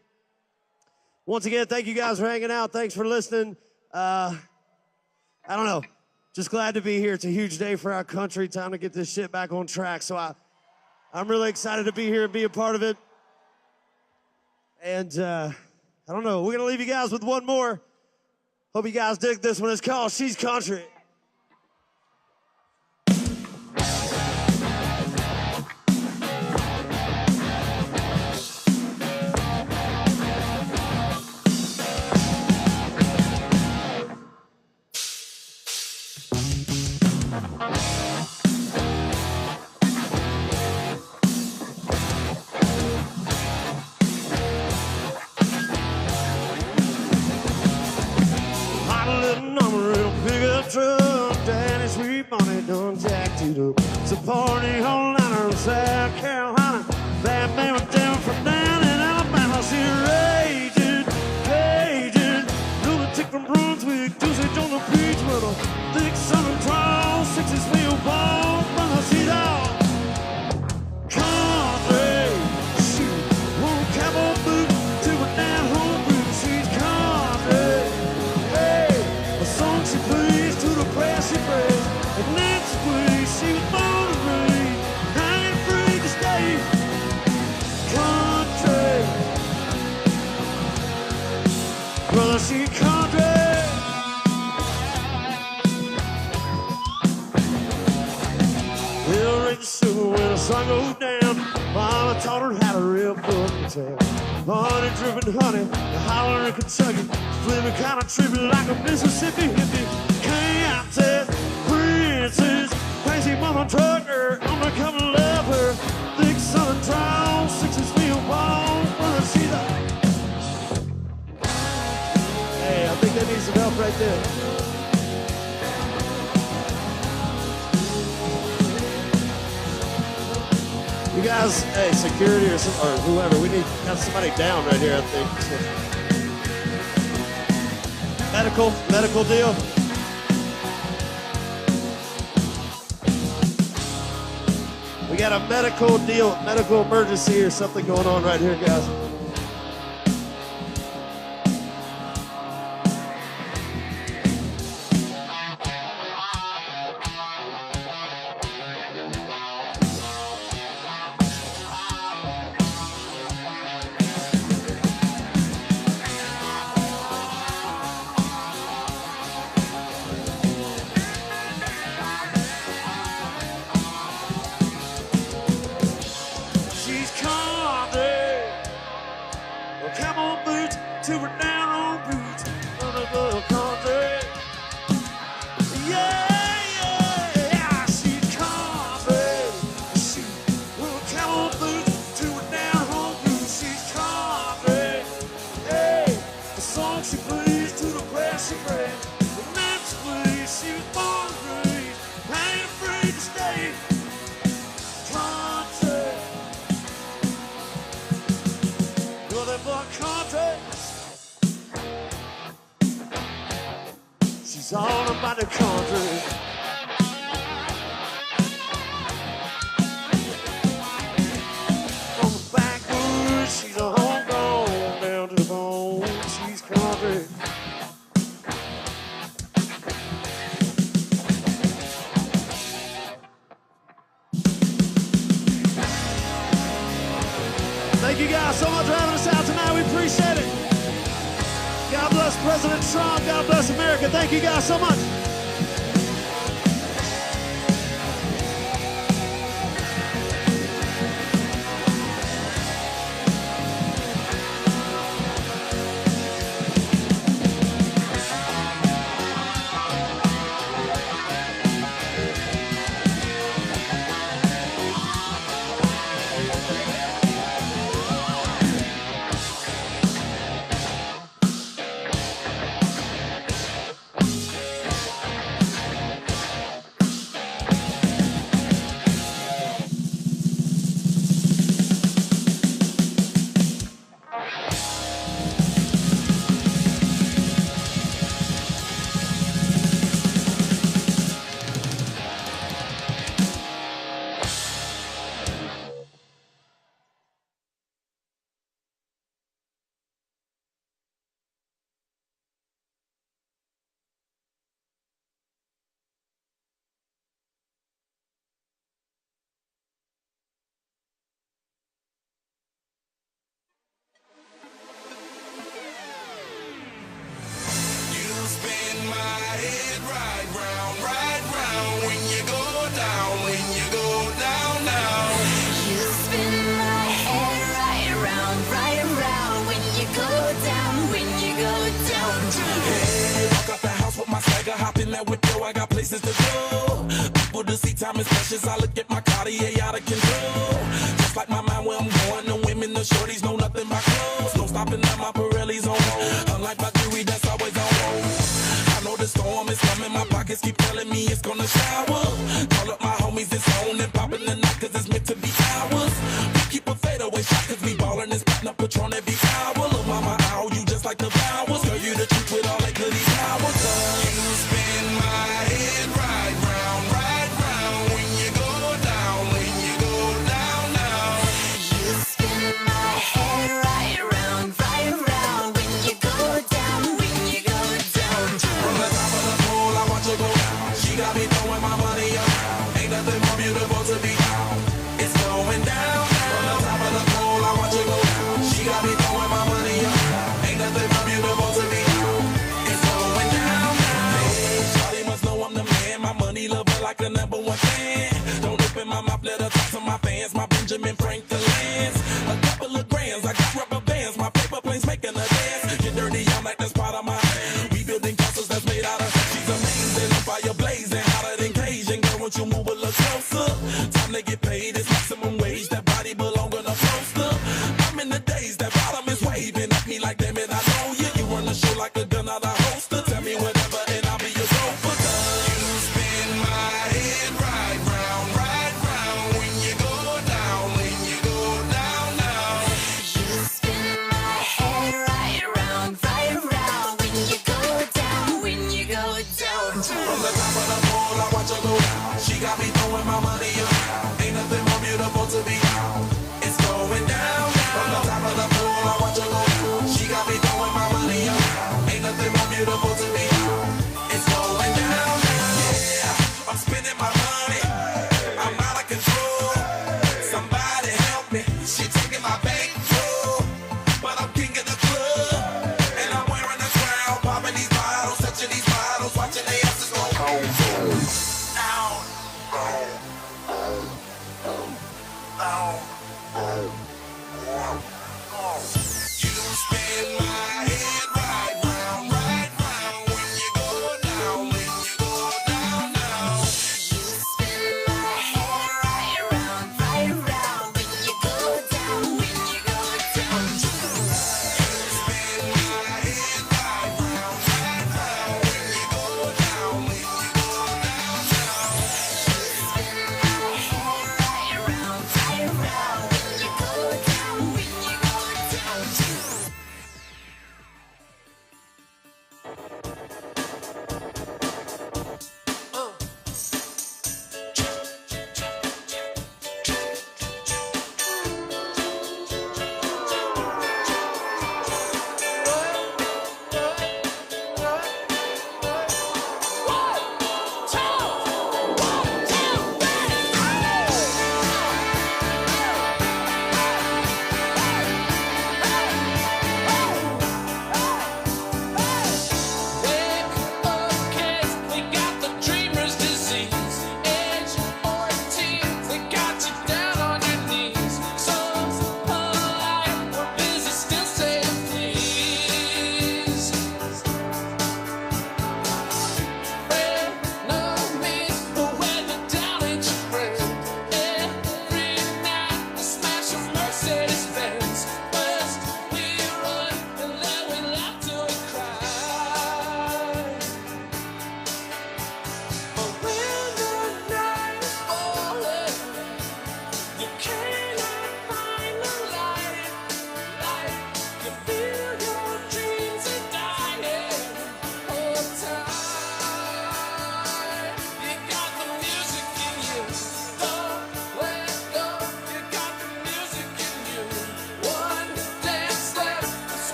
Once again, thank you guys for hanging out. Thanks for listening. I don't know, just glad to be here. It's a huge day for our country. Time to get this shit back on track. So I'm really excited to be here and be a part of it. And I don't know, we're gonna leave you guys with one more. Hope you guys dig this one. It's called She's Country. It's a party whole lot of South Carolina. Bad man was down from down in Alabama. She raging, raging. Lunatic from Brunswick, dosage on the beach with a thick southern drawl, 6 wheel ball. Brother, she's all country. She won't cowboy boot to a down home boot. She's country. Hey, a song she plays to the prayer she prays. And that's where she was born and raised. I ain't afraid to stay country. Brother, she country. They'll raise the sugar when the sun goes down. Mama taught her how to real book and tell. Honey dripping honey, the holler in Kentucky. Flipping kind of tripping like a Mississippi hippie. Can't tell. Princess, crazy mama trucker, undercover lover, thick southern drawl, 6 wheel ball, brother, she's a... Hey, I think that needs some help right there. You guys, hey, security or whoever, we need to have somebody down right here, I think. So. Medical deal. We got a medical deal, medical emergency or something going on right here, guys. She's all about the country. From the backwoods, she's a homegrown, down to the bone, she's country. Thank you guys so much for having us out tonight. We appreciate it. God bless President Trump. God bless America. Thank you guys so much. down. Hey, walk out the house with my swagger, hop in that window, I got places to go. People to see, time is precious, I look at my Cartier out of control. Just like my mind where I'm going, the women, the shorties know nothing but clothes. No stopping at my Pirelli's on roll. Unlike my jewelry, that's always on roll. I know the storm is coming, my pockets keep telling me it's gonna shower. Call up my homies, it's on and popping the night, cause it's meant to be ours. We keep a fadeaway shot, cause we ballin' and spittin' up Patron every hour. Look, mama, ow, you just like the flowers. Girl, you the truth with all that goody powers. You spin my head right round when you go down, when you go down, down. You spin my head right round when you go down, when you go down. From the top of the pool, I watch her go down. She got me throwing my money around. Ain't nothing more beautiful to be found. It's going down, down. From the top of the pool, I watch her go down. She got me throwing my money around. Ain't nothing more beautiful to be found. It's going down, down. Hey, shawty must know I'm the man. My money lover like a #1 fan. Don't open my mouth, let her talk to my fans. My Benjamin Franklin's. A couple of grands, I got rubber bands. My paper planes making a dance. Get dirty, I'm like that's part of my. We building castles that's made out of. She's amazing, on fire blazing, hotter than Cajun. Girl, won't you move a little closer? Time to get paid, it's maximum wage. That body belong on a poster. I'm in the days, that bottom is waving at me like damn it, I know you. You run the show like a gun out of holster. Tell me whatever and I'll be your gopher. You spin my head right round when you go down, when you go down, down. You spin my head right round when you go down, when you go down. From the top of the pool, I watch her go down. She got me throwing my money around. Ain't nothing more beautiful to be found. It's going down, down. From the top of the pool, I watch her go down. She got me throwing my money around. Ain't nothing more beautiful to be found. It's going down, down. Yeah, I'm spending my money. I'm out of control. Somebody help me. She taking my bankroll. But I'm king of the club. And I'm wearing a crown. Popping these bottles, touching these bottles, watching they asses go home. You spend my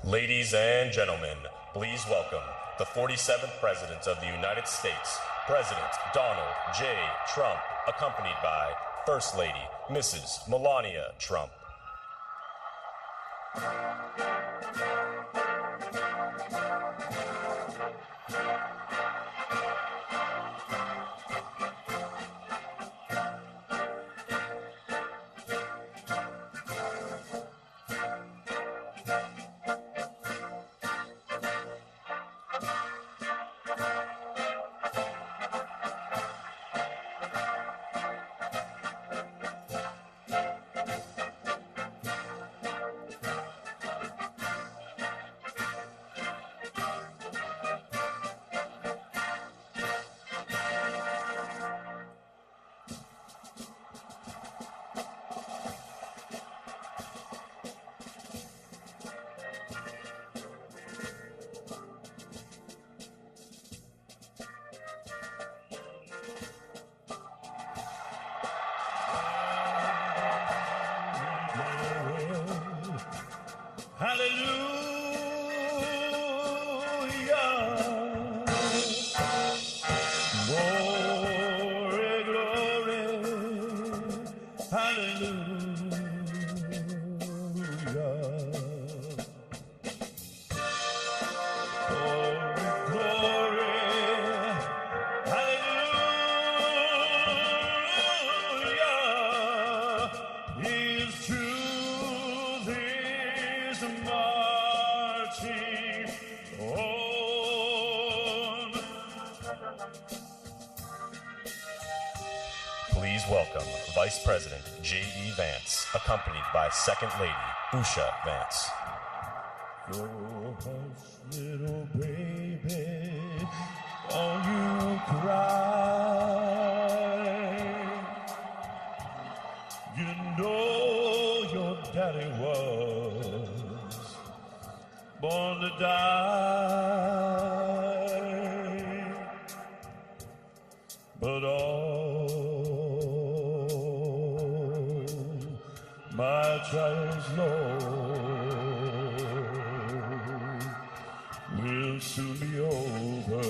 Ladies and gentlemen, please welcome the 47th President of the United States, President Donald J. Trump, accompanied by First Lady Mrs. Melania Trump. Please welcome Vice President J.D. Vance, accompanied by Second Lady Usha Vance. Oh, hush, little baby, oh, you cry. You know your daddy was born to die, but all my trials, Lord, will soon be over.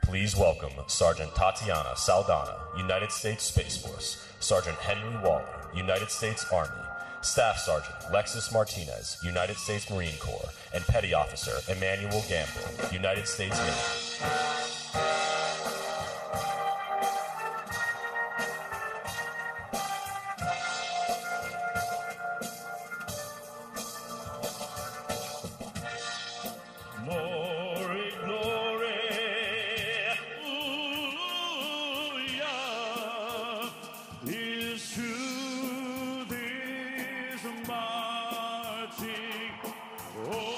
Please welcome Sergeant Tatiana Saldana, United States Space Force, Sergeant Henry Waller, United States Army, Staff Sergeant Lexus Martinez, United States Marine Corps, and Petty Officer Emmanuel Gamble, United States Navy. Glory, glory, ooh, yeah, is to this marching on.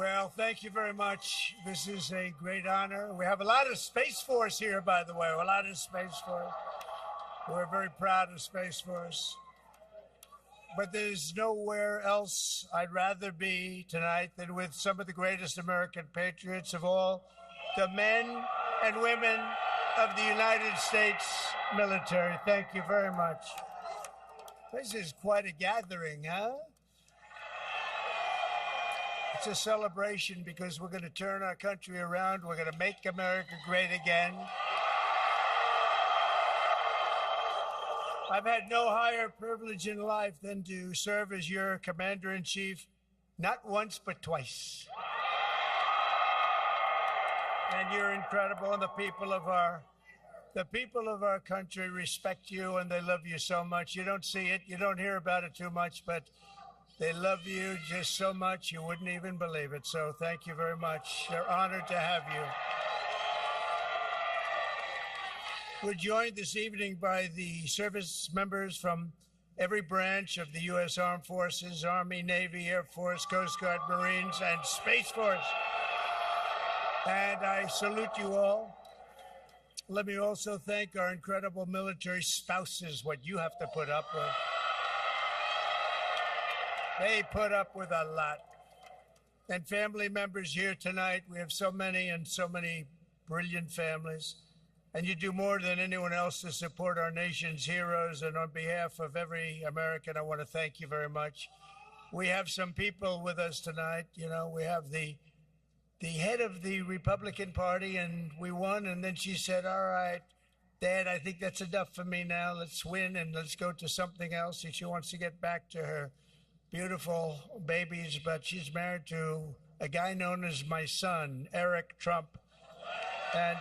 Well, thank you very much. This is a great honor. We have a lot of Space Force here, by the way, a lot of Space Force. We're very proud of Space Force. But there's nowhere else I'd rather be tonight than with some of the greatest American patriots of all, the men and women of the United States military. Thank you very much. This is quite a gathering, huh? It's a celebration because we're going to turn our country around. We're going to make America great again. I've had no higher privilege in life than to serve as your commander-in-chief, not once, but twice. And you're incredible, and the people of our country respect you, and they love you so much. You don't see it, you don't hear about it too much, but they love you just so much you wouldn't even believe it. So thank you very much. They're honored to have you. We're joined this evening by the service members from every branch of the U.S. Armed Forces, Army, Navy, Air Force, Coast Guard, Marines, and Space Force. And I salute you all. Let me also thank our incredible military spouses, what you have to put up with. They put up with a lot. And family members here tonight, we have so many and so many brilliant families. And you do more than anyone else to support our nation's heroes. And on behalf of every American, I want to thank you very much. We have some people with us tonight. You know, we have the head of the Republican Party, and we won. And then she said, all right, Dad, I think that's enough for me now. Let's win and let's go to something else. And she wants to get back to her beautiful babies, but she's married to a guy known as my son, Eric Trump. And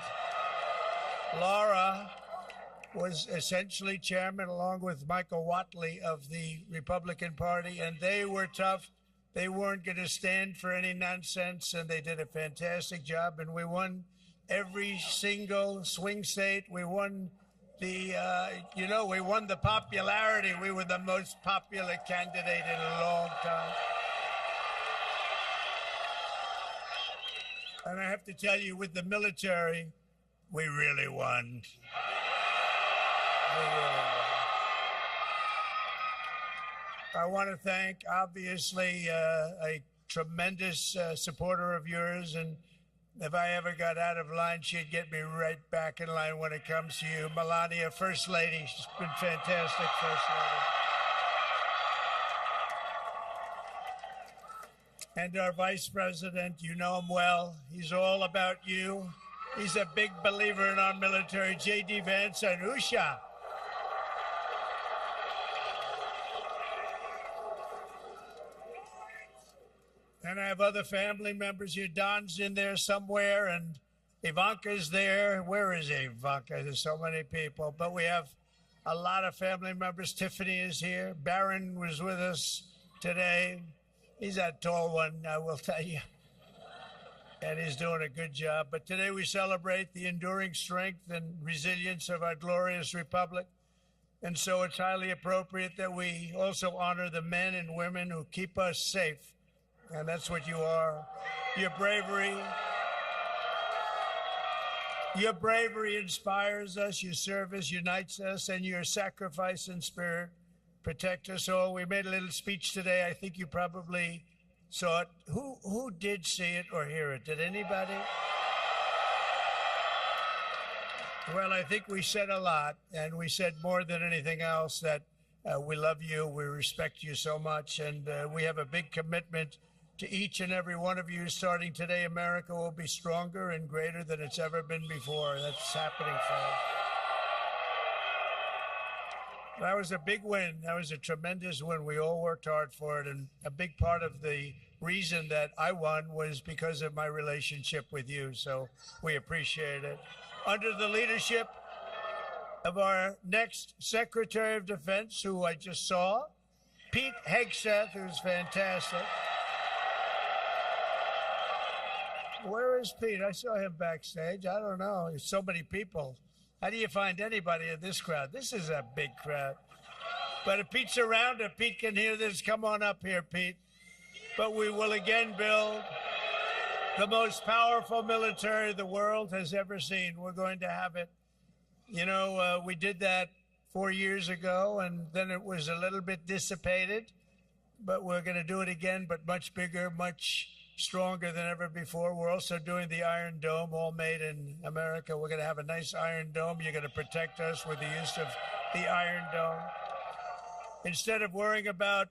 Laura was essentially chairman, along with Michael Whatley, of the Republican Party, and they were tough. They weren't going to stand for any nonsense, and they did a fantastic job, and we won every single swing state. We won we won the popularity. We were the most popular candidate in a long time. And I have to tell you, with the military, we really won. We really won. I want to thank, obviously, a tremendous supporter of yours, and if I ever got out of line, she'd get me right back in line when it comes to you. Melania, First Lady, she's been fantastic, First Lady. And our Vice President, you know him well. He's all about you. He's a big believer in our military, J.D. Vance and Usha. And I have other family members here. Don's in there somewhere, and Ivanka's there. Where is Ivanka? There's so many people. But we have a lot of family members. Tiffany is here. Barron was with us today. He's that tall one, I will tell you. And he's doing a good job. But today we celebrate the enduring strength and resilience of our glorious republic. And so it's highly appropriate that we also honor the men and women who keep us safe. And that's what you are. Your bravery inspires us, your service unites us, and your sacrifice and spirit protect us all. We made a little speech today. I think you probably saw it. Who did see it or hear it? Did anybody? Well, I think we said a lot, and we said more than anything else that we love you, we respect you so much, and we have a big commitment to each and every one of you. Starting today, America will be stronger and greater than it's ever been before. That's happening for us. That was a big win. That was a tremendous win. We all worked hard for it, and a big part of the reason that I won was because of my relationship with you, so we appreciate it. Under the leadership of our next Secretary of Defense, who I just saw, Pete Hegseth, who's fantastic. Where is Pete? I saw him backstage. I don't know. There's so many people. How do you find anybody in this crowd? This is a big crowd. But if Pete's around, if Pete can hear this, come on up here, Pete. But we will again build the most powerful military the world has ever seen. We're going to have it. You know, we did that 4 years ago, and then it was a little bit dissipated. But we're going to do it again, but much bigger, much stronger than ever before. We're also doing the Iron Dome, all made in America. We're going to have a nice Iron Dome. You're going to protect us with the use of the Iron Dome. Instead of worrying about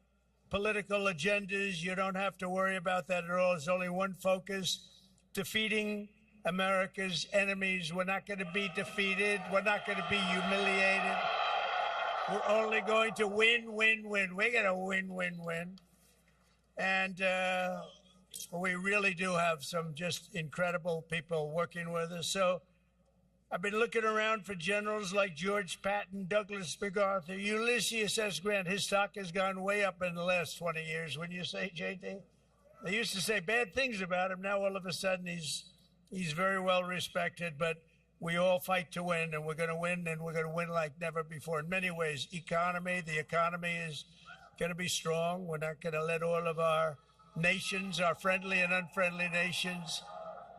political agendas, you don't have to worry about that at all. There's only one focus: defeating America's enemies. We're not going to be defeated. We're not going to be humiliated. We're only going to win, win, win. We're going to win, win, win. And we really do have some just incredible people working with us. So I've been looking around for generals like George Patton, Douglas MacArthur, Ulysses S. Grant. His stock has gone way up in the last 20 years, wouldn't you say, JT? They used to say bad things about him. Now all of a sudden he's very well respected, but we all fight to win, and we're going to win, and we're going to win like never before. In many ways, the economy is going to be strong. We're not going to let all of our nations, our friendly and unfriendly nations,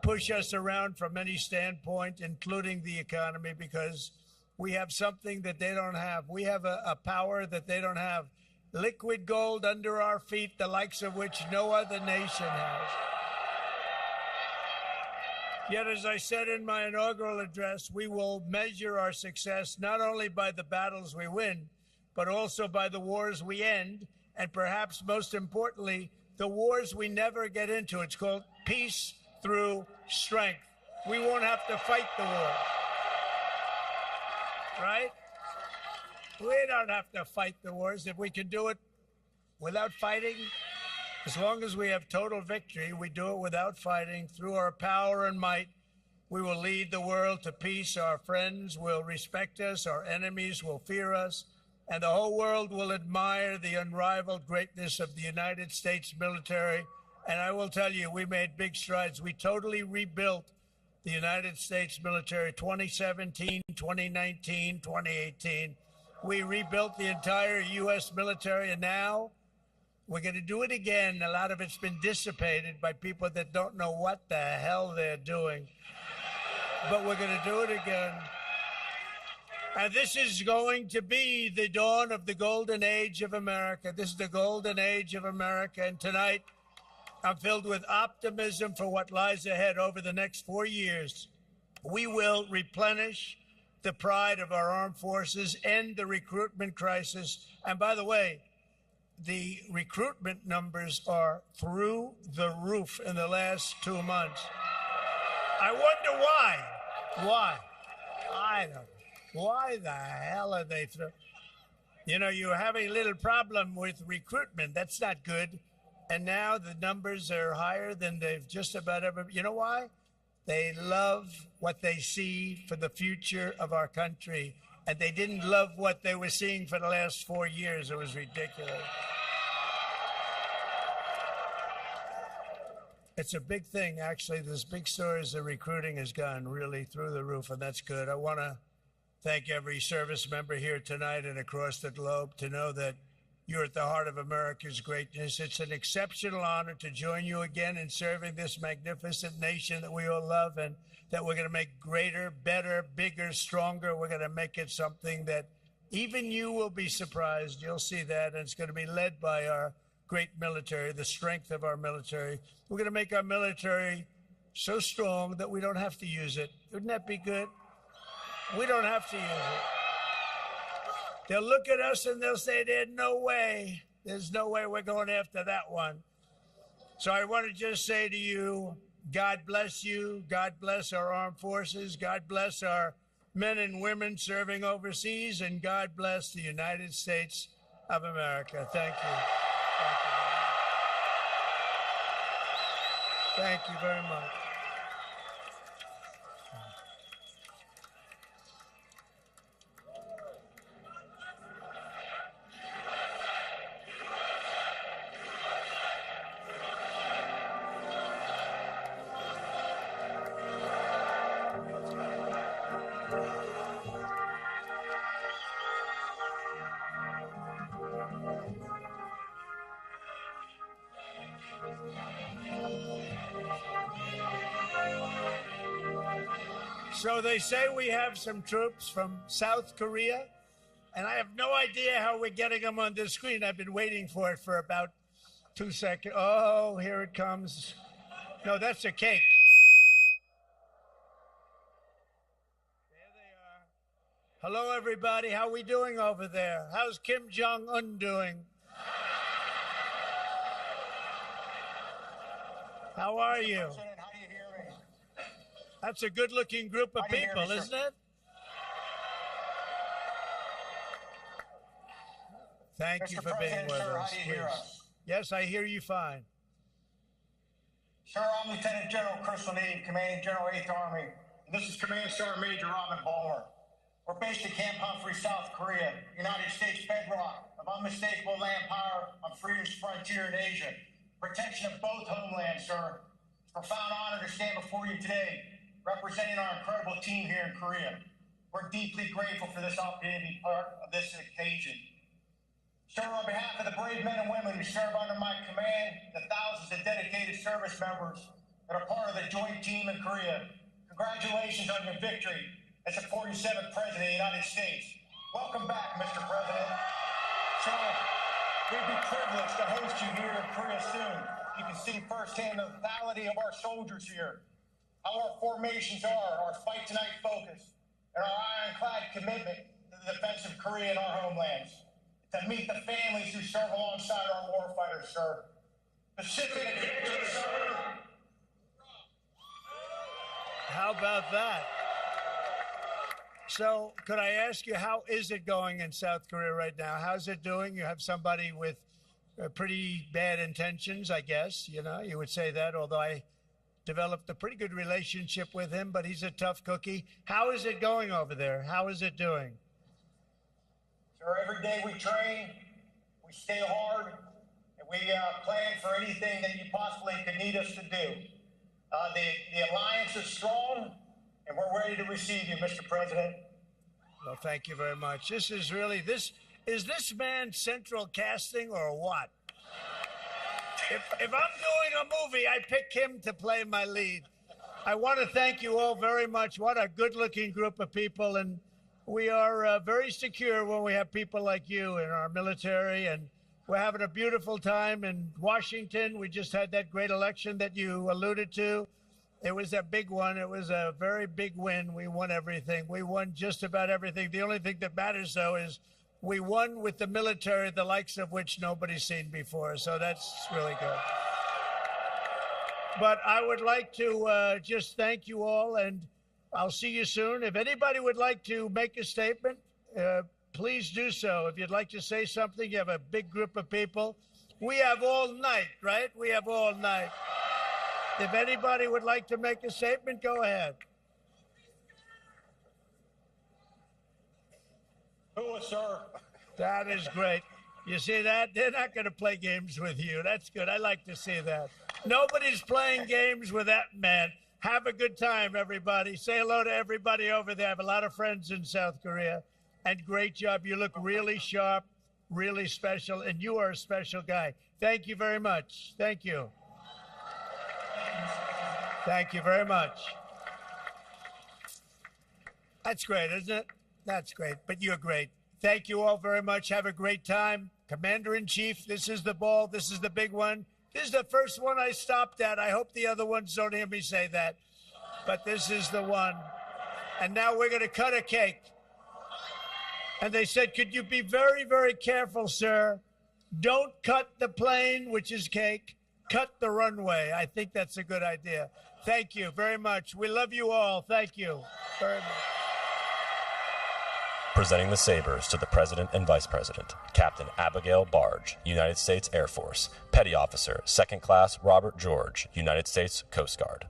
push us around from any standpoint, including the economy, because we have something that they don't have. We have a power that they don't have. Liquid gold under our feet, the likes of which no other nation has. Yet, as I said in my inaugural address, we will measure our success not only by the battles we win, but also by the wars we end, and perhaps most importantly, the wars we never get into. It's called peace through strength. We won't have to fight the war, right? We don't have to fight the wars. If we can do it without fighting, as long as we have total victory, we do it without fighting. Through our power and might, we will lead the world to peace. Our friends will respect us. Our enemies will fear us. And the whole world will admire the unrivaled greatness of the United States military. And I will tell you, we made big strides. We totally rebuilt the United States military, 2017, 2019, 2018. We rebuilt the entire U.S. military, and now we're going to do it again. A lot of it's been dissipated by people that don't know what the hell they're doing. But we're going to do it again. And this is going to be the dawn of the golden age of America. This is the golden age of America. And tonight, I'm filled with optimism for what lies ahead over the next 4 years. We will replenish the pride of our armed forces, end the recruitment crisis. And by the way, the recruitment numbers are through the roof in the last 2 months. I wonder why. Why? I don't know. Why the hell are they through? You know, you're having a little problem with recruitment. That's not good. And now the numbers are higher than they've just about ever. You know why? They love what they see for the future of our country. And they didn't love what they were seeing for the last 4 years. It was ridiculous. It's a big thing, actually. This big story is the recruiting has gone really through the roof, and that's good. I want to thank every service member here tonight and across the globe to know that you're at the heart of America's greatness. It's an exceptional honor to join you again in serving this magnificent nation that we all love, and that we're going to make greater, better, bigger, stronger. We're going to make it something that even you will be surprised. You'll see that, and it's going to be led by our great military, the strength of our military. We're going to make our military so strong that we don't have to use it. Wouldn't that be good? We don't have to use it. They'll look at us and they'll say, there's no way we're going after that one. So I want to just say to you, God bless you. God bless our armed forces. God bless our men and women serving overseas. And God bless the United States of America. Thank you. Thank you very much. So they say we have some troops from South Korea, and I have no idea how we're getting them on this screen. I've been waiting for it for about 2 seconds. Oh, here it comes. No, that's a cake. There they are. Hello, everybody. How we doing over there? How's Kim Jong-un doing? How are you? That's a good-looking group of people, isn't it? Thank you for being with us. Please. Yes, I hear you fine. Sir, I'm Lieutenant General Chris O'Neill, Commanding General 8th Army, and this is Command Sergeant Major Robin Ballmer. We're based in Camp Humphrey, South Korea, United States bedrock of unmistakable land power on freedom's frontier in Asia. Protection of both homelands, sir. It's a profound honor to stand before you today, representing our incredible team here in Korea. We're deeply grateful for this opportunity to be part of this occasion. Sir, on behalf of the brave men and women who serve under my command, the thousands of dedicated service members that are part of the joint team in Korea, congratulations on your victory as the 47th President of the United States. Welcome back, Mr. President. So, we'd be privileged to host you here in Korea soon. You can see firsthand the lethality of our soldiers here, how our formations are, our fight tonight focus, and our ironclad commitment to the defense of Korea and our homelands. To meet the families who serve alongside our warfighters, sir. Pacific victory, sir. How about that? So, could I ask you, how is it going in South Korea right now? How's it doing? You have somebody with pretty bad intentions, I guess. You know, you would say that, although I developed a pretty good relationship with him, but he's a tough cookie. How is it going over there? How is it doing? Sir, every day we train, we stay hard, and we plan for anything that you possibly could need us to do. The alliance is strong, and we're ready to receive you, Mr. President. Well, thank you very much. This is really, is this man central casting or what? If I'm doing a movie, I pick him to play my lead. I want to thank you all very much. What a good-looking group of people, and we are very secure when we have people like you in our military, and we're having a beautiful time in Washington. We just had that great election that you alluded to. It was a big one. It was a very big win. We won everything. We won just about everything. The only thing that matters, though, is we won with the military, the likes of which nobody's seen before. So that's really good. But I would like to just thank you all, and I'll see you soon. If anybody would like to make a statement, please do so. If you'd like to say something, you have a big group of people. We have all night, right? We have all night. If anybody would like to make a statement, go ahead. Who, sir? That is great. You see that? They're not going to play games with you. That's good. I like to see that. Nobody's playing games with that man. Have a good time, everybody. Say hello to everybody over there. I have a lot of friends in South Korea. And great job. You look really sharp, really special, and you are a special guy. Thank you very much. Thank you. Thank you very much. That's great, isn't it? That's great, but you're great. Thank you all very much. Have a great time. Commander-in-Chief, this is the ball. This is the big one. This is the first one I stopped at. I hope the other ones don't hear me say that. But this is the one. And now we're going to cut a cake. And they said, could you be very, very careful, sir? Don't cut the plane, which is cake. Cut the runway. I think that's a good idea. Thank you very much. We love you all. Thank you very much. Presenting the sabers to the President and Vice President, Captain Abigail Barge, United States Air Force, Petty Officer, 2nd Class Robert George, United States Coast Guard.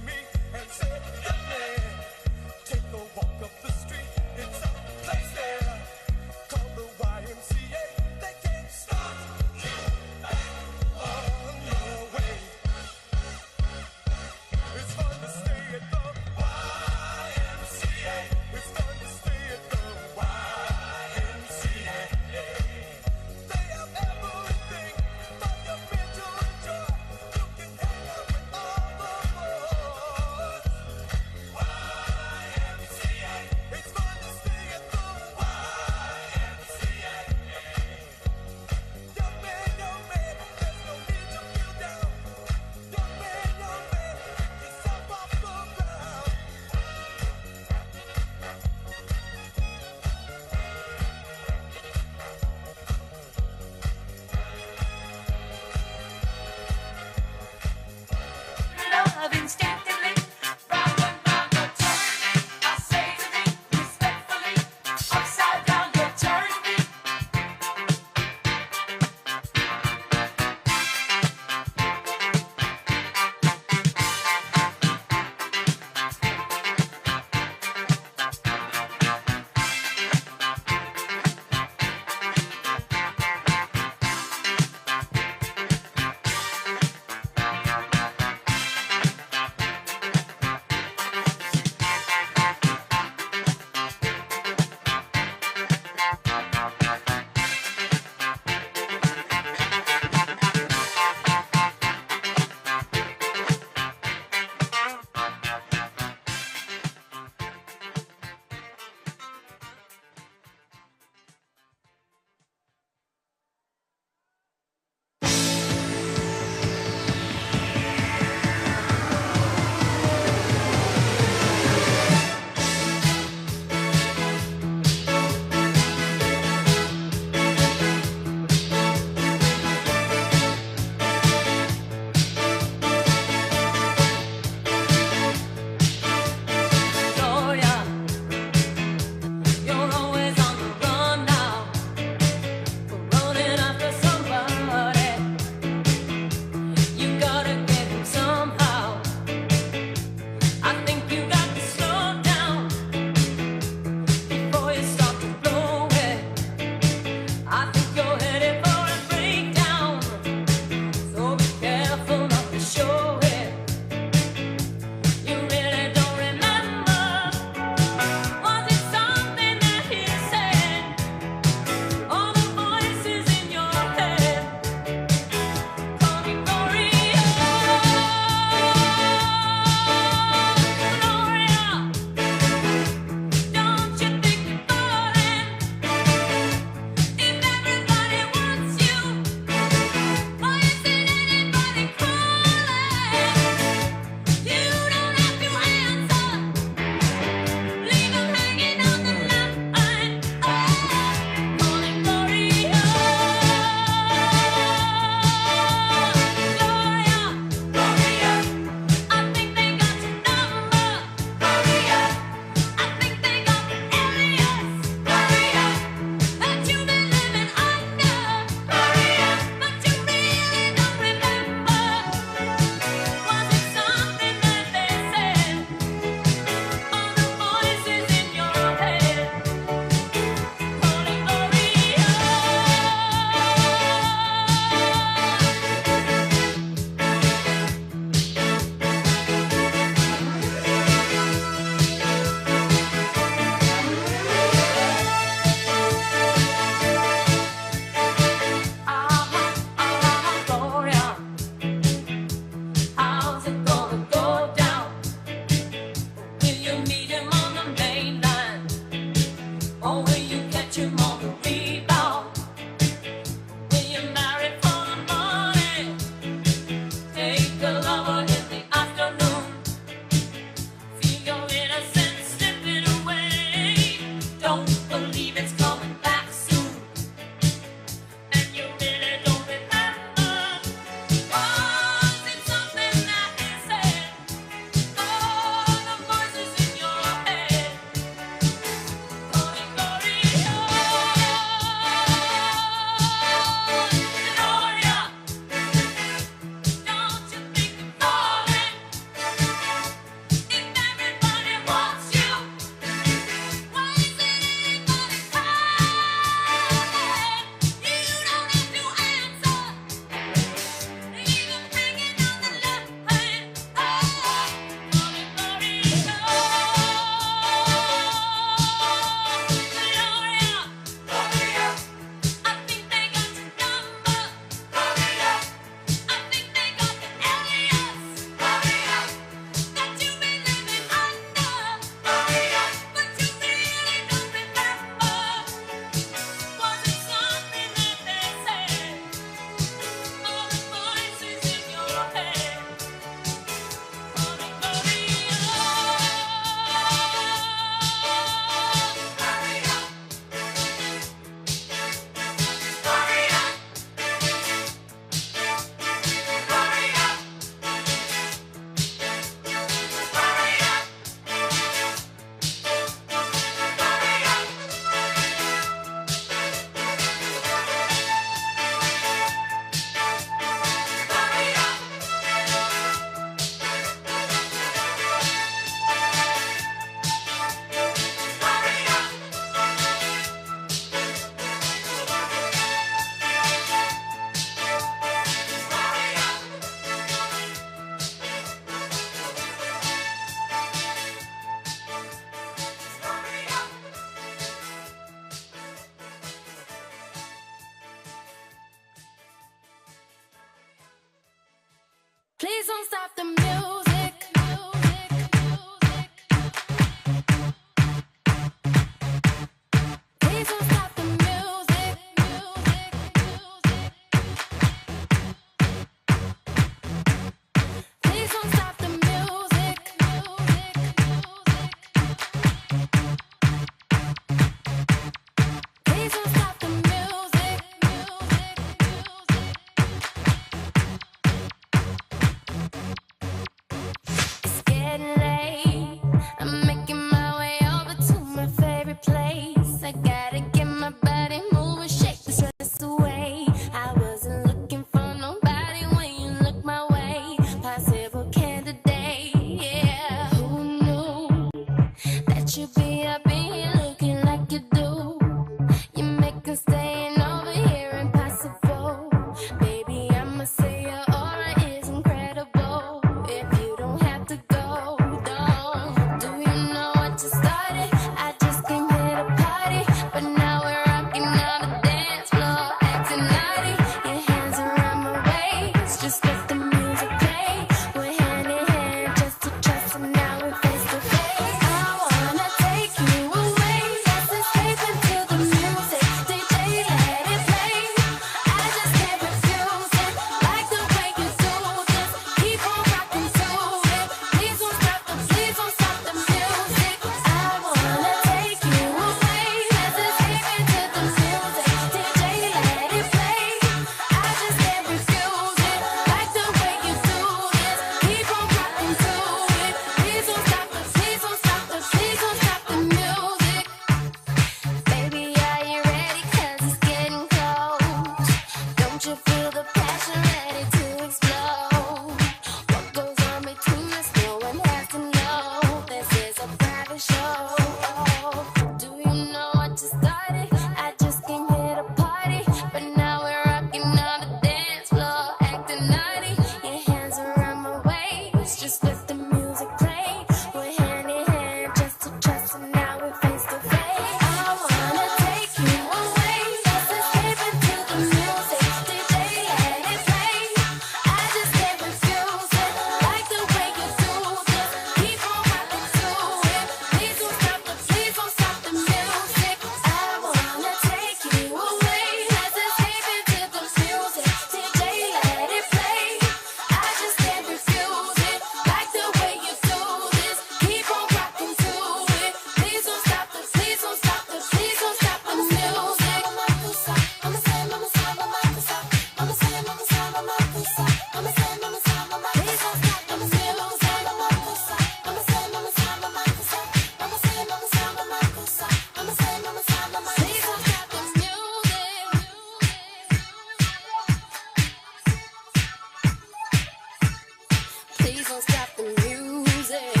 don't stop the music.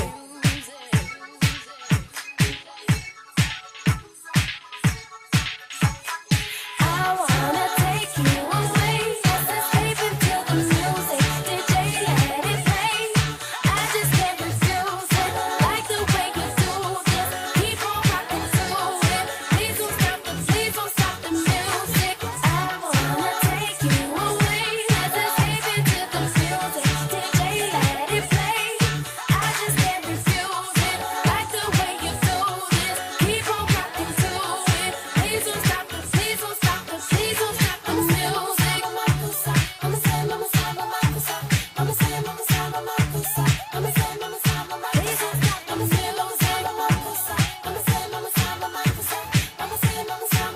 I wanna take you away, let's escape into the music. DJ, let it play. I just can't refuse it. Like the way you do this. Keep on rocking to it. Please don't stop the music. I wanna take you away, let's escape into the music. DJ, let it play. I just can't refuse it. Like the way you do this. Keep on rocking to it. Please don't stop the music. Mama say, mama say, mama say, mama say, mama say, mama say, mama say, mama say, mama say, please don't stop the music. Mama say, mama say, mama say, mama say, mama say, mama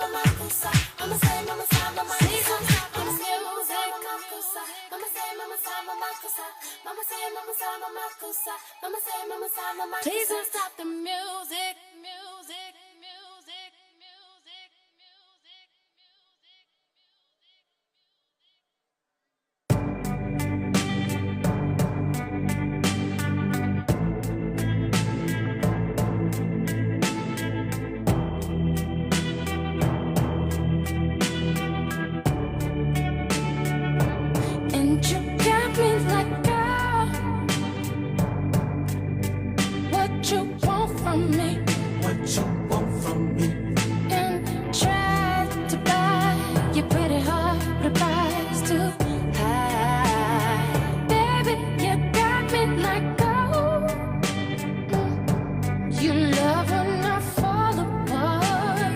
say, mama say, mama say, mama say, mama say, mama say, please don't stop the music. Mama say, mama say, mama say, mama say, mama say, mama say, mama say, mama say, mama say, please don't stop the music. And you got me like, girl, what you want from me? What you want from me? And try to buy your pretty heart, the price too high. Baby, you got me like, gold. You love when I fall apart,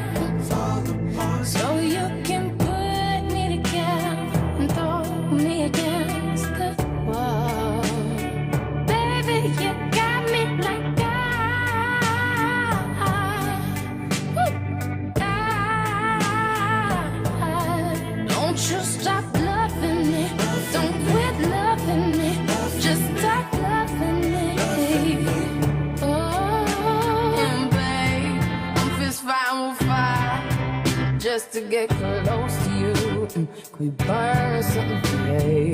so you can put me together and throw me against the wall. Baby, you got me like don't you stop loving me. Don't quit loving me. Just stop loving me. Oh, and babe, I'm fist fighting with fire just to get close to you. We burn something today,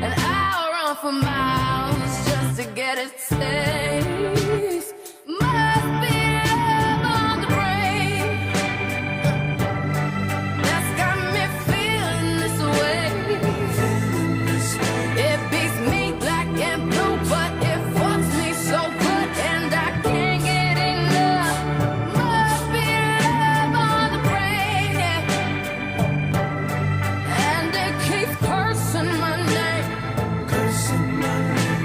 and I'll run for miles just to get a taste. Must be love on the brain that's got me feeling this way. It beats me black and blue, but it fucks me so good, and I can't get enough. Must be love on the brain, yeah. And it keeps cursing my name.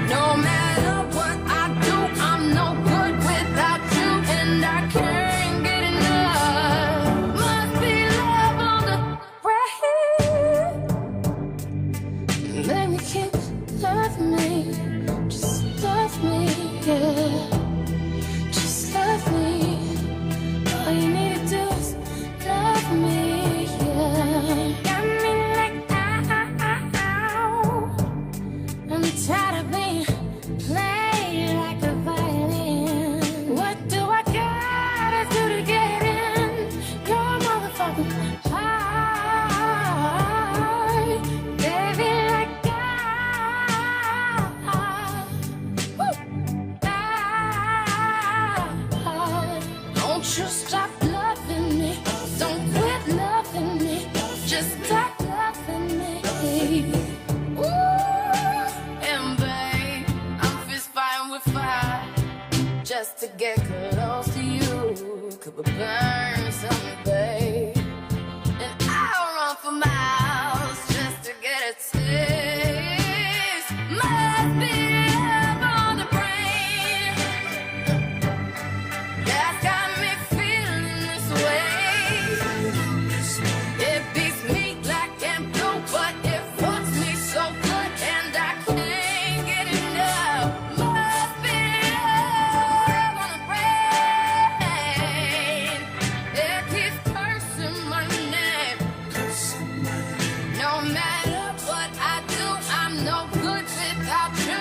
No matter what I do, I'm no good without you, and I can't get enough. Must be love on the brain. Let me keep loving me. Just love me, yeah. Just love me. All you need to do is love me, yeah. Got me like, ow. I'm tired of being played like a violin. What do I gotta do to get in your motherfucking heart? Baby, like don't you stop loving me. Don't quit loving me. Just stop loving me. Ooh, and babe, I'm fist fighting with fire just to get close to you. Could we burn something, babe? And I'll run for miles just to get a taste. Must be love on the brain that's got me feeling this way. It beats me black and blue, but it fucks me so good, and I can't get enough. Must be love on the brain. It keeps cursing my name. No matter what I do, I'm no good without you.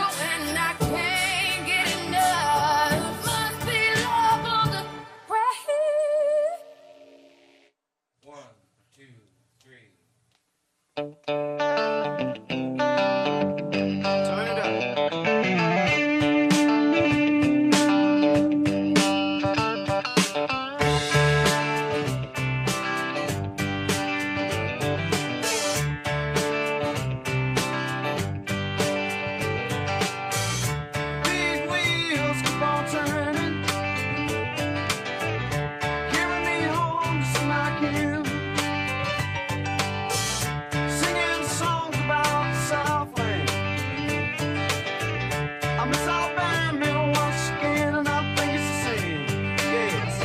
I'm Miss Alabama once again, and I think it's the same. Yes.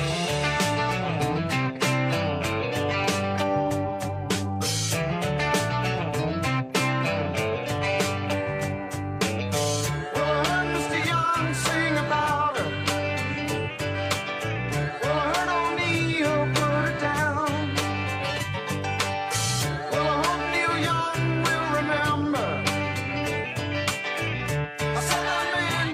Well, I heard Mr. Young sing about her. Well, I heard O'Neill put her down. Well, I hope Neil Young will remember. I said that man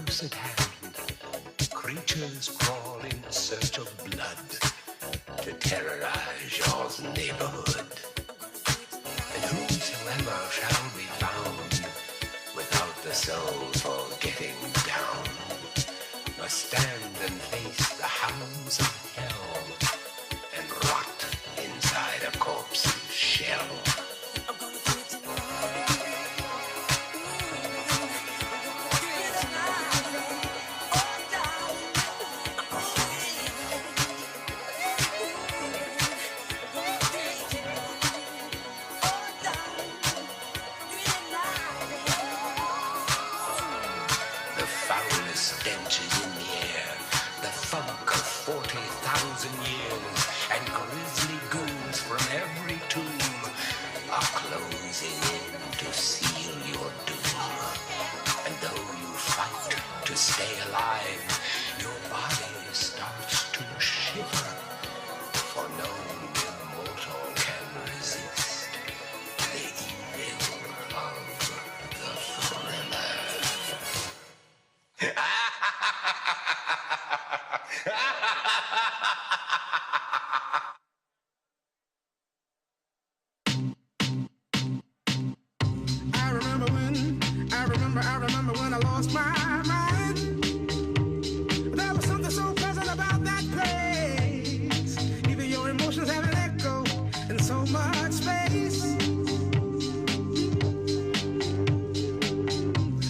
close at hand, creatures crawl in search of blood to terrorize your neighborhood. And whosoever shall be found without the soul for getting down must stand and face the hounds of hell and rot inside a corpse's shell. I remember when I lost my mind. There was something so pleasant about that place. Even your emotions have an echo in so much space.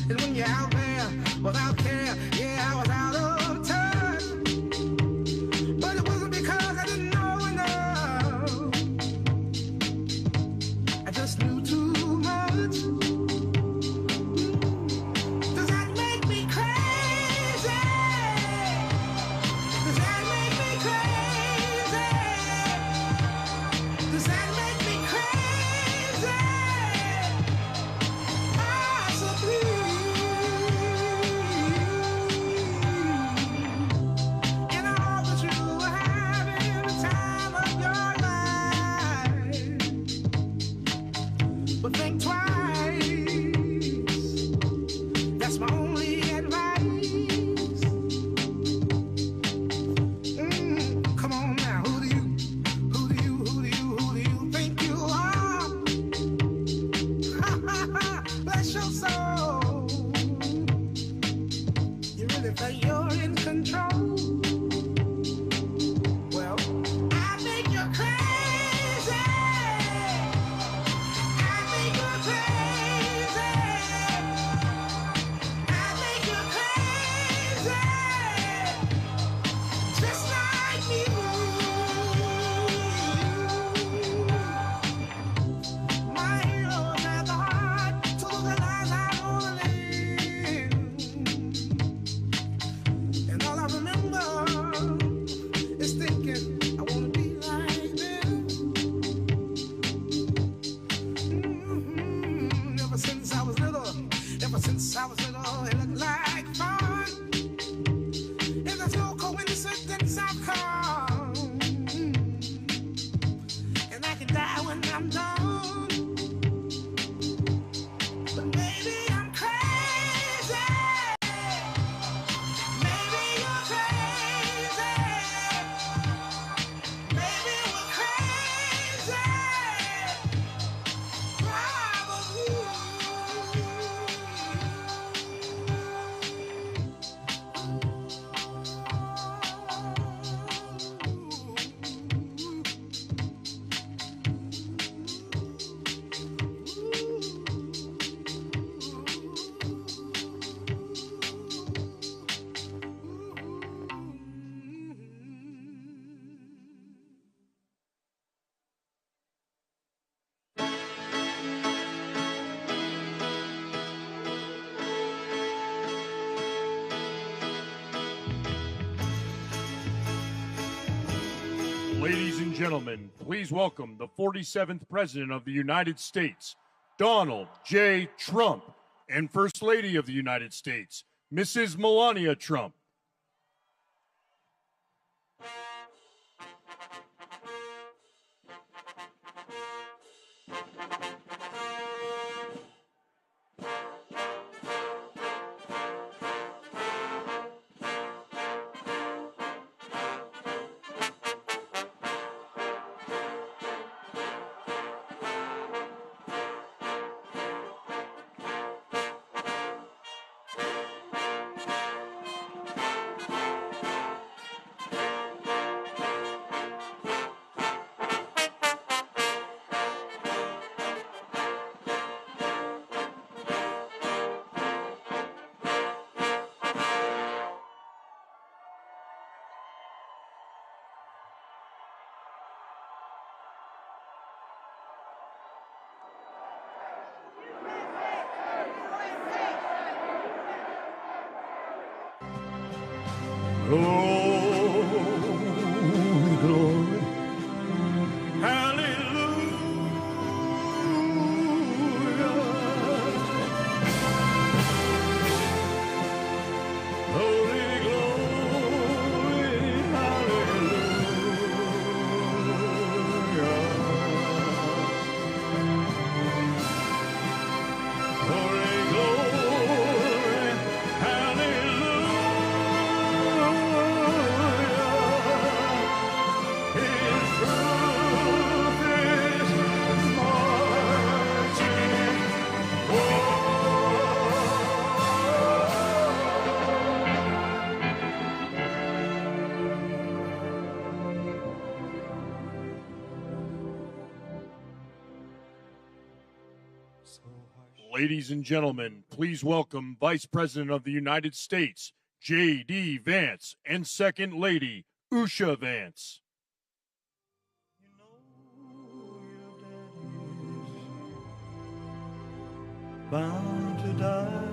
And when you're out there without care, yeah, I was out of touch. But it wasn't because I didn't know enough. I just knew too much. Ladies and gentlemen, please welcome the 47th President of the United States, Donald J. Trump, and First Lady of the United States, Mrs. Melania Trump. Glory, glory. Hallelujah. Glory, glory. Hallelujah. Glory, glory. Hallelujah. His truth is marching Ladies and gentlemen, please welcome Vice President of the United States, J.D. Vance, and Second Lady, Usha Vance. Bound to die.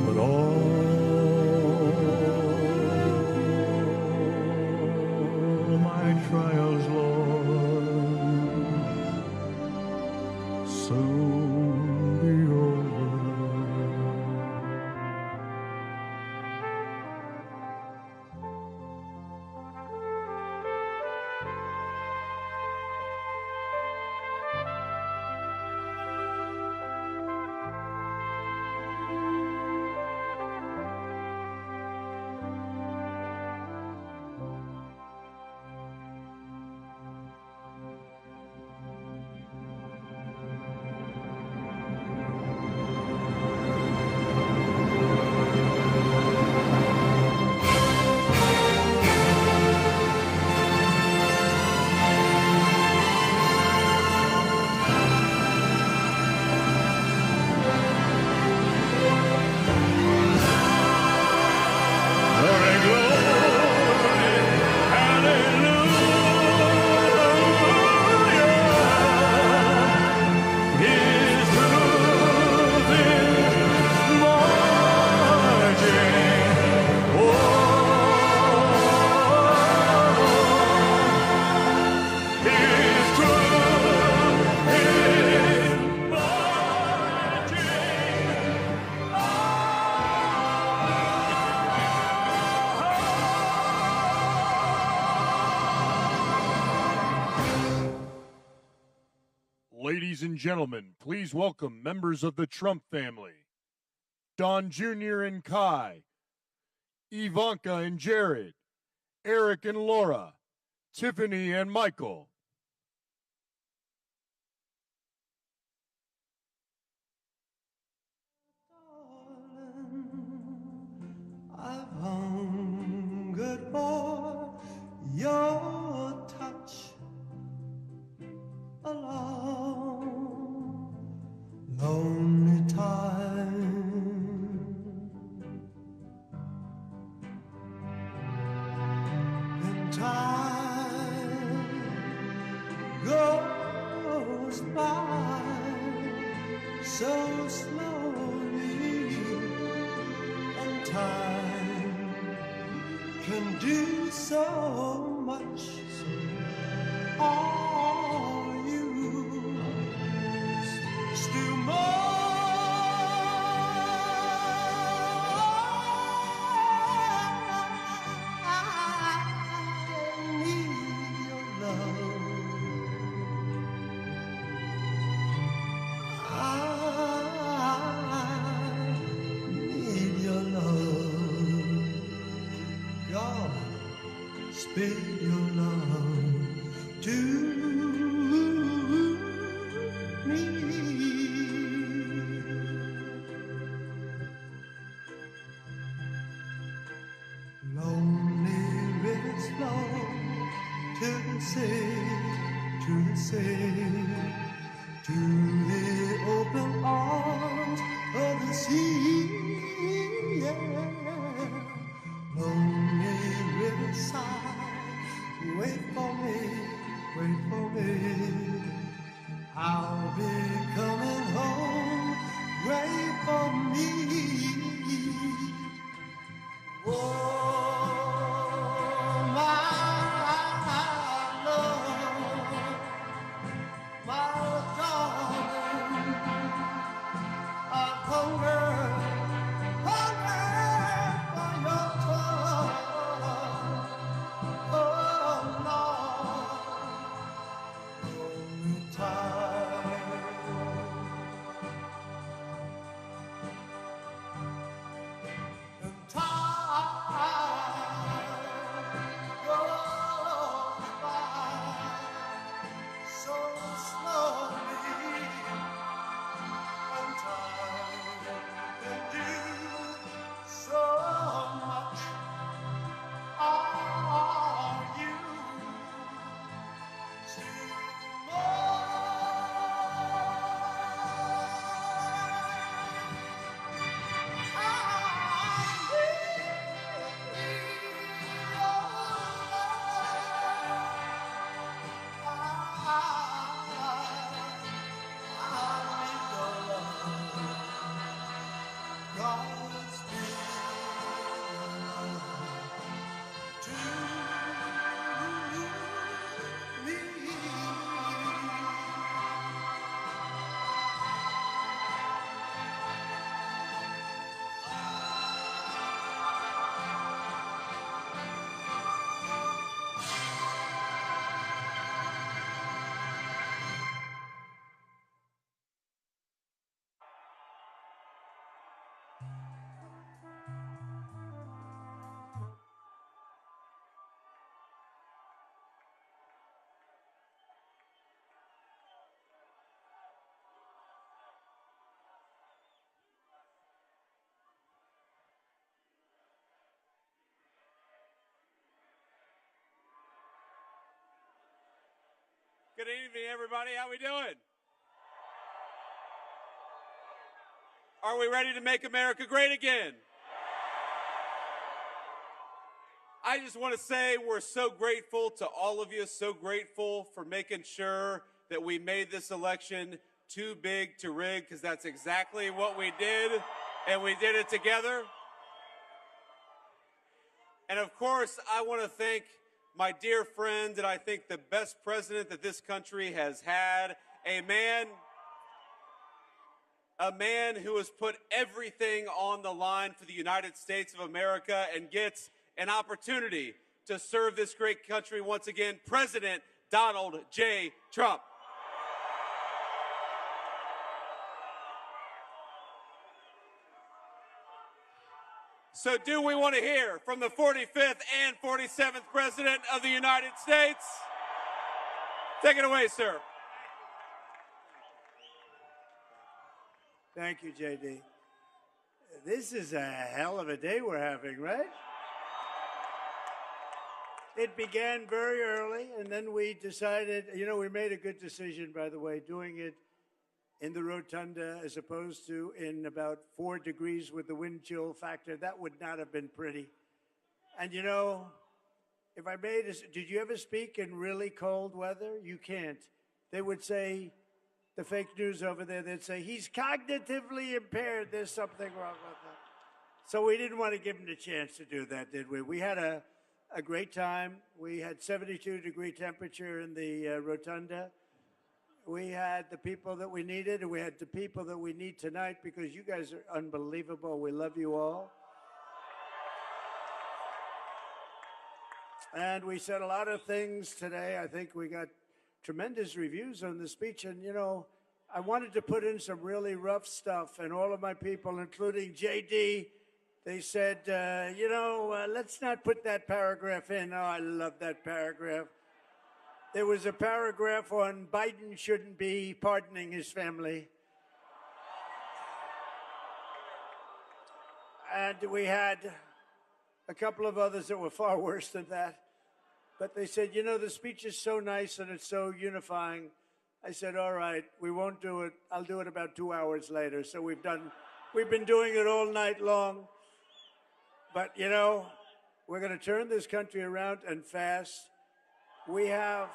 But all my trials, Lord, soon be over. Ladies and gentlemen, please welcome members of the Trump family. Don Jr. and Kai, Ivanka and Jared, Eric and Laura, Tiffany and Michael. I've hungered for your touch a long, lonely time. And time goes by so slowly, and time can do so much. Are you still more? I need your love. I need your love. God, speak your love to me. Lonely rivers flow to the sea, to the sea, to the open arms of the sea. Yeah. Lonely riverside, Good evening, everybody. How we doing? Are we ready to make America great again? I just want to say we're so grateful to all of you, so grateful for making sure that we made this election too big to rig, because that's exactly what we did, and we did it together. And of course, I want to thank my dear friend and I think the best president that this country has had, a man who has put everything on the line for the United States of America and gets an opportunity to serve this great country once again, President Donald J. Trump. So do we want to hear from the 45th and 47th President of the United States? Take it away, sir. Thank you, JD. This is a hell of a day we're having, right? It began very early, and then we decided, we made a good decision, by the way, doing it in the rotunda as opposed to in about 4 degrees with the wind chill factor. That would not have been pretty. And if I made did you ever speak in really cold weather? You can't. They would say, the fake news over there, they'd say, he's cognitively impaired, there's something wrong with him. So we didn't want to give him the chance to do that, did we? We had a great time. We had 72-degree temperature in the rotunda. We had the people that we needed, and we had the people that we need tonight, because you guys are unbelievable. We love you all. And we said a lot of things today. I think we got tremendous reviews on the speech. And, I wanted to put in some really rough stuff. And all of my people, including JD, they said, let's not put that paragraph in. Oh, I love that paragraph. There was a paragraph on Biden shouldn't be pardoning his family. And we had a couple of others that were far worse than that. But they said, the speech is so nice and it's so unifying. I said, all right, we won't do it. I'll do it about 2 hours later. So we've been doing it all night long. But, we're going to turn this country around and fast. We have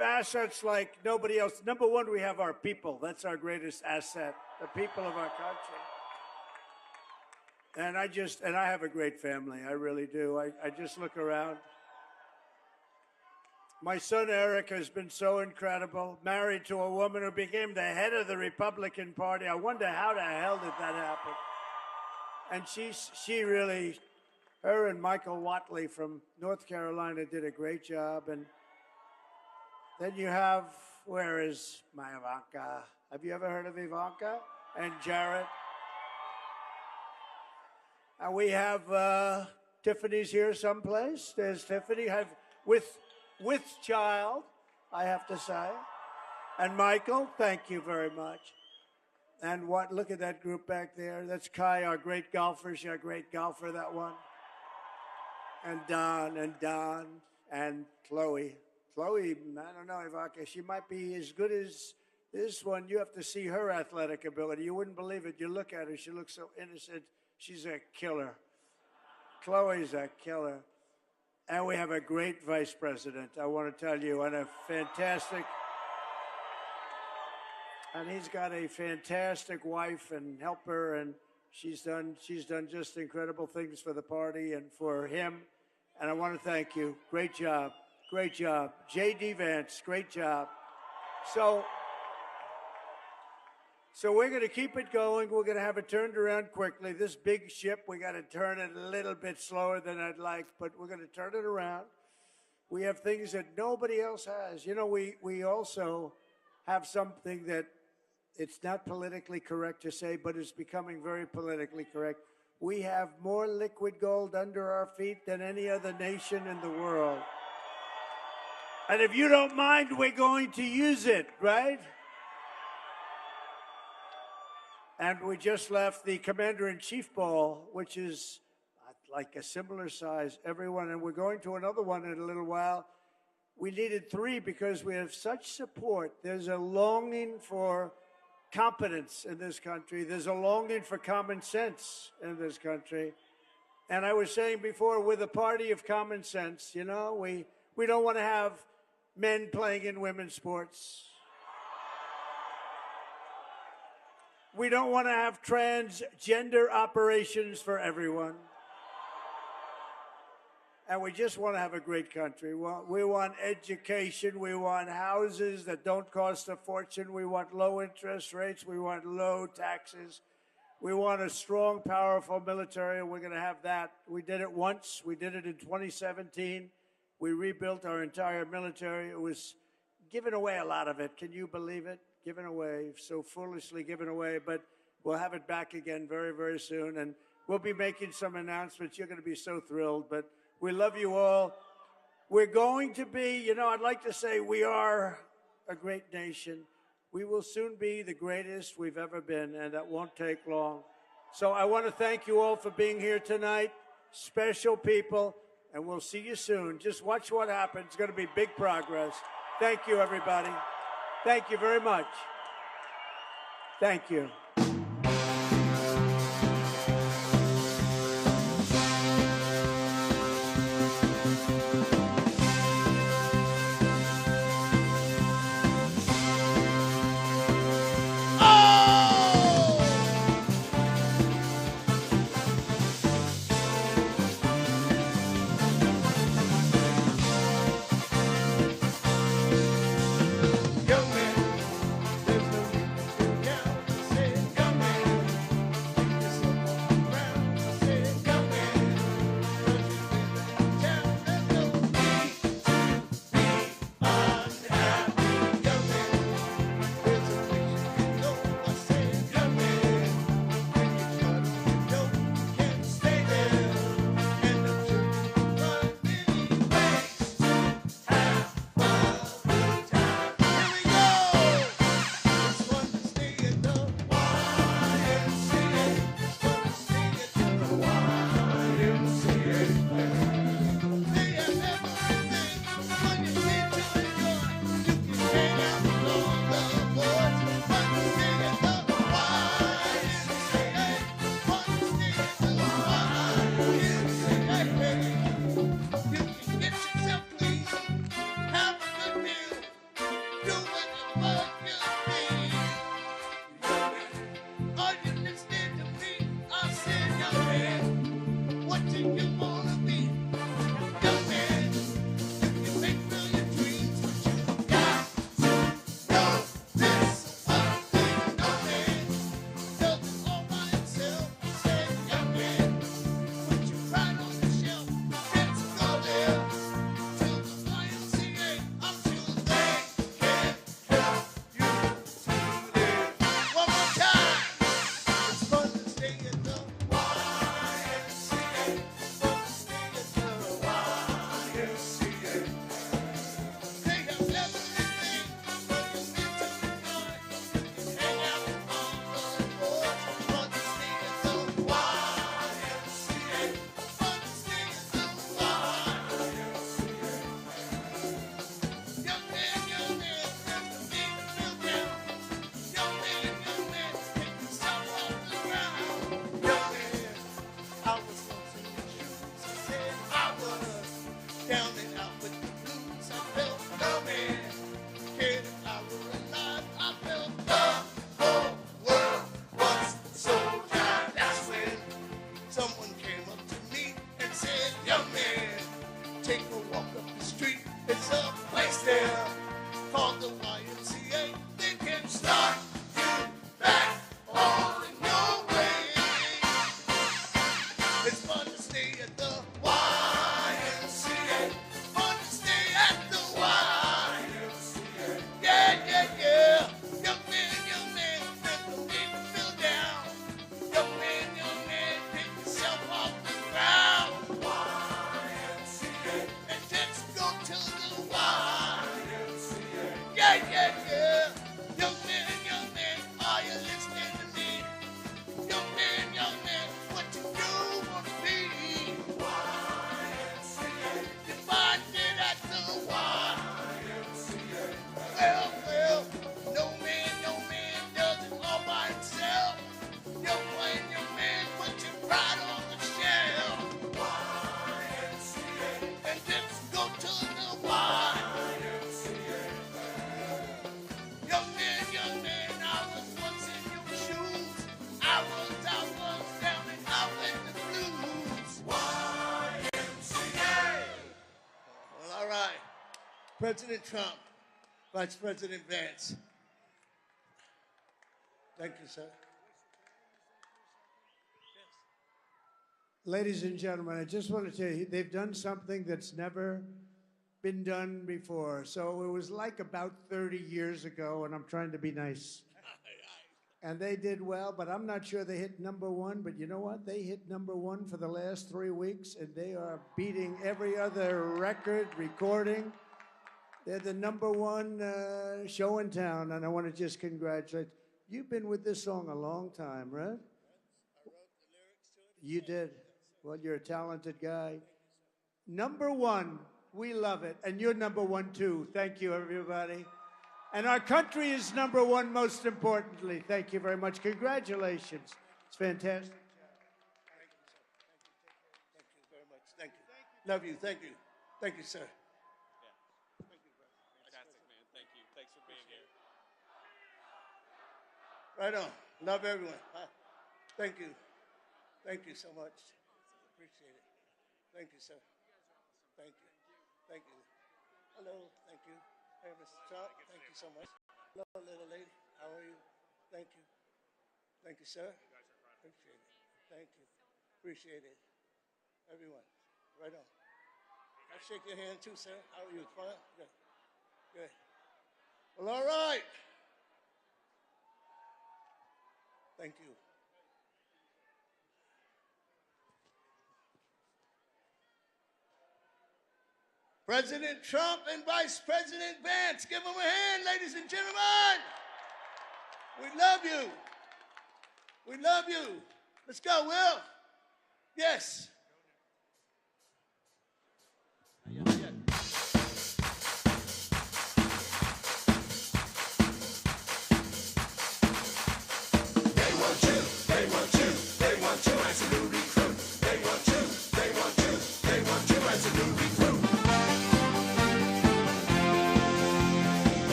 assets like nobody else. Number one, we have our people. That's our greatest asset, the people of our country. And I have a great family. I really do. I just look around. My son Eric has been so incredible, married to a woman who became the head of the Republican Party. I wonder how the hell did that happen? And she really, her and Michael Watley from North Carolina did a great job. And then you have, where is my Ivanka? Have you ever heard of Ivanka? And Jared? And we have Tiffany's here someplace. There's Tiffany with child, I have to say. And Michael, thank you very much. And look at that group back there. That's Kai, our great golfer. She's a great golfer, that one. And Don and Chloe. Chloe, I don't know, Ivanka, she might be as good as this one. You have to see her athletic ability. You wouldn't believe it. You look at her, she looks so innocent. She's a killer. Chloe's a killer. And we have a great vice president, I want to tell you, and he's got a fantastic wife and helper, and she's done just incredible things for the party and for him. And I want to thank you. Great job. Great job. J.D. Vance, great job. So we're going to keep it going. We're going to have it turned around quickly. This big ship, we got to turn it a little bit slower than I'd like, but we're going to turn it around. We have things that nobody else has. We also have something that it's not politically correct to say, but it's becoming very politically correct. We have more liquid gold under our feet than any other nation in the world. And if you don't mind, we're going to use it, right? And we just left the Commander-in-Chief Ball, which is like a similar size, everyone. And we're going to another one in a little while. We needed 3 because we have such support. There's a longing for competence in this country. There's a longing for common sense in this country. And I was saying before, we're the party of common sense. You know, we don't want to have men playing in women's sports. We don't want to have transgender operations for everyone. And we just want to have a great country. We want education. We want houses that don't cost a fortune. We want low interest rates. We want low taxes. We want a strong, powerful military, and we're going to have that. We did it once. We did it in 2017. We rebuilt our entire military. It was giving away a lot of it. Can you believe it? Given away, so foolishly given away. But we'll have it back again very, very soon. And we'll be making some announcements. You're going to be so thrilled. But we love you all. We're going to be, you know, I'd like to say we are a great nation. We will soon be the greatest we've ever been, and that won't take long. So I want to thank you all for being here tonight. Special people, and we'll see you soon. Just watch what happens. It's going to be big progress. Thank you, everybody. Thank you very much. Thank you. President Trump, Vice President Vance. Thank you, sir. Ladies and gentlemen, I just want to tell you, they've done something that's never been done before. So it was like about 30 years ago, and I'm trying to be nice. And they did well, but I'm not sure they hit #1. But you know what? They hit #1 for the last 3 weeks, and they are beating every other record, recording. They're the #1 show in town, and I want to just congratulate. You've been with this song a long time, right? I wrote the lyrics to it. You did. Well, you're a talented guy. #1, we love it. And you're #1 too. Thank you, everybody. And our country is #1 most importantly. Thank you very much. Congratulations. It's fantastic. Thank you, sir. Thank you very much. Thank you. Love you. Thank you. Thank you, sir. Thank you, brother. Fantastic, man. Thank you. Thanks for being here. Right on. Love everyone. Thank you. Thank you so much. Appreciate it. Thank you, sir. Thank you. Thank you. Hello. Thank you. Hey, Mr. Trump. Thank you so much. Hello, little lady. How are you? Thank you. Thank you, sir. Appreciate it. Thank you. Appreciate it. Everyone. Right on. I'll shake your hand too, sir. How are you? Fine? Good. Good. Well, all right. Thank you. President Trump and Vice President Vance. Give them a hand, ladies and gentlemen. We love you. We love you. Let's go, Will. Yes.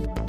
you.